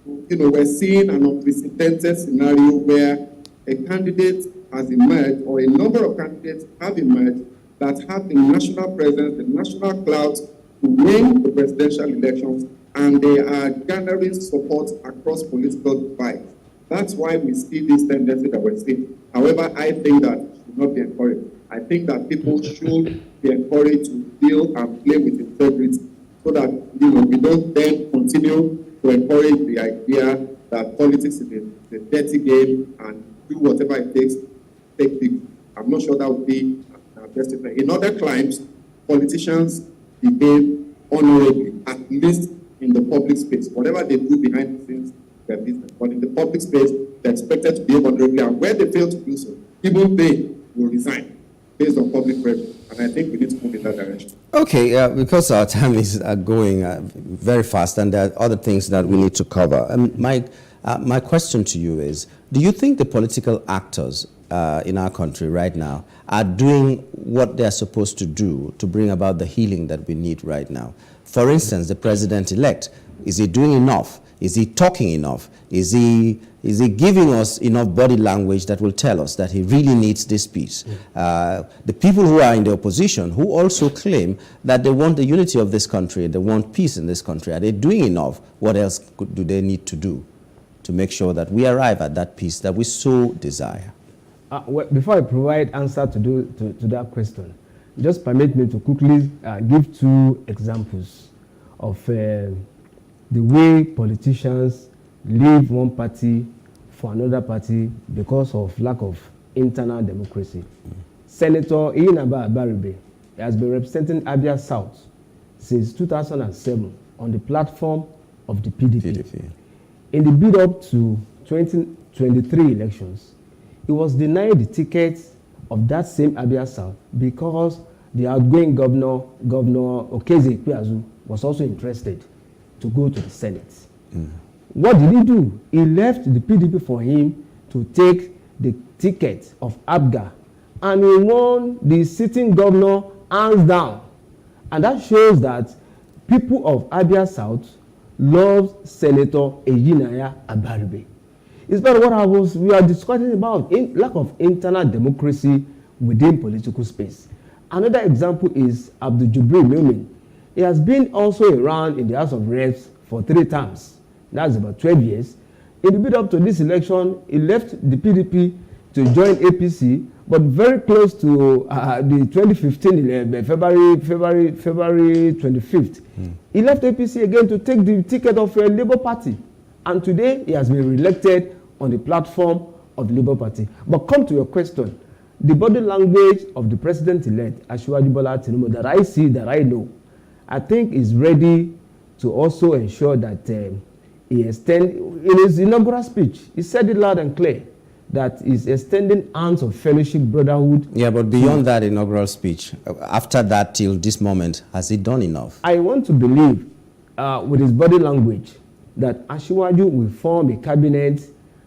we're seeing an unprecedented scenario where a candidate has emerged, or a number of candidates have emerged, that have the national presence, the national clout to win the presidential elections, and they are gathering support across political divides. That's why we see this tendency that we're seeing. However, I think that it should not be encouraged. I think that people should be encouraged to deal and play with integrity, so that we don't then continue to encourage the idea that politics is a dirty game and do whatever it takes to take people. I'm not sure that would be our best effect. In other climes, politicians behave honorably, at least in the public space. Whatever they do behind the scenes, their business. But in the public space, they're expected to behave honorably, and where they fail to do so, even they will resign based on public pressure. And I think we need to move in that direction. Okay, because our time is going very fast, and there are other things that we need to cover. My question to you is, do you think the political actors in our country right now are doing what they're supposed to do to bring about the healing that we need right now? For instance, the president-elect, is he doing enough? Is he talking enough? Is he giving us enough body language that will tell us that he really needs this peace? The people who are in the opposition, who also claim that they want the unity of this country, they want peace in this country, are they doing enough? What else do they need to do to make sure that we arrive at that peace that we so desire? Well, before I provide answer to that question, just permit me to quickly give two examples of the way politicians leave one party for another party because of lack of internal democracy. Senator Iyinaba Abaribe has been representing Abia South since 2007 on the platform of the PDP. In the build-up to 2023 elections, he was denied the ticket of that same Abia South because the outgoing Governor Okeze Ikpeazu, was also interested to go to the Senate. What did he do? He left the PDP for him to take the ticket of ABGA, and he won the sitting governor hands down. And that shows that people of Abia South love Senator Iyinaya Abaribe. It's not what we are discussing about, lack of internal democracy within political space. Another example is Abdul Jubril Mumin. He has been also around in the House of Reps for 3 terms. That's about 12 years. In the build-up to this election, he left the PDP to join APC, but very close to the 2015 February 25th. He left APC again to take the ticket of Labour Party, and today he has been re-elected on the platform of the Labour Party. But come to your question, the body language of the president-elect, Asiwaju Bola Tinubu, that I see, that I know, I think is ready to also ensure that he extend, in his inaugural speech, he said it loud and clear, that is extending hands of fellowship, brotherhood. Yeah, but beyond that inaugural speech, after that till this moment, has he done enough? I want to believe, with his body language, that Asiwaju will form a cabinet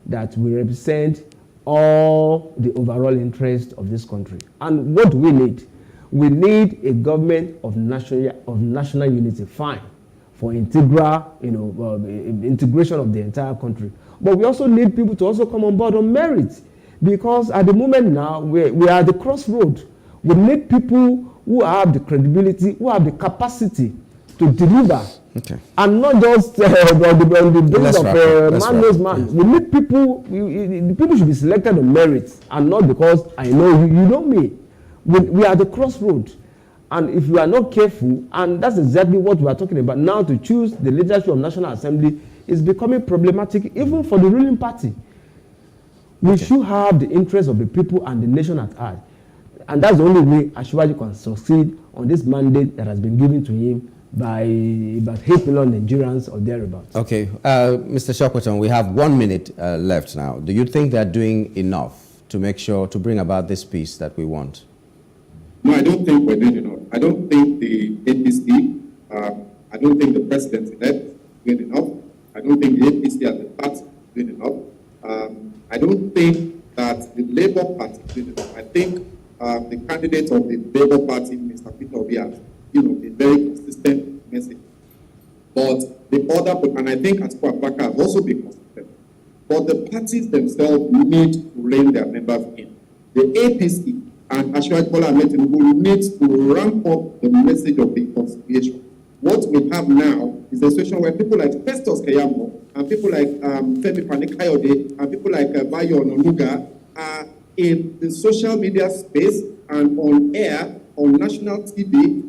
that will represent all the overall interest of this country. And what do we need? We need a government of national unity, fine, for integral, integration of the entire country. But we also need people to also come on board on merit, because at the moment now, we are at the crossroad. We need people who have the credibility, who have the capacity to deliver. Okay. And not just on the basis of man knows man. Yes. We need people, the people should be selected on merit, and not because I know you know me. We are at the crossroad. And if we are not careful, and that's exactly what we are talking about now, to choose the leadership of National Assembly is becoming problematic even for the ruling party. We should have the interests of the people and the nation at heart. And that's the only way Asiwaju can succeed on this mandate that has been given to him by about 8 million Nigerians or thereabouts. Okay, Mr. Shokweton, we have 1 minute left now. Do you think they're doing enough to make sure to bring about this peace that we want? No, I don't think we're doing enough. I don't think the APC, I don't think the president-elect is doing enough. I don't think the APC as a party is doing enough. I don't think that the Labour Party is doing enough. I think the candidate of the Labour Party, Mr. Peter Obi, has a very consistent message. But the other, and I think Atiku Abubakar has also been consistent. But the parties themselves need to rein their members in. The APC and Asiwaju Bola Ahmed Tinubu needs to ramp up the message of reconciliation. What we have now is a situation where people like Festus Keyamo and people like Femi Fani-Kayode and people like Bayo Ononuga are in the social media space and on air, on national TV,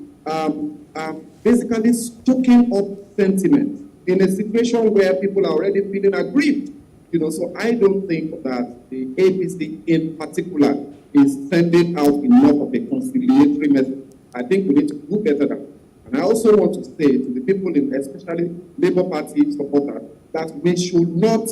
basically stoking up sentiment in a situation where people are already feeling aggrieved. So I don't think that the APC in particular is sending out enough of a conciliatory message. I think we need to do better than that. And I also want to say to the people, especially Labour Party supporters, that we should not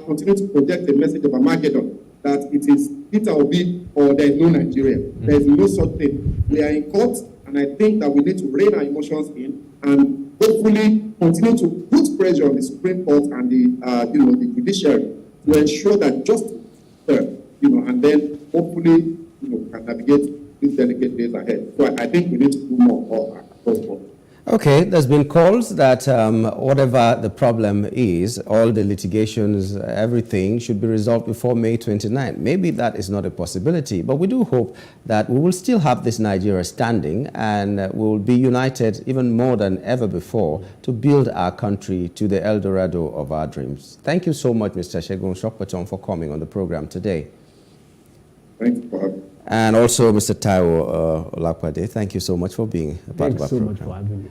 continue to project a message of Armageddon, that it is Peter Obi or there is no Nigeria. There is no such thing. We are in court, and I think that we need to rein our emotions in and hopefully continue to put pressure on the Supreme Court and the judiciary to ensure that justice is served, and then hopefully, can navigate these delicate days ahead. So I think we need to do more across the board. Okay, there's been calls that whatever the problem is, all the litigations, everything should be resolved before May 29. Maybe that is not a possibility, but we do hope that we will still have this Nigeria standing and we will be united even more than ever before to build our country to the El Dorado of our dreams. Thank you so much, Mr. Segun Shokpaton, for coming on the program today. Thank you for having me. And also, Mr. Taiwo Olapade, thank you so much for being a part of our program. Thanks so much for having me.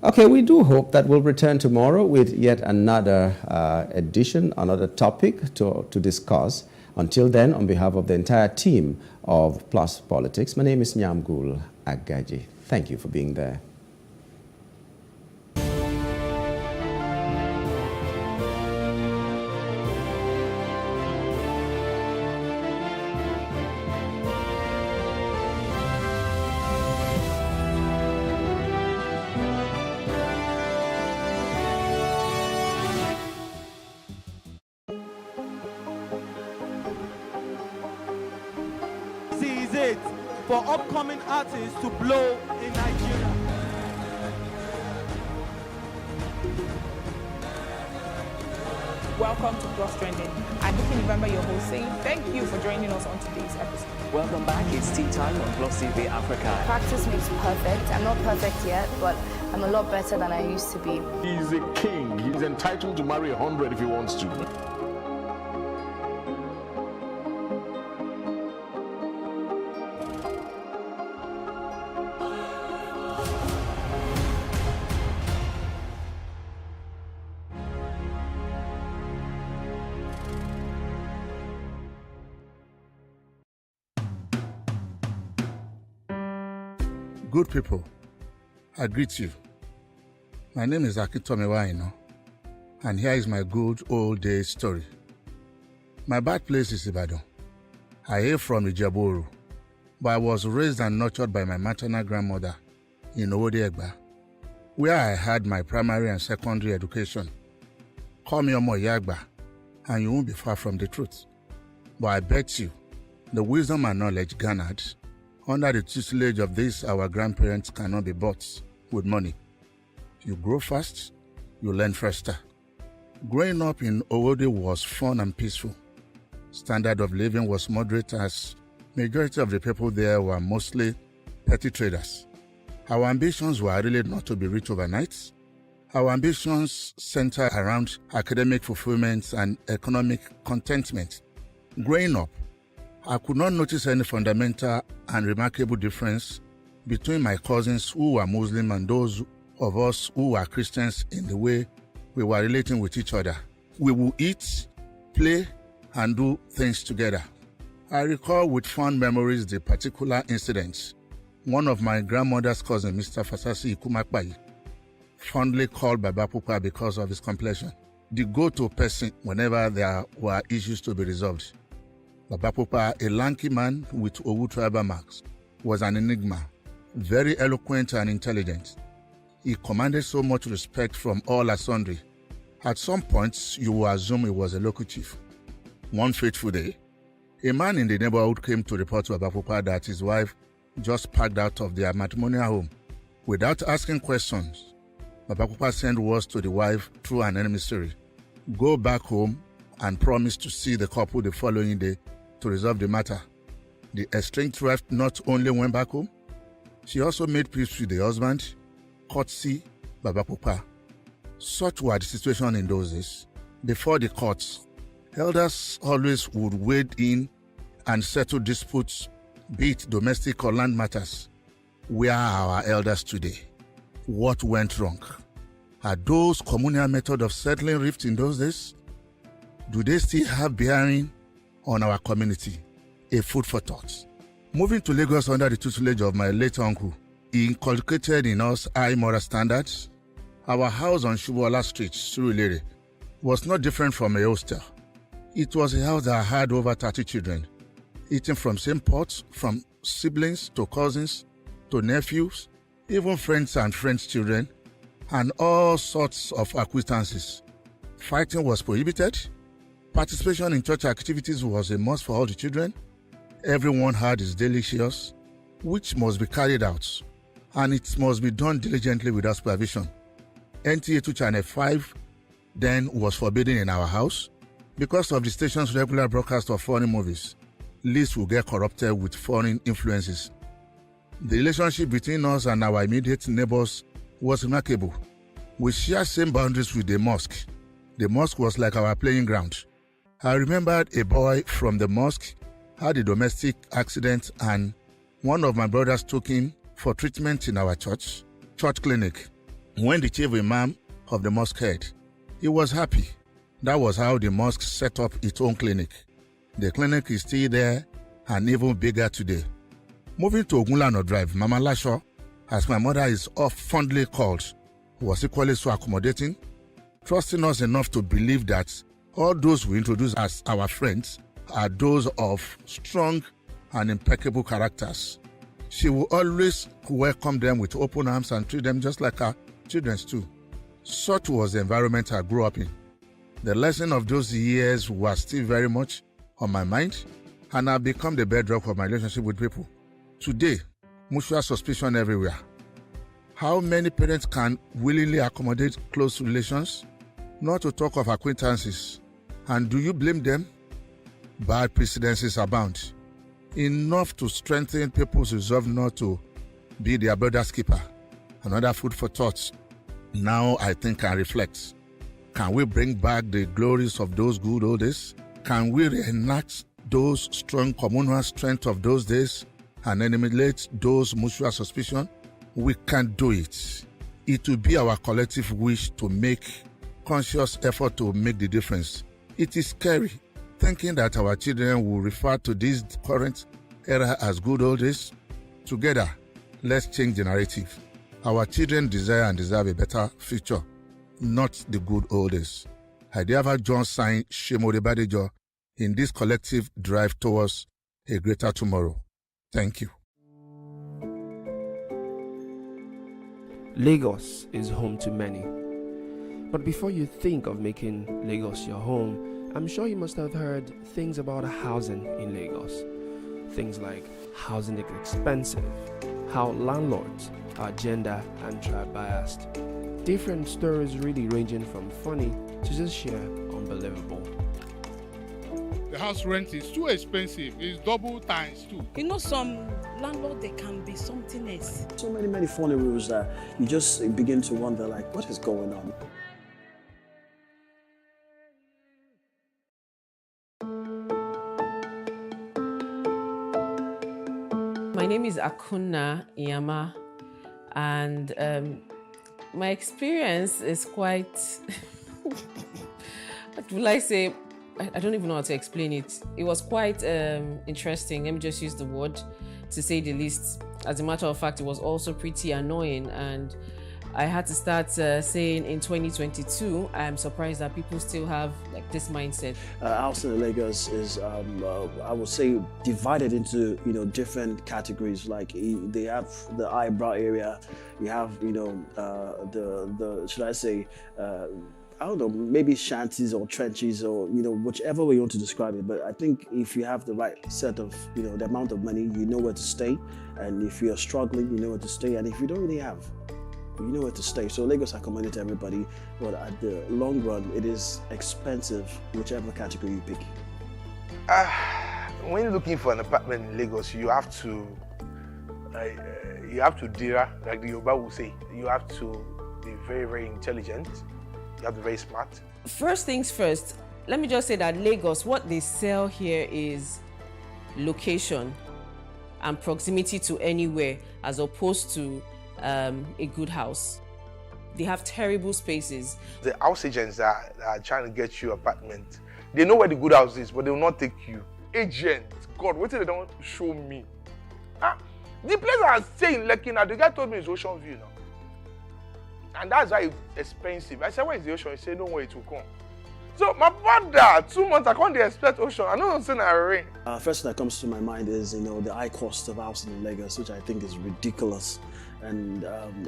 Okay, we do hope that we'll return tomorrow with yet another edition, another topic to discuss. Until then, on behalf of the entire team of Plus Politics, my name is Nyamgul Agaji. Thank you for being there. For upcoming artists to blow in Nigeria. Welcome to Plus Trending. I'm Vicky November, your host, saying thank you for joining us on today's episode. Welcome back. It's tea time on Plus TV Africa. Practice makes perfect. I'm not perfect yet, but I'm a lot better than I used to be. He's a king. He's entitled to marry 100 if he wants to. Good people, I greet you. My name is Akintome Waino, and here is my good old days story. My birthplace is Ibadan. I hail from Ijebu-Oru, but I was raised and nurtured by my maternal grandmother in Owode Egba, where I had my primary and secondary education. Call me Omo Yagba, and you won't be far from the truth. But I bet you, the wisdom and knowledge garnered under the tutelage of this, our grandparents cannot be bought with money. You grow fast, you learn faster. Growing up in Owode was fun and peaceful. Standard of living was moderate as majority of the people there were mostly petty traders. Our ambitions were really not to be rich overnight. Our ambitions center around academic fulfillment and economic contentment. Growing up, I could not notice any fundamental and remarkable difference between my cousins who were Muslim and those of us who were Christians in the way we were relating with each other. We would eat, play, and do things together. I recall with fond memories the particular incident one of my grandmother's cousins, Mr. Fasasi Ikumakpai, fondly called Baba Pupa because of his complexion, the go-to person whenever there were issues to be resolved. Baba Pupa, a lanky man with Owu tribal marks, was an enigma, very eloquent and intelligent. He commanded so much respect from all and sundry. At some points, you will assume he was a local chief. One fateful day, a man in the neighborhood came to report to Baba Pupa that his wife just packed out of their matrimonial home. Without asking questions, Baba Pupa sent words to the wife through an emissary. Go back home and promise to see the couple the following day to resolve the matter. The estranged wife not only went back home, she also made peace with the husband, courtesy Baba Pupa. Such were the situation in those days. Before the courts, elders always would wade in and settle disputes, be it domestic or land matters. Where are our elders today? What went wrong? Are those communal methods of settling rifts in those days? Do they still have bearing on our community? A food for thought. Moving to Lagos under the tutelage of my late uncle, he inculcated in us high moral standards. Our house on Shubuola Street, Surulere, was not different from a hostel. It was a house that had over 30 children, eating from same pots, from siblings to cousins to nephews, even friends and friends' children, and all sorts of acquaintances. Fighting was prohibited. Participation in church activities was a must for all the children. Everyone had his daily shares, which must be carried out, and it must be done diligently without supervision. NTA 2 Channel 5 then was forbidden in our house because of the station's regular broadcast of foreign movies. Lists will get corrupted with foreign influences. The relationship between us and our immediate neighbors was remarkable. We shared same boundaries with the mosque. The mosque was like our playing ground. I remembered a boy from the mosque had a domestic accident and one of my brothers took him for treatment in our church clinic. When the chief imam of the mosque heard, he was happy. That was how the mosque set up its own clinic. The clinic is still there and even bigger today. Moving to Ogunlano Drive, Mama Lasho, as my mother is oft fondly called, was equally so accommodating, trusting us enough to believe that all those we introduce as our friends are those of strong and impeccable characters. She will always welcome them with open arms and treat them just like her children too. Such was the environment I grew up in. The lesson of those years was still very much on my mind and have become the bedrock of my relationship with people. Today, mutual suspicion everywhere. How many parents can willingly accommodate close relations, not to talk of acquaintances? And do you blame them? Bad precedences abound, enough to strengthen people's resolve not to be their brother's keeper. Another food for thought. Now I think and reflect. Can we bring back the glories of those good old days? Can we reenact those strong communal strength of those days and eliminate those mutual suspicion? We can do it. It will be our collective wish to make conscious effort to make the difference. It is scary thinking that our children will refer to this current era as good old days. Together, let's change the narrative. Our children desire and deserve a better future, not the good old days. I therefore join sign Shemode Badejo in this collective drive towards a greater tomorrow. Thank you. Lagos is home to many. But before you think of making Lagos your home, I'm sure you must have heard things about housing in Lagos. Things like housing is expensive, how landlords are gender and tribe biased. Different stories really ranging from funny to just sheer unbelievable. The house rent is too expensive. It's double times two. You know, some landlord, they can be something else. So many funny rules that you just begin to wonder, like, what is going on? My name is Akunna Iyama, and my experience is quite, what will I say? I don't even know how to explain it. It was quite interesting. Let me just use the word to say the least. As a matter of fact, it was also pretty annoying, and I had to start saying in 2022, I'm surprised that people still have like this mindset. Housing in Lagos is, I would say, divided into different categories. Like they have the eyebrow area, you have the should I say. I don't know, maybe shanties or trenches or, whichever way you want to describe it. But I think if you have the right set of, the amount of money, you know where to stay. And if you're struggling, you know where to stay. And if you don't really have, you know where to stay. So Lagos accommodates everybody. But at the long run, it is expensive, whichever category you pick. When looking for an apartment in Lagos, you have to dira, like the Yoruba will say. You have to be very, very intelligent. You have to be very smart. First things first, let me just say that Lagos, what they sell here is location and proximity to anywhere, as opposed to a good house. They have terrible spaces. The house agents that are trying to get you an apartment, they know where the good house is, but they will not take you. Agent, God, what did they don't show me? The place I stay in Lekki now, the guy told me it's Ocean View now. And that's why it's expensive. I said, where is the ocean? He said, no way it will come. So my brother, 2 months, I can't expect ocean. I know I'm saying I rain. First thing that comes to my mind is, the high cost of housing in Lagos, which I think is ridiculous. And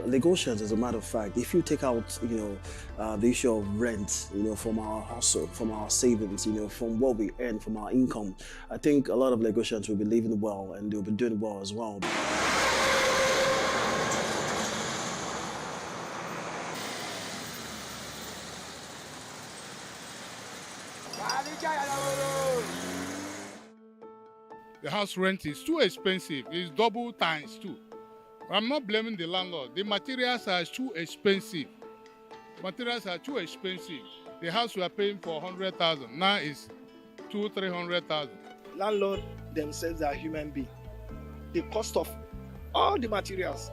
Lagosians, as a matter of fact, if you take out, the issue of rent, from our hustle, from our savings, from what we earn, from our income, I think a lot of Lagosians will be living well and they'll be doing well as well. The house rent is too expensive. It's double times 2. I'm not blaming the landlord. The materials are too expensive. Materials are too expensive. The house we are paying for 100,000 now is 200,000-300,000. Landlord themselves are human beings. The cost of all the materials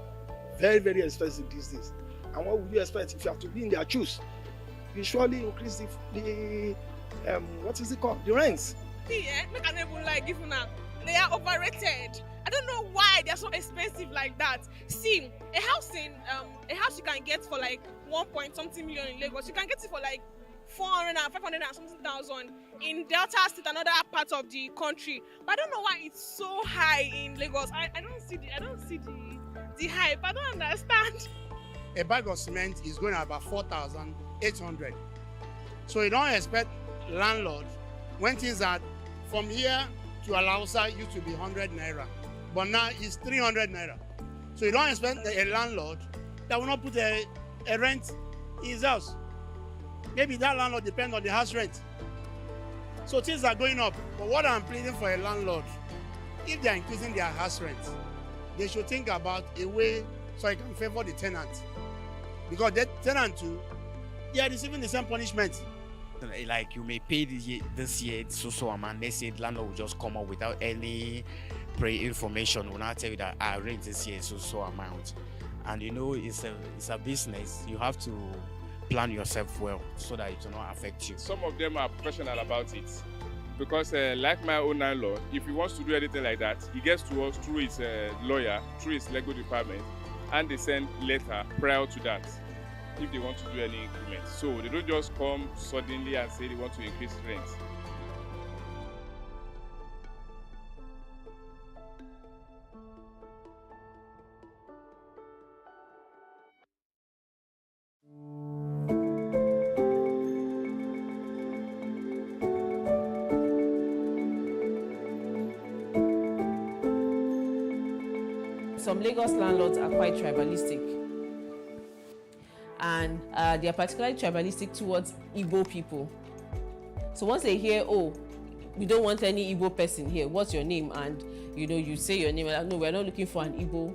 very, very expensive these days. And what would you expect if you have to be in their shoes? You surely increase the what is it called? The rents. See, make an able like give now. They are overrated. I don't know why they're so expensive like that. See, a house you can get for like 1 point something million in Lagos. You can get it for like 400 and 500 and something thousand in Delta State, another part of the country. But I don't know why it's so high in Lagos. I don't see the hype. I don't understand. A bag of cement is going at about 4,800. So you don't expect landlord when things are from here to Alausa used to be 100 naira, but now it's 300 naira. So you don't expect a landlord that will not put a rent in his house. Maybe that landlord depends on the house rent. So things are going up. But what I'm pleading for a landlord, if they are increasing their house rent, they should think about a way so it can favor the tenant. Because the tenant too, they are receiving the same punishment. Like you may pay this year so amount. They say the landlord will just come up without any pre-information. Will not tell you that I rent this year so amount. And it's a business. You have to plan yourself well so that it will not affect you. Some of them are professional about it. Because like my own landlord, if he wants to do anything like that, he gets to us through his lawyer, through his legal department, and they send letter prior to that if they want to do any increment. So they don't just come suddenly and say they want to increase rent. Some Lagos landlords are quite tribalistic. And they are particularly tribalistic towards Igbo people. So once they hear, oh, we don't want any Igbo person here, what's your name? And you say your name, no, we're not looking for an Igbo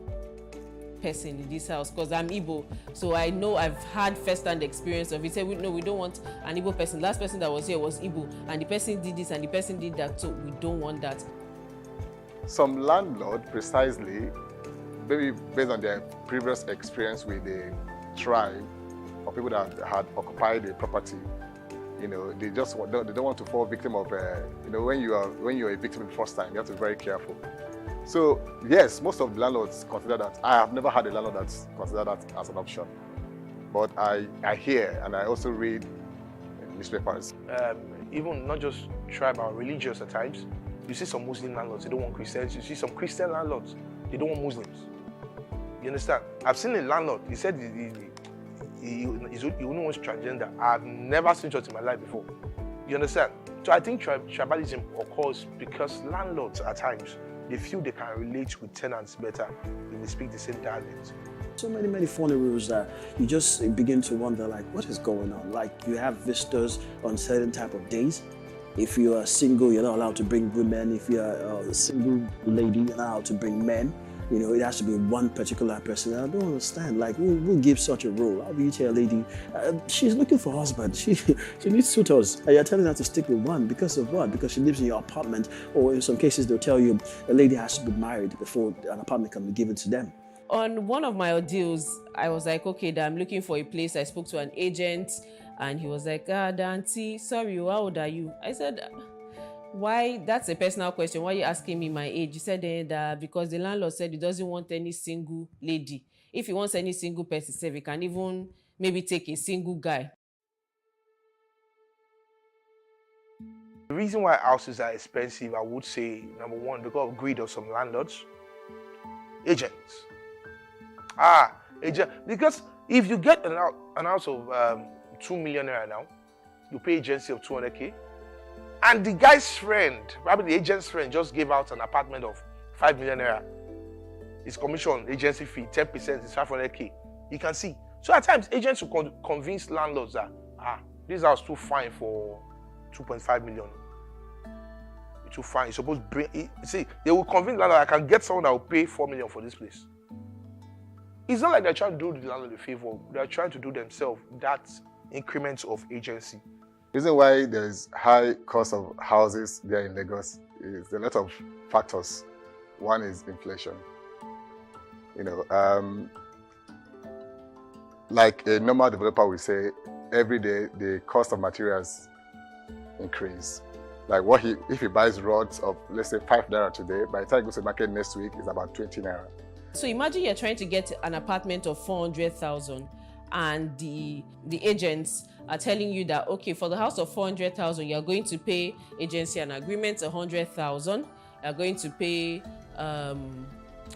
person in this house because I'm Igbo. So I know I've had first-hand experience of it. Say, no, we don't want an Igbo person. Last person that was here was Igbo, and the person did this and the person did that, so we don't want that. Some landlord, precisely, maybe based on their previous experience with the tribe or people that had occupied the property, they don't want to fall victim of when you're a victim the first time, you have to be very careful. So yes, most of the landlords consider that. I have never had a landlord that's considered that as an option, but I hear and I also read newspapers. Even not just tribal, religious at times. You see some Muslim landlords, they don't want Christians. You see some Christian landlords, they don't want Muslims. You understand? I've seen a landlord, he said he only wants transgender. I've never seen church in my life before. You understand? So I think tribalism occurs because landlords at times, they feel they can relate with tenants better when they speak the same dialect. So many funny rules that you just begin to wonder, like, what is going on? Like, you have visitors on certain type of days. If you are single, you're not allowed to bring women. If you're a single lady, you're not allowed to bring men. You know, it has to be one particular person. I don't understand. Like, who gives such a role? How do you tell a lady, she's looking for a husband, she needs suitors, and you're telling her to stick with one because of what? Because she lives in your apartment, or in some cases they'll tell you a lady has to be married before an apartment can be given to them. On one of my ordeals, I was like, okay, I'm looking for a place. I spoke to an agent, and he was like, Auntie, sorry, how old are you? I said, why? That's a personal question. Why are you asking me my age? He said that because the landlord said he doesn't want any single lady. If he wants any single person, he can even maybe take a single guy. The reason why houses are expensive, I would say, number one, because of greed of some landlords. Agents. Agent. Because if you get an house of 2 million naira now, you pay agency of 200K. And the guy's friend, probably the agent's friend, just gave out an apartment of 5 million naira. His commission, agency fee, 10% is 500K. You can see. So at times, agents will convince landlords that, this house is too fine for 2.5 million. It's too fine. You're supposed to bring it. See, they will convince landlord, I can get someone that will pay 4 million for this place. It's not like they're trying to do the landlord a favor. They're trying to do themselves that increment of agency. The reason why there is high cost of houses there in Lagos is a lot of factors. One is inflation. You know, like a normal developer will say, every day the cost of materials increase. Like if he buys rods of, let's say, 5 naira today, by the time he goes to market next week, it's about 20 naira. So imagine you're trying to get an apartment of 400,000 and the agents are telling you that, okay, for the house of 400,000, you're going to pay agency and agreement 100,000, you're going to pay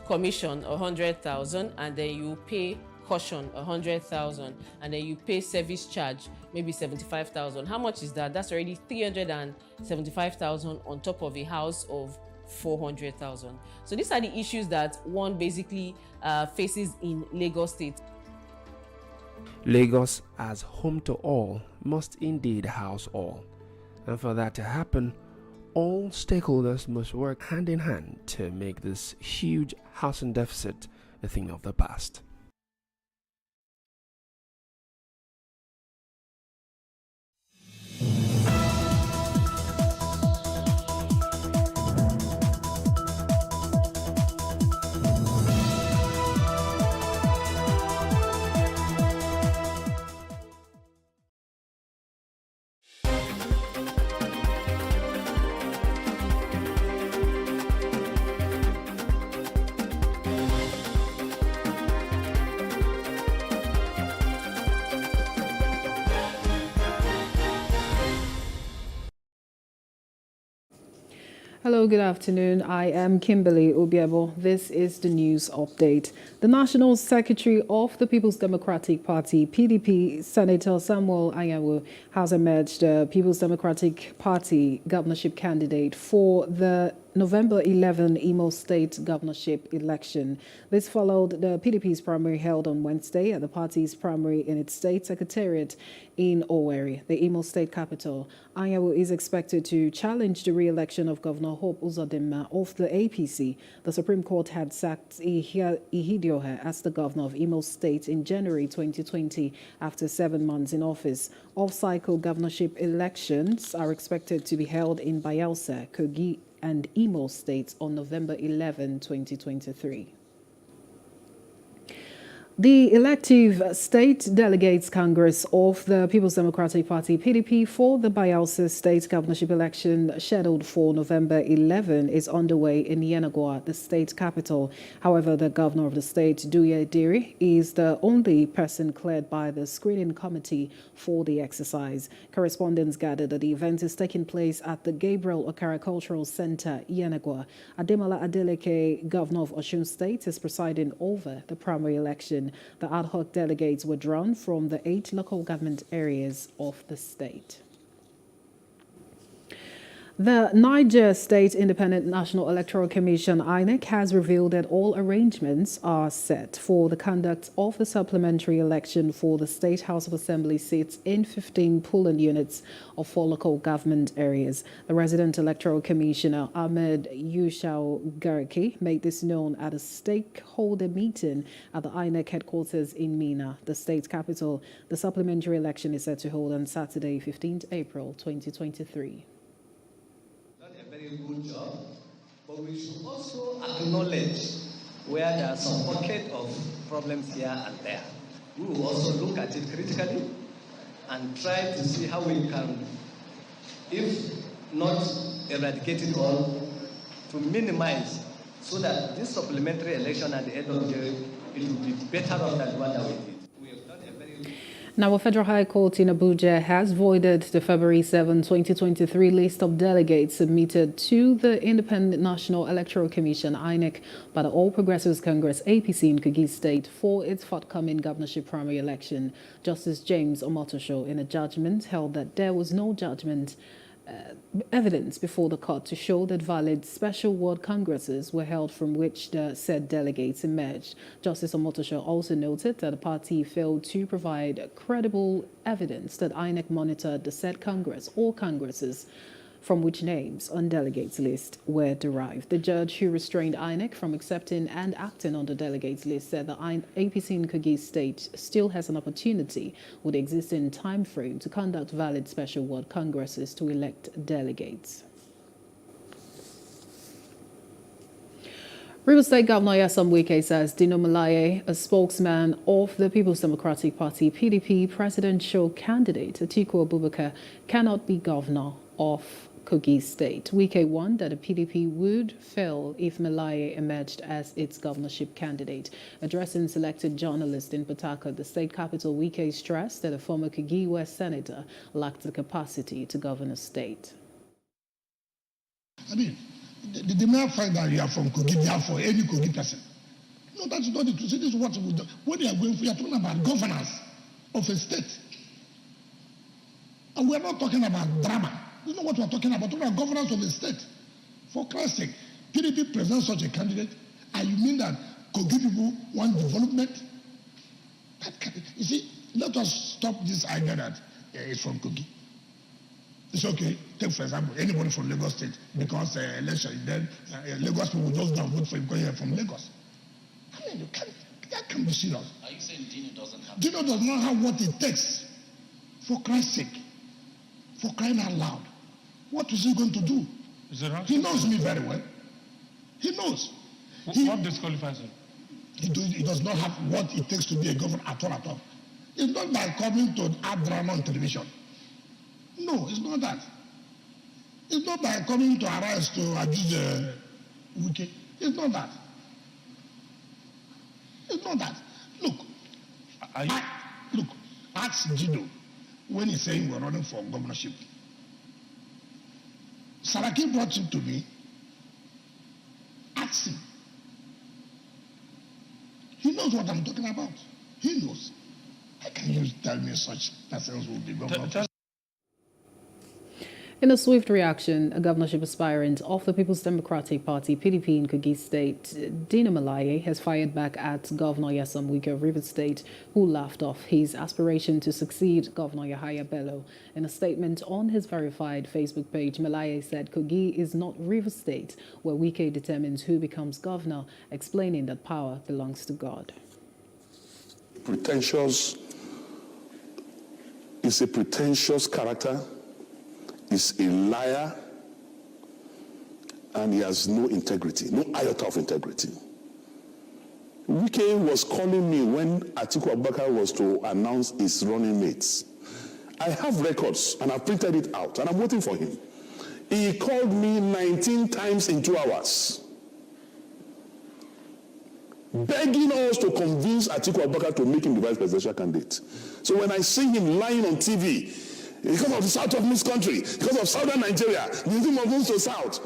commission 100,000, and then you pay caution 100,000, and then you pay service charge maybe 75,000. How much is that? That's already 375,000 on top of a house of 400,000. So these are the issues that one basically faces in Lagos State. Lagos, as home to all, must indeed house all. And for that to happen, all stakeholders must work hand in hand to make this huge housing deficit a thing of the past. Hello, good afternoon. I am Kimberly Obiabo. This is the news update. The National Secretary of the People's Democratic Party, PDP, Senator Samuel Anyanwu, has emerged the People's Democratic Party governorship candidate for the November 11 Imo State governorship election. This followed the PDP's primary held on Wednesday at the party's primary in its state secretariat in Owerri, the Imo State capital. Anyanwu is expected to challenge the re-election of Governor Hope Uzodinma of the APC. The Supreme Court had sacked Ihidioha as the governor of Imo State in January 2020 after 7 months in office. Off-cycle governorship elections are expected to be held in Bayelsa, Kogi, and Imo states on November 11, 2023. The elective State Delegates Congress of the People's Democratic Party, PDP, for the Bayelsa State governorship election scheduled for November 11 is underway in Yenagoa, the state capital. However, the governor of the state, Duye Diri, is the only person cleared by the screening committee for the exercise. Correspondents gathered that the event is taking place at the Gabriel Okara Cultural Center, Yenagoa. Ademola Adeleke, governor of Osun State, is presiding over the primary election. The ad hoc delegates were drawn from the 8 local government areas of the state. The Niger State Independent National Electoral Commission, INEC, has revealed that all arrangements are set for the conduct of the supplementary election for the State House of Assembly seats in 15 polling units of 4 local government areas. The resident electoral commissioner, Ahmed Yushau Garaki, made this known at a stakeholder meeting at the INEC headquarters in Mina, the state capital. The supplementary election is set to hold on Saturday, 15th April 2023. Very good job, but we should also acknowledge where there are some pockets of problems here and there. We will also look at it critically and try to see how we can, if not eradicate it all, to minimize so that this supplementary election at the end of the day, it will be better off than the one that we did. Now, a federal high court in Abuja has voided the February 7, 2023 list of delegates submitted to the Independent National Electoral Commission, INEC, by the All Progressives Congress, APC, in Kogi State for its forthcoming governorship primary election. Justice James Omotosho, in a judgment, held that there was no evidence before the court to show that valid special ward congresses were held from which the said delegates emerged. Justice Omotosho also noted that the party failed to provide credible evidence that INEC monitored the said congress or congresses from which names on delegates list were derived. The judge who restrained INEC from accepting and acting on the delegates list said the APC in Kogi State still has an opportunity with the existing time frame to conduct valid special ward congresses to elect delegates. Rivers State Governor Nyesom Wike says Dino Melaye, a spokesman of the People's Democratic Party PDP presidential candidate Atiku Abubakar, cannot be governor of Kogi State. Wike warned that the PDP would fail if Melaye emerged as its governorship candidate. Addressing selected journalists in Port Harcourt, the state capital, Wike stressed that a former Kogi West senator lacked the capacity to govern a state. I mean, the mere fact that you are from Kogi, therefore any Kogi person. No, that's not the truth. This is what we do. When they are going for, you are talking about governance of a state. And we are not talking about drama. You know what we are talking about? We're talking about governance of a state. For Christ's sake, PDP presents such a candidate, and you mean that Kogi people want development? You see, let us stop this idea that it's from Kogi. It's okay. Take, for example, anybody from Lagos State, because election, then Lagos people will just don't vote for him because you're from Lagos. I mean, that can be serious. Are you saying Dino doesn't have? Dino does not have what it takes. For Christ's sake. For crying out loud. What is he going to do? Is it right? He knows me very well. He knows. What disqualifies him? He does not have what it takes to be a governor at all. It's not by coming to add drama on television. No, it's not that. It's not by coming to arise to abuse Wike. It's not that. It's not that. Look, ask Dino when he's saying we're running for governorship. Saraki brought him to me. Ask him. He knows what I'm talking about. He knows. How can you tell me such persons will be governor? In a swift reaction, a governorship aspirant of the People's Democratic Party, PDP, in Kogi State, Dino Melaye, has fired back at Governor Nyesom Wike of Rivers State, who laughed off his aspiration to succeed Governor Yahaya Bello. In a statement on his verified Facebook page, Melaye said Kogi is not Rivers State, where Wike determines who becomes governor, explaining that power belongs to God. Pretentious is a pretentious character. Is a liar, and he has no integrity, no iota of integrity. Wike was calling me when Atiku Abubakar was to announce his running mates. I have records, and I've printed it out, and I'm waiting for him. He called me 19 times in 2 hours, begging us to convince Atiku Abubakar to make him the vice presidential candidate. So when I see him lying on TV, because of the south of this country, because of southern Nigeria, the thing of moves to south.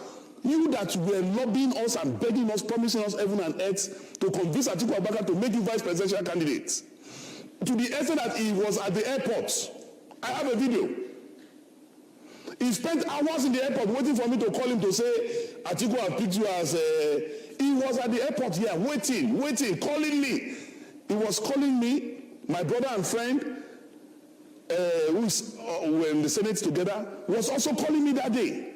You that were lobbying us and begging us, promising us heaven and earth to convince Atiku Abubakar to make you vice presidential candidate. To the extent that he was at the airport. I have a video. He spent hours in the airport waiting for me to call him to say, Atiku, I picked you as he was at the airport here, waiting, calling me. He was calling me, my brother and friend, who's were in the Senate together, was also calling me that day.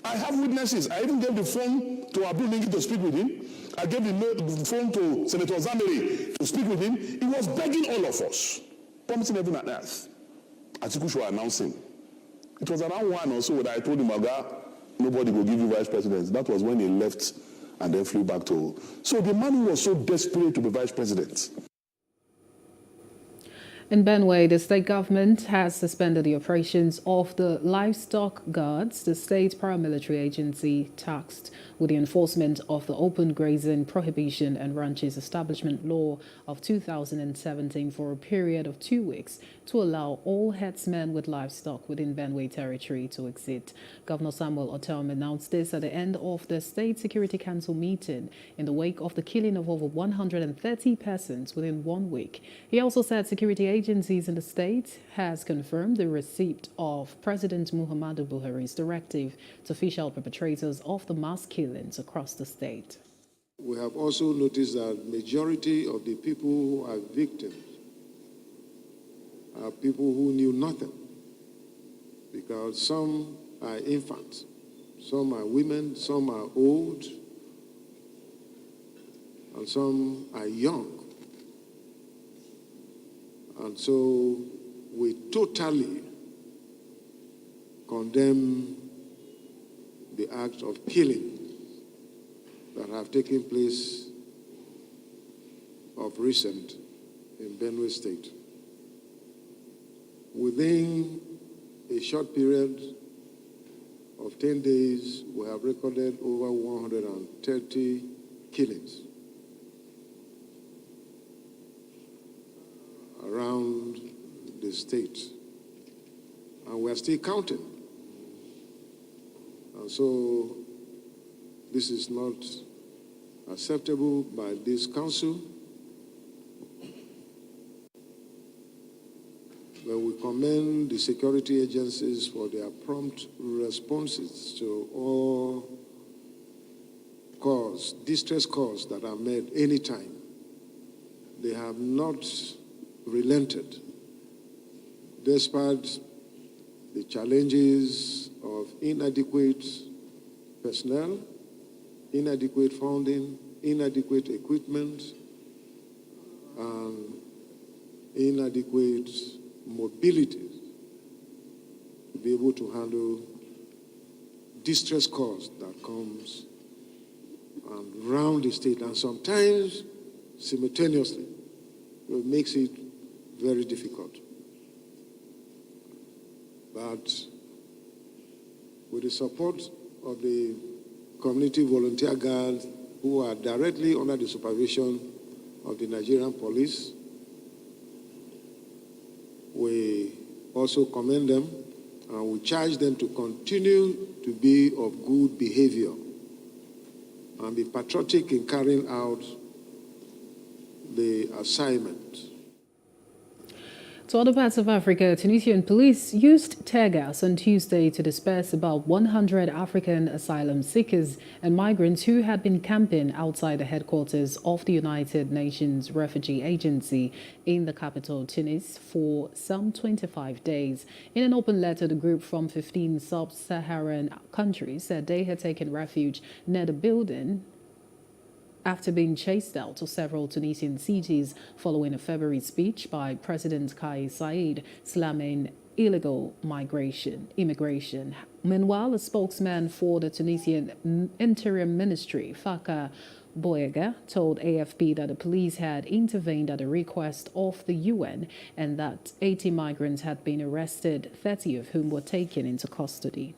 I have witnesses. I even gave the phone to Abu Lingi to speak with him. I gave the phone to Senator Zamiri to speak with him. He was begging all of us, promising heaven and earth. Atiku should announce him. It was around 1 or so that I told him, Aga, nobody will give you vice president. That was when he left and then flew back to. So the man who was so desperate to be vice president. In Benue, the state government has suspended the operations of the livestock guards, the state paramilitary agency tasked with the enforcement of the Open Grazing Prohibition and Ranches Establishment Law of 2017 for a period of 2 weeks to allow all headsmen with livestock within Benue territory to exit. Governor Samuel Ortom announced this at the end of the State Security Council meeting in the wake of the killing of over 130 persons within 1 week. He also said security agencies in the state has confirmed the receipt of President Muhammadu Buhari's directive to fish out perpetrators of the mass killings across the state. We have also noticed that majority of the people who are victims are people who knew nothing, because some are infants, some are women, some are old, and some are young. And so we totally condemn the act of killing that have taken place of recent in Benue State. Within a short period of 10 days, we have recorded over 130 killings around the state, and we are still counting. And so this is not acceptable by this council. But we commend the security agencies for their prompt responses to all calls, distress calls that are made anytime. They have not relented, despite the challenges of inadequate personnel, inadequate funding, inadequate equipment, and inadequate mobility to be able to handle distress calls that comes around the state, and sometimes simultaneously. It makes it very difficult. But with the support of the community volunteer guards who are directly under the supervision of the Nigerian police, we also commend them and we charge them to continue to be of good behavior and be patriotic in carrying out the assignment. To other parts of Africa, Tunisian police used tear gas on Tuesday to disperse about 100 African asylum seekers and migrants who had been camping outside the headquarters of the United Nations Refugee Agency in the capital, Tunis, for some 25 days. In an open letter, the group from 15 sub-Saharan countries said they had taken refuge near the building after being chased out of several Tunisian cities following a February speech by President Kais Saied slamming illegal immigration. Meanwhile, a spokesman for the Tunisian Interior Ministry, Faka Boyega, told AFP that the police had intervened at the request of the UN and that 80 migrants had been arrested, 30 of whom were taken into custody.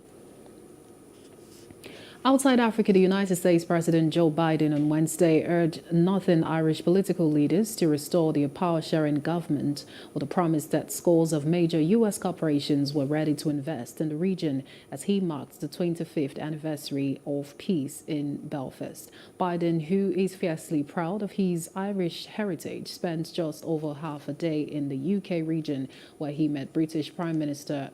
Outside Africa, the United States President Joe Biden on Wednesday urged Northern Irish political leaders to restore their power-sharing government with a promise that scores of major U.S. corporations were ready to invest in the region as he marked the 25th anniversary of peace in Belfast. Biden, who is fiercely proud of his Irish heritage, spent just over half a day in the UK region where he met British Prime Minister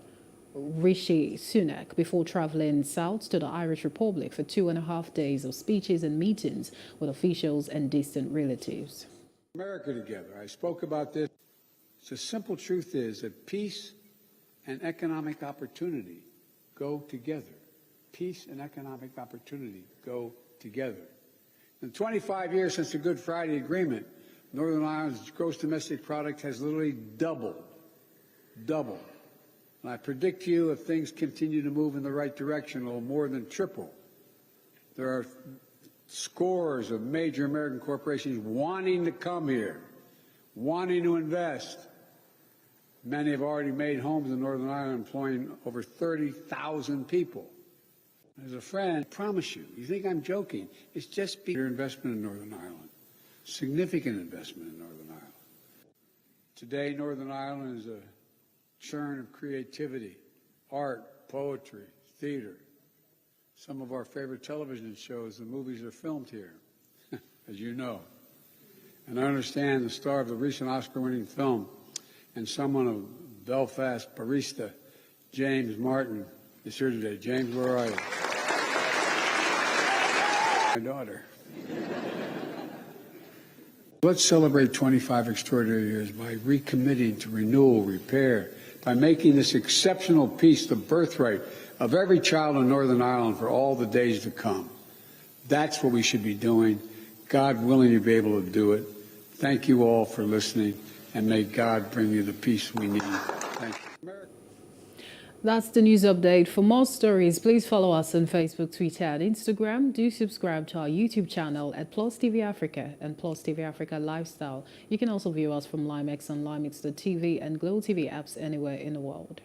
Rishi Sunak before traveling south to the Irish Republic for 2.5 days of speeches and meetings with officials and distant relatives. America together. I spoke about this. The simple truth is that peace and economic opportunity go together. Peace and economic opportunity go together. In 25 years since the Good Friday Agreement, Northern Ireland's gross domestic product has literally doubled. And I predict to you, if things continue to move in the right direction, it will more than triple. There are scores of major American corporations wanting to come here, wanting to invest. Many have already made homes in Northern Ireland, employing over 30,000 people. As a friend, I promise you, you think I'm joking, it's just your investment in Northern Ireland, significant investment in Northern Ireland. Today, Northern Ireland is a churn of creativity, art, poetry, theater. Some of our favorite television shows, the movies are filmed here, as you know. And I understand the star of the recent Oscar-winning film and someone of Belfast barista, James Martin, is here today. James, where are you? My daughter. Let's celebrate 25 extraordinary years by recommitting to renewal, repair, by making this exceptional peace the birthright of every child in Northern Ireland for all the days to come. That's what we should be doing. God willing, you'll be able to do it. Thank you all for listening, and may God bring you the peace we need. Thank you. That's the news update. For more stories, please follow us on Facebook, Twitter, and Instagram. Do subscribe to our YouTube channel at Plus TV Africa and Plus TV Africa Lifestyle. You can also view us from LimeX on LimeX.tv and Glow TV apps anywhere in the world.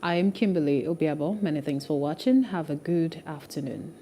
I am Kimberly Obiabo. Many thanks for watching. Have a good afternoon.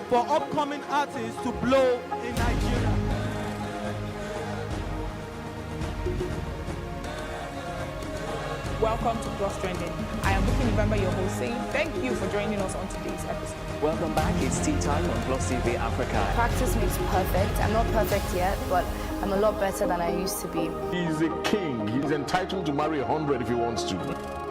For upcoming artists to blow in Nigeria. Welcome to Plus Trending. I am Bukky November, your host, saying thank you for joining us on today's episode. Welcome back. It's tea time on Plus TV Africa. Practice makes perfect. I'm not perfect yet, but I'm a lot better than I used to be. He's a king. He's entitled to marry 100 if he wants to.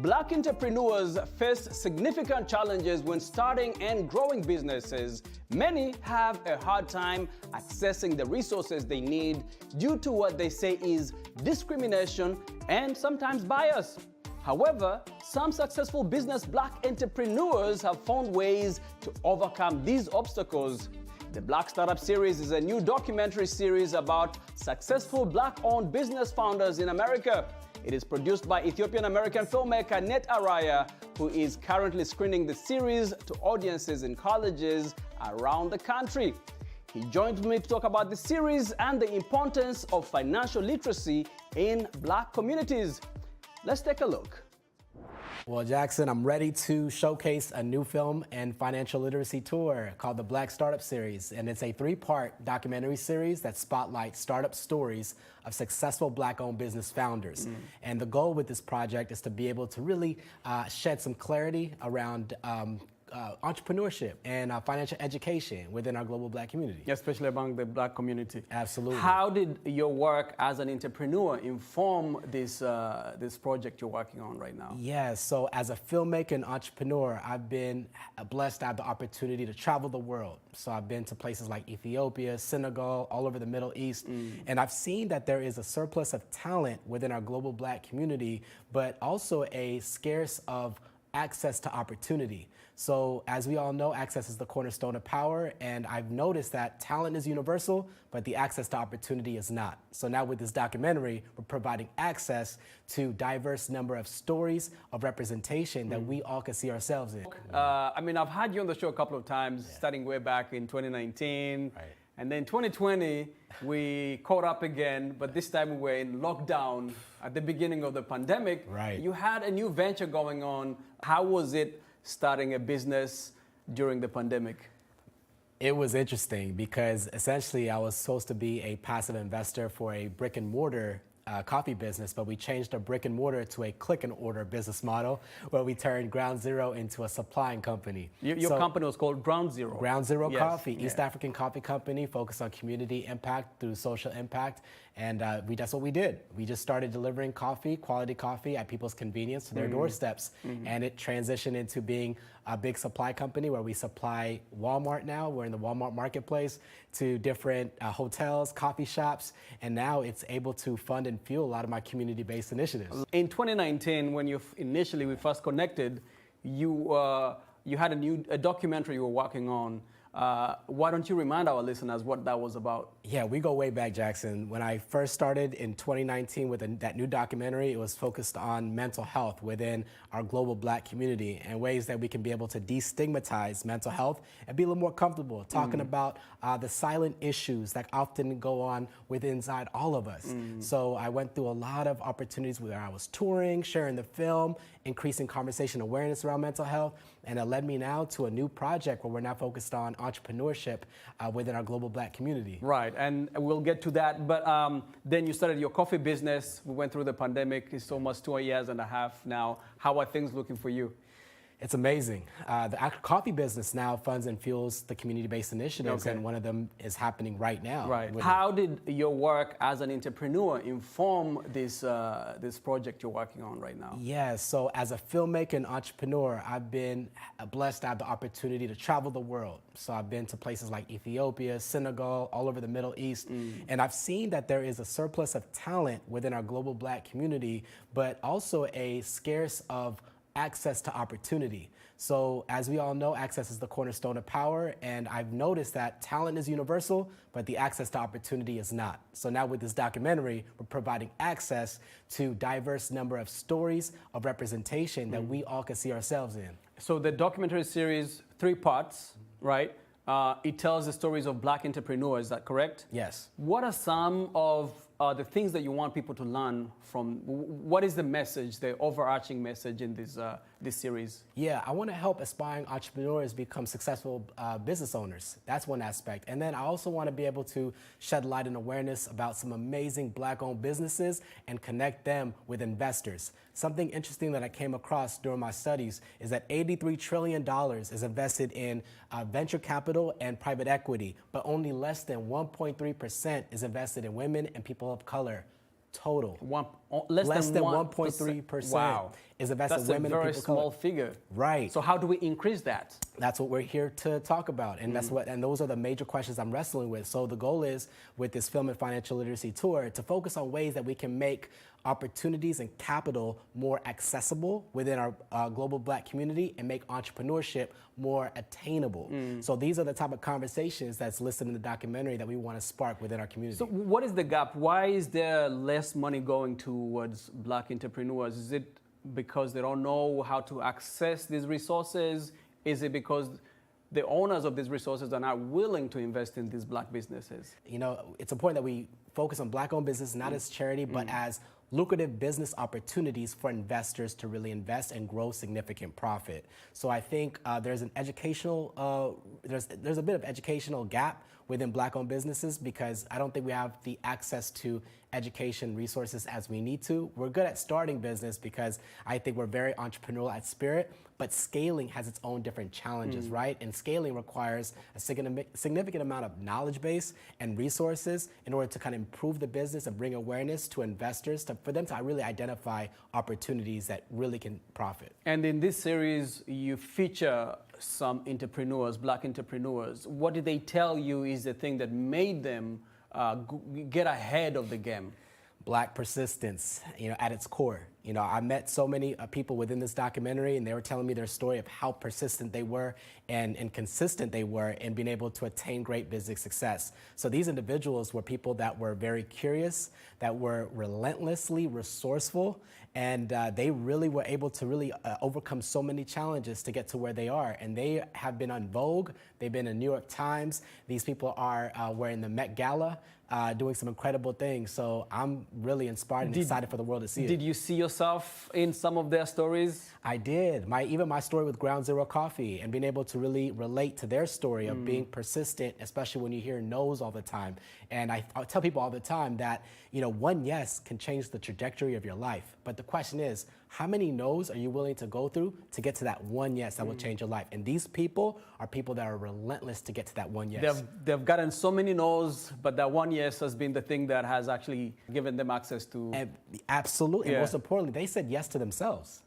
Black entrepreneurs face significant challenges when starting and growing businesses. Many have a hard time accessing the resources they need due to what they say is discrimination and sometimes bias. However, some successful business Black entrepreneurs have found ways to overcome these obstacles. The Black Startup Series is a new documentary series about successful Black-owned business founders in America. It is produced by Ethiopian-American filmmaker Net Araya, who is currently screening the series to audiences in colleges around the country. He joined me to talk about the series and the importance of financial literacy in Black communities. Let's take a look. Well, Jackson, I'm ready to showcase a new film and financial literacy tour called the Black Startup Series. And it's a 3-part documentary series that spotlights startup stories of successful Black-owned business founders. And the goal with this project is to be able to really shed some clarity around entrepreneurship and financial education within our global Black community. Especially among the Black community. Absolutely. How did your work as an entrepreneur inform this, this project you're working on right now? Yeah, so as a filmmaker and entrepreneur, I've been blessed to have the opportunity to travel the world. So I've been to places like Ethiopia, Senegal, all over the Middle East, and I've seen that there is a surplus of talent within our global Black community, but also a scarce of access to opportunity. So as we all know, access is the cornerstone of power, and I've noticed that talent is universal, but the access to opportunity is not. So now with this documentary, we're providing access to diverse number of stories of representation that we all can see ourselves in. I mean, I've had you on the show a couple of times, starting way back in 2019. Right. And then 2020, we caught up again, but this time we were in lockdown at the beginning of the pandemic. Right. You had a new venture going on. How was it starting a business during the pandemic? It was interesting because essentially I was supposed to be a passive investor for a brick and mortar coffee business, but we changed our brick and mortar to a click and order business model where we turned Ground Zero into a supplying company. Your company was called Ground Zero. Ground Zero Yes. Coffee, East African coffee company focused on community impact through social impact. And that's what we did. We just started delivering coffee, quality coffee at people's convenience to their doorsteps. And it transitioned into being a big supply company where we supply Walmart now. We're in the Walmart marketplace to different hotels, coffee shops. And now it's able to fund and fuel a lot of my community-based initiatives. In 2019, when we first connected, you had a documentary you were working on. Why don't you remind our listeners what that was about? Yeah, we go way back, Jackson. When I first started in 2019 with that new documentary, it was focused on mental health within our global Black community and ways that we can be able to destigmatize mental health and be a little more comfortable talking about the silent issues that often go on inside all of us. So I went through a lot of opportunities where I was touring, sharing the film, increasing conversation awareness around mental health, and it led me now to a new project where we're now focused on entrepreneurship within our global Black community. Right, and we'll get to that, but then you started your coffee business. We went through the pandemic. It's almost 2.5 years now. How are things looking for you? It's amazing. The coffee business now funds and fuels the community-based initiatives, and one of them is happening right now. Right. How did your work as an entrepreneur inform this project you're working on right now? Yeah, so as a filmmaker and entrepreneur, I've been blessed to have the opportunity to travel the world. So I've been to places like Ethiopia, Senegal, all over the Middle East, and I've seen that there is a surplus of talent within our global Black community, but also a scarce of access to opportunity. So as we all know, access is the cornerstone of power, and I've noticed that talent is universal, but the access to opportunity is not. So now with this documentary, we're providing access to diverse number of stories of representation that we all can see ourselves in. So the documentary series, 3 parts, right? It tells the stories of Black entrepreneurs, is that correct? Yes. What are some of the things that you want people to learn from? What is the message, the overarching message in this series? Yeah, I want to help aspiring entrepreneurs become successful business owners. That's one aspect. And then I also want to be able to shed light and awareness about some amazing Black-owned businesses and connect them with investors. Something interesting that I came across during my studies is that $83 trillion is invested in venture capital and private equity, but only less than 1.3% is invested in women and people of color. Total. Less than 1.3% wow. is invested in women and people of color. That's a very small figure. Right. So how do we increase that? That's what we're here to talk about, and those are the major questions I'm wrestling with. So the goal is, with this film and financial literacy tour, to focus on ways that we can make opportunities and capital more accessible within our global Black community and make entrepreneurship more attainable. So these are the type of conversations that's listed in the documentary that we want to spark within our community. So what is the gap? Why is there less less money going towards black entrepreneurs? Is it because they don't know how to access these resources? Is it because the owners of these resources are not willing to invest in these black businesses? You know, it's important that we focus on black-owned business, not as charity, but as lucrative business opportunities for investors to really invest and grow significant profit. So I think there's an educational, there's a bit of educational gap within black-owned businesses because I don't think we have the access to education resources as we need to. We're good at starting business because I think we're very entrepreneurial at spirit, but scaling has its own different challenges, right? And scaling requires a significant amount of knowledge base and resources in order to kind of improve the business and bring awareness to investors for them to really identify opportunities that really can profit. And in this series, you feature some entrepreneurs, black entrepreneurs. What did they tell you is the thing that made them get ahead of the game? Black persistence, you know, at its core. You know, I met so many people within this documentary, and they were telling me their story of how persistent they were and consistent they were in being able to attain great business success. So these individuals were people that were very curious, that were relentlessly resourceful, and they really were able to really overcome so many challenges to get to where they are. And they have been on Vogue. They've been in New York Times. These people were in the Met Gala. Doing some incredible things. So I'm really inspired and excited for the world to see it. Did you see yourself in some of their stories? I did. Even my story with Ground Zero Coffee and being able to really relate to their story of being persistent, especially when you hear no's all the time. And I tell people all the time that, you know, one yes can change the trajectory of your life. But the question is, how many no's are you willing to go through to get to that one yes that will change your life? And these people are people that are relentless to get to that one yes. They've gotten so many no's, but that one yes has been the thing that has actually given them access to... Absolutely. Yeah. And most importantly, they said yes to themselves.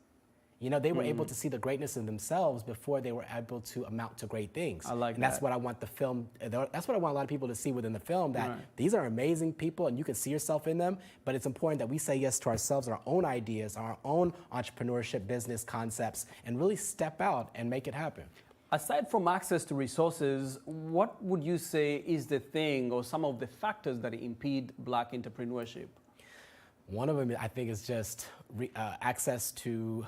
You know, they were able to see the greatness in themselves before they were able to amount to great things. I like and that's what I want the film, that's what I want a lot of people to see within the film, that these are amazing people and you can see yourself in them, but it's important that we say yes to ourselves, our own ideas, our own entrepreneurship business concepts, and really step out and make it happen. Aside from access to resources, what would you say is the thing or some of the factors that impede black entrepreneurship? One of them, I think, is just access to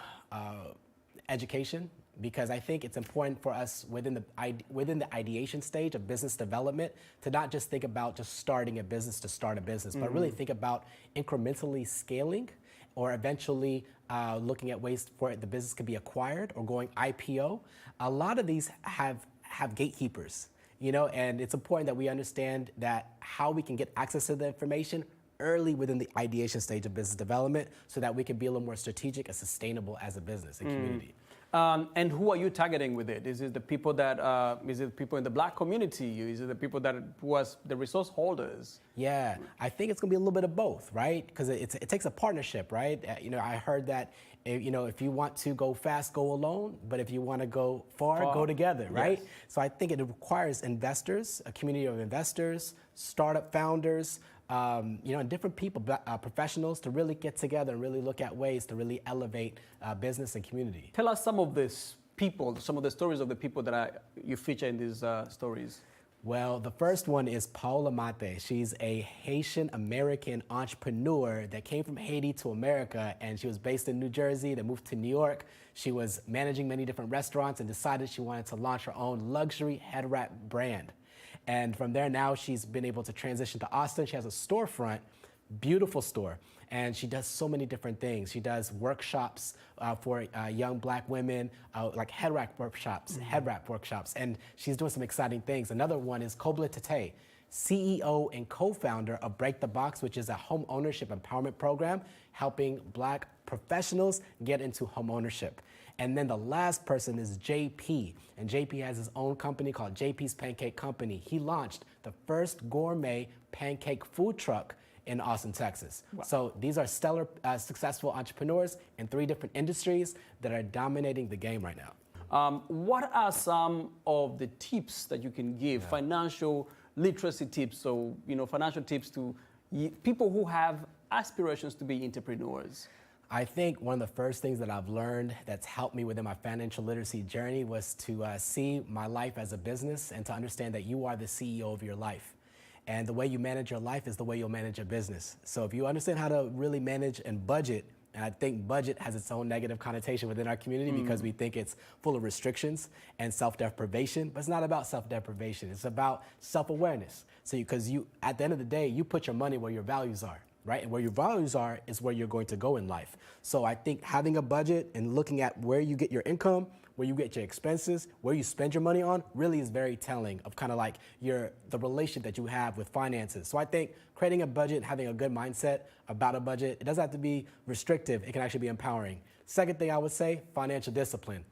education, because I think it's important for us within the ideation stage of business development to not just think about just starting a business to start a business, but really think about incrementally scaling or eventually looking at ways for the business could be acquired or going IPO. A lot of these have gatekeepers, you know, and it's important that we understand that how we can get access to the information early within the ideation stage of business development so that we can be a little more strategic and sustainable as a business and community. And who are you targeting with it? Is it the people that, is it people in the black community? Is it the people that was the resource holders? Yeah, I think it's gonna be a little bit of both, right? Because it takes a partnership, right? You know, I heard that, you know, if you want to go fast, go alone, but if you want to go far, go together, right? Yes. So I think it requires investors, a community of investors, startup founders, you know, and different people, professionals, to really get together and really look at ways to really elevate business and community. Tell us some of these people, some of the stories of the people that you feature in these stories. Well, the first one is Paola Mate. She's a Haitian-American entrepreneur that came from Haiti to America, and she was based in New Jersey, then moved to New York. She was managing many different restaurants and decided she wanted to launch her own luxury head wrap brand. And from there, now she's been able to transition to Austin. She has a storefront, beautiful store, and she does so many different things. She does workshops for young black women, like head wrap workshops, and she's doing some exciting things. Another one is Kobla Tate, CEO and co-founder of Break the Box, which is a home ownership empowerment program helping black professionals get into home ownership. And then the last person is JP, and JP has his own company called JP's Pancake Company. He launched the first gourmet pancake food truck in Austin, Texas. Wow. So these are stellar, successful entrepreneurs in 3 different industries that are dominating the game right now. What are some of the tips that you can give, financial literacy tips, so, you know, financial tips to people who have aspirations to be entrepreneurs? I think one of the first things that I've learned that's helped me within my financial literacy journey was to see my life as a business and to understand that you are the CEO of your life. And the way you manage your life is the way you'll manage your business. So if you understand how to really manage and budget, and I think budget has its own negative connotation within our community because we think it's full of restrictions and self-deprivation, but it's not about self-deprivation. It's about self-awareness. So because at the end of the day, you put your money where your values are, right? And where your values are is where you're going to go in life. So I think having a budget and looking at where you get your income, where you get your expenses, where you spend your money on, really is very telling of kind of like the relation that you have with finances. So I think creating a budget, having a good mindset about a budget, it doesn't have to be restrictive, it can actually be empowering. Second thing I would say, financial discipline.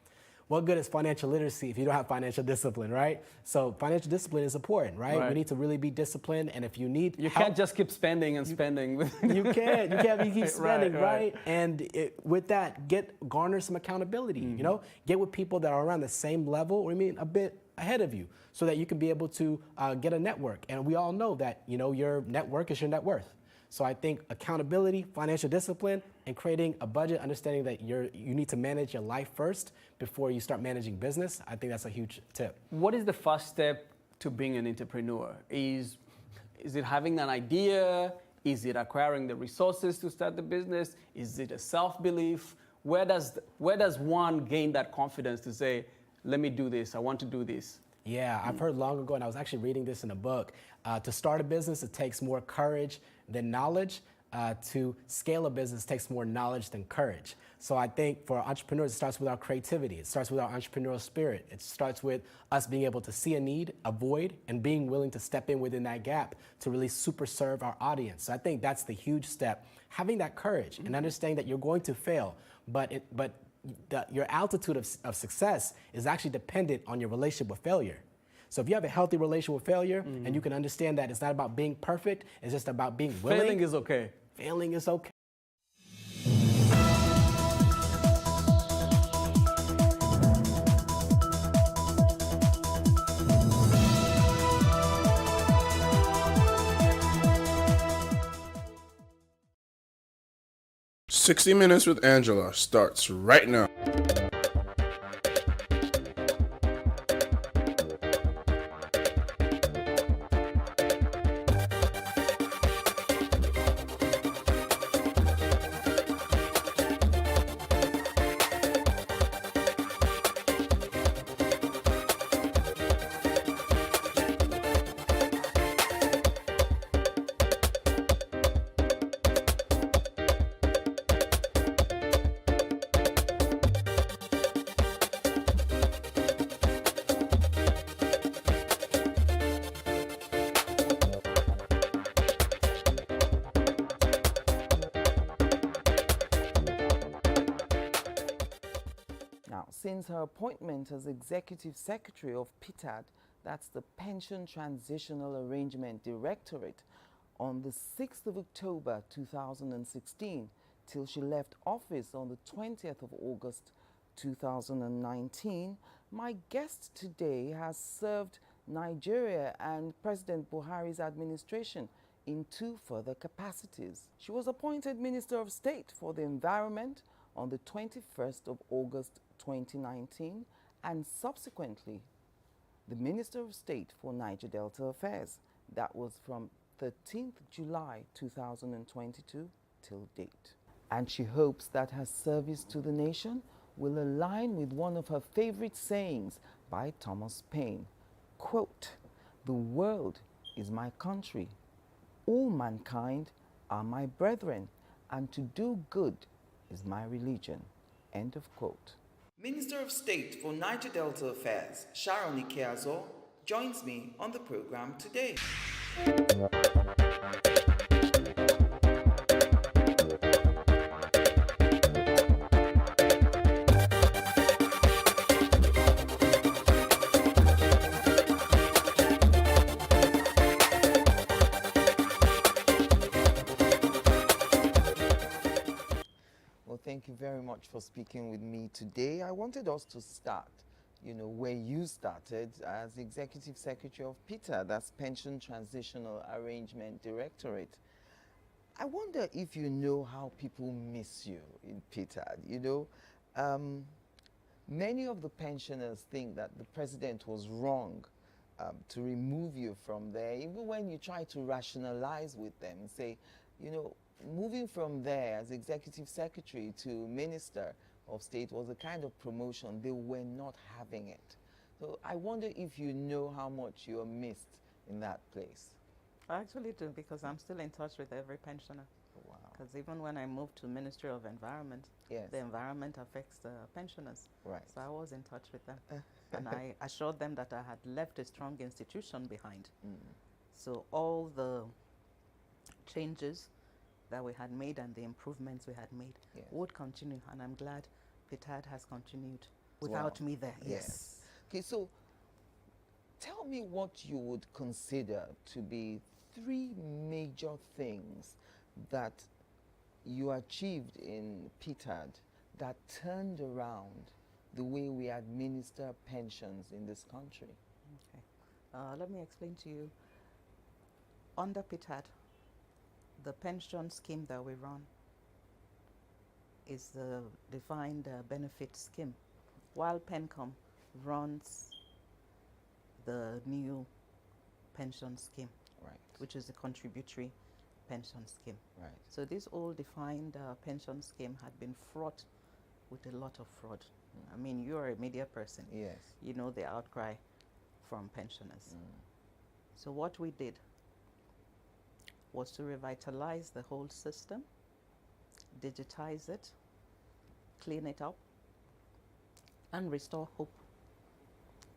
What good is financial literacy if you don't have financial discipline, right? So financial discipline is important, right? We need to really be disciplined, and if you need You help, can't just keep spending and spending. you can't keep spending, Right. And with that, garner some accountability, you know? Get with people that are around the same level, or a bit ahead of you, so that you can be able to get a network. And we all know that, your network is your net worth. So I think accountability, financial discipline, and creating a budget, understanding that you need to manage your life first before you start managing business, I think that's a huge tip. What is the first step to being an entrepreneur? Is it having an idea? Is it acquiring the resources to start the business? Is it a self-belief? Where does one gain that confidence to say, let me do this, I want to do this? Yeah, I've heard long ago, and I was actually reading this in a book, to start a business, it takes more courage than knowledge. To scale a business takes more knowledge than courage. So I think for entrepreneurs, it starts with our creativity. It starts with our entrepreneurial spirit. It starts with us being able to see a need, avoid, and being willing to step in within that gap to really super serve our audience. So I think that's the huge step. Having that courage and understanding that you're going to fail, but your altitude of success is actually dependent on your relationship with failure. So if you have a healthy relationship with failure and you can understand that it's not about being perfect, it's just about being willing. Failing is okay. Failing is okay. "60 Minutes with Angela" starts right now. Since her appointment as Executive Secretary of PITAD, that's the Pension Transitional Arrangement Directorate, on the 6th of October 2016, till she left office on the 20th of August 2019, my guest today has served Nigeria and President Buhari's administration in 2 further capacities. She was appointed Minister of State for the Environment on the 21st of August 2019, and subsequently the Minister of State for Niger Delta Affairs. That was from 13th July 2022 till date. And she hopes that her service to the nation will align with one of her favorite sayings by Thomas Paine. Quote, "The world is my country. All mankind are my brethren, and to do good is my religion." End of quote. Minister of State for Niger Delta Affairs, Sharon Ikeazo, joins me on the program today. Thank you very much for speaking with me today. I wanted us to start, where you started as Executive Secretary of PITA, that's Pension Transitional Arrangement Directorate. I wonder if you know how people miss you in PITA. Many of the pensioners think that the president was wrong to remove you from there, even when you try to rationalize with them and say, you know, moving from there as executive secretary to minister of state was a kind of promotion. They were not having it. So I wonder if you know how much you are missed in that place. I actually do, because I'm still in touch with every pensioner. Wow. Because even when I moved to Ministry of Environment, yes, the environment affects the pensioners. Right. So I was in touch with them. And I assured them that I had left a strong institution behind. So all the changes that we had made and the improvements we had made would continue. And I'm glad PITAD has continued without me there. Yes. Okay, so tell me what you would consider to be 3 major things that you achieved in PITAD that turned around the way we administer pensions in this country. Okay. Let me explain to you. Under PITAD, the pension scheme that we run is the defined benefit scheme, while PENCOM runs the new pension scheme, which is the contributory pension scheme. Right. So this old defined pension scheme had been fraught with a lot of fraud. I mean, you're a media person. Yes. You know the outcry from pensioners. So what we did was to revitalize the whole system, digitize it, clean it up, and restore hope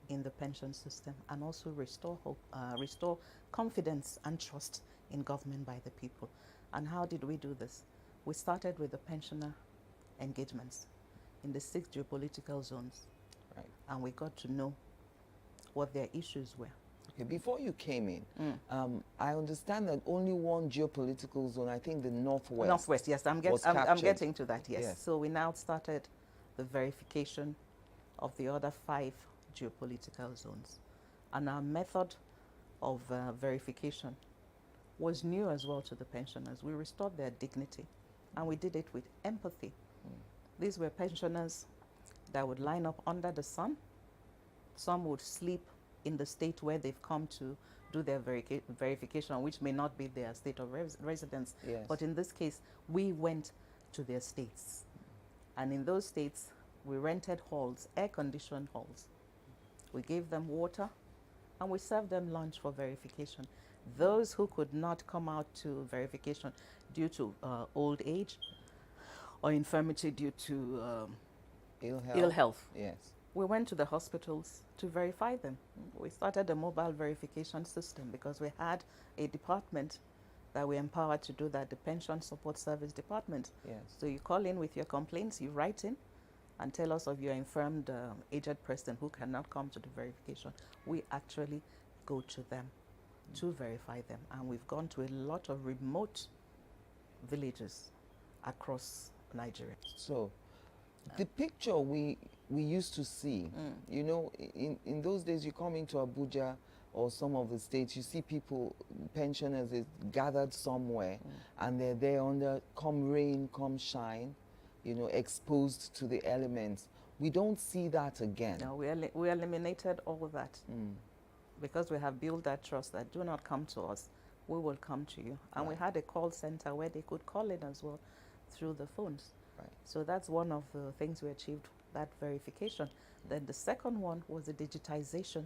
in the pension system, and also restore hope, restore confidence and trust in government by the people. And how did we do this? We started with the pensioner engagements in the 6 geopolitical zones. Right. And we got to know what their issues were. Okay, before you came in, I understand that only one geopolitical zone, I think the Northwest. Northwest, yes, I'm getting to that, yes. So we now started the verification of the other 5 geopolitical zones. And our method of verification was new as well to the pensioners. We restored their dignity, and we did it with empathy. These were pensioners that would line up under the sun. Some would sleep in the state where they've come to do their verification, which may not be their state of residence. Yes. But in this case, we went to their states. And in those states, we rented halls, air-conditioned halls. We gave them water, and we served them lunch for verification. Those who could not come out to verification due to old age or infirmity due to ill health. Yes. We went to the hospitals to verify them. We started a mobile verification system because we had a department that we empowered to do that, the Pension Support Service Department. Yes. So you call in with your complaints, you write in, and tell us of your infirmed aged person who cannot come to the verification. We actually go to them to verify them. And we've gone to a lot of remote villages across Nigeria. So the picture we used to see, you know, in those days you come into Abuja or some of the states, you see people, pensioners, is gathered somewhere, and they're there under, come rain, come shine, you know, exposed to the elements. We don't see that again. No, we eliminated all of that. Because we have built that trust that do not come to us, we will come to you. And we had a call center where they could call in as well through the phones. Right. So that's one of the things we achieved, that verification. Then the second one was the digitization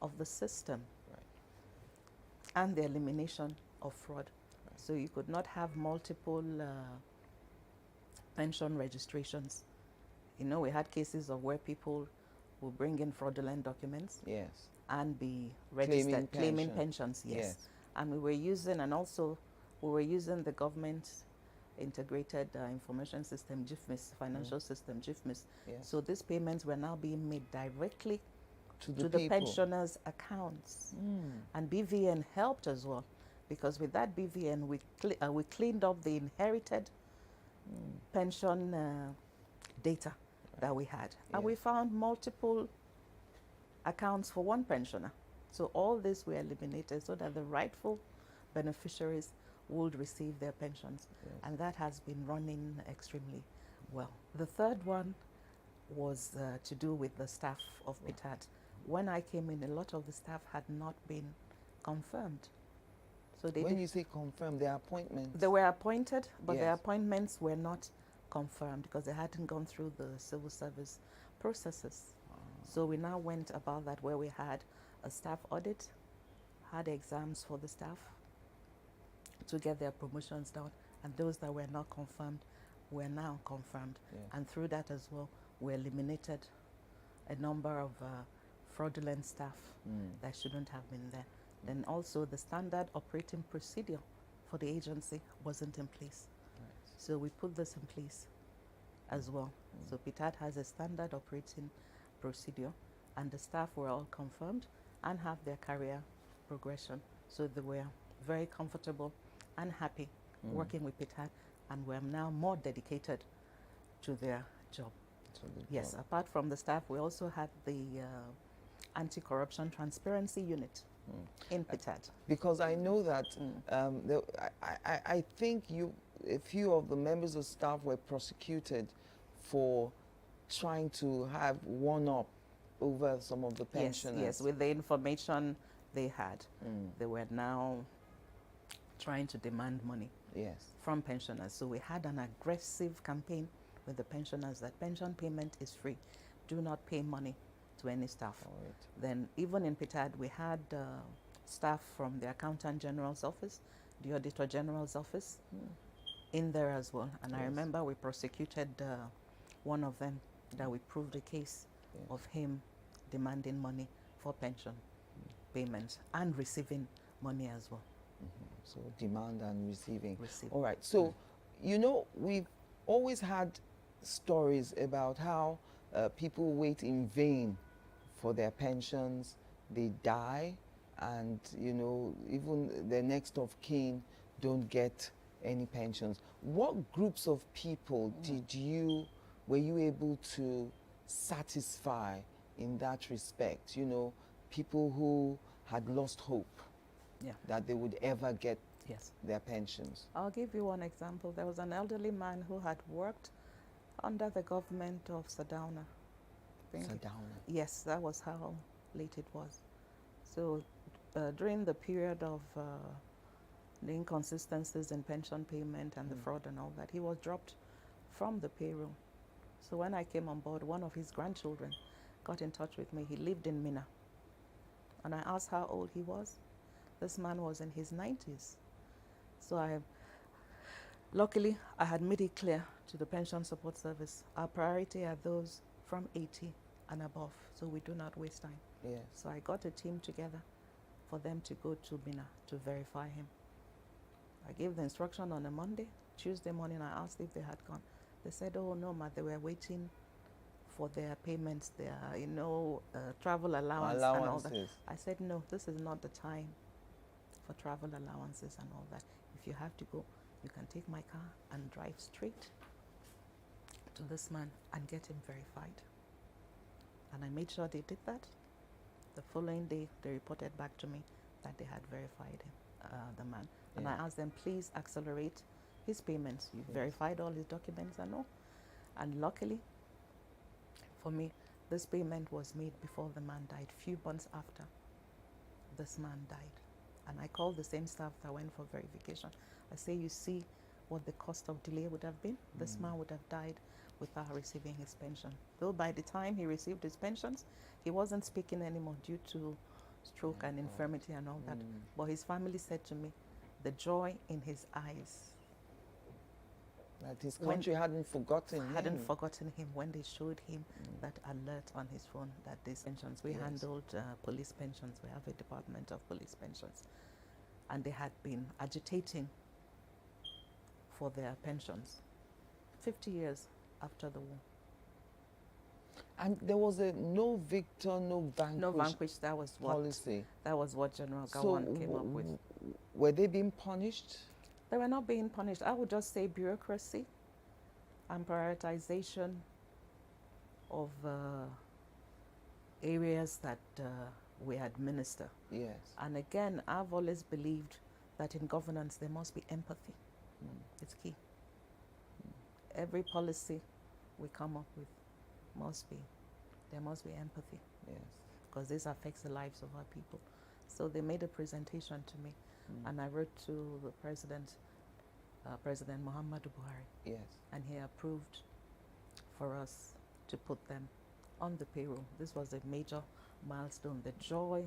of the system and the elimination of fraud. So you could not have multiple pension registrations. You know, we had cases of where people will bring in fraudulent documents. Yes. And be registered, claiming pensions, yes. And we were using, and also we were using the government integrated information system, GIFMIS, financial system, GIFMIS. Yes. So these payments were now being made directly to the pensioners' accounts. And BVN helped as well, because with that BVN, we cleaned up the inherited pension data that we had. And we found multiple accounts for one pensioner. So all this we eliminated so that the rightful beneficiaries would receive their pensions. Yes. And that has been running extremely well. The third one was to do with the staff of PITAD. when I came in, a lot of the staff had not been confirmed. So when you say confirmed, their appointments? They were appointed, but Yes. their appointments were not confirmed because they hadn't gone through the civil service processes. So we now went about that where we had a staff audit, had exams for the staff to get their promotions down, and those that were not confirmed were now confirmed. Yeah. And through that as well, we eliminated a number of fraudulent staff that shouldn't have been there. Then also the standard operating procedure for the agency wasn't in place. So we put this in place as well. So PITAD has a standard operating procedure, and the staff were all confirmed and have their career progression. So they were very comfortable and happy working with PITAD, and we're now more dedicated to their job. Yes, apart from the staff, we also had the anti-corruption transparency unit in PITAD. Because I know that I think a few of the members of staff were prosecuted for trying to have one-up over some of the pensioners. Yes, with the information they had, they were now trying to demand money from pensioners. So we had an aggressive campaign with the pensioners that pension payment is free. Do not pay money to any staff. Then even in PITAD, we had staff from the Accountant General's office, the Auditor General's office in there as well. And I remember we prosecuted one of them that we proved a case of him demanding money for pension payments and receiving money as well. So demand and receiving. All right. So, you know, we've always had stories about how people wait in vain for their pensions. They die, and, you know, even the next of kin don't get any pensions. What groups of people were you able to satisfy in that respect? You know, people who had lost hope that they would ever get their pensions. I'll give you one example. There was an elderly man who had worked under the government of Sardauna. Sardauna? Yes, that was how late it was. So during the period of the inconsistencies in pension payment and the fraud and all that, he was dropped from the payroll. So when I came on board, one of his grandchildren got in touch with me. He lived in Minna. And I asked how old he was. This man was in his 90s. So luckily, I had made it clear to the Pension Support Service, our priority are those from 80 and above, so we do not waste time. Yes. So I got a team together for them to go to Minna to verify him. I gave the instruction on a Monday. Tuesday morning, I asked if they had gone. They said, oh, no, ma, they were waiting for their payments, their, you know, travel allowance and all that. I said, no, this is not the time for travel allowances and all that. If you have to go, you can take my car and drive straight to this man and get him verified. And I made sure they did that. The following day, they reported back to me that they had verified him, the man. And I asked them, please accelerate his payments. You verified all his documents and all. And luckily, for me, this payment was made before the man died, few months after this man died. And I called the same staff that went for verification. I say, you see what the cost of delay would have been? This man would have died without receiving his pension. Though by the time he received his pensions, he wasn't speaking anymore due to stroke and infirmity and all that. But his family said to me, the joy in his eyes. That his country hadn't forgotten him. Hadn't forgotten him when they showed him that alert on his phone that these pensions, we handled police pensions, we have a department of police pensions. And they had been agitating for their pensions 50 years after the war. And there was a no victor, no vanquish. No vanquish, that was what policy. That was what General Gowon came up with. Were they being punished? They were not being punished. I would just say bureaucracy and prioritization of areas that we administer. Yes. And again, I've always believed that in governance there must be empathy. It's key. Every policy we come up with there must be empathy. Yes. because this affects the lives of our people. So they made a presentation to me, and I wrote to the President Muhammadu Buhari. Yes. And he approved for us to put them on the payroll. This was a major milestone. The joy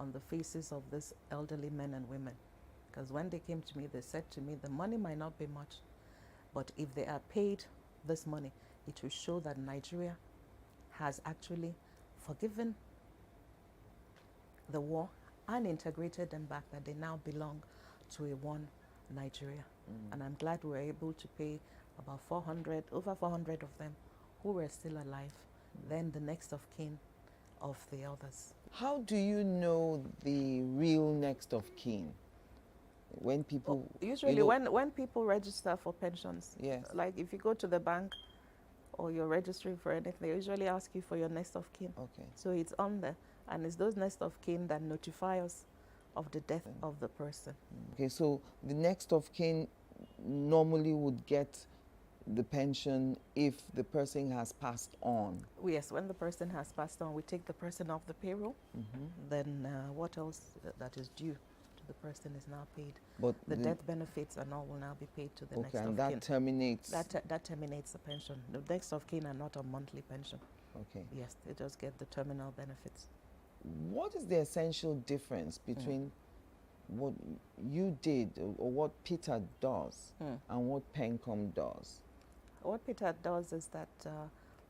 on the faces of these elderly men and women. Because when they came to me, they said to me, the money might not be much, but if they are paid this money, it will show that Nigeria has actually forgiven the war and integrated them back, that they now belong to a one Nigeria. And I'm glad we were able to pay about over 400 of them who were still alive, then the next of kin of the others. How do you know the real next of kin? When people... Usually when people register for pensions, yes. Like if you go to the bank or you're registering for anything, they usually ask you for your next of kin. Okay. So it's on there, and it's those next of kin that notify us of the death of the person. Okay, so the next of kin normally would get the pension if the person has passed on. Yes, when the person has passed on, we take the person off the payroll. Then what else that is due to the person is now paid. But the death benefits and all will now be paid to the next of kin. Okay, and that terminates... That terminates the pension. The next of kin are not a monthly pension. Okay. Yes, they just get the terminal benefits. What is the essential difference between what you did or what Peter does and what PENCOM does? What Peter does is that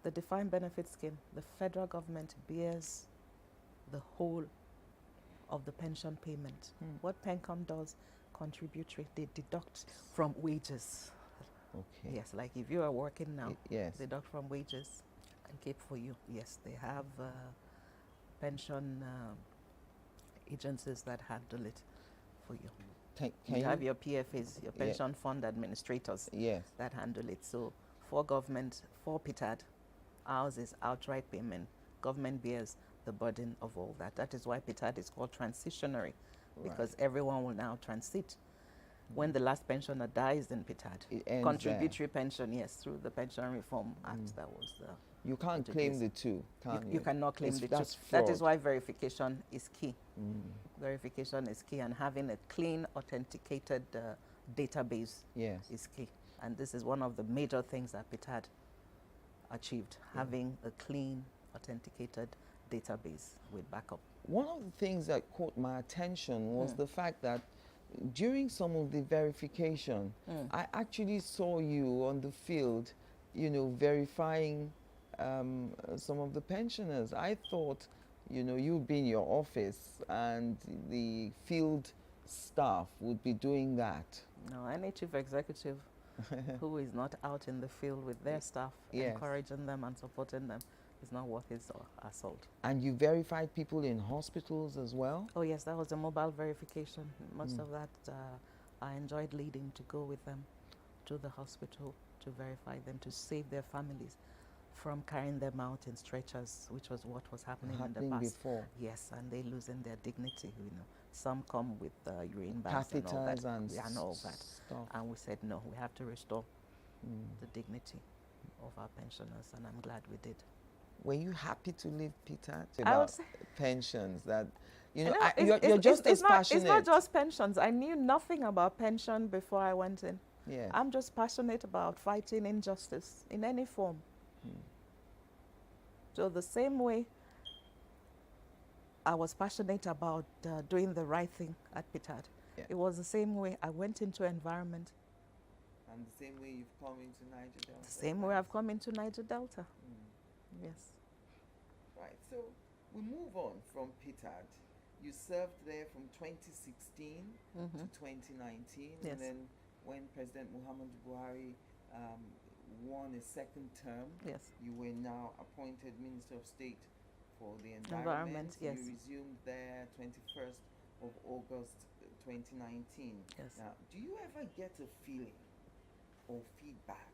the defined benefit scheme, the federal government bears the whole of the pension payment. What PENCOM does, contributory, they deduct from wages. Okay. Yes, like if you are working now, yes, deduct from wages and keep for you. Yes, they have pension agencies that handle it for you. You have your PFAs, your pension fund administrators that handle it. So for government, for PITAD, ours is outright payment. Government bears the burden of all that. That is why PITAD is called transitionary, because everyone will now transit. When the last pensioner dies in PITAD, contributory pension, yes, through the Pension Reform Act, that was the... You can't claim the two, can you? You cannot claim the two. Fraud. That is why verification is key. Verification is key, and having a clean, authenticated database is key. And this is one of the major things that PITAD achieved, having a clean, authenticated database with backup. One of the things that caught my attention was the fact that during some of the verification, I actually saw you on the field, you know, verifying some of the pensioners. I thought, you know, you'd be in your office and the field staff would be doing that. No, any chief executive who is not out in the field with their staff, encouraging them and supporting them, is not worth his or her salt. And you verified people in hospitals as well? Oh yes, that was a mobile verification. Most of that I enjoyed leading to go with them to the hospital to verify them, to save their families from carrying them out in stretchers, which was what was happening in the past. Before. Yes, and they losing their dignity, you know. Some come with urine bags and all that. And all that. Stuff. And we said, no, we have to restore the dignity of our pensioners, and I'm glad we did. Were you happy to leave, Peter? I would say pensions, that, you know, you're just as passionate. It's not just pensions. I knew nothing about pension before I went in. Yeah. I'm just passionate about fighting injustice in any form. So the same way I was passionate about doing the right thing at PITAD, it was the same way I went into environment. And the same way you've come into Niger Delta. The same way I've come into Niger Delta. Yes. Right, so we move on from PITAD. You served there from 2016 to 2019, and then when President Muhammadu Buhari won a second term, you were now appointed Minister of State for the Environment. Yes. You resumed there 21st of August 2019. Yes. Now, do you ever get a feeling or feedback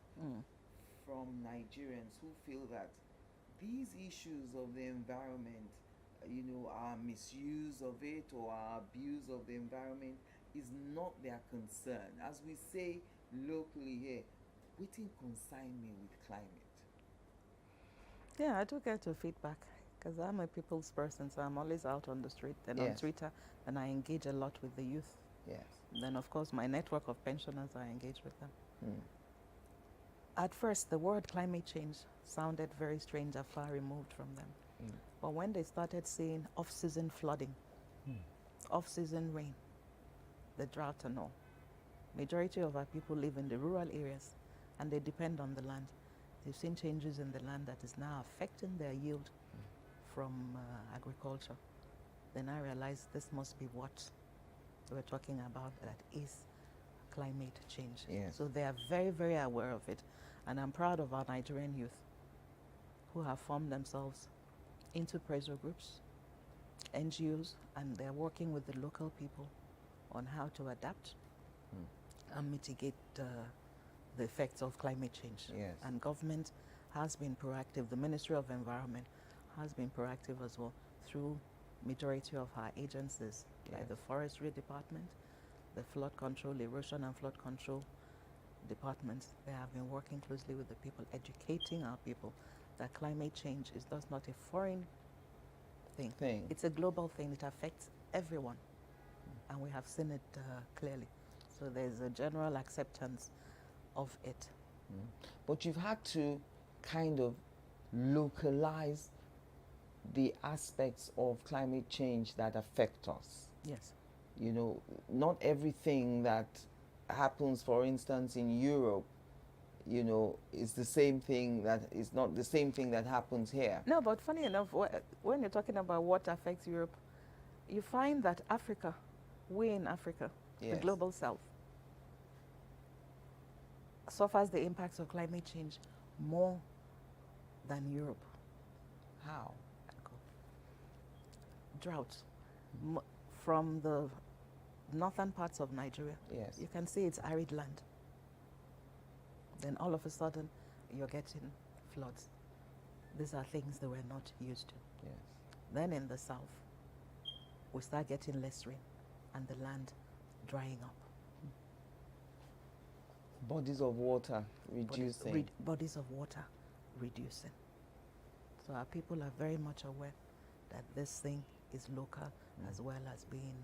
from Nigerians who feel that these issues of the environment, you know, our misuse of it or our abuse of the environment is not their concern? As we say locally here, wetin concern me with climate? Yeah, I do get a feedback. Because I'm a people's person, so I'm always out on the street and on Yes. Twitter, and I engage a lot with the youth. Yes. Then, of course, my network of pensioners, I engage with them. Mm. At first, the word climate change sounded very strange and far removed from them. Mm. But when they started seeing off-season flooding, off-season rain, the drought and all, majority of our people live in the rural areas and they depend on the land. They've seen changes in the land that is now affecting their yield from agriculture. Then I realized this must be what we're talking about, that is climate change. Yes. So they are very, very aware of it. And I'm proud of our Nigerian youth who have formed themselves into pressure groups, NGOs, and they're working with the local people on how to adapt and mitigate the effects of climate change. Yes. And government has been proactive. The Ministry of Environment has been proactive as well through majority of our agencies, like the Forestry Department, the Flood Control, Erosion and Flood Control departments. They have been working closely with the people, educating our people that climate change is just not a foreign thing. It's a global thing. It affects everyone. And we have seen it clearly. So there's a general acceptance of it. But you've had to kind of localize the aspects of climate change that affect us. Yes. You know, not everything that happens, for instance, in Europe, you know, is the same thing that is not the same thing that happens here. No, but funny enough, when you're talking about what affects Europe, you find that Africa, we in Africa, the Yes. global south, suffers the impacts of climate change more than Europe. How? Drought. From the northern parts of Nigeria, Yes. you can see it's arid land. Then all of a sudden, you're getting floods. These are things that we're not used to. Yes. Then in the south, we start getting less rain and the land drying up. Bodies of water reducing. Bodies of water reducing. So our people are very much aware that this thing is local as well as being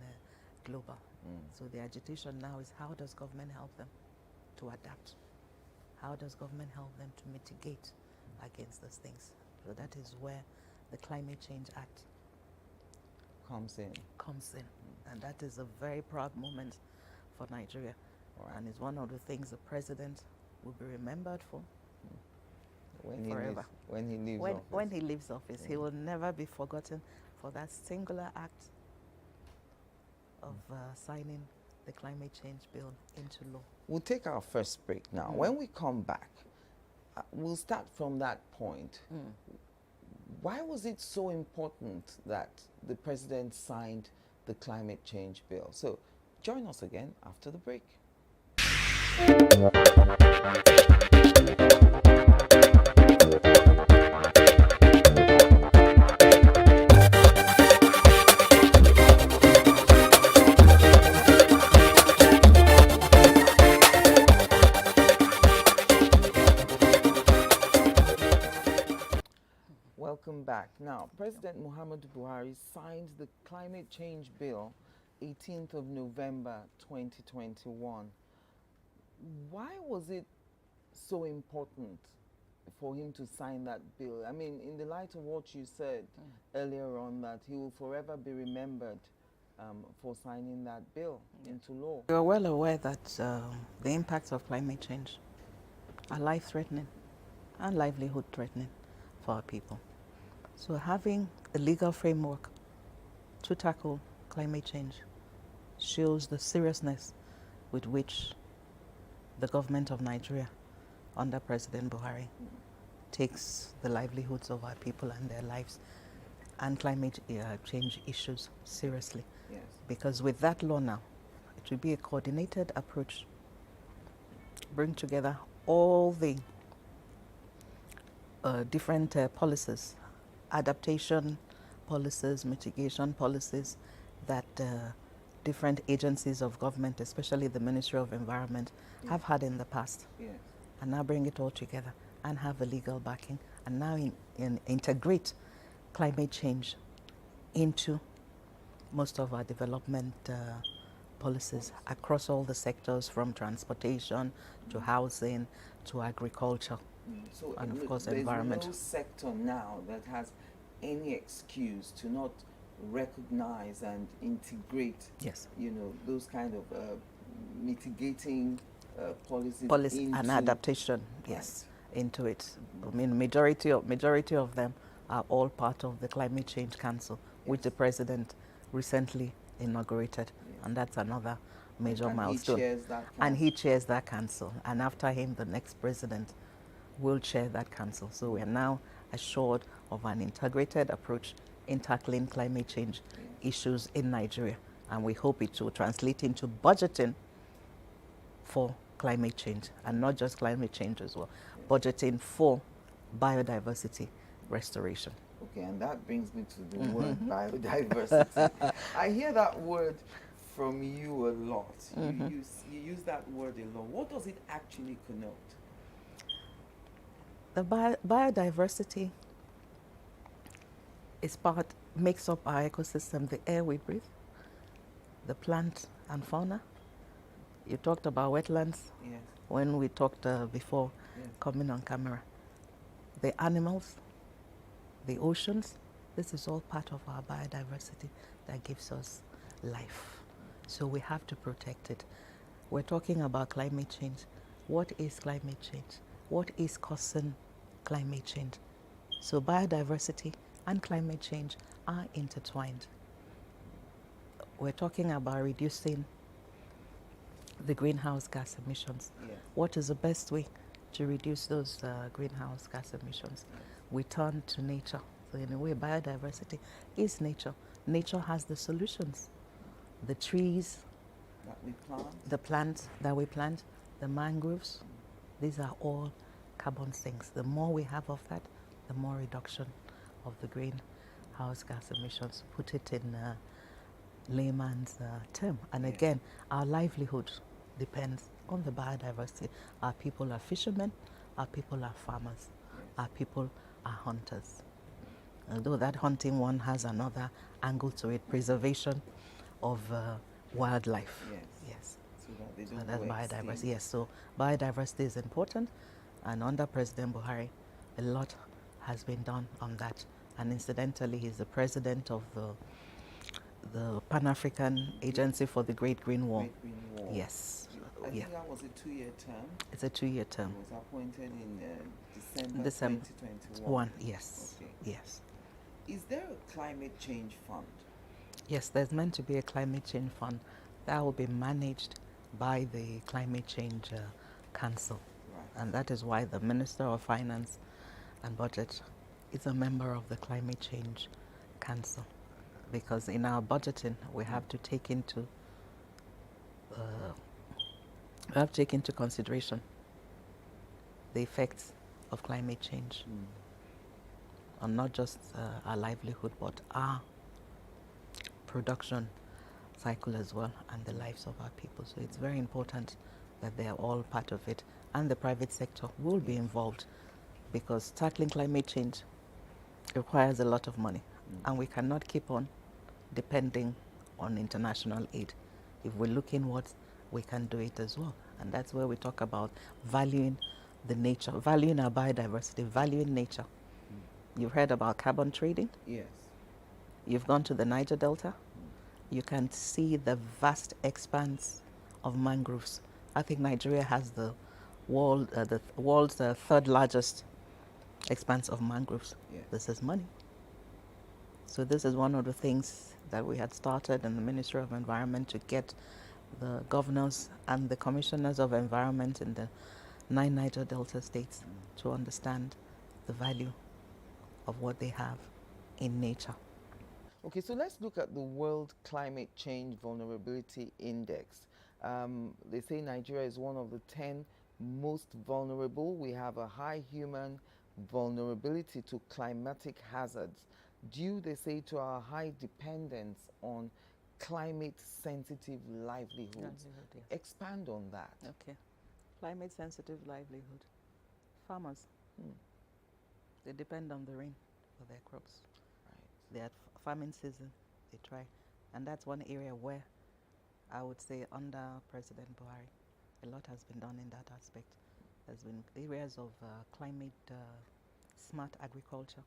global. So the agitation now is, how does government help them to adapt? How does government help them to mitigate against those things? So that is where the Climate Change Act comes in. And that is a very proud moment for Nigeria. And it's one of the things the president will be remembered for forever. When he leaves office. When he leaves office, he will never be forgotten for that singular act of signing the climate change bill into law. We'll take our first break now. When we come back, we'll start from that point. Why was it so important that the president signed the climate change bill? So join us again after the break. Welcome back. Now, President Muhammadu Buhari signed the climate change bill 18th of November 2021. Why was it so important for him to sign that bill? I mean, in the light of what you said earlier on, that he will forever be remembered for signing that bill into law. You're well aware that the impacts of climate change are life-threatening and livelihood-threatening for our people. So having a legal framework to tackle climate change shows the seriousness with which the government of Nigeria under President Buhari takes the livelihoods of our people and their lives and climate change issues seriously. Yes. Because with that law now, it will be a coordinated approach, bring together all the different policies, adaptation policies, mitigation policies that different agencies of government, especially the Ministry of Environment, have had in the past. Yes. And now bring it all together and have a legal backing and now integrate climate change into most of our development policies across all the sectors, from transportation to housing to agriculture, So and of look, course there's environment. no sector now that has any excuse to not recognize and integrate, yes, those kind of mitigating policies policy into and adaptation, yes, into it. I mean, majority of them are all part of the Climate Change Council, which the president recently inaugurated, and that's another major milestone. And he chairs that council, and after him, the next president will chair that council. So we are now assured of an integrated approach in tackling climate change issues in Nigeria, and we hope it will translate into budgeting for climate change, and not just climate change as well, budgeting for biodiversity restoration. Okay, and that brings me to the word biodiversity. I hear that word from you a lot. You use that word a lot. What does it actually connote? The biodiversity is makes up our ecosystem, the air we breathe, the plant and fauna. You talked about wetlands when we talked before coming on camera. The animals, the oceans, this is all part of our biodiversity that gives us life. So we have to protect it. We're talking about climate change. What is climate change? What is causing climate change? So biodiversity and climate change are intertwined. We're talking about reducing the greenhouse gas emissions. What is the best way to reduce those greenhouse gas emissions? We turn to nature. So in a way, biodiversity is nature. Nature has the solutions. The trees, that we plant, the plants that we plant, the mangroves, these are all carbon sinks. The more we have of that, the more reduction of the greenhouse gas emissions. Put it in layman's term. And again, our livelihood depends on the biodiversity. Our people are fishermen, our people are farmers, our people are hunters. Although that hunting one has another angle to it, preservation of wildlife. Yes. So that they don't So that's go biodiversity. extinct. Yes, so biodiversity is important, and under President Buhari, a lot has been done on that. And incidentally, he's the president of the Pan-African Agency for the Great Green Wall. Great Green Wall. Yes. I think that was a 2-year term. It's a 2-year term. It was appointed in December December 2021. Yes. Okay. Yes. Is there a climate change fund? Yes, there's meant to be a climate change fund that will be managed by the Climate Change Council. Right. And that is why the Minister of Finance and Budget is a member of the Climate Change Council. Because in our budgeting, we have to take into consideration the effects of climate change on not just our livelihood, but our production cycle as well, and the lives of our people. So it's very important that they are all part of it, and the private sector will be involved, because tackling climate change requires a lot of money, and we cannot keep on depending on international aid. If we look inwards, we can do it as well. And that's where we talk about valuing the nature, valuing our biodiversity, valuing nature. You've heard about carbon trading? Yes. You've gone to the Niger Delta? You can see the vast expanse of mangroves. I think Nigeria has the world's third largest expanse of mangroves. Yes. This is money. So this is one of the things that we had started in the Ministry of Environment, to get the governors and the commissioners of environment in the 9 Niger Delta states to understand the value of what they have in nature. Okay, so let's look at the World Climate Change Vulnerability Index. They say Nigeria is one of the 10 most vulnerable. We have a high human vulnerability to climatic hazards due, they say, to our high dependence on climate-sensitive livelihoods. Expand on that. Okay. Climate-sensitive livelihood. Farmers. They depend on the rain for their crops. they're at farming season, they try. And that's one area where I would say under President Buhari, a lot has been done in that aspect. There's been areas of climate smart agriculture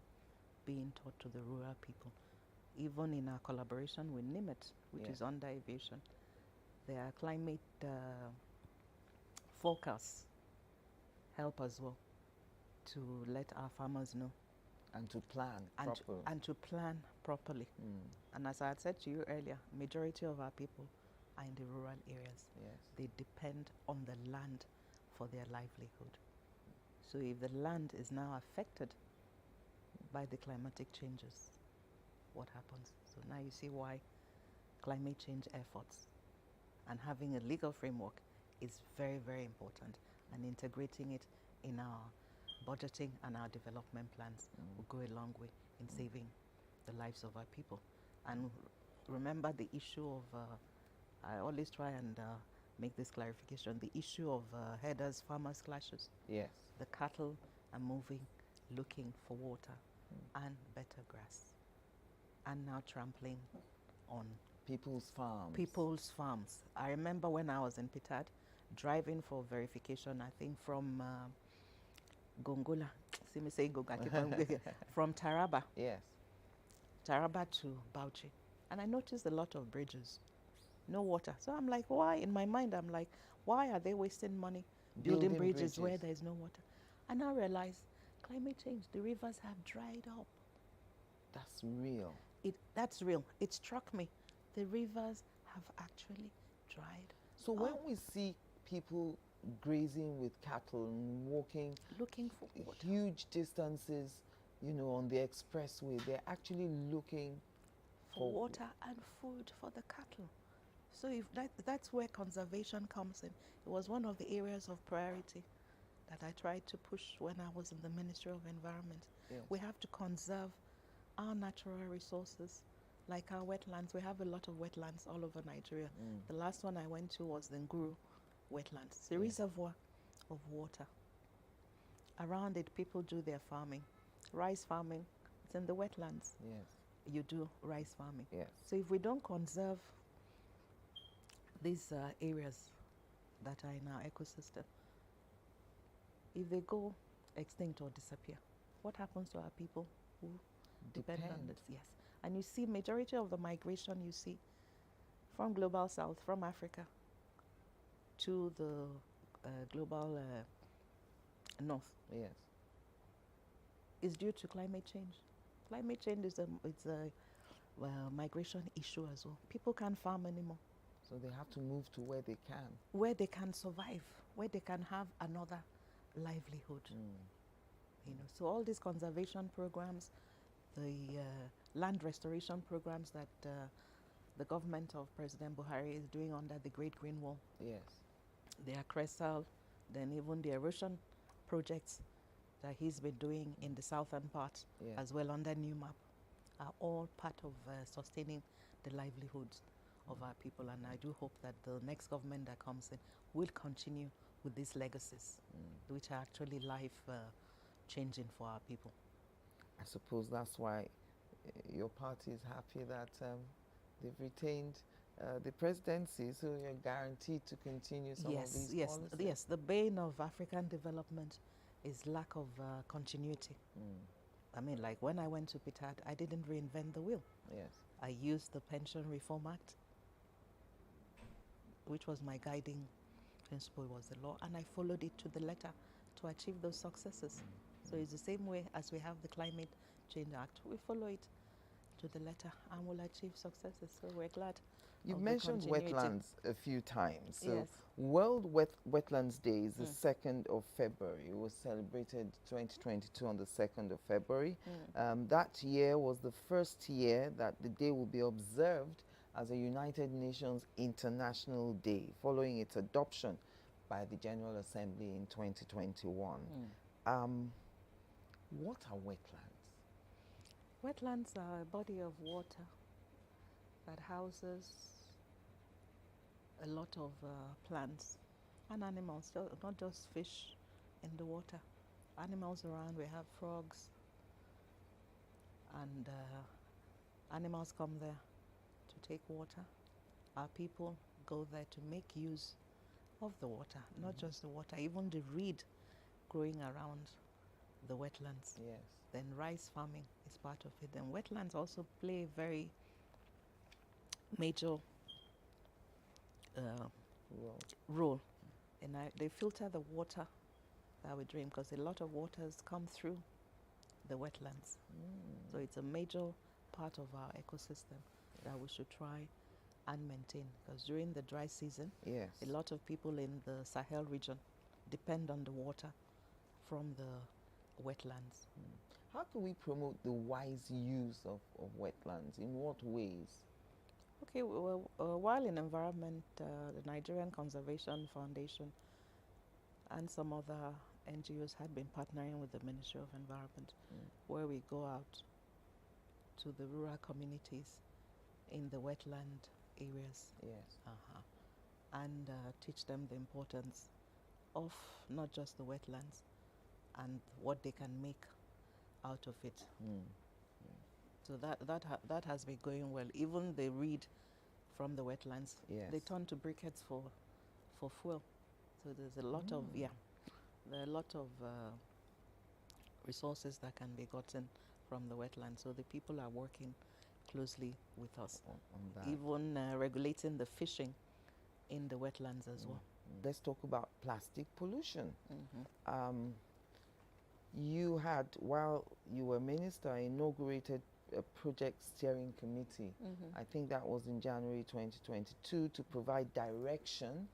being taught to the rural people. Even in our collaboration with NIMET, which is under aviation, there are climate forecasts help as well to let our farmers know. And to plan properly. And to plan properly. And as I had said to you earlier, majority of our people are in the rural areas. Yes. They depend on the land for their livelihood. So if the land is now affected by the climatic changes, what happens? So now you see why climate change efforts and having a legal framework is very, very important, and integrating it in our budgeting and our development plans will go a long way in saving the lives of our people. And remember the issue of, I always try and make this clarification, the issue of herders, farmers clashes. Yes. The cattle are moving, looking for water and better grass, and now trampling on people's farms. People's farms. I remember when I was in Pitad, driving for verification, I think from Gongola, see me saying Gongola, from Taraba. Yes. Taraba to Bauchi. And I noticed a lot of bridges, no water. So I'm like, why? In my mind, I'm like, why are they wasting money building bridges where there is no water? And I realized climate change, the rivers have dried up. That's real. That's real. It struck me. The rivers have actually dried. So when we see people grazing with cattle and walking, looking for water, huge distances, you know, on the expressway, they're actually looking for water and food for the cattle. So if that's where conservation comes in. It was one of the areas of priority that I tried to push when I was in the Ministry of Environment. Yes. We have to conserve our natural resources, like our wetlands. We have a lot of wetlands all over Nigeria. The last one I went to was the Nguru wetlands. It's a reservoir of water. Around it, people do their farming. Rice farming, it's in the wetlands. Yes. You do rice farming. Yes. So if we don't conserve these areas that are in our ecosystem, if they go extinct or disappear, what happens to our people who depend on this? Yes. And you see majority of the migration you see from global south, from Africa to the global north. Yes. Is due to climate change. Climate change is a migration issue as well. People can't farm anymore. So they have to move to where they can. Where they can survive, where they can have another livelihood. You know, so all these conservation programs, the land restoration programs that the government of President Buhari is doing under the Great Green Wall. Yes. The Akresal, then even the erosion projects that he's been doing in the southern part, as well under New Map, are all part of sustaining the livelihoods of our people. And I do hope that the next government that comes in will continue with these legacies, which are actually life changing for our people. I suppose that's why your party is happy that they've retained the presidency, so you're guaranteed to continue some of these policies. Yes, the bane of African development is lack of continuity. I mean, like when I went to Pitad, I didn't reinvent the wheel. Yes. I used the Pension Reform Act, which was my guiding principle, was the law, and I followed it to the letter to achieve those successes. So it's the same way as we have the Climate Change Act. We follow it to the letter and will achieve successes. So we're glad. You've mentioned wetlands a few times. So yes. World Wetlands Day is the 2nd of February. It was celebrated 2022 on the 2nd of February. That year was the first year that the day will be observed as a United Nations International Day, following its adoption by the General Assembly in 2021. What are wetlands? Wetlands are a body of water that houses a lot of plants and animals, so not just fish in the water. Animals around, we have frogs and Animals come there to take water. Our people go there to make use of the water, not just the water, even the reed growing around the wetlands. Yes. Then rice farming is part of it. Then wetlands also play a very major role. And they filter the water that we drink, because a lot of waters come through the wetlands. So it's a major part of our ecosystem that we should try and maintain, because during the dry season, yes, a lot of people in the Sahel region depend on the water from the wetlands. How can we promote the wise use of wetlands? In what ways? Okay, well, while in environment, the Nigerian Conservation Foundation and some other NGOs had been partnering with the Ministry of Environment, where we go out to the rural communities in the wetland areas. Yes. And teach them the importance of not just the wetlands and what they can make out of it. So that has been going well. Even the reed from the wetlands, yes, they turn to briquettes for fuel. So there's a lot of there are a lot of resources that can be gotten from the wetlands. So the people are working closely with us, on that. even regulating the fishing in the wetlands as well. Let's talk about plastic pollution. You had, while you were minister, inaugurated a project steering committee. I think that was in January 2022, to provide direction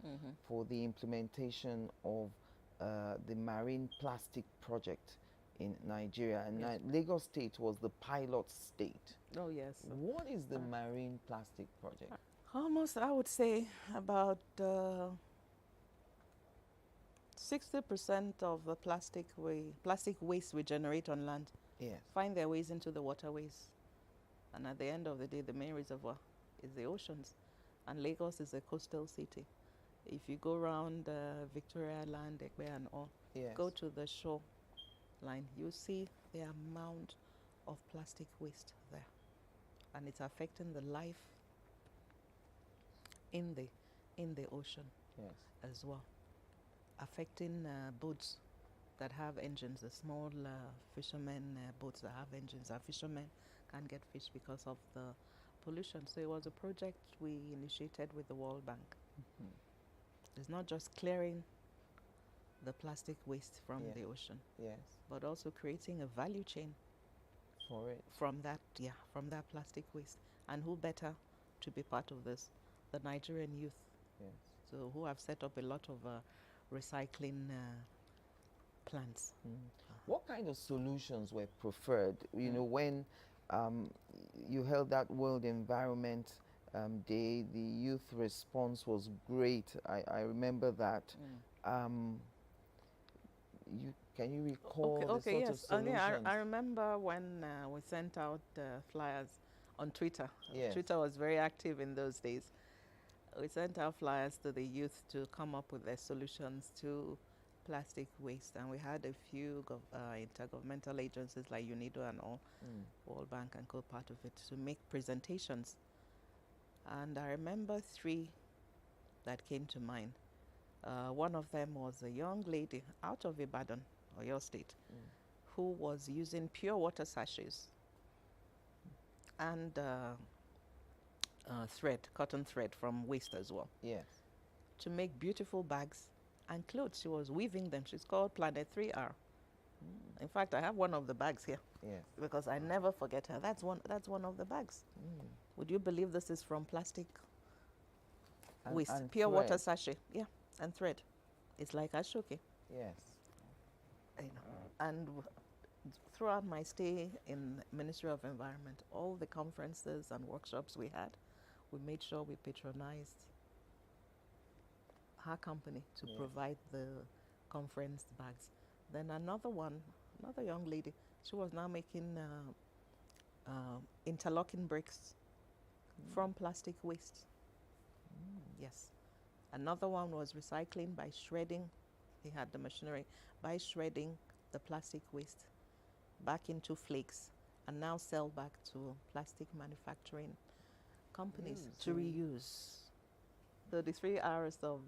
for the implementation of the marine plastic project in Nigeria. And Lagos State was the pilot state. Oh, yes. What is the marine plastic project? Almost, I would say, about 60% of the plastic waste we generate on land find their ways into the waterways. And at the end of the day, the main reservoir is the oceans. And Lagos is a coastal city. If you go around Victoria Island, Ekpe and all, go to the shore line, you see the amount of plastic waste there. And it's affecting the life in the ocean as well. Affecting boats that have engines, the small fishermen boats that have engines. Our fishermen can't get fish because of the pollution. So it was a project we initiated with the World Bank. It's not just clearing the plastic waste from the ocean, but also creating a value chain for it from that plastic waste. And who better to be part of this? The Nigerian youth. So who have set up a lot of recycling plants. What kind of solutions were preferred? You know, when you held that World Environment Day, the youth response was great. I remember that. Can you recall the sort of solutions? I remember when we sent out flyers on Twitter. Twitter was very active in those days. We sent out flyers to the youth to come up with their solutions to plastic waste, and we had a few intergovernmental agencies like UNIDO and all, World Bank and co part of it, to make presentations. And I remember 3 that came to mind. One of them was a young lady out of Ibadan, or your state, who was using pure water sachets and cotton thread from waste as well. To make beautiful bags and clothes. She was weaving them. She's called Planet 3R. In fact, I have one of the bags here. Because I never forget her. That's one of the bags. Would you believe this is from plastic waste? And pure thread. water sachet. And thread. It's like ashoke. And throughout my stay in Ministry of Environment, all the conferences and workshops we had, we made sure we patronized her company to provide the conference bags. Then another young lady, she was now making interlocking bricks from plastic waste. Yes. Another one was recycling by shredding. He had the machinery by shredding the plastic waste back into flakes and now sell back to plastic manufacturing companies to reuse. So the 3 R's of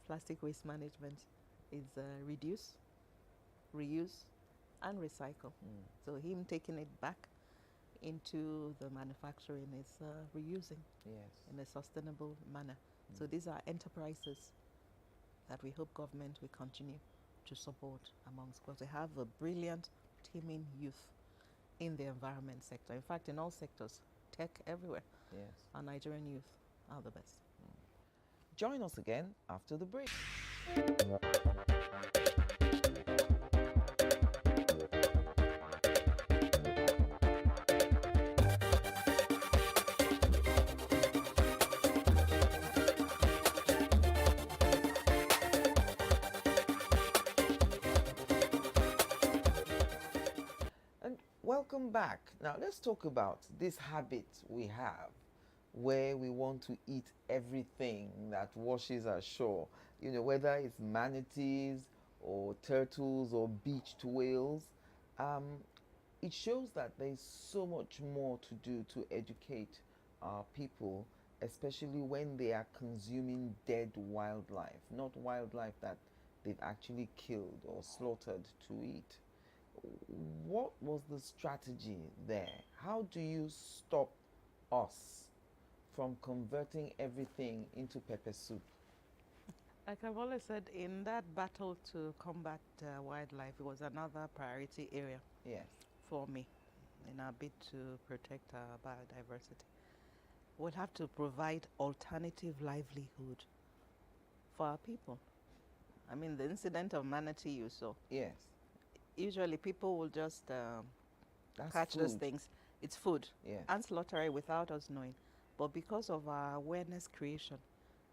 plastic waste management is reduce, reuse, and recycle. So him taking it back into the manufacturing is reusing in a sustainable manner. So these are enterprises that we hope government will continue to support amongst, because we have a brilliant, teeming youth in the environment sector. In fact, in all sectors, tech everywhere. Yes. Our Nigerian youth are the best. Join us again after the break. Welcome back. Now let's talk about this habit we have where we want to eat everything that washes ashore. You know, whether it's manatees or turtles or beached whales. It shows that there's so much more to do to educate our people, especially when they are consuming dead wildlife, not wildlife that they've actually killed or slaughtered to eat. What was the strategy there? How do you stop us from converting everything into pepper soup? Like I've always said, in that battle to combat wildlife, it was another priority area for me in our bid to protect our biodiversity. We'll have to provide alternative livelihood for our people. I mean, the incident of manatee you saw. Yes. Usually people will just catch those things. It's food. And slaughter it without us knowing. But because of our awareness creation,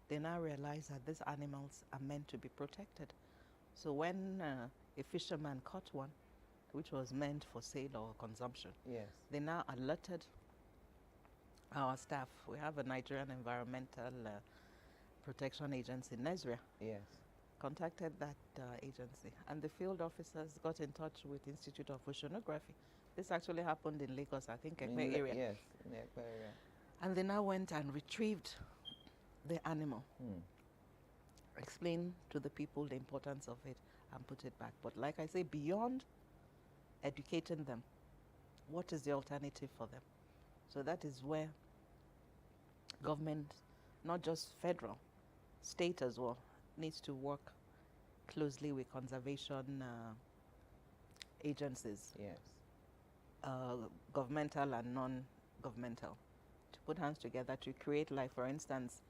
they now realize that these animals are meant to be protected. So when a fisherman caught one, which was meant for sale or consumption, they now alerted our staff. We have a Nigerian Environmental Protection Agency, NESRIA. Contacted that agency, and the field officers got in touch with Institute of Oceanography. This actually happened in Lagos, I think, Ekpe area. Yes, in the Ekpe area. And they now went and retrieved the animal, explained to the people the importance of it, and put it back. But like I say, beyond educating them, what is the alternative for them? So that is where government, not just federal, state as well, needs to work closely with conservation agencies, governmental and non-governmental, to put hands together to create life. For instance,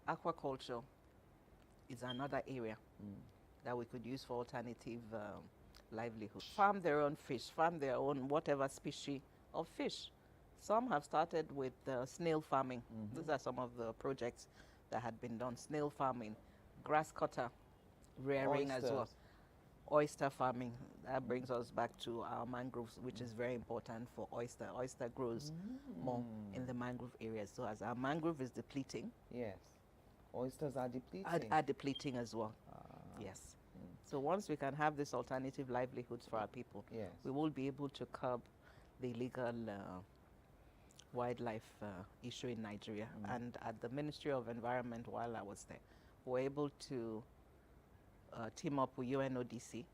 aquaculture is another area that we could use for alternative livelihood. Farm their own fish, farm their own whatever species of fish. Some have started with snail farming. These are some of the projects that had been done. Snail farming, grass cutter rearing as well. Oyster farming, that brings us back to our mangroves, which is very important for oyster. Oyster grows more in the mangrove areas. So as our mangrove is depleting, oysters are depleting. Are depleting as well. So once we can have these alternative livelihoods for our people, we will be able to curb the illegal wildlife issue in Nigeria. And at the Ministry of Environment, while I was there, we were able to team up with UNODC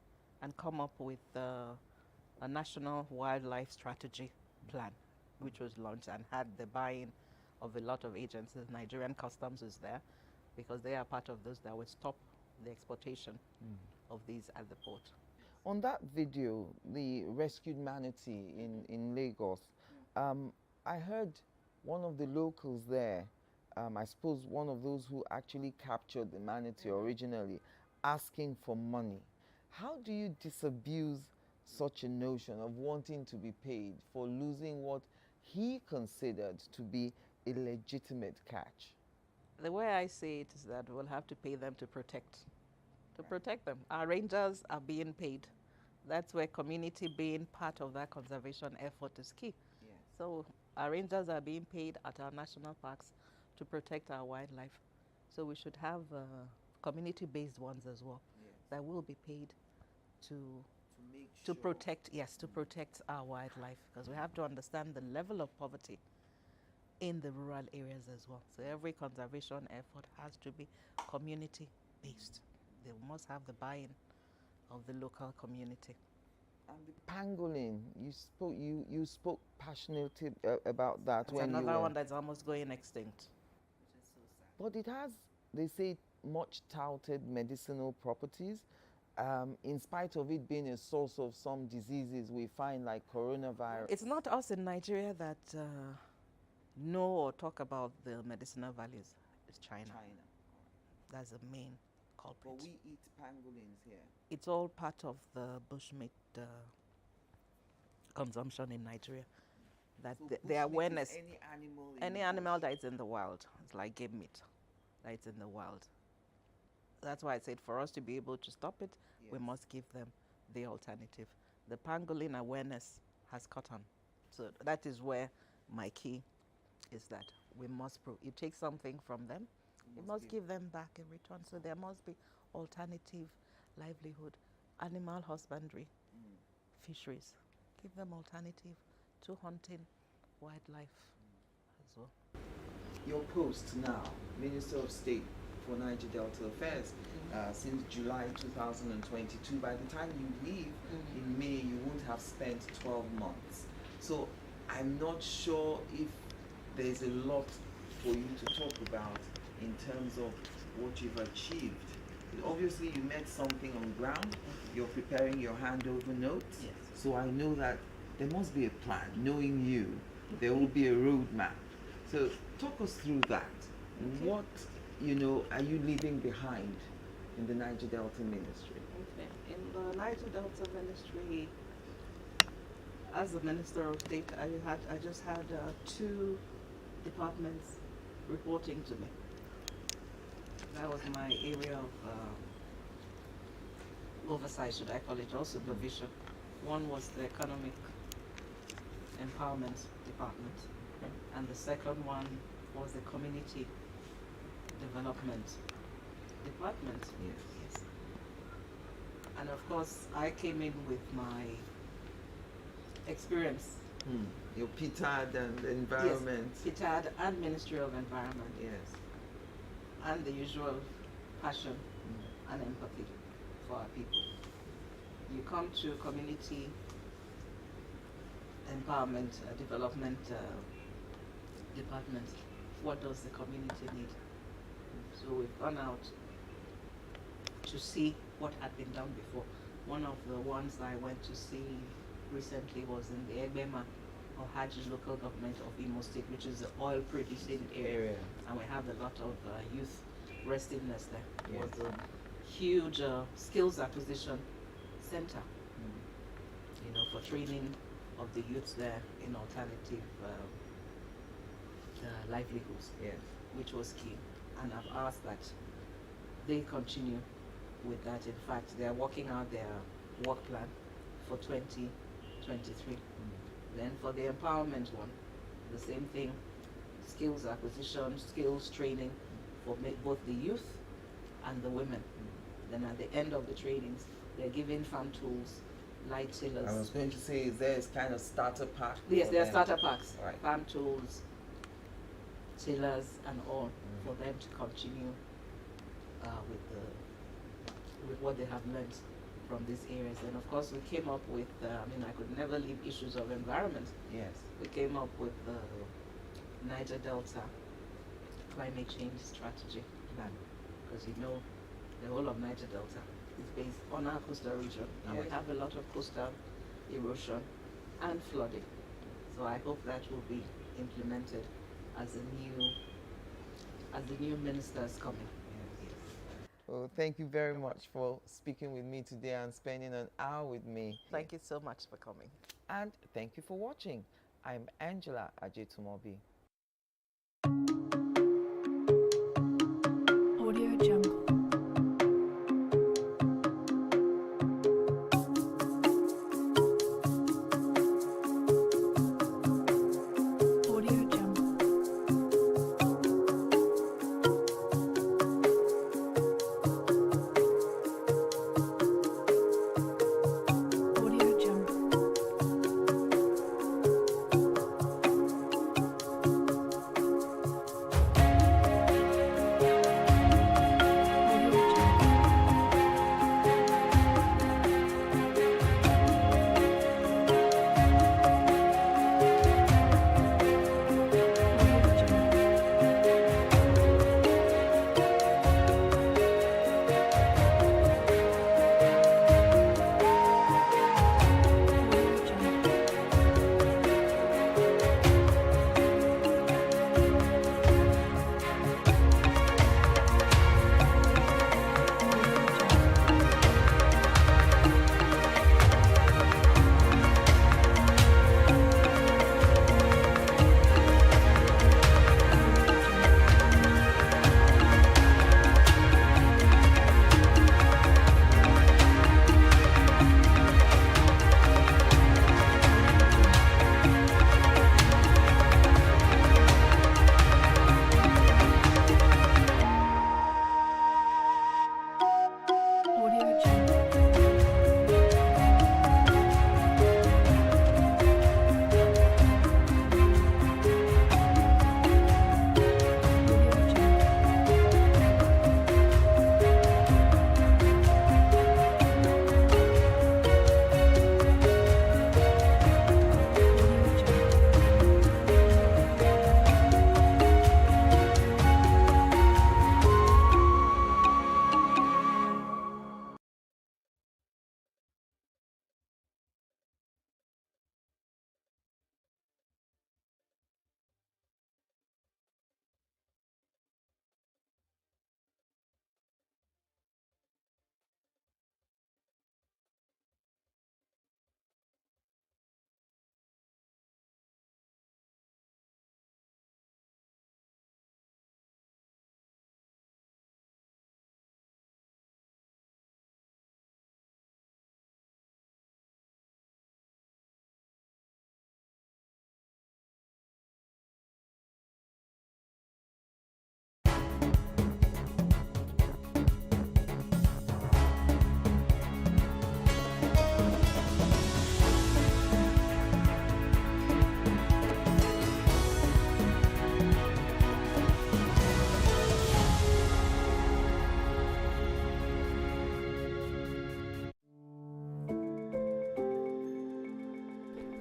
and come up with a national wildlife strategy plan, which was launched and had the buy-in of a lot of agencies. Nigerian Customs is there because they are part of those that will stop the exportation of these at the port. On that video, the rescued manatee in Lagos, I heard one of the locals there, I suppose one of those who actually captured the manatee originally, asking for money. How do you disabuse such a notion of wanting to be paid for losing what he considered to be a legitimate catch? The way I see it is that we'll have to pay them to protect them. Our rangers are being paid. That's where community being part of that conservation effort is key. So our rangers are being paid at our national parks to protect our wildlife. So we should have community-based ones as well that will be paid to to protect, yes, to protect our wildlife, because we have to understand the level of poverty in the rural areas as well. So every conservation effort has to be community based. They must have the buy-in of the local community. And the pangolin, you spoke passionately about that. It's when you another were, one that's almost going extinct. Which is so sad. But it has, they say, much touted medicinal properties. In spite of it being a source of some diseases we find, like coronavirus. It's not us in Nigeria that know or talk about the medicinal values. It's China. That's the main culprit. But we eat pangolins here. It's all part of the bushmeat consumption in Nigeria. That So the awareness. any animal. Any animal that is in the wild. It's like game meat. That is in the wild. That's why I said for us to be able to stop it, we must give them the alternative. The pangolin awareness has caught on. So that is where my key is, that we must, you take something from them, you must give them back in return. So there must be alternative livelihood, animal husbandry, fisheries. Give them alternative to hunting wildlife as well. Your post now, Minister of State for Niger Delta Affairs, since July 2022. By the time you leave in May, you won't have spent 12 months. So I'm not sure if there's a lot for you to talk about in terms of what you've achieved. Obviously, you met something on ground. You're preparing your handover notes. Yes. So I know that there must be a plan. Knowing you, there will be a roadmap. So talk us through that. Okay. What, are you leaving behind in the Niger Delta Ministry? Okay. In the Niger Delta Ministry, as the Minister of State, I just had 2 departments reporting to me. That was my area of oversight, should I call it, or supervision. One was the Economic Empowerment Department, and the second one was the Community Development Department. Yes. And of course, I came in with my experience. Your PTAD and environment. Yes, PTAD and Ministry of Environment. Yes. And the usual passion and empathy for our people. You come to community empowerment development department. What does the community need? So we've gone out to see what had been done before. One of the ones I went to see recently was in the Egbema or Haji local government of Imo State, which is the oil producing area. And we have a lot of youth restiveness there. Yes. It was a huge skills acquisition center, for training of the youth there in alternative livelihoods, which was key. And I've asked that they continue with that. In fact, they are working out their work plan for 2023. Then for the empowerment one, the same thing, skills acquisition, skills training for both the youth and the women. Then at the end of the trainings, they're given farm tools, light tillers. I was going to say, is there a kind of starter pack? Yes, there are starter packs, right. Farm tools, tillers and all, for them to continue with what they have learned from these areas. And of course we came up with, I could never leave issues of environment. Yes. We came up with the Niger Delta Climate Change Strategy Plan, because the whole of Niger Delta is based on our coastal region, and we have a lot of coastal erosion and flooding. So I hope that will be implemented as the new ministers coming. Well, thank you very much for speaking with me today and spending an hour with me. Thank you so much for coming. And thank you for watching. I'm Angela Ajetumobi. Audio Jungle.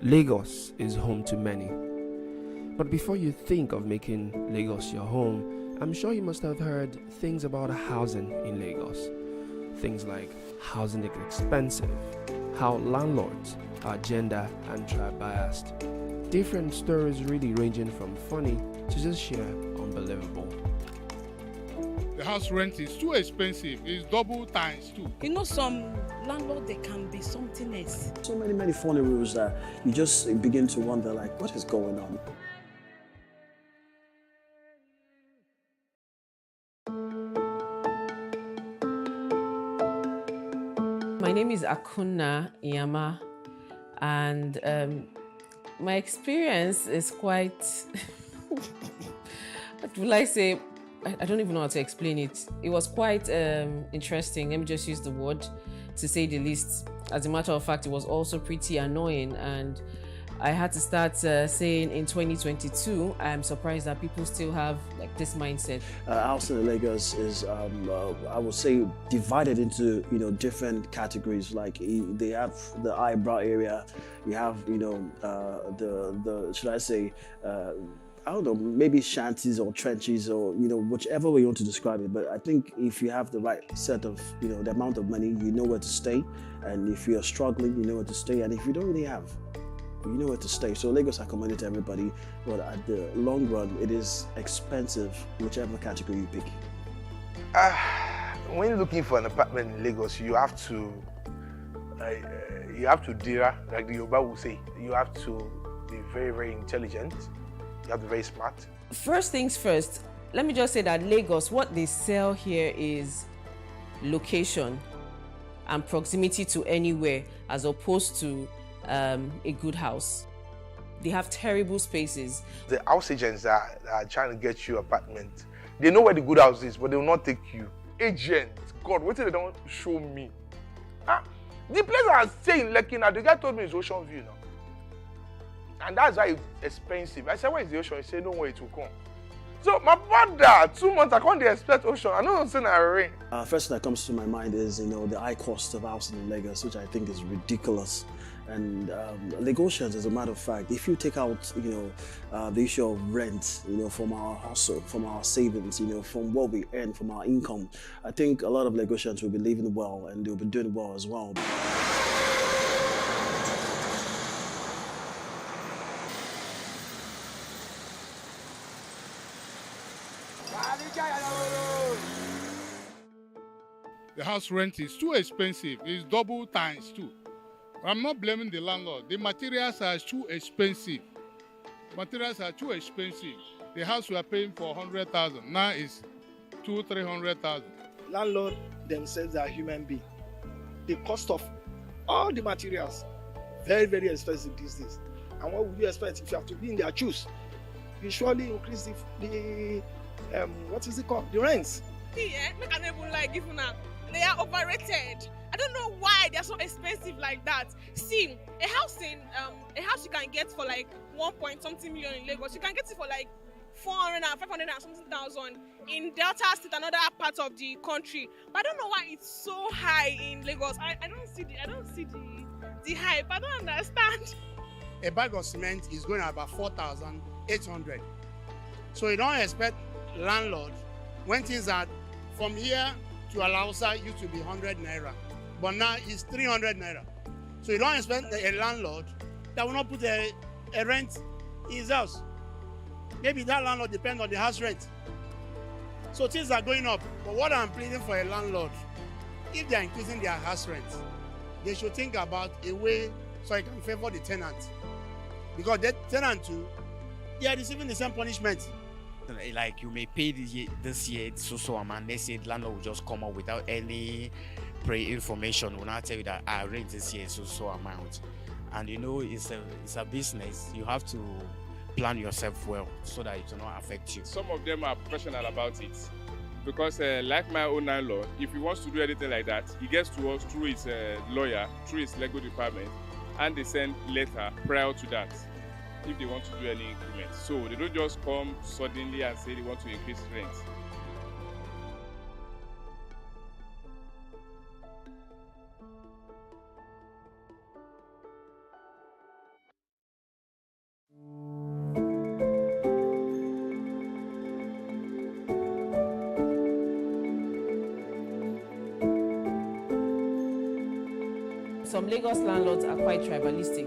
Lagos is home to many. But before you think of making Lagos your home, I'm sure you must have heard things about housing in Lagos. Things like housing is expensive, how landlords are gender and tribe biased. Different stories really ranging from funny to just sheer unbelievable. The house rent is too expensive. It's double times two. You know, some landlord, they can be something else. So many funny rules that you just begin to wonder, like, what is going on? My name is Akunna Iyama, and my experience is quite, what will I say? I don't even know how to explain it. It was quite interesting. Let me just use the word, to say the least. As a matter of fact, it was also pretty annoying, and I had to start saying in 2022, I am surprised that people still have like this mindset. Housing in Lagos is, I would say, divided into different categories. Like they have the eyebrow area, you have the should I say. I don't know, maybe shanties or trenches or, whichever way you want to describe it. But I think if you have the right set of, the amount of money, you know where to stay. And if you're struggling, you know where to stay. And if you don't really have, you know where to stay. So Lagos accommodates everybody. But at the long run, it is expensive, whichever category you pick. When looking for an apartment in Lagos, you have to dira, like the Yoruba will say. You have to be very, very intelligent. You have to be very smart. First things first, let me just say that Lagos, what they sell here is location and proximity to anywhere, as opposed to a good house. They have terrible spaces. The house agents that are trying to get you an apartment, they know where the good house is, but they will not take you. Agent, God, what did they don't show me? The place I stay in Lekki now, the guy told me it's Ocean View now. And that's why it's expensive. I said, where is the ocean? He said, no way it will come. So my brother, 2 months, I can't expect ocean. I don't say rain. First thing that comes to my mind is, the high cost of housing in Lagos, which I think is ridiculous. And Lagosians, as a matter of fact, if you take out, the issue of rent, from our hustle, from our savings, from what we earn, from our income, I think a lot of Lagosians will be living well and they'll be doing well as well. The house rent is too expensive. It's double times two. I'm not blaming the landlord. The materials are too expensive. Materials are too expensive. The house we are paying for 100,000 now is 200,000-300,000. Landlord themselves are human beings. The cost of all the materials very, very expensive these days. And what would you expect if you have to be in their shoes? You surely increase the what is it called? The rents. See, I can't even like give now. They are overrated. I don't know why they're so expensive like that. See, a house you can get for like 1.something million in Lagos. You can get it for like 400 and 500 and something thousand in Delta State, another part of the country. But I don't know why it's so high in Lagos. I don't see the hype. I don't understand. A bag of cement is going at about 4,800. So you don't expect landlord when things are from here to Alausa used to be 100 naira, but now it's 300 naira. So you don't expect a landlord that will not put a rent in his house. Maybe that landlord depends on the house rent. So things are going up. But what I'm pleading for a landlord, if they are increasing their house rent, they should think about a way so it can favor the tenant. Because the tenant too, they are receiving the same punishment. Like you may pay this year so amount. Next year, the landlord will just come up without any pre-information. Will not tell you that I rent this year so amount. And it's a business. You have to plan yourself well so that it will not affect you. Some of them are professional about it. Because like my own landlord, if he wants to do anything like that, he gets to us through his lawyer, through his legal department, and they send letter prior to that if they want to do any increment. So they don't just come suddenly and say they want to increase rent. some Lagos landlords are quite tribalistic.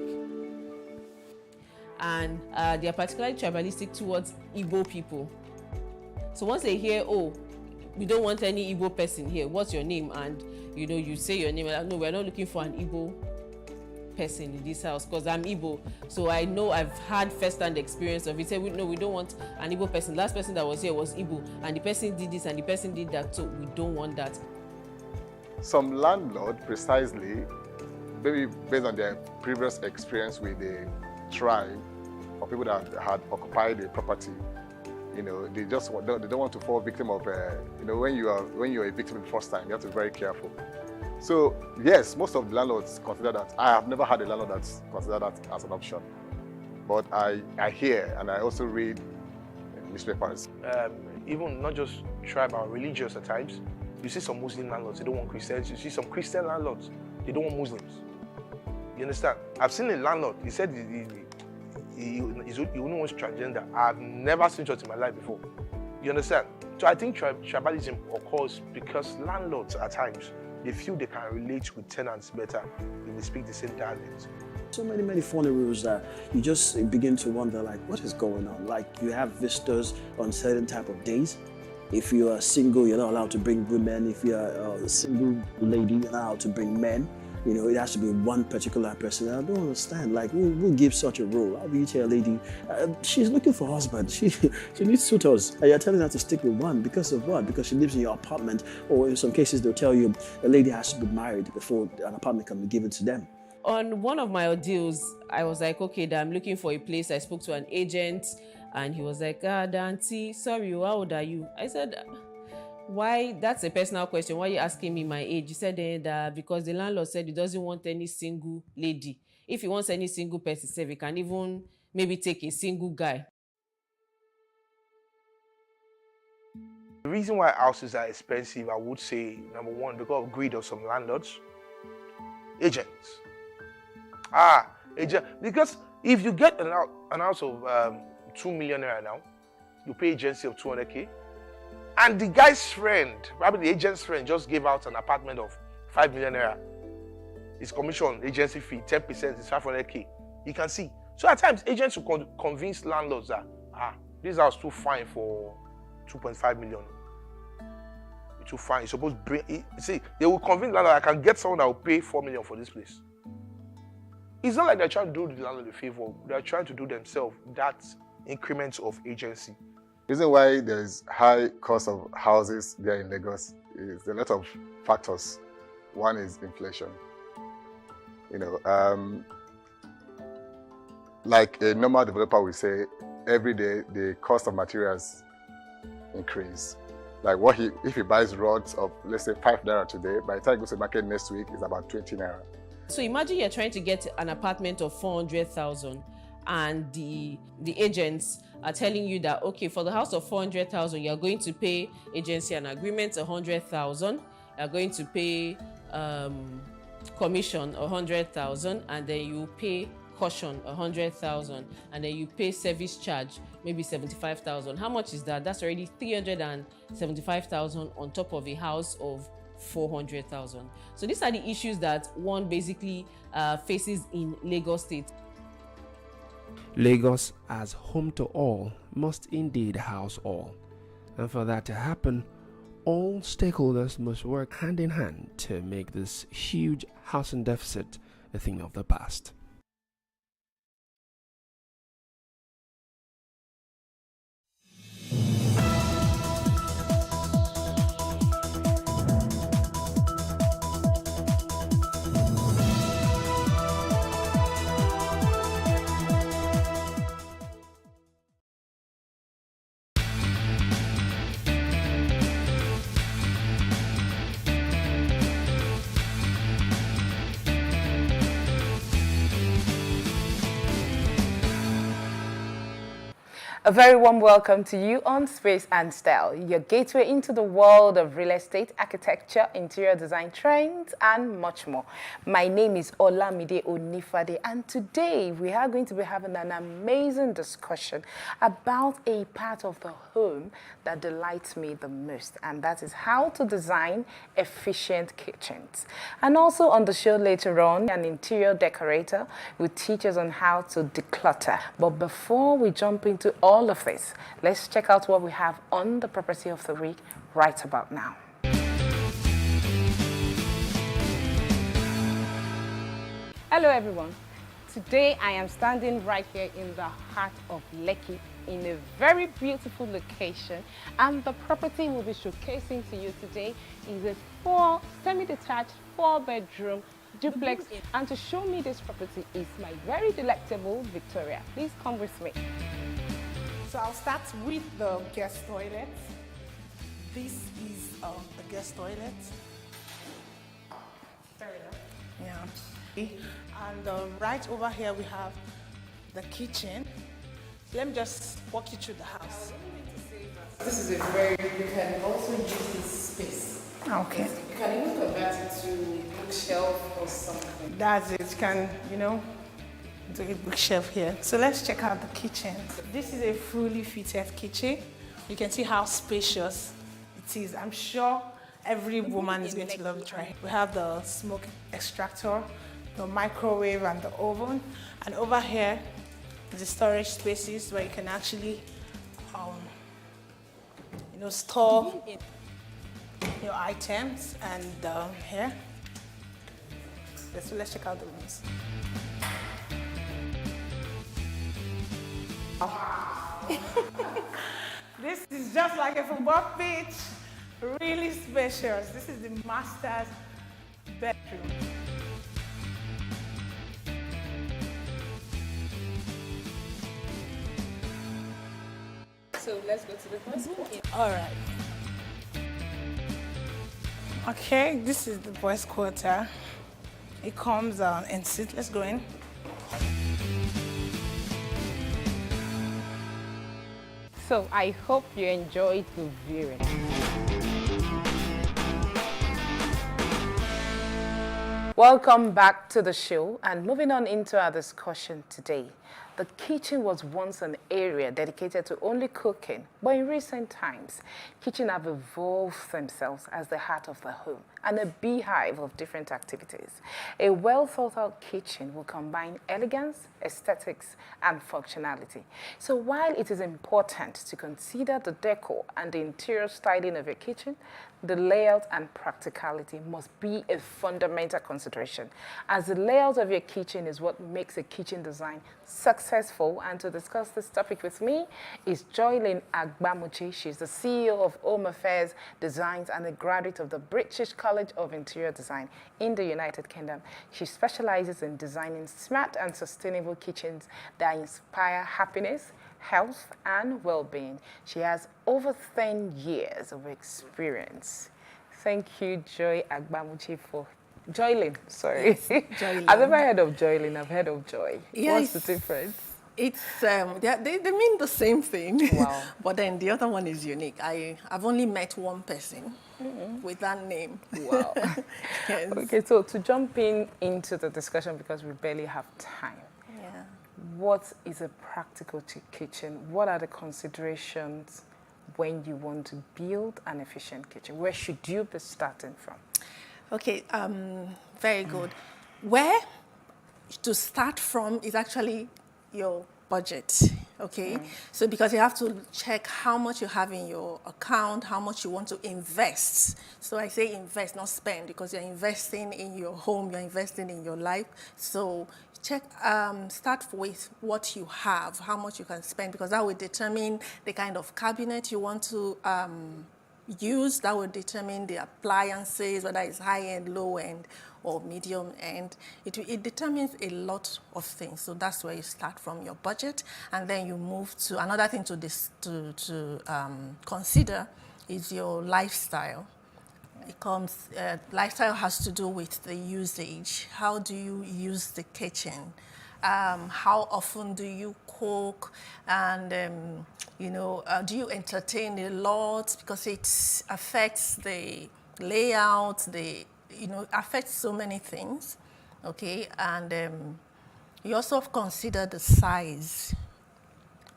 And they are particularly tribalistic towards Igbo people. So once they hear, oh, we don't want any Igbo person here, what's your name? And you say your name, no, we're not looking for an Igbo person in this house because I'm Igbo. So I know I've had first-hand experience of it. Say, no, we don't want an Igbo person. Last person that was here was Igbo, and the person did this and the person did that, so we don't want that. Some landlord, precisely, maybe based on their previous experience with the tribe or people that had occupied the property, they don't want to fall victim of, when you're a victim the first time, you have to be very careful. So yes, most of the landlords consider that. I have never had a landlord that's considered that as an option, but I hear and I also read newspapers. Even not just tribal, religious at times. You see some Muslim landlords, they don't want Christians. You see some Christian landlords, they don't want Muslims. You understand? I've seen a landlord, he said he only wants transgender. I've never seen such in my life before. You understand? So I think tribalism occurs because landlords at times, they feel they can relate with tenants better if they speak the same dialect. So many funny rules that you just begin to wonder, like, what is going on? Like, you have visitors on certain type of days. If you are single, you're not allowed to bring women. If you're a single lady, you're not allowed to bring men. It has to be one particular person. I don't understand. Like, who gives such a rule? How do you tell a lady, she's looking for a husband. She needs suitors. And you're telling her to stick with one. Because of what? Because she lives in your apartment. Or in some cases, they'll tell you a lady has to be married before an apartment can be given to them. On one of my ordeals, I was like, okay, I'm looking for a place. I spoke to an agent. And he was like, Auntie, sorry, how old are you? I said, why? That's a personal question. Why are you asking me my age? He said that because the landlord said he doesn't want any single lady. If he wants any single person, he can even maybe take a single guy. The reason why houses are expensive, I would say, number one, because of greed of some landlords. Agents. Agent. Because if you get an house of 2 million naira now, you pay agency of 200K. And the guy's friend, probably the agent's friend, just gave out an apartment of 5 million naira. His commission, agency fee, 10% is 500K. You can see. So at times, agents will convince landlords that, this house is too fine for 2.5 million. It's too fine. You're supposed to bring it. See, they will convince landlord, I can get someone that will pay 4 million for this place. It's not like they're trying to do the landlord a favor. They're trying to do themselves that increments of agency. The reason why there's high cost of houses there in Lagos is a lot of factors. One is inflation. Like a normal developer will say, every day the cost of materials increase. Like if he buys rods of, let's say, 5 naira today, by the time he goes to the market next week, it's about 20 naira. So imagine you're trying to get an apartment of 400,000 and the agents are telling you that, okay, for the house of 400,000, you're going to pay agency and agreement 100,000, you're going to pay commission 100,000, and then you pay caution 100,000, and then you pay service charge maybe 75,000. How much is that? That's already 375,000 on top of a house of 400,000. So these are the issues that one basically faces in Lagos State. Lagos, as home to all, must indeed house all. And for that to happen, all stakeholders must work hand in hand to make this huge housing deficit a thing of the past. A very warm welcome to you on Space and Style, your gateway into the world of real estate, architecture, interior design trends, and much more. My name is Olamide Onifade, and today we are going to be having an amazing discussion about a part of the home that delights me the most, and that is how to design efficient kitchens. And also on the show later on, an interior decorator will teach us on how to declutter. But before we jump into all of this, let's check out what we have on the property of the week right about now. Hello everyone. Today I am standing right here in the heart of Lekki in a very beautiful location, and the property we'll be showcasing to you today is a semi-detached 4-bedroom duplex, and to show me this property is my very delectable Victoria. Please come with me. So I'll start with the guest toilet. This is the guest toilet. Fair enough. Yeah. And right over here we have the kitchen. Let me just walk you through the house. This is a very, you can also use this space. Okay. You can even convert it to a bookshelf or something. That's it. You can, do a bookshelf here. So let's check out the kitchen. This is a fully fitted kitchen. You can see how spacious it is. I'm sure every woman is going to love it, right? We have the smoke extractor, the microwave, and the oven. And over here is the storage spaces where you can actually, store your items. And here, let's check out the rooms. This is just like a football pitch, really spacious. This is the master's bedroom. So let's go to the first one. All right. Okay, this is the boys' quarter. It comes in suite. Let's go in. So I hope you enjoyed the viewing. Welcome back to the show, and moving on into our discussion today. The kitchen was once an area dedicated to only cooking, but in recent times, kitchens have evolved themselves as the heart of the home and a beehive of different activities. A well-thought-out kitchen will combine elegance, aesthetics, and functionality. So while it is important to consider the decor and the interior styling of your kitchen, the layout and practicality must be a fundamental consideration, as the layout of your kitchen is what makes a kitchen design successful. And to discuss this topic with me is Joylyn Agbamuche. She's the CEO of Home Affairs Designs and a graduate of the British College of Interior Design in the United Kingdom. She specializes in designing smart and sustainable kitchens that inspire happiness, health, and well-being. She has over 10 years of experience. Thank you, Joy Agbamuche, for Joylyn, sorry. Yes, Joylyn. I've never heard of Joylyn, I've heard of Joy. Yes. What's the difference? It's they mean the same thing. Wow. But then the other one is unique. I've only met one person with that name. Wow. Yes. Okay, so to jump into the discussion, because we barely have time. Yeah. What is a practical kitchen? What are the considerations when you want to build an efficient kitchen? Where should you be starting from? Okay, very good. Where to start from is actually your budget, okay? So because you have to check how much you have in your account, how much you want to invest. So I say invest, not spend, because you're investing in your home, you're investing in your life. So check, start with what you have, how much you can spend, because that will determine the kind of cabinet you want to use. That will determine the appliances, whether it's high-end, low-end, or medium-end. It determines a lot of things. So that's where you start from your budget, and then you move to another thing to consider is your lifestyle. Lifestyle has to do with the usage. How do you use the kitchen? how often do you cook, and do you entertain a lot, because it affects the layout, affects so many things, okay? And you also consider the size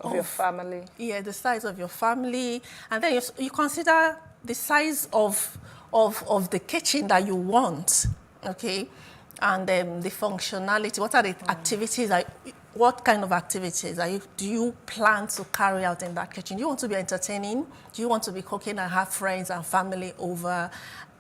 of your family. Yeah, the size of your family, and then you consider the size of the kitchen that you want, okay? And the functionality. What are the activities? What kind of activities do you plan to carry out in that kitchen? Do you want to be entertaining? Do you want to be cooking and have friends and family over?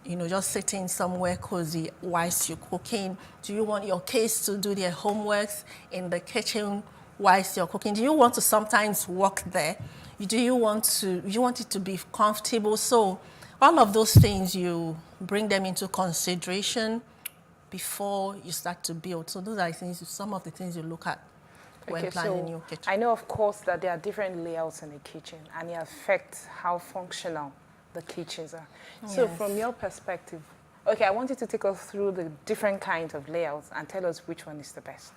Just sitting somewhere cozy whilst you're cooking? Do you want your kids to do their homeworks in the kitchen whilst you're cooking? Do you want to sometimes work there? Do you want it to be comfortable? So all of those things, you bring them into consideration before you start to build. So those are some of the things you look at when planning your kitchen. I know, of course, that there are different layouts in the kitchen, and it affects how functional the kitchens are. Yes. So from your perspective, okay, I want you to take us through the different kinds of layouts and tell us which one is the best.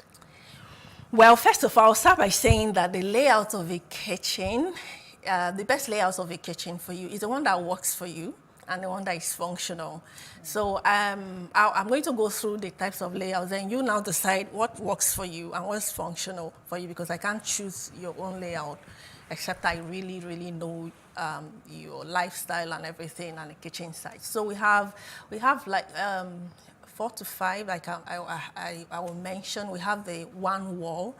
Well, first of all, I'll start by saying that the layout of a kitchen, the best layout of a kitchen for you is the one that works for you and the one that is functional. So I'm going to go through the types of layouts, and you now decide what works for you and what's functional for you, because I can't choose your own layout except I really, really know your lifestyle and everything and the kitchen side. So we have like 4 to 5, like I will mention. We have the one wall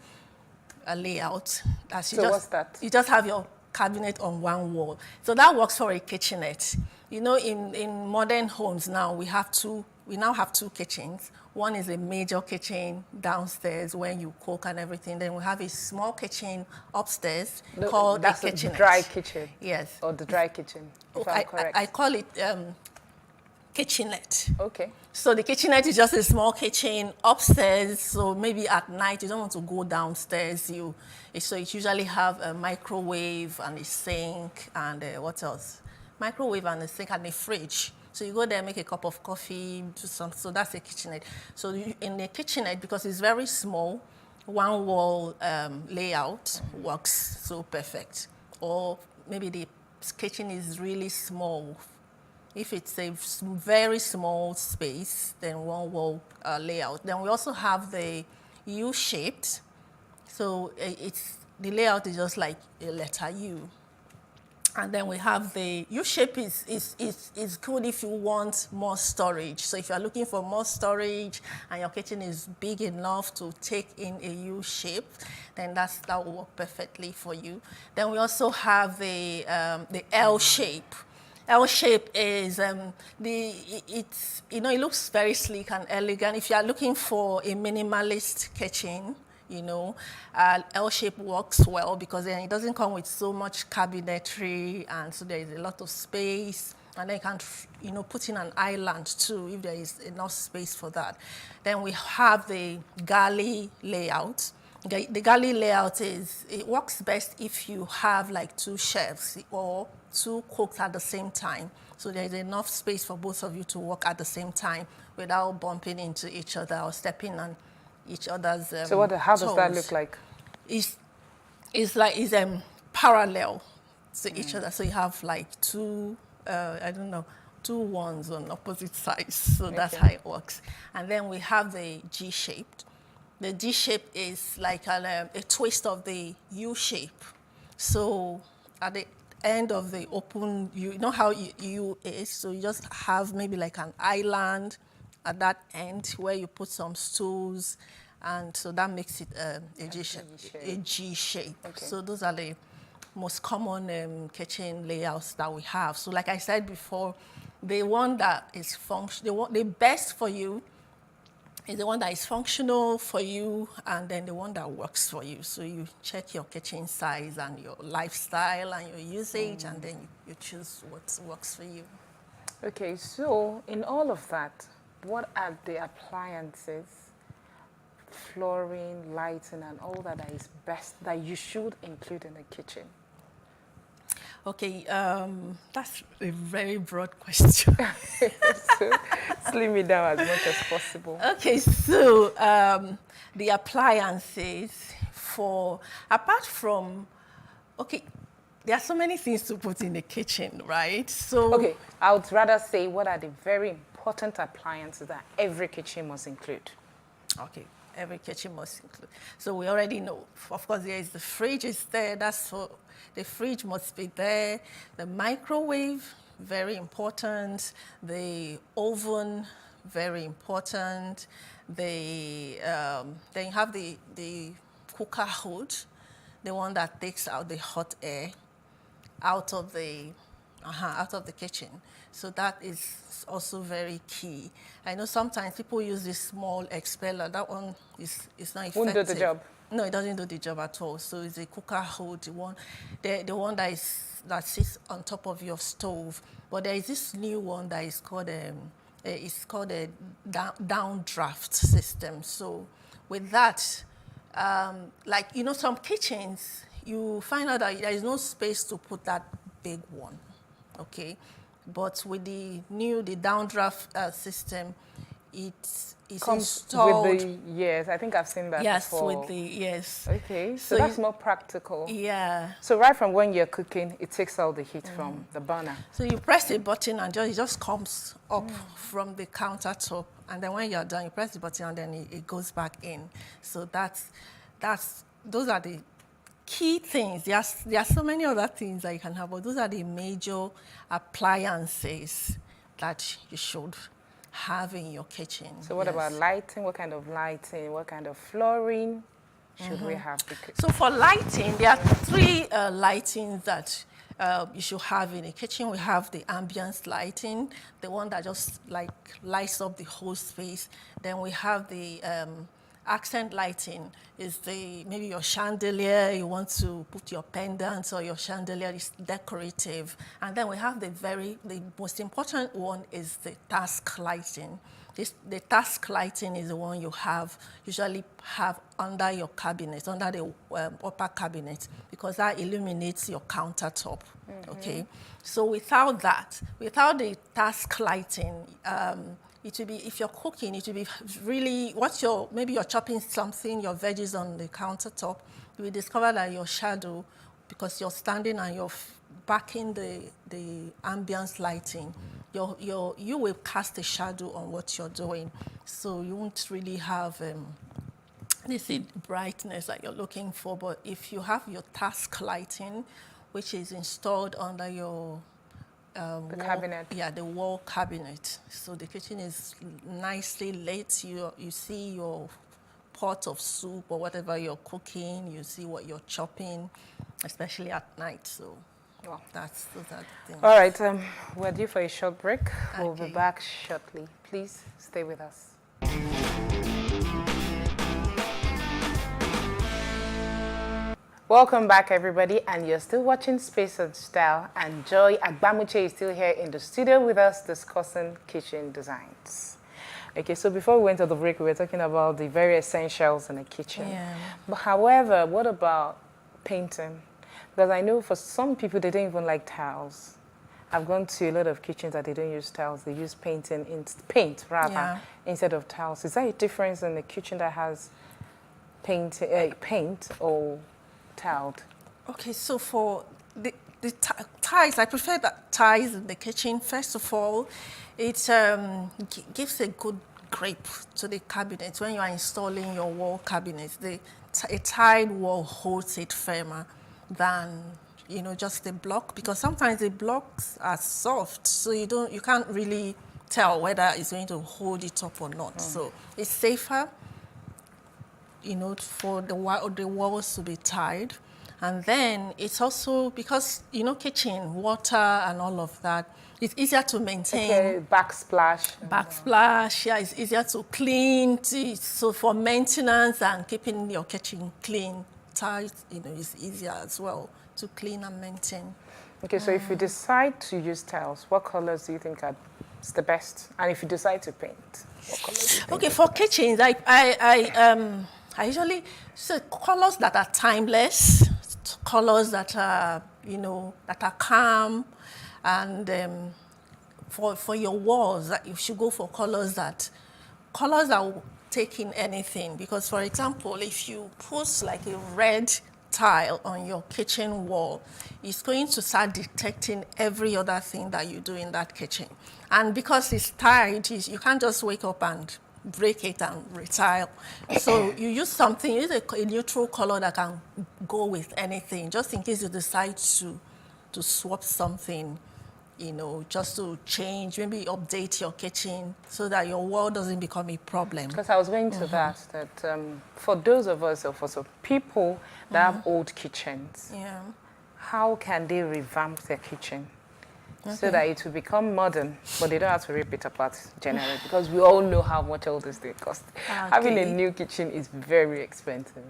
layout. What's that? You just have your cabinet on one wall. So that works for a kitchenette. In modern homes now, we now have 2 kitchens. One is a major kitchen downstairs when you cook and everything. Then we have a small kitchen upstairs called a kitchenette. That's the dry kitchen? Yes. Or the dry kitchen, if I'm correct. I call it kitchenette. Okay. So the kitchenette is just a small kitchen upstairs. So maybe at night you don't want to go downstairs. So it usually have a microwave and a sink and what else? Microwave and a sink and a fridge. So you go there, make a cup of coffee, do some. So that's a kitchenette. So in the kitchenette, because it's very small, one wall layout works so perfect. Or maybe the kitchen is really small. If it's a very small space, then one wall layout. Then we also have the U-shaped. So the layout is just like a letter U. And then we have the U-shape is good if you want more storage. So if you're looking for more storage and your kitchen is big enough to take in a U-shape, then that will work perfectly for you. Then we also have the L-shape. L-shape is it looks very sleek and elegant. If you are looking for a minimalist kitchen, L-shape works well because then it doesn't come with so much cabinetry, and so there is a lot of space. And then you can, put in an island too if there is enough space for that. Then we have the galley layout. The galley layout it works best if you have like 2 chefs or 2 cooks at the same time. So there's enough space for both of you to work at the same time without bumping into each other or stepping on each other's So how does toes. that look like? It's parallel to each other. So you have like 2 ones on opposite sides. So that's how it works. And then we have the G-shaped. The G-shape is like a twist of the U-shape. So at the end of the open, you know how U is, so you just have maybe like an island at that end where you put some stools, and so that makes it a G-shape. Okay. So those are the most common kitchen layouts that we have. So like I said before, the one that is the best for you is the one that is functional for you, and then the one that works for you. So you check your kitchen size and your lifestyle and your usage, and then you choose what works for you. Okay, so in all of that, what are the appliances, flooring, lighting, and all that is best that you should include in the kitchen? Okay, that's a very broad question. So slim it down as much as possible. Okay, so the appliances apart from, okay, there are so many things to put in the kitchen, right? So okay, I would rather say what are the very important appliances that every kitchen must include. Okay, every kitchen must include. So we already know, of course, there is the fridge is there. That's for the fridge must be there. The microwave, very important. The oven, very important. Then you have the cooker hood, the one that takes out the hot air out of the kitchen. So that is also very key. I know sometimes people use this small expeller. That one is not effective. Won't do the job. No, it doesn't do the job at all. So it's a cooker hood, the one that sits on top of your stove. But there is this new one that is called a downdraft system. So with that, like, you know, some kitchens, you find out that there is no space to put that big one, okay? But with the downdraft system, it's comes installed. with yes, I think I've seen that before. Yes. Okay, so that's more practical. Yeah. So right from when you're cooking, it takes all the heat from the burner. So you press a button and it just comes up from the countertop, and then when you're done, you press the button and then it goes back in. So those are the key things. There are so many other things that you can have, but those are the major appliances that you should have in your kitchen. So what about lighting? What kind of lighting? What kind of flooring should we have? So for lighting, there are three lightings that you should have in the kitchen. We have the ambience lighting, the one that just like lights up the whole space. Then we have the accent lighting, is maybe your chandelier, you want to put your pendants or your chandelier is decorative. And then we have the most important one is the task lighting. The task lighting is the one you usually have under your cabinet, under the upper cabinet, because that illuminates your countertop, okay? So without the task lighting, it will be, if you're cooking, it will be really, maybe you're chopping something, your veggies on the countertop, you will discover that your shadow, because you're standing and you're backing the ambience lighting, you will cast a shadow on what you're doing. So you won't really have this brightness that you're looking for. But if you have your task lighting, which is installed under your the cabinet. Yeah, the wall cabinet. So the kitchen is nicely lit. You see your pot of soup or whatever you're cooking. You see what you're chopping, especially at night. So those are the things. All right, we're due for a short break. We'll be back shortly. Please stay with us. Welcome back, everybody, and you're still watching Space and Style, and Joy Agbamuche is still here in the studio with us discussing kitchen designs. Okay, so before we went to the break, we were talking about the very essentials in a kitchen. Yeah. But however, what about painting? Because I know for some people, they don't even like tiles. I've gone to a lot of kitchens that they don't use tiles. They use paint instead of tiles. Is there a difference in the kitchen that has paint or tiled? Okay, so for the tiles, I prefer that tiles in the kitchen. First of all, it gives a good grip to the cabinet. When you are installing your wall cabinets, a tiled wall holds it firmer than just a block, because sometimes the blocks are soft, so you can't really tell whether it's going to hold it up or not. So it's safer, for the walls to be tiled. And then it's also because, kitchen, water and all of that, it's easier to maintain. Okay, backsplash. Yeah, it's easier to clean. So for maintenance and keeping your kitchen clean, tight, it's easier as well to clean and maintain. Okay, so if you decide to use tiles, what colors do you think are the best? And if you decide to paint, what colors do you think? Okay, for kitchens, I usually say colors that are timeless, colors that are you know, that are calm, and for your walls, that you should go for colors that will take in anything. Because, for example, if you put like a red tile on your kitchen wall, it's going to start detecting every other thing that you do in that kitchen. And because it's tiled, you can't just wake up and break it and retile. So you use something, use a neutral color that can go with anything, just in case you decide to swap something, you know, just to change, maybe update your kitchen so that your wall doesn't become a problem. Because I was going to that for those of us, or for some people that have old kitchens, how can they revamp their kitchen so that it will become modern, but they don't have to rip it apart generally? Because we all know how much all this thing costs. Having a new kitchen is very expensive.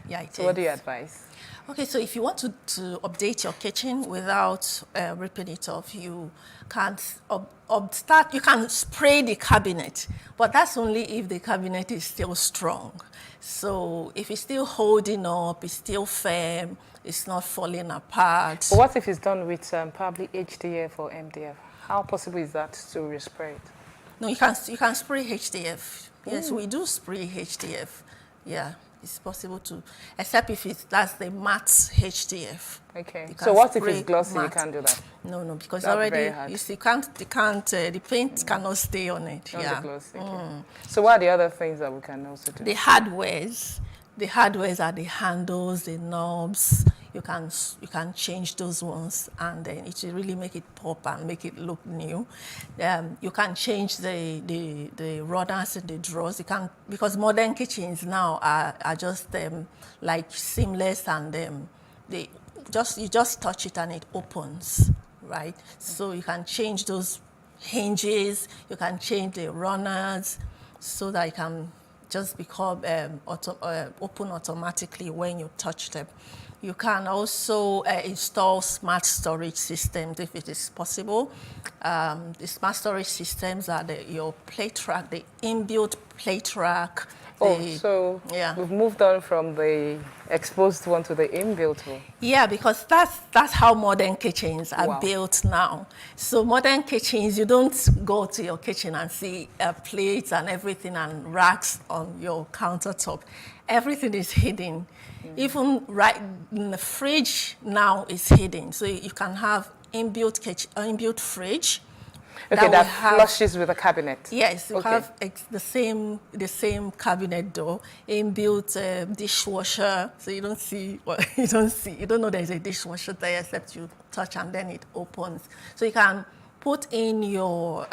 Yeah, it so is. what do you advise? Okay, so if you want to update your kitchen without ripping it off, you can you can spray the cabinet, but that's only if the cabinet is still strong. So if it's still holding up, it's still firm, it's not falling apart. But what if it's done with probably HDF or MDF? How possible is that to respray it? No, you can spray HDF. Yes, we do spray HDF. Yeah. It's possible to, except if that's the matte HDF. Okay. So what if it's glossy? Matte. You can't do that. No, because That's already very hard. you see, the paint cannot stay on it. Not yeah. the glossy. Okay. So what are the other things that we can also do? The hardwares. The hardwares are the handles, the knobs. You can change those ones, and then it will really make it pop and make it look new. You can change the runners and the drawers. You can, because modern kitchens now are just like seamless, and you just touch it and it opens, right? So you can change those hinges. You can change the runners so that it can just become open automatically when you touch them. You can also install smart storage systems if it is possible. The smart storage systems are your plate rack, the inbuilt plate rack. So we've moved on from the exposed one to the inbuilt one. Yeah, because that's how modern kitchens are built now. So modern kitchens, you don't go to your kitchen and see plates and everything and racks on your countertop. Everything is hidden. Even right in the fridge now is hidden. So you can have inbuilt fridge. Okay, that flushes with a cabinet. Yes, you have the same cabinet door, inbuilt dishwasher. So you don't know there's a dishwasher there except you touch and then it opens. So you can put in your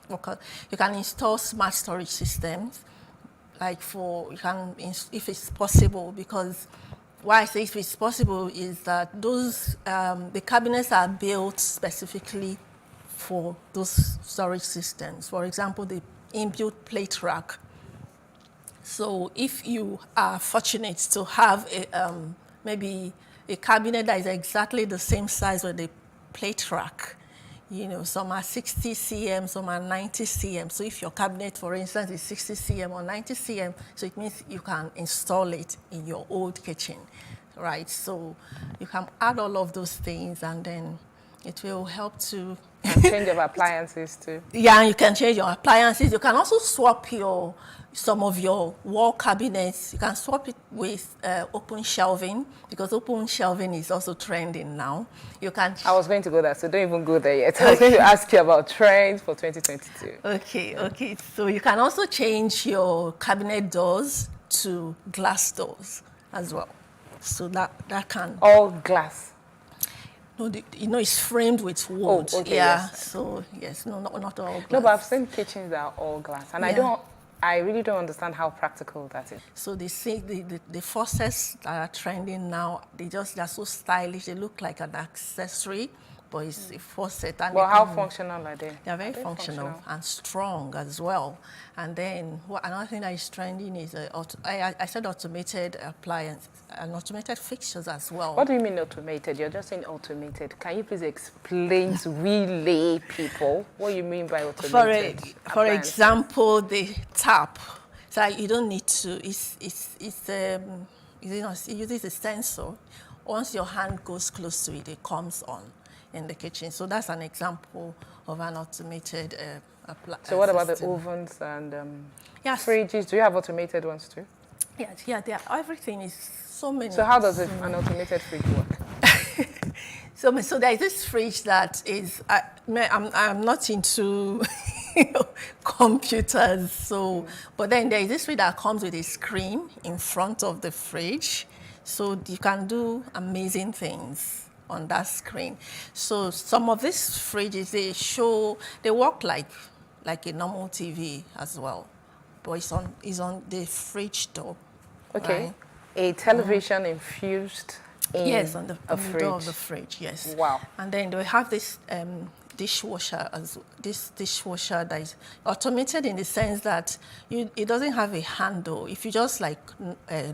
you can install smart storage systems. Like if it's possible, because why I say if it's possible is that those the cabinets are built specifically for those storage systems. For example, the inbuilt plate rack. So if you are fortunate to have maybe a cabinet that is exactly the same size with the plate rack, you know, some are 60 cm, some are 90 cm. So if your cabinet, for instance, is 60 cm or 90 cm, so it means you can install it in your old kitchen, right? So you can add all of those things, and then it will help to change your appliances too. Yeah, you can change your appliances. You can also swap some of your wall cabinets. You can swap it with open shelving, because open shelving is also trending now. You can. I was going to go there, so don't even go there yet. I was going to ask you about trends for 2022. Okay. So you can also change your cabinet doors to glass doors as well. So that can. All glass. No, it's framed with wood. Oh, okay, yeah. yes. So yes, not all glass. No, but I've seen kitchens that are all glass, and I really don't understand how practical that is. So the faucets that are trending now, they're so stylish. They look like an accessory, but it's a faucet. And well, how functional are they? They're very functional and strong as well. And then another thing that is trending is I said automated appliances and automated fixtures as well. What do you mean automated? You're just saying automated. Can you please explain to we lay people what you mean by automated? For example, the tap. So you don't need to. It uses a sensor once your hand goes close to it, it comes on in the kitchen. So that's an example of an automated So what about the system. ovens and Yes. fridges? Do you have automated ones too? Yeah, everything is so many. So how does an automated fridge work? So there is this fridge that is, I'm not into computers, so, but then there is this fridge that comes with a screen in front of the fridge, so you can do amazing things on that screen. So some of these fridges, they work like a normal TV as well, but it's on the fridge door. Okay, right? a television infused in Yes, on the fridge. door of the fridge, yes. Wow. And then they have this dishwasher that is automated in the sense that it doesn't have a handle. If you just like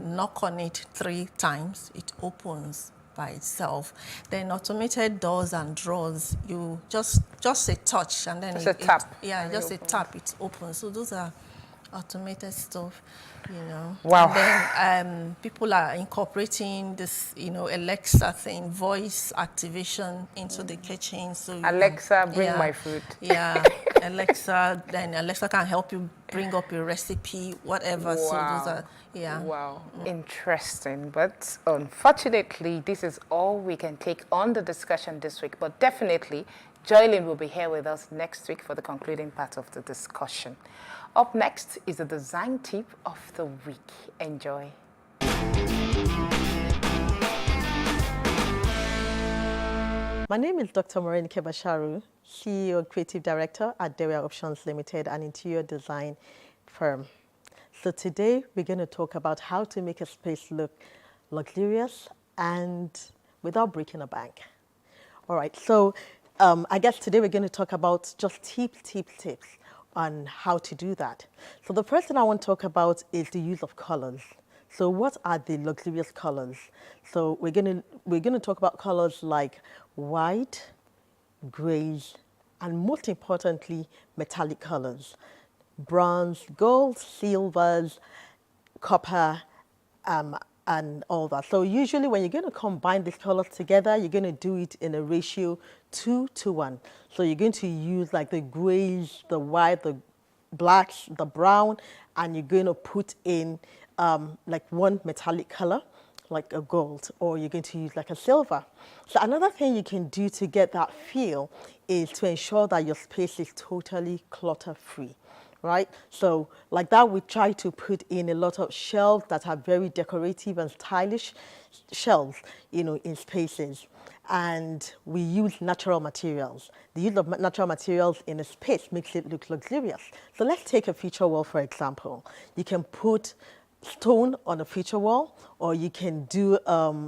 knock on it 3 times, it opens by itself. Then automated doors and drawers, you just a touch and then Just a tap. just a tap, it opens. So those are automated stuff, you know. Wow. And then people are incorporating this, you know, Alexa thing, voice activation into the kitchen. So Alexa, bring my food. Yeah, Alexa. Then Alexa can help you bring up a recipe, whatever. Wow. So those are, yeah. Wow. Interesting. But unfortunately, this is all we can take on the discussion this week. But definitely, Joylyn will be here with us next week for the concluding part of the discussion. Up next is the design tip of the week. Enjoy. My name is Dr. Morenike Basharu, CEO and Creative Director at Dewey Options Limited, an interior design firm. So today we're going to talk about how to make a space look luxurious and without breaking a bank. All right, so I guess today we're going to talk about just tips on how to do that. So the first thing I want to talk about is the use of colors. So what are the luxurious colors? So we're going to talk about colors like white, grays, and most importantly, metallic colors. Bronze, gold, silvers, copper, and all that. So usually when you're going to combine these colors together, you're going to do it in a ratio 2:1. So you're going to use like the grays, the white, the blacks, the brown, and you're going to put in like one metallic color, like a gold, or you're going to use like a silver. So another thing you can do to get that feel is to ensure that your space is totally clutter-free. Right? So like that, we try to put in a lot of shelves that are very decorative and stylish shelves, you know, in spaces. And we use natural materials. The use of natural materials in a space makes it look luxurious. So let's take a feature wall, for example. You can put stone on a feature wall, or you can do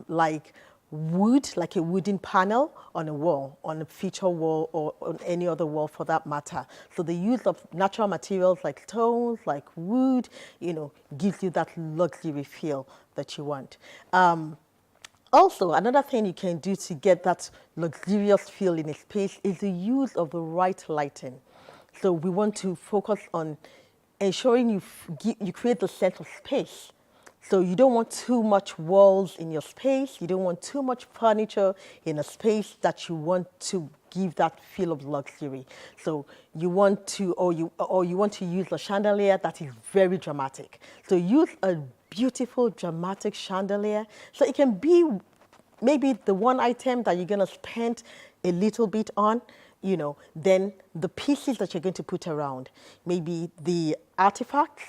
like wood, like a wooden panel on a wall, on a feature wall, or on any other wall for that matter. So the use of natural materials like stones, like wood, you know, gives you that luxury feel that you want. Also, another thing you can do to get that luxurious feel in a space is the use of the right lighting. So we want to focus on ensuring you create the sense of space. So you don't want too much walls in your space. You don't want too much furniture in a space that you want to give that feel of luxury. So you want to, or you want to use a chandelier that is very dramatic. So use a beautiful, dramatic chandelier. So it can be maybe the one item that you're going to spend a little bit on, you know, then the pieces that you're going to put around, maybe the artifacts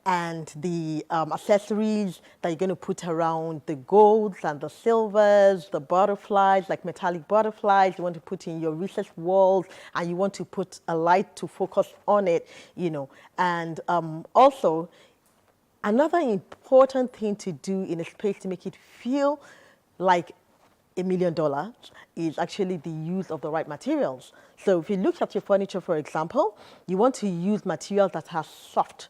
and the accessories that you're going to put around the golds and the silvers, the butterflies, like metallic butterflies, you want to put in your recessed walls, and you want to put a light to focus on it, you know. And also, another important thing to do in a space to make it feel like $1 million is actually the use of the right materials. So if you look at your furniture, for example, you want to use materials that are soft,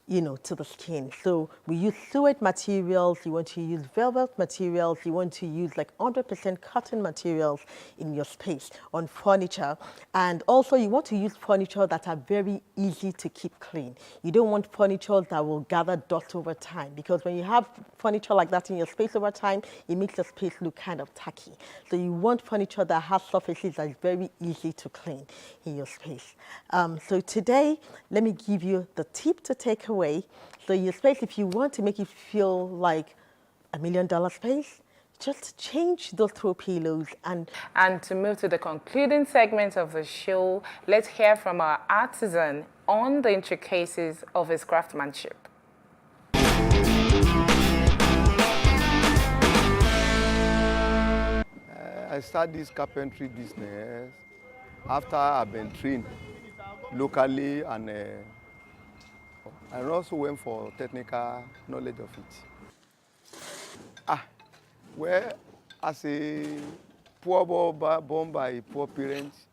to the skin. So we use suede materials, you want to use velvet materials, you want to use like 100% cotton materials in your space on furniture. And also you want to use furniture that are very easy to keep clean. You don't want furniture that will gather dust over time, because when you have furniture like that in your space over time, it makes the space look kind of tacky. So you want furniture that has surfaces that is very easy to clean in your space. So today, let me give you the tip to take away. So your space, if you want to make it feel like $1 million space, just change those throw pillows. And to move to the concluding segment of the show, let's hear from our artisan on the intricacies of his craftsmanship. I started this carpentry business after I've been trained locally, and I also went for technical knowledge of it. Well, as a poor boy born by poor parents,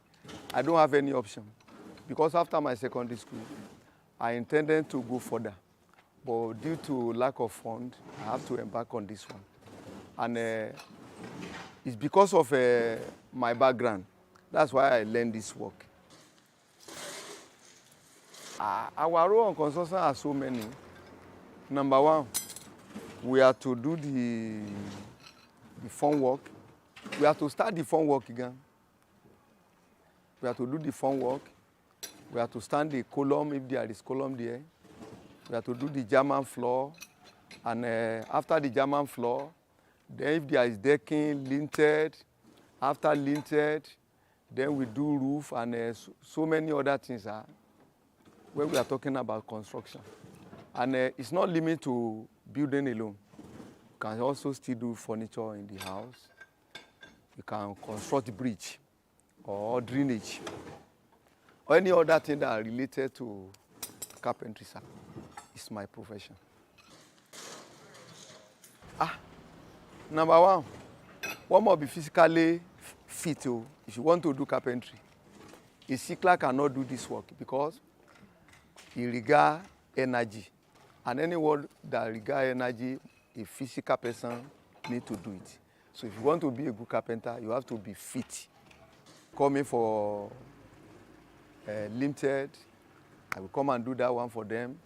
I don't have any option, because after my secondary school, I intended to go further, but due to lack of funds, I have to embark on this one. And it's because of my background. That's why I learned this work. Our role on construction are so many. Number one, we have to do the form work. We have to start the form work again. We have to do the form work. We have to stand the column if there is column there. We have to do the German floor. And after the German floor, then if there is decking, linted. After linted, then we do roof, and so many other things when we are talking about construction. And it's not limited to building alone. You can also still do furniture in the house. You can construct bridge or drainage or any other thing that are related to carpentry. It's my profession. Number one must be physically fit. If you want to do carpentry, a sickler cannot do this work because it requires energy. And anyone that requires energy, a physical person needs to do it. So if you want to be a good carpenter, you have to be fit. Coming for limited, I will come and do that one for them.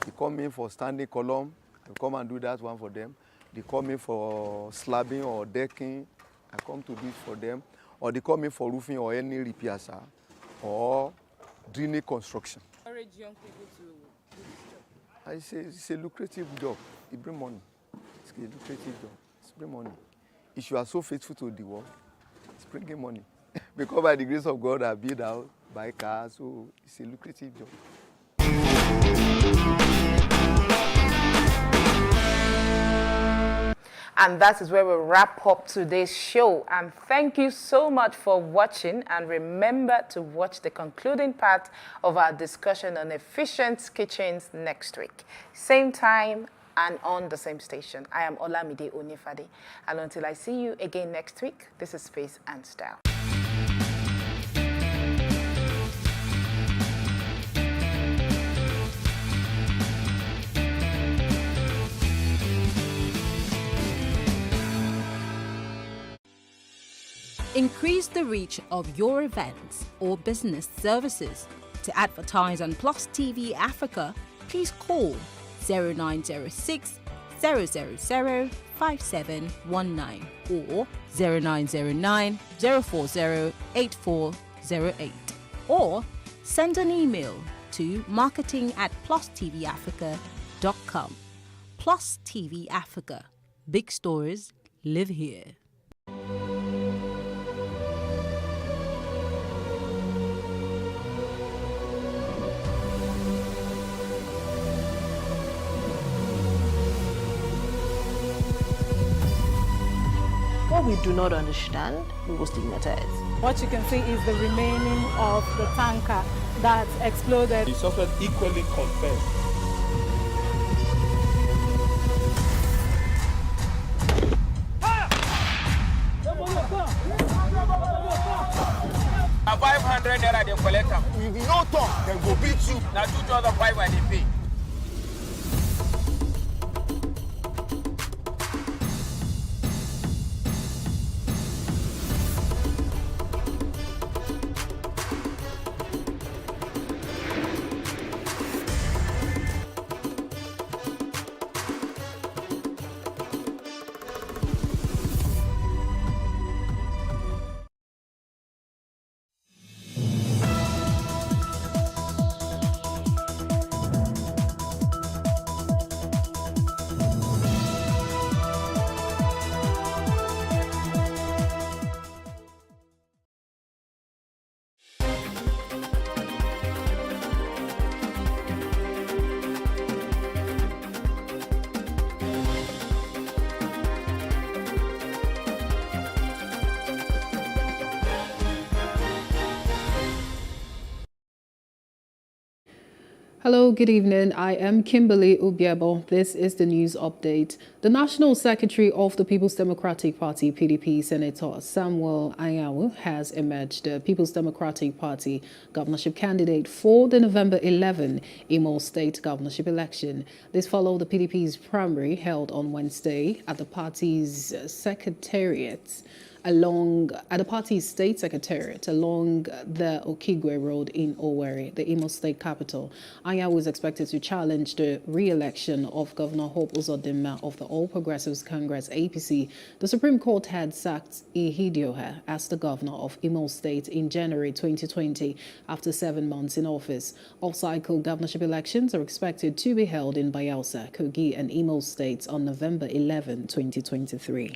They come in for standing column, I will come and do that one for them. They come in for slabbing or decking, I come to do it for them. Or they come in for roofing or any repairs or drainage construction. Encourage young people to do this job. I say it's a lucrative job. It brings money. It's a lucrative job. It's bringing money. If you are so faithful to the work, it's bringing money. Because by the grace of God, I build out, buy cars, so it's a lucrative job. And that is where we wrap up today's show. And thank you so much for watching. And remember to watch the concluding part of our discussion on efficient kitchens next week. Same time and on the same station. I am Olamide Onifade. And until I see you again next week, this is Space and Style. Increase the reach of your events or business services. To advertise on Plus TV Africa, please call 0906 000 5719 or 0909 040 8408, or send an email to marketing@plustvafrica.com. Plus TV Africa. Big stories live here. What we do not understand, we will stigmatize. What you can see is the remaining of the tanker that exploded. He suffered equally confessed. A 500 naira they collect them. If you no talk, then go beat you. Now 2,500 they pay. Hello, good evening. I am Kimberly Ubiebo. This is the news update. The National Secretary of the People's Democratic Party, PDP, Senator Samuel Anyanwu, has emerged the People's Democratic Party governorship candidate for the November 11 Imo State governorship election. This followed the PDP's primary held on Wednesday at the party's secretariat. At the party's state secretariat along the Okigwe Road in Owerri, the Imo State capital. Anyanwu is expected to challenge the re-election of Governor Hope Uzodinma of the All Progressives Congress APC. The Supreme Court had sacked Ihidioha as the governor of Imo State in January 2020 after 7 months in office. Off-cycle governorship elections are expected to be held in Bayelsa, Kogi and Imo States on November 11, 2023.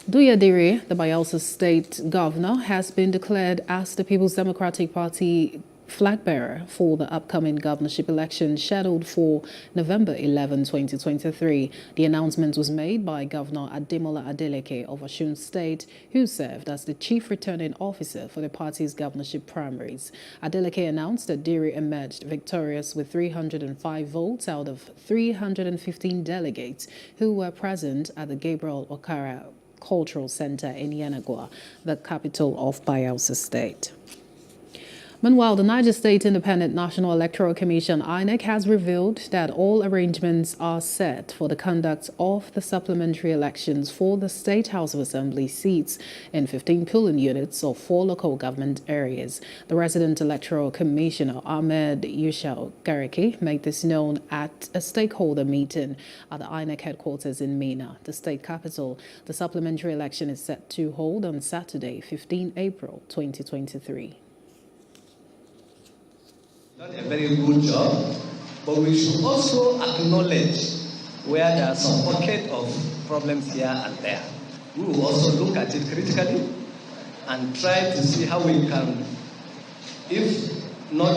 Duya Diri, the Bayelsa State Governor, has been declared as the People's Democratic Party flag bearer for the upcoming governorship election scheduled for November 11, 2023. The announcement was made by Governor Ademola Adeleke of Osun State, who served as the chief returning officer for the party's governorship primaries. Adeleke announced that Diri emerged victorious with 305 votes out of 315 delegates who were present at the Gabriel Okara Cultural Center in Yanagwa, the capital of Bayelsa State. Meanwhile, the Niger State Independent National Electoral Commission, INEC, has revealed that all arrangements are set for the conduct of the supplementary elections for the State House of Assembly seats in 15 polling units of 4 local government areas. The resident electoral commissioner, Ahmed Yushau Gareki, made this known at a stakeholder meeting at the INEC headquarters in Mina, the state capital. The supplementary election is set to hold on Saturday, 15 April 2023. Done a very good job, but we should also acknowledge where there are some pockets of problems here and there. We will also look at it critically and try to see how we can, if not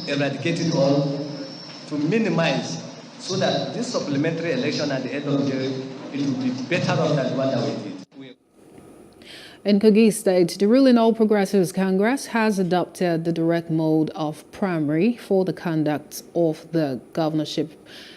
eradicate it all, to minimize so that this supplementary election at the end of the day, it will be better off than the one that we did. In Kogi State, the ruling All Progressives Congress has adopted the direct mode of primary for the conduct of the governorship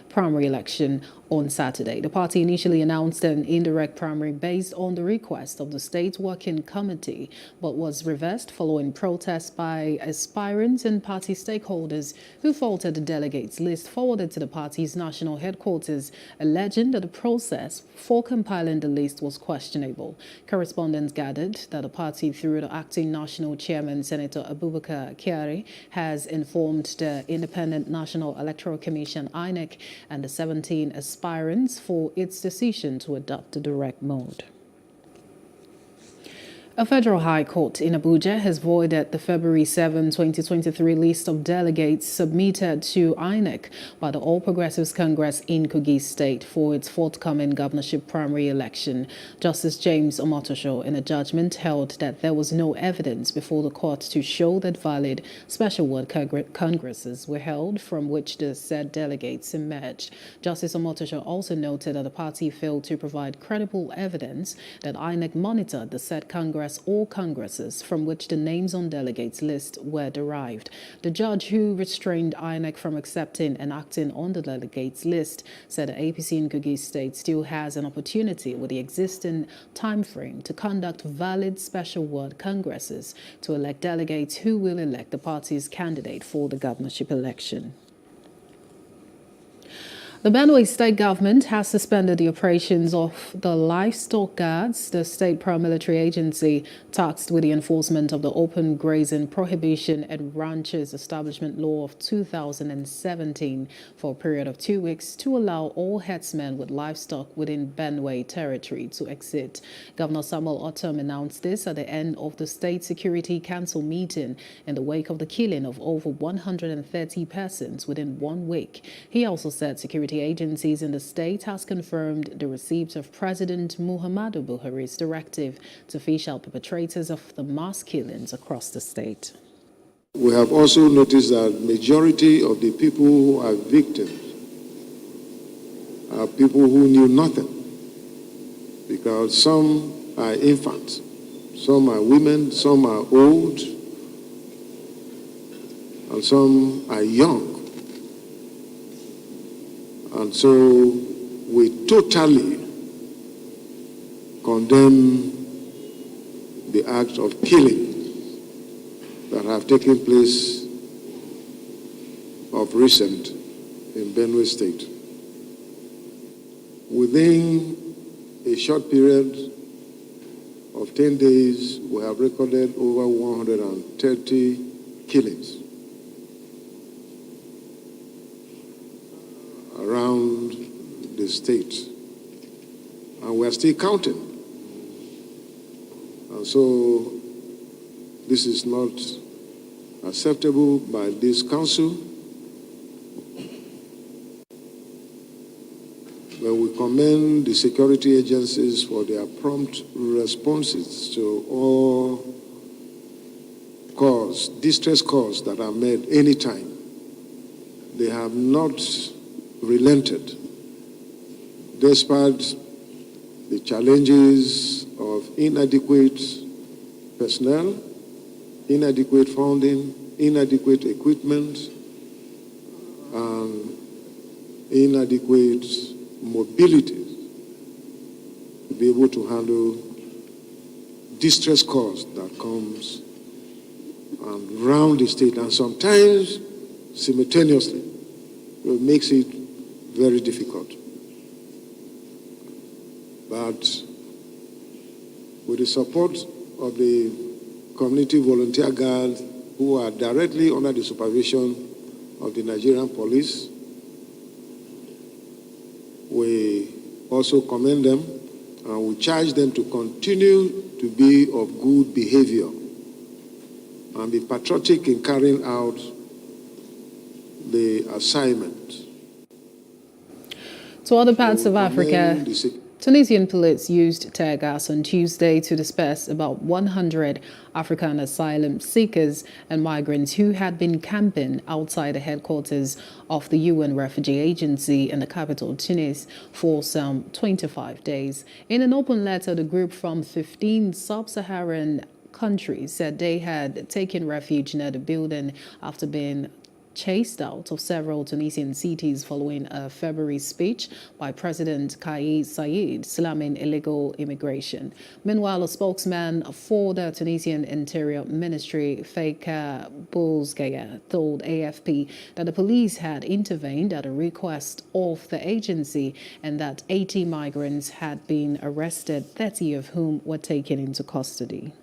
primary election on Saturday. The party initially announced an indirect primary based on the request of the State Working Committee, but was reversed following protests by aspirants and party stakeholders who faulted the delegates list forwarded to the party's national headquarters, alleging that the process for compiling the list was questionable. Correspondents gathered that the party, through the acting national chairman, Senator Abubakar Kyari, has informed the Independent National Electoral Commission, INEC, and the 17 aspirants for its decision to adopt the direct mode. A federal high court in Abuja has voided the February 7, 2023 list of delegates submitted to INEC by the All Progressives Congress in Kogi State for its forthcoming governorship primary election. Justice James Omotosho, in a judgment, held that there was no evidence before the court to show that valid special ward congresses were held from which the said delegates emerged. Justice Omotosho also noted that the party failed to provide credible evidence that INEC monitored the said congress or congresses from which the names on delegates list were derived. The judge who restrained INEC from accepting and acting on the delegates list said the APC in Kogi State still has an opportunity with the existing time frame to conduct valid special ward congresses to elect delegates who will elect the party's candidate for the governorship election. The Benue State government has suspended the operations of the livestock guards, the state paramilitary agency tasked with the enforcement of the open grazing prohibition and ranches establishment law of 2017 for a period of 2 weeks to allow all herdsmen with livestock within Benue territory to exit. Governor Samuel Otom announced this at the end of the State Security Council meeting in the wake of the killing of over 130 persons within 1 week. He also said security agencies in the state has confirmed the receipt of President Muhammadu Buhari's directive to fish out perpetrators of the mass killings across the state. We have also noticed that majority of the people who are victims are people who knew nothing, because some are infants, some are women, some are old, and some are young. And so we totally condemn the acts of killing that have taken place of recent in Benue State. Within a short period of 10 days, we have recorded over 130 killings around the state. And we are still counting. And so this is not acceptable by this council. But we commend the security agencies for their prompt responses to all calls, distress calls that are made anytime. They have not relented despite the challenges of inadequate personnel, inadequate funding, inadequate equipment, and inadequate mobility to be able to handle distress calls that comes around the state, and sometimes simultaneously. It makes it very difficult. But with the support of the community volunteer guards who are directly under the supervision of the Nigerian police, we also commend them and we charge them to continue to be of good behavior and be patriotic in carrying out the assignment. To other parts of Africa, Tunisian police used tear gas on Tuesday to disperse about 100 African asylum seekers and migrants who had been camping outside the headquarters of the UN Refugee Agency in the capital, Tunis, for some 25 days. In an open letter, the group from 15 sub-Saharan countries said they had taken refuge near the building after being chased out of several Tunisian cities following a February speech by President Kais Saied slamming illegal immigration. Meanwhile, a spokesman for the Tunisian Interior Ministry, Faika Bouzgaya, told AFP that the police had intervened at a request of the agency and that 80 migrants had been arrested, 30 of whom were taken into custody.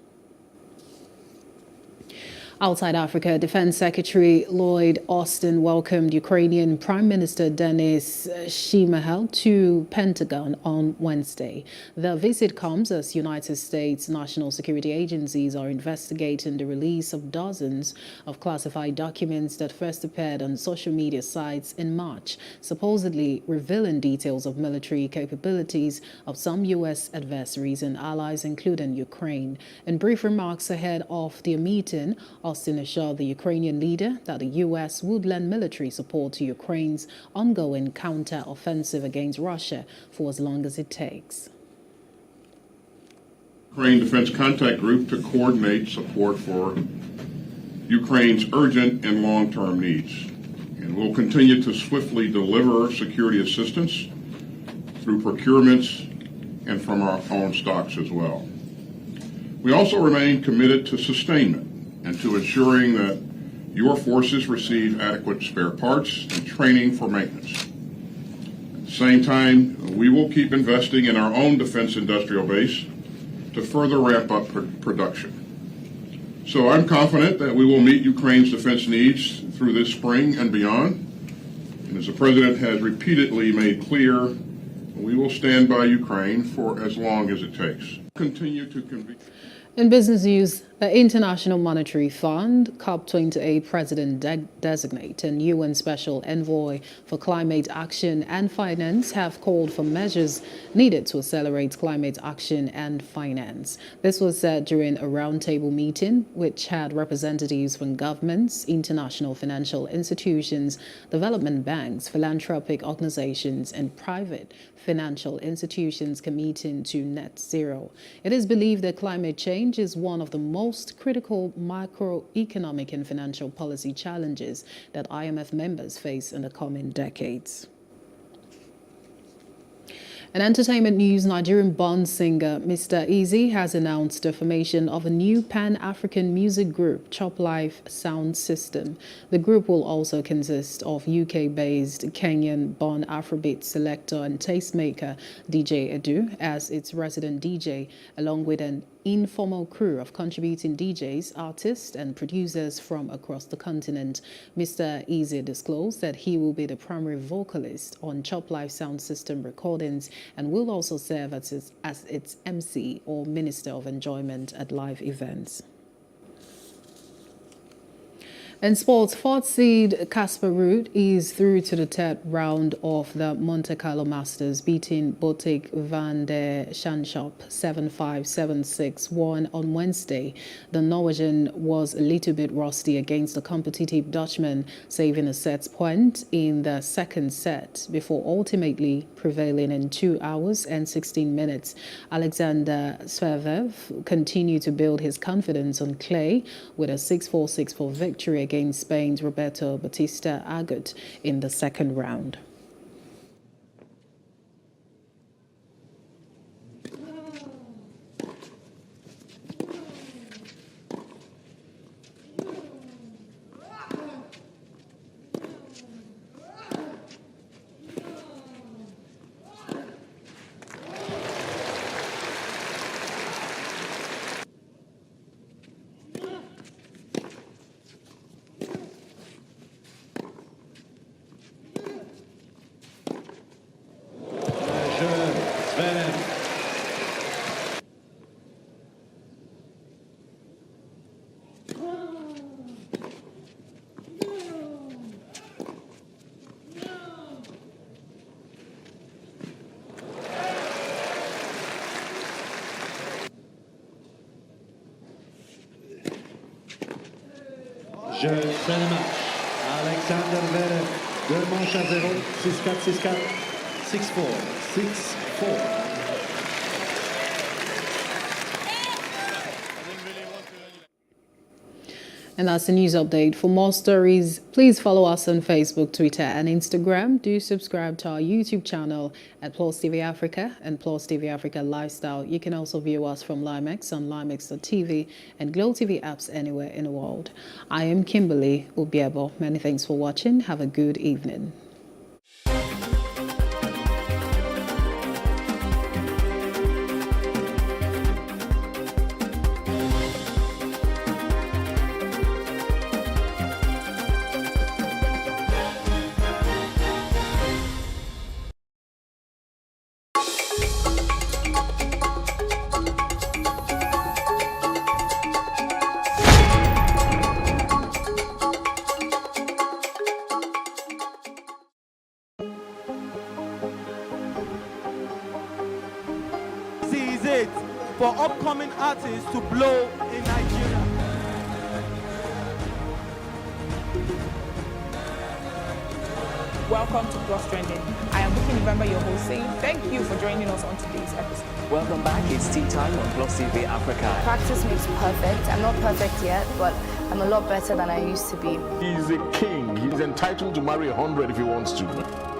Outside Africa, Defense Secretary Lloyd Austin welcomed Ukrainian Prime Minister Denis Shmyhal to Pentagon on Wednesday. The visit comes as United States national security agencies are investigating the release of dozens of classified documents that first appeared on social media sites in March, supposedly revealing details of military capabilities of some U.S. adversaries and allies, including Ukraine. In brief remarks ahead of their meeting, Austin assured the Ukrainian leader that the U.S. would lend military support to Ukraine's ongoing counter-offensive against Russia for as long as it takes. Ukraine Defense Contact Group to coordinate support for Ukraine's urgent and long-term needs. And we'll continue to swiftly deliver security assistance through procurements and from our own stocks as well. We also remain committed to sustainment and to ensuring that your forces receive adequate spare parts and training for maintenance. At the same time, we will keep investing in our own defense industrial base to further ramp up production. So I'm confident that we will meet Ukraine's defense needs through this spring and beyond. And as the President has repeatedly made clear, we will stand by Ukraine for as long as it takes. Continue to convene. In business news, the International Monetary Fund, COP28 President-designate and UN Special Envoy for Climate Action and Finance have called for measures needed to accelerate climate action and finance. This was said during a roundtable meeting, which had representatives from governments, international financial institutions, development banks, philanthropic organizations, and private financial institutions committing to net zero. It is believed that climate change is one of the most most critical macroeconomic and financial policy challenges that IMF members face in the coming decades. In entertainment news, Nigerian Bond singer Mr. Eazi has announced the formation of a new Pan-African music group, Chop Life Sound System. The group will also consist of UK-based Kenyan Bond Afrobeat selector and tastemaker DJ Edu as its resident DJ, along with an informal crew of contributing DJs, artists, and producers from across the continent. Mr. Eazi disclosed that he will be the primary vocalist on Chop Life Sound System recordings and will also serve as its MC or Minister of Enjoyment at live events. In sports, fourth seed Casper Ruud is through to the third round of the Monte Carlo Masters, beating Botic van der Zandschulp 7-5, 7-6, 1 on Wednesday. The Norwegian was a little bit rusty against the competitive Dutchman, saving a set point in the second set before ultimately prevailing in 2 hours and 16 minutes. Alexander Zverev continued to build his confidence on clay with a 6-4, 6-4 victory against Spain's Roberto Bautista Agut in the second round. Je fais le match. Alexander Zverev, 2 manches à 0, 6-4, 6-4, 6-4, 6-4. And that's the news update. For more stories, please follow us on Facebook, Twitter, and Instagram. Do subscribe to our YouTube channel at Plus TV Africa and Plus TV Africa Lifestyle. You can also view us from Limex on limex.tv and Glow TV apps anywhere in the world. I am Kimberly Ubiebo. Many thanks for watching. Have a good evening. For upcoming artists to blow in Nigeria. Welcome to Plus Trending. I am Bukky November, your host, saying thank you for joining us on today's episode. Welcome back. It's tea time on Plus TV Africa. Practice makes perfect. I'm not perfect yet, but I'm a lot better than I used to be. He's a king. He's entitled to marry 100 if he wants to.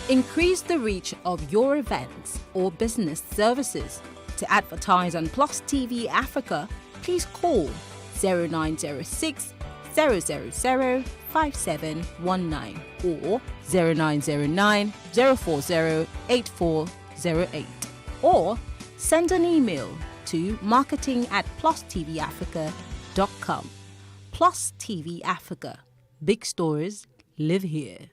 Increase the reach of your events or business services. To advertise on Plus TV Africa, please call 0906 000 5719 or 0909 040 8408 or send an email to marketing@plustvafrica.com. Plus TV Africa. Big stories live here.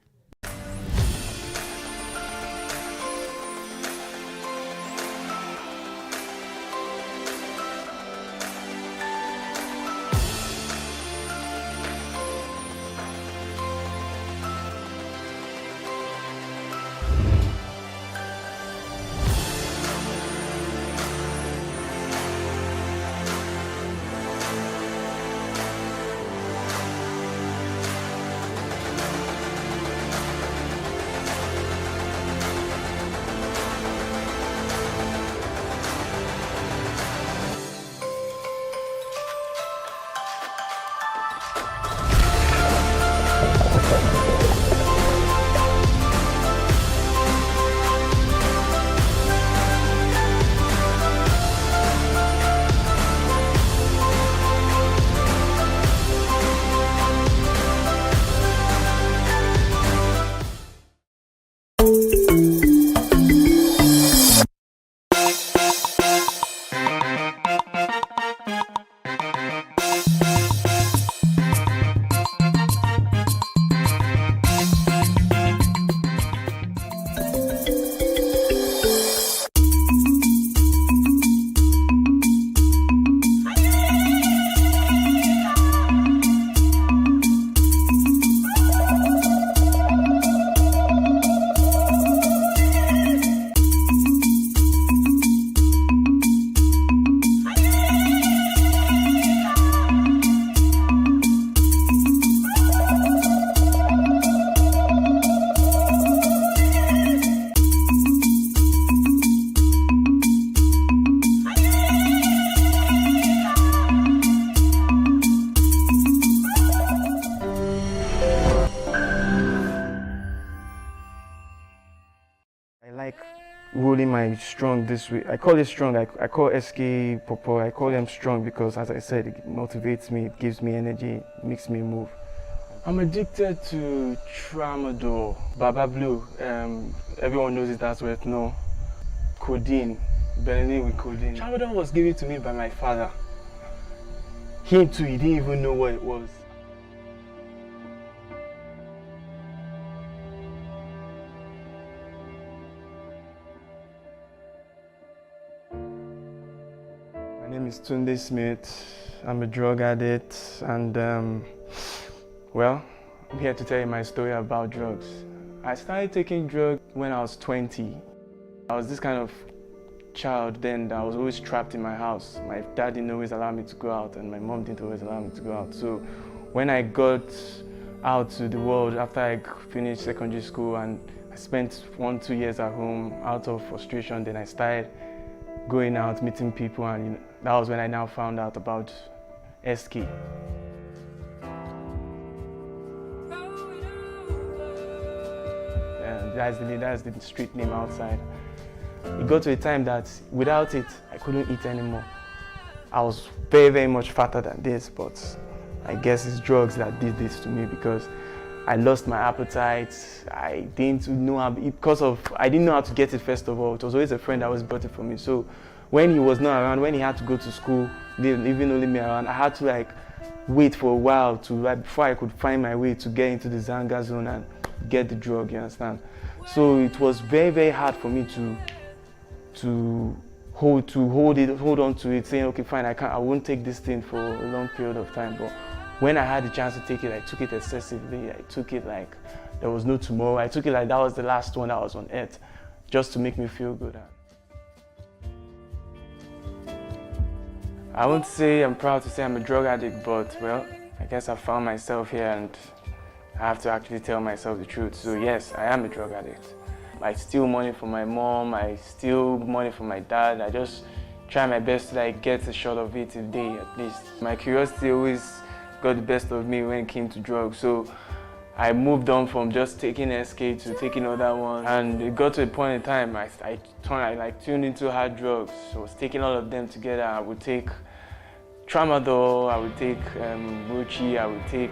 rolling my strong this way. I call it strong. I call SK Popo. I call them strong because, as I said, it motivates me, it gives me energy, it makes me move. I'm addicted to Tramadol, Baba Blue. Everyone knows it as well. No, codeine, Benelin with codeine. Tramadol was given to me by my father. Him too, he didn't even know what it was. My name is Tunde Smith. I'm a drug addict, and well, I'm here to tell you my story about drugs. I started taking drugs when I was 20. I was this kind of child then that I was always trapped in my house. My dad didn't always allow me to go out, and my mom didn't always allow me to go out. So when I got out to the world after I finished secondary school, and I spent 1-2 years at home out of frustration, then I started going out, meeting people, and that was when I now found out about SK. That's the street name outside. It got to a time that without it, I couldn't eat anymore. I was very, very much fatter than this, but I guess it's drugs that did this to me because I lost my appetite. I didn't know how, I didn't know how to get it first of all. It was always a friend that always brought it for me. So when he was not around, when he had to go to school, even only me around, I had to wait for a while before I could find my way to get into the Zanga zone and get the drug, you understand? So it was very, very hard for me to hold on to it, saying, okay, fine, I won't take this thing for a long period of time. But when I had the chance to take it, I took it excessively. I took it like there was no tomorrow. I took it like that was the last one that was on earth, just to make me feel good. I won't say I'm proud to say I'm a drug addict, but well, I guess I found myself here and I have to actually tell myself the truth. So yes, I am a drug addict. I steal money from my mom, I steal money from my dad. I just try my best to get a shot of it a day at least. My curiosity always got the best of me when it came to drugs. So I moved on from just taking SK to taking other ones, and it got to a point in time I tuned into hard drugs. So I was taking all of them together. I would take Tramadol, I would take Ruchi, I would take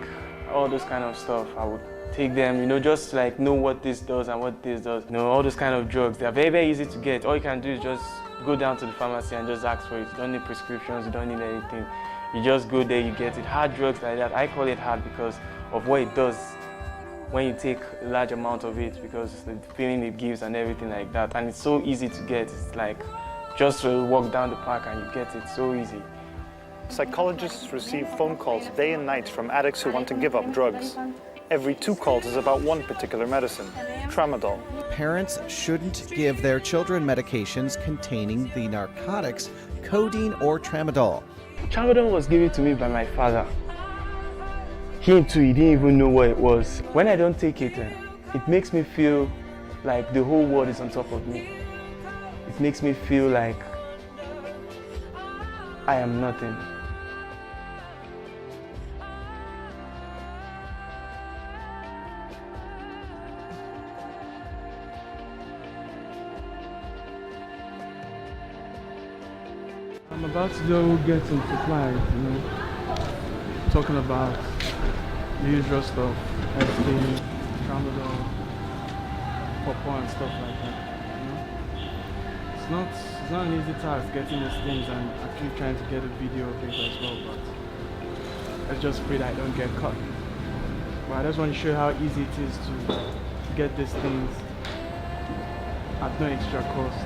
all those kind of stuff. I would take them, you know, just to like know what this does and what this does. You know, all those kind of drugs, they're very, very easy to get. All you can do is just go down to the pharmacy and just ask for it. You don't need prescriptions, you don't need anything. You just go there, you get it. Hard drugs like that, I call it hard because of what it does when you take a large amount of it, because the feeling it gives and everything like that. And it's so easy to get. It's like just to walk down the park and you get it so easy. Psychologists receive phone calls day and night from addicts who want to give up drugs. Every 2 calls is about one particular medicine, Tramadol. Parents shouldn't give their children medications containing the narcotics codeine or Tramadol. Tramadol was given to me by my father. Him too, he didn't even know what it was. When I don't take it, it makes me feel like the whole world is on top of me. It makes me feel like I am nothing. I'm about to go get some supplies, you know, talking about the usual stuff, SK, Tramadol, Pawpaw and stuff like that, you know. It's not an easy task getting these things, and I keep trying to get a video of it as well, but I just pray that I don't get caught. But I just want to show how easy it is to get these things at no extra cost.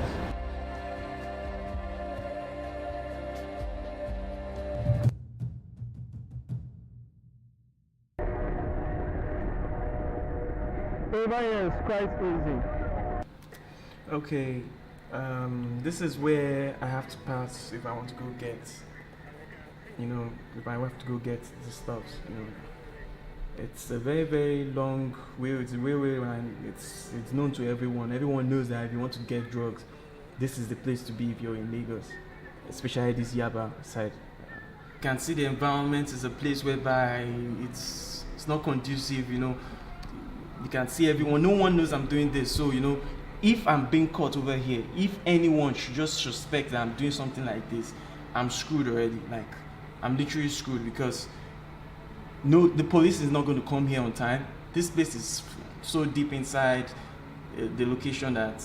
Is quite easy. Okay, this is where I have to pass if I want to go get, you know, if I have to go get the stuff, you know. It's a very, very long way. It's a way and it's known to everyone. Everyone knows that if you want to get drugs, this is the place to be if you're in Lagos, especially this Yaba side. You can see the environment is a place whereby it's not conducive, you know. You can see everyone, no one knows I'm doing this, so you know, if I'm being caught over here, if anyone should just suspect that I'm doing something like this, I'm screwed already. Like, I'm literally screwed, because no, the police is not going to come here on time. This place is so deep inside the location that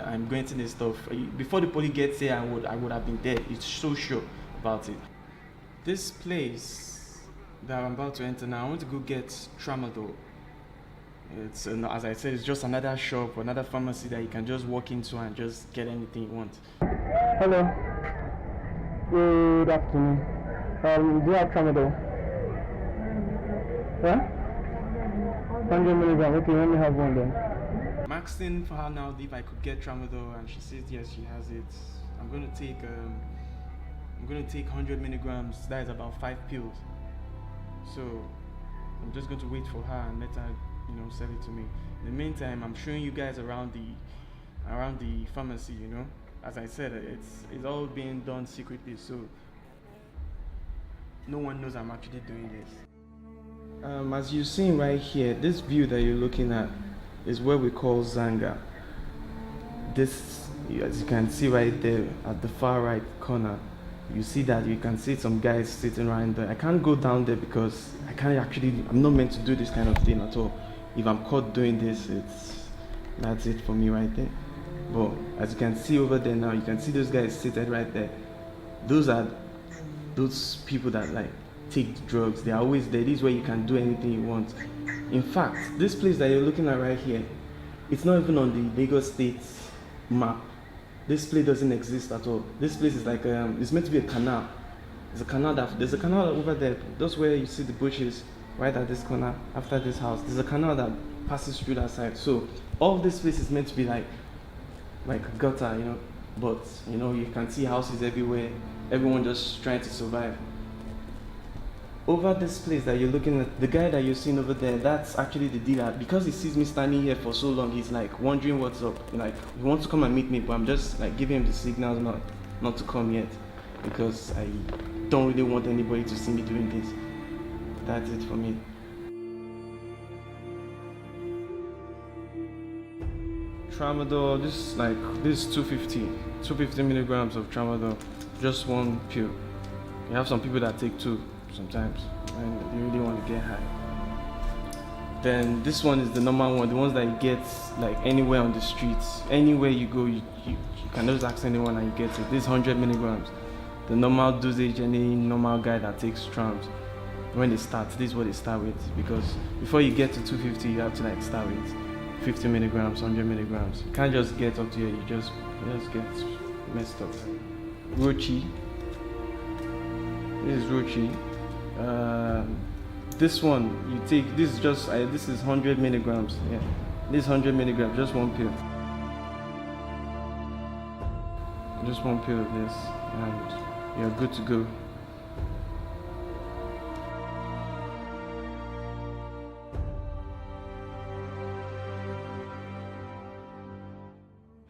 I'm going to this stuff. Before the police gets here, I would have been dead. It's so sure about it. This place that I'm about to enter now, I want to go get Tramadol. It's, as I said, it's just another shop, another pharmacy that you can just walk into and just get anything you want. Hello. Good afternoon. Do you have Tramadol? Yeah? 100 milligrams. Okay, let me have one then. I'm asking for her now if I could get Tramadol, and she says yes, she has it. I'm going to take 100 milligrams. That is about 5 pills. So I'm just going to wait for her and let her, you know, sell it to me. In the meantime, I'm showing you guys around the pharmacy, you know. As I said, it's all being done secretly, so no one knows I'm actually doing this. As you've seen right here, this view that you're looking at is what we call Zanga. This, as you can see right there at the far right corner, you see that you can see some guys sitting right there. I can't go down there because I'm not meant to do this kind of thing at all. If I'm caught doing this, that's it for me right there. But as you can see over there now, you can see those guys seated right there. Those are those people that like take drugs. They're always there. This is where you can do anything you want. In fact, this place that you're looking at right here, it's not even on the Lagos State map. This place doesn't exist at all. This place is like it's meant to be a canal. There's a canal over there. That's where you see the bushes. Right at this corner, after this house, there's a canal that passes through that side. So all this place is meant to be like a gutter, you know. But you know, you can see houses everywhere. Everyone just trying to survive. Over this place that you're looking at, the guy that you're seeing over there, that's actually the dealer. Because he sees me standing here for so long, he's like wondering what's up. Like, he wants to come and meet me, but I'm just like giving him the signals not to come yet, because I don't really want anybody to see me doing this. That's it for me. Tramadol, this is 250 milligrams of tramadol, just one pill. You have some people that take two sometimes when they really want to get high. Then this one is the normal one, the ones that you get like anywhere on the streets. Anywhere you go, you can just ask anyone and you get it. This is 100 milligrams. The normal dosage any normal guy that takes trams, when they start, this is what they start with, because before you get to 250, you have to like start with 50 milligrams, 100 milligrams. You can't just get up to here, you just get messed up. Rochi. This is Rochi. This one you take, this is 100 milligrams. Yeah, this is 100 milligrams, just one pill. Just one pill of this, and you're good to go.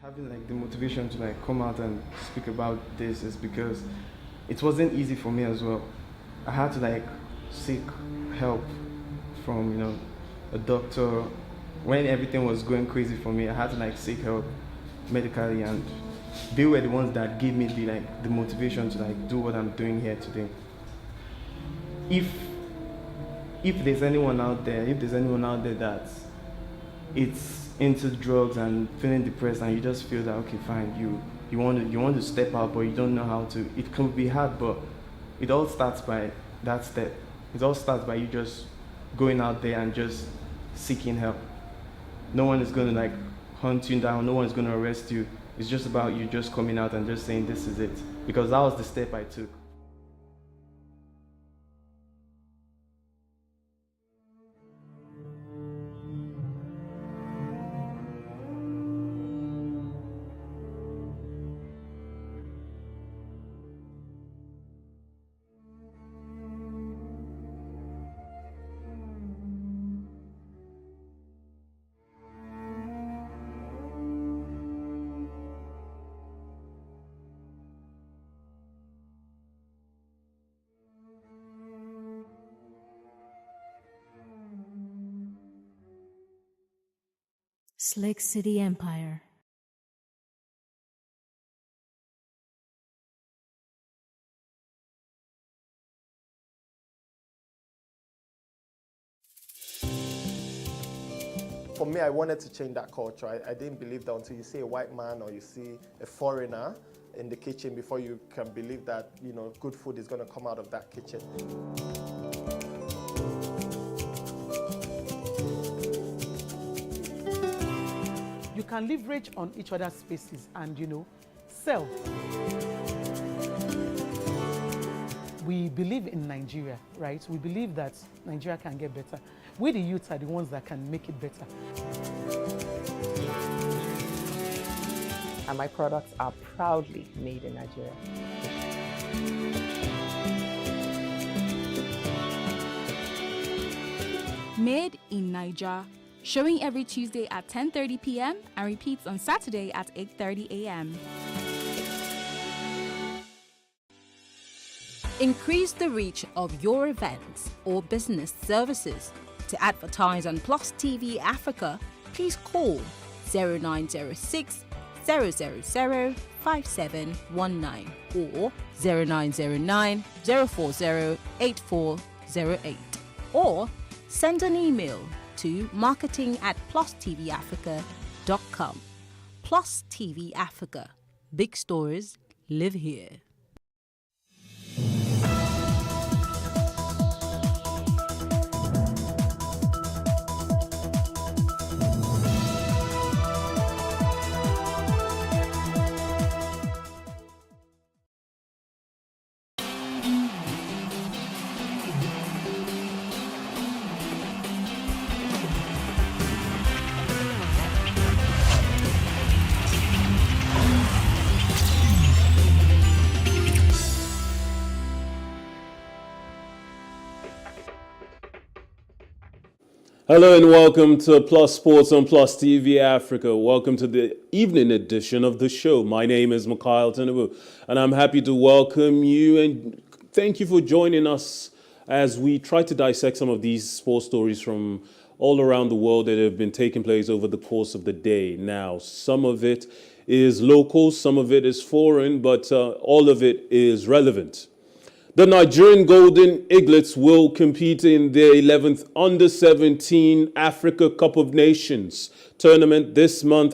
Having like the motivation to like come out and speak about this is because it wasn't easy for me as well. I had to like seek help from a doctor. When everything was going crazy for me, I had to like seek help medically, and they were the ones that gave me the motivation to like do what I'm doing here today. If there's anyone out there that it's into drugs and feeling depressed, and you just feel that okay, fine, you want to step out but you don't know how to, it can be hard, but it all starts by that step. It all starts by you just going out there and just seeking help. No one is going to like hunt you down, no one is going to arrest you. It's just about you just coming out and just saying this is it, because that was the step I took. Slick City Empire. For me, I wanted to change that culture. I didn't believe that until you see a white man or you see a foreigner in the kitchen before you can believe that, good food is going to come out of that kitchen. You can leverage on each other's spaces and, sell. We believe in Nigeria, right? We believe that Nigeria can get better. We, the youth, are the ones that can make it better. And my products are proudly made in Nigeria. Made in Nigeria, showing every Tuesday at 10:30 p.m. and repeats on Saturday at 8:30 a.m. Increase the reach of your events or business services. To advertise on Plus TV Africa, please call 0906 000 5719 or 0909 040 8408, or send an email to marketing@plustvafrica.com. Plus TV Africa. Big stories live here. Hello and welcome to Plus Sports on Plus TV Africa. Welcome to the evening edition of the show. My name is Mikhail Tinubu, and I'm happy to welcome you and thank you for joining us as we try to dissect some of these sports stories from all around the world that have been taking place over the course of the day. Now, some of it is local, some of it is foreign, but all of it is relevant. The Nigerian Golden Eaglets will compete in their 11th Under-17 Africa Cup of Nations tournament this month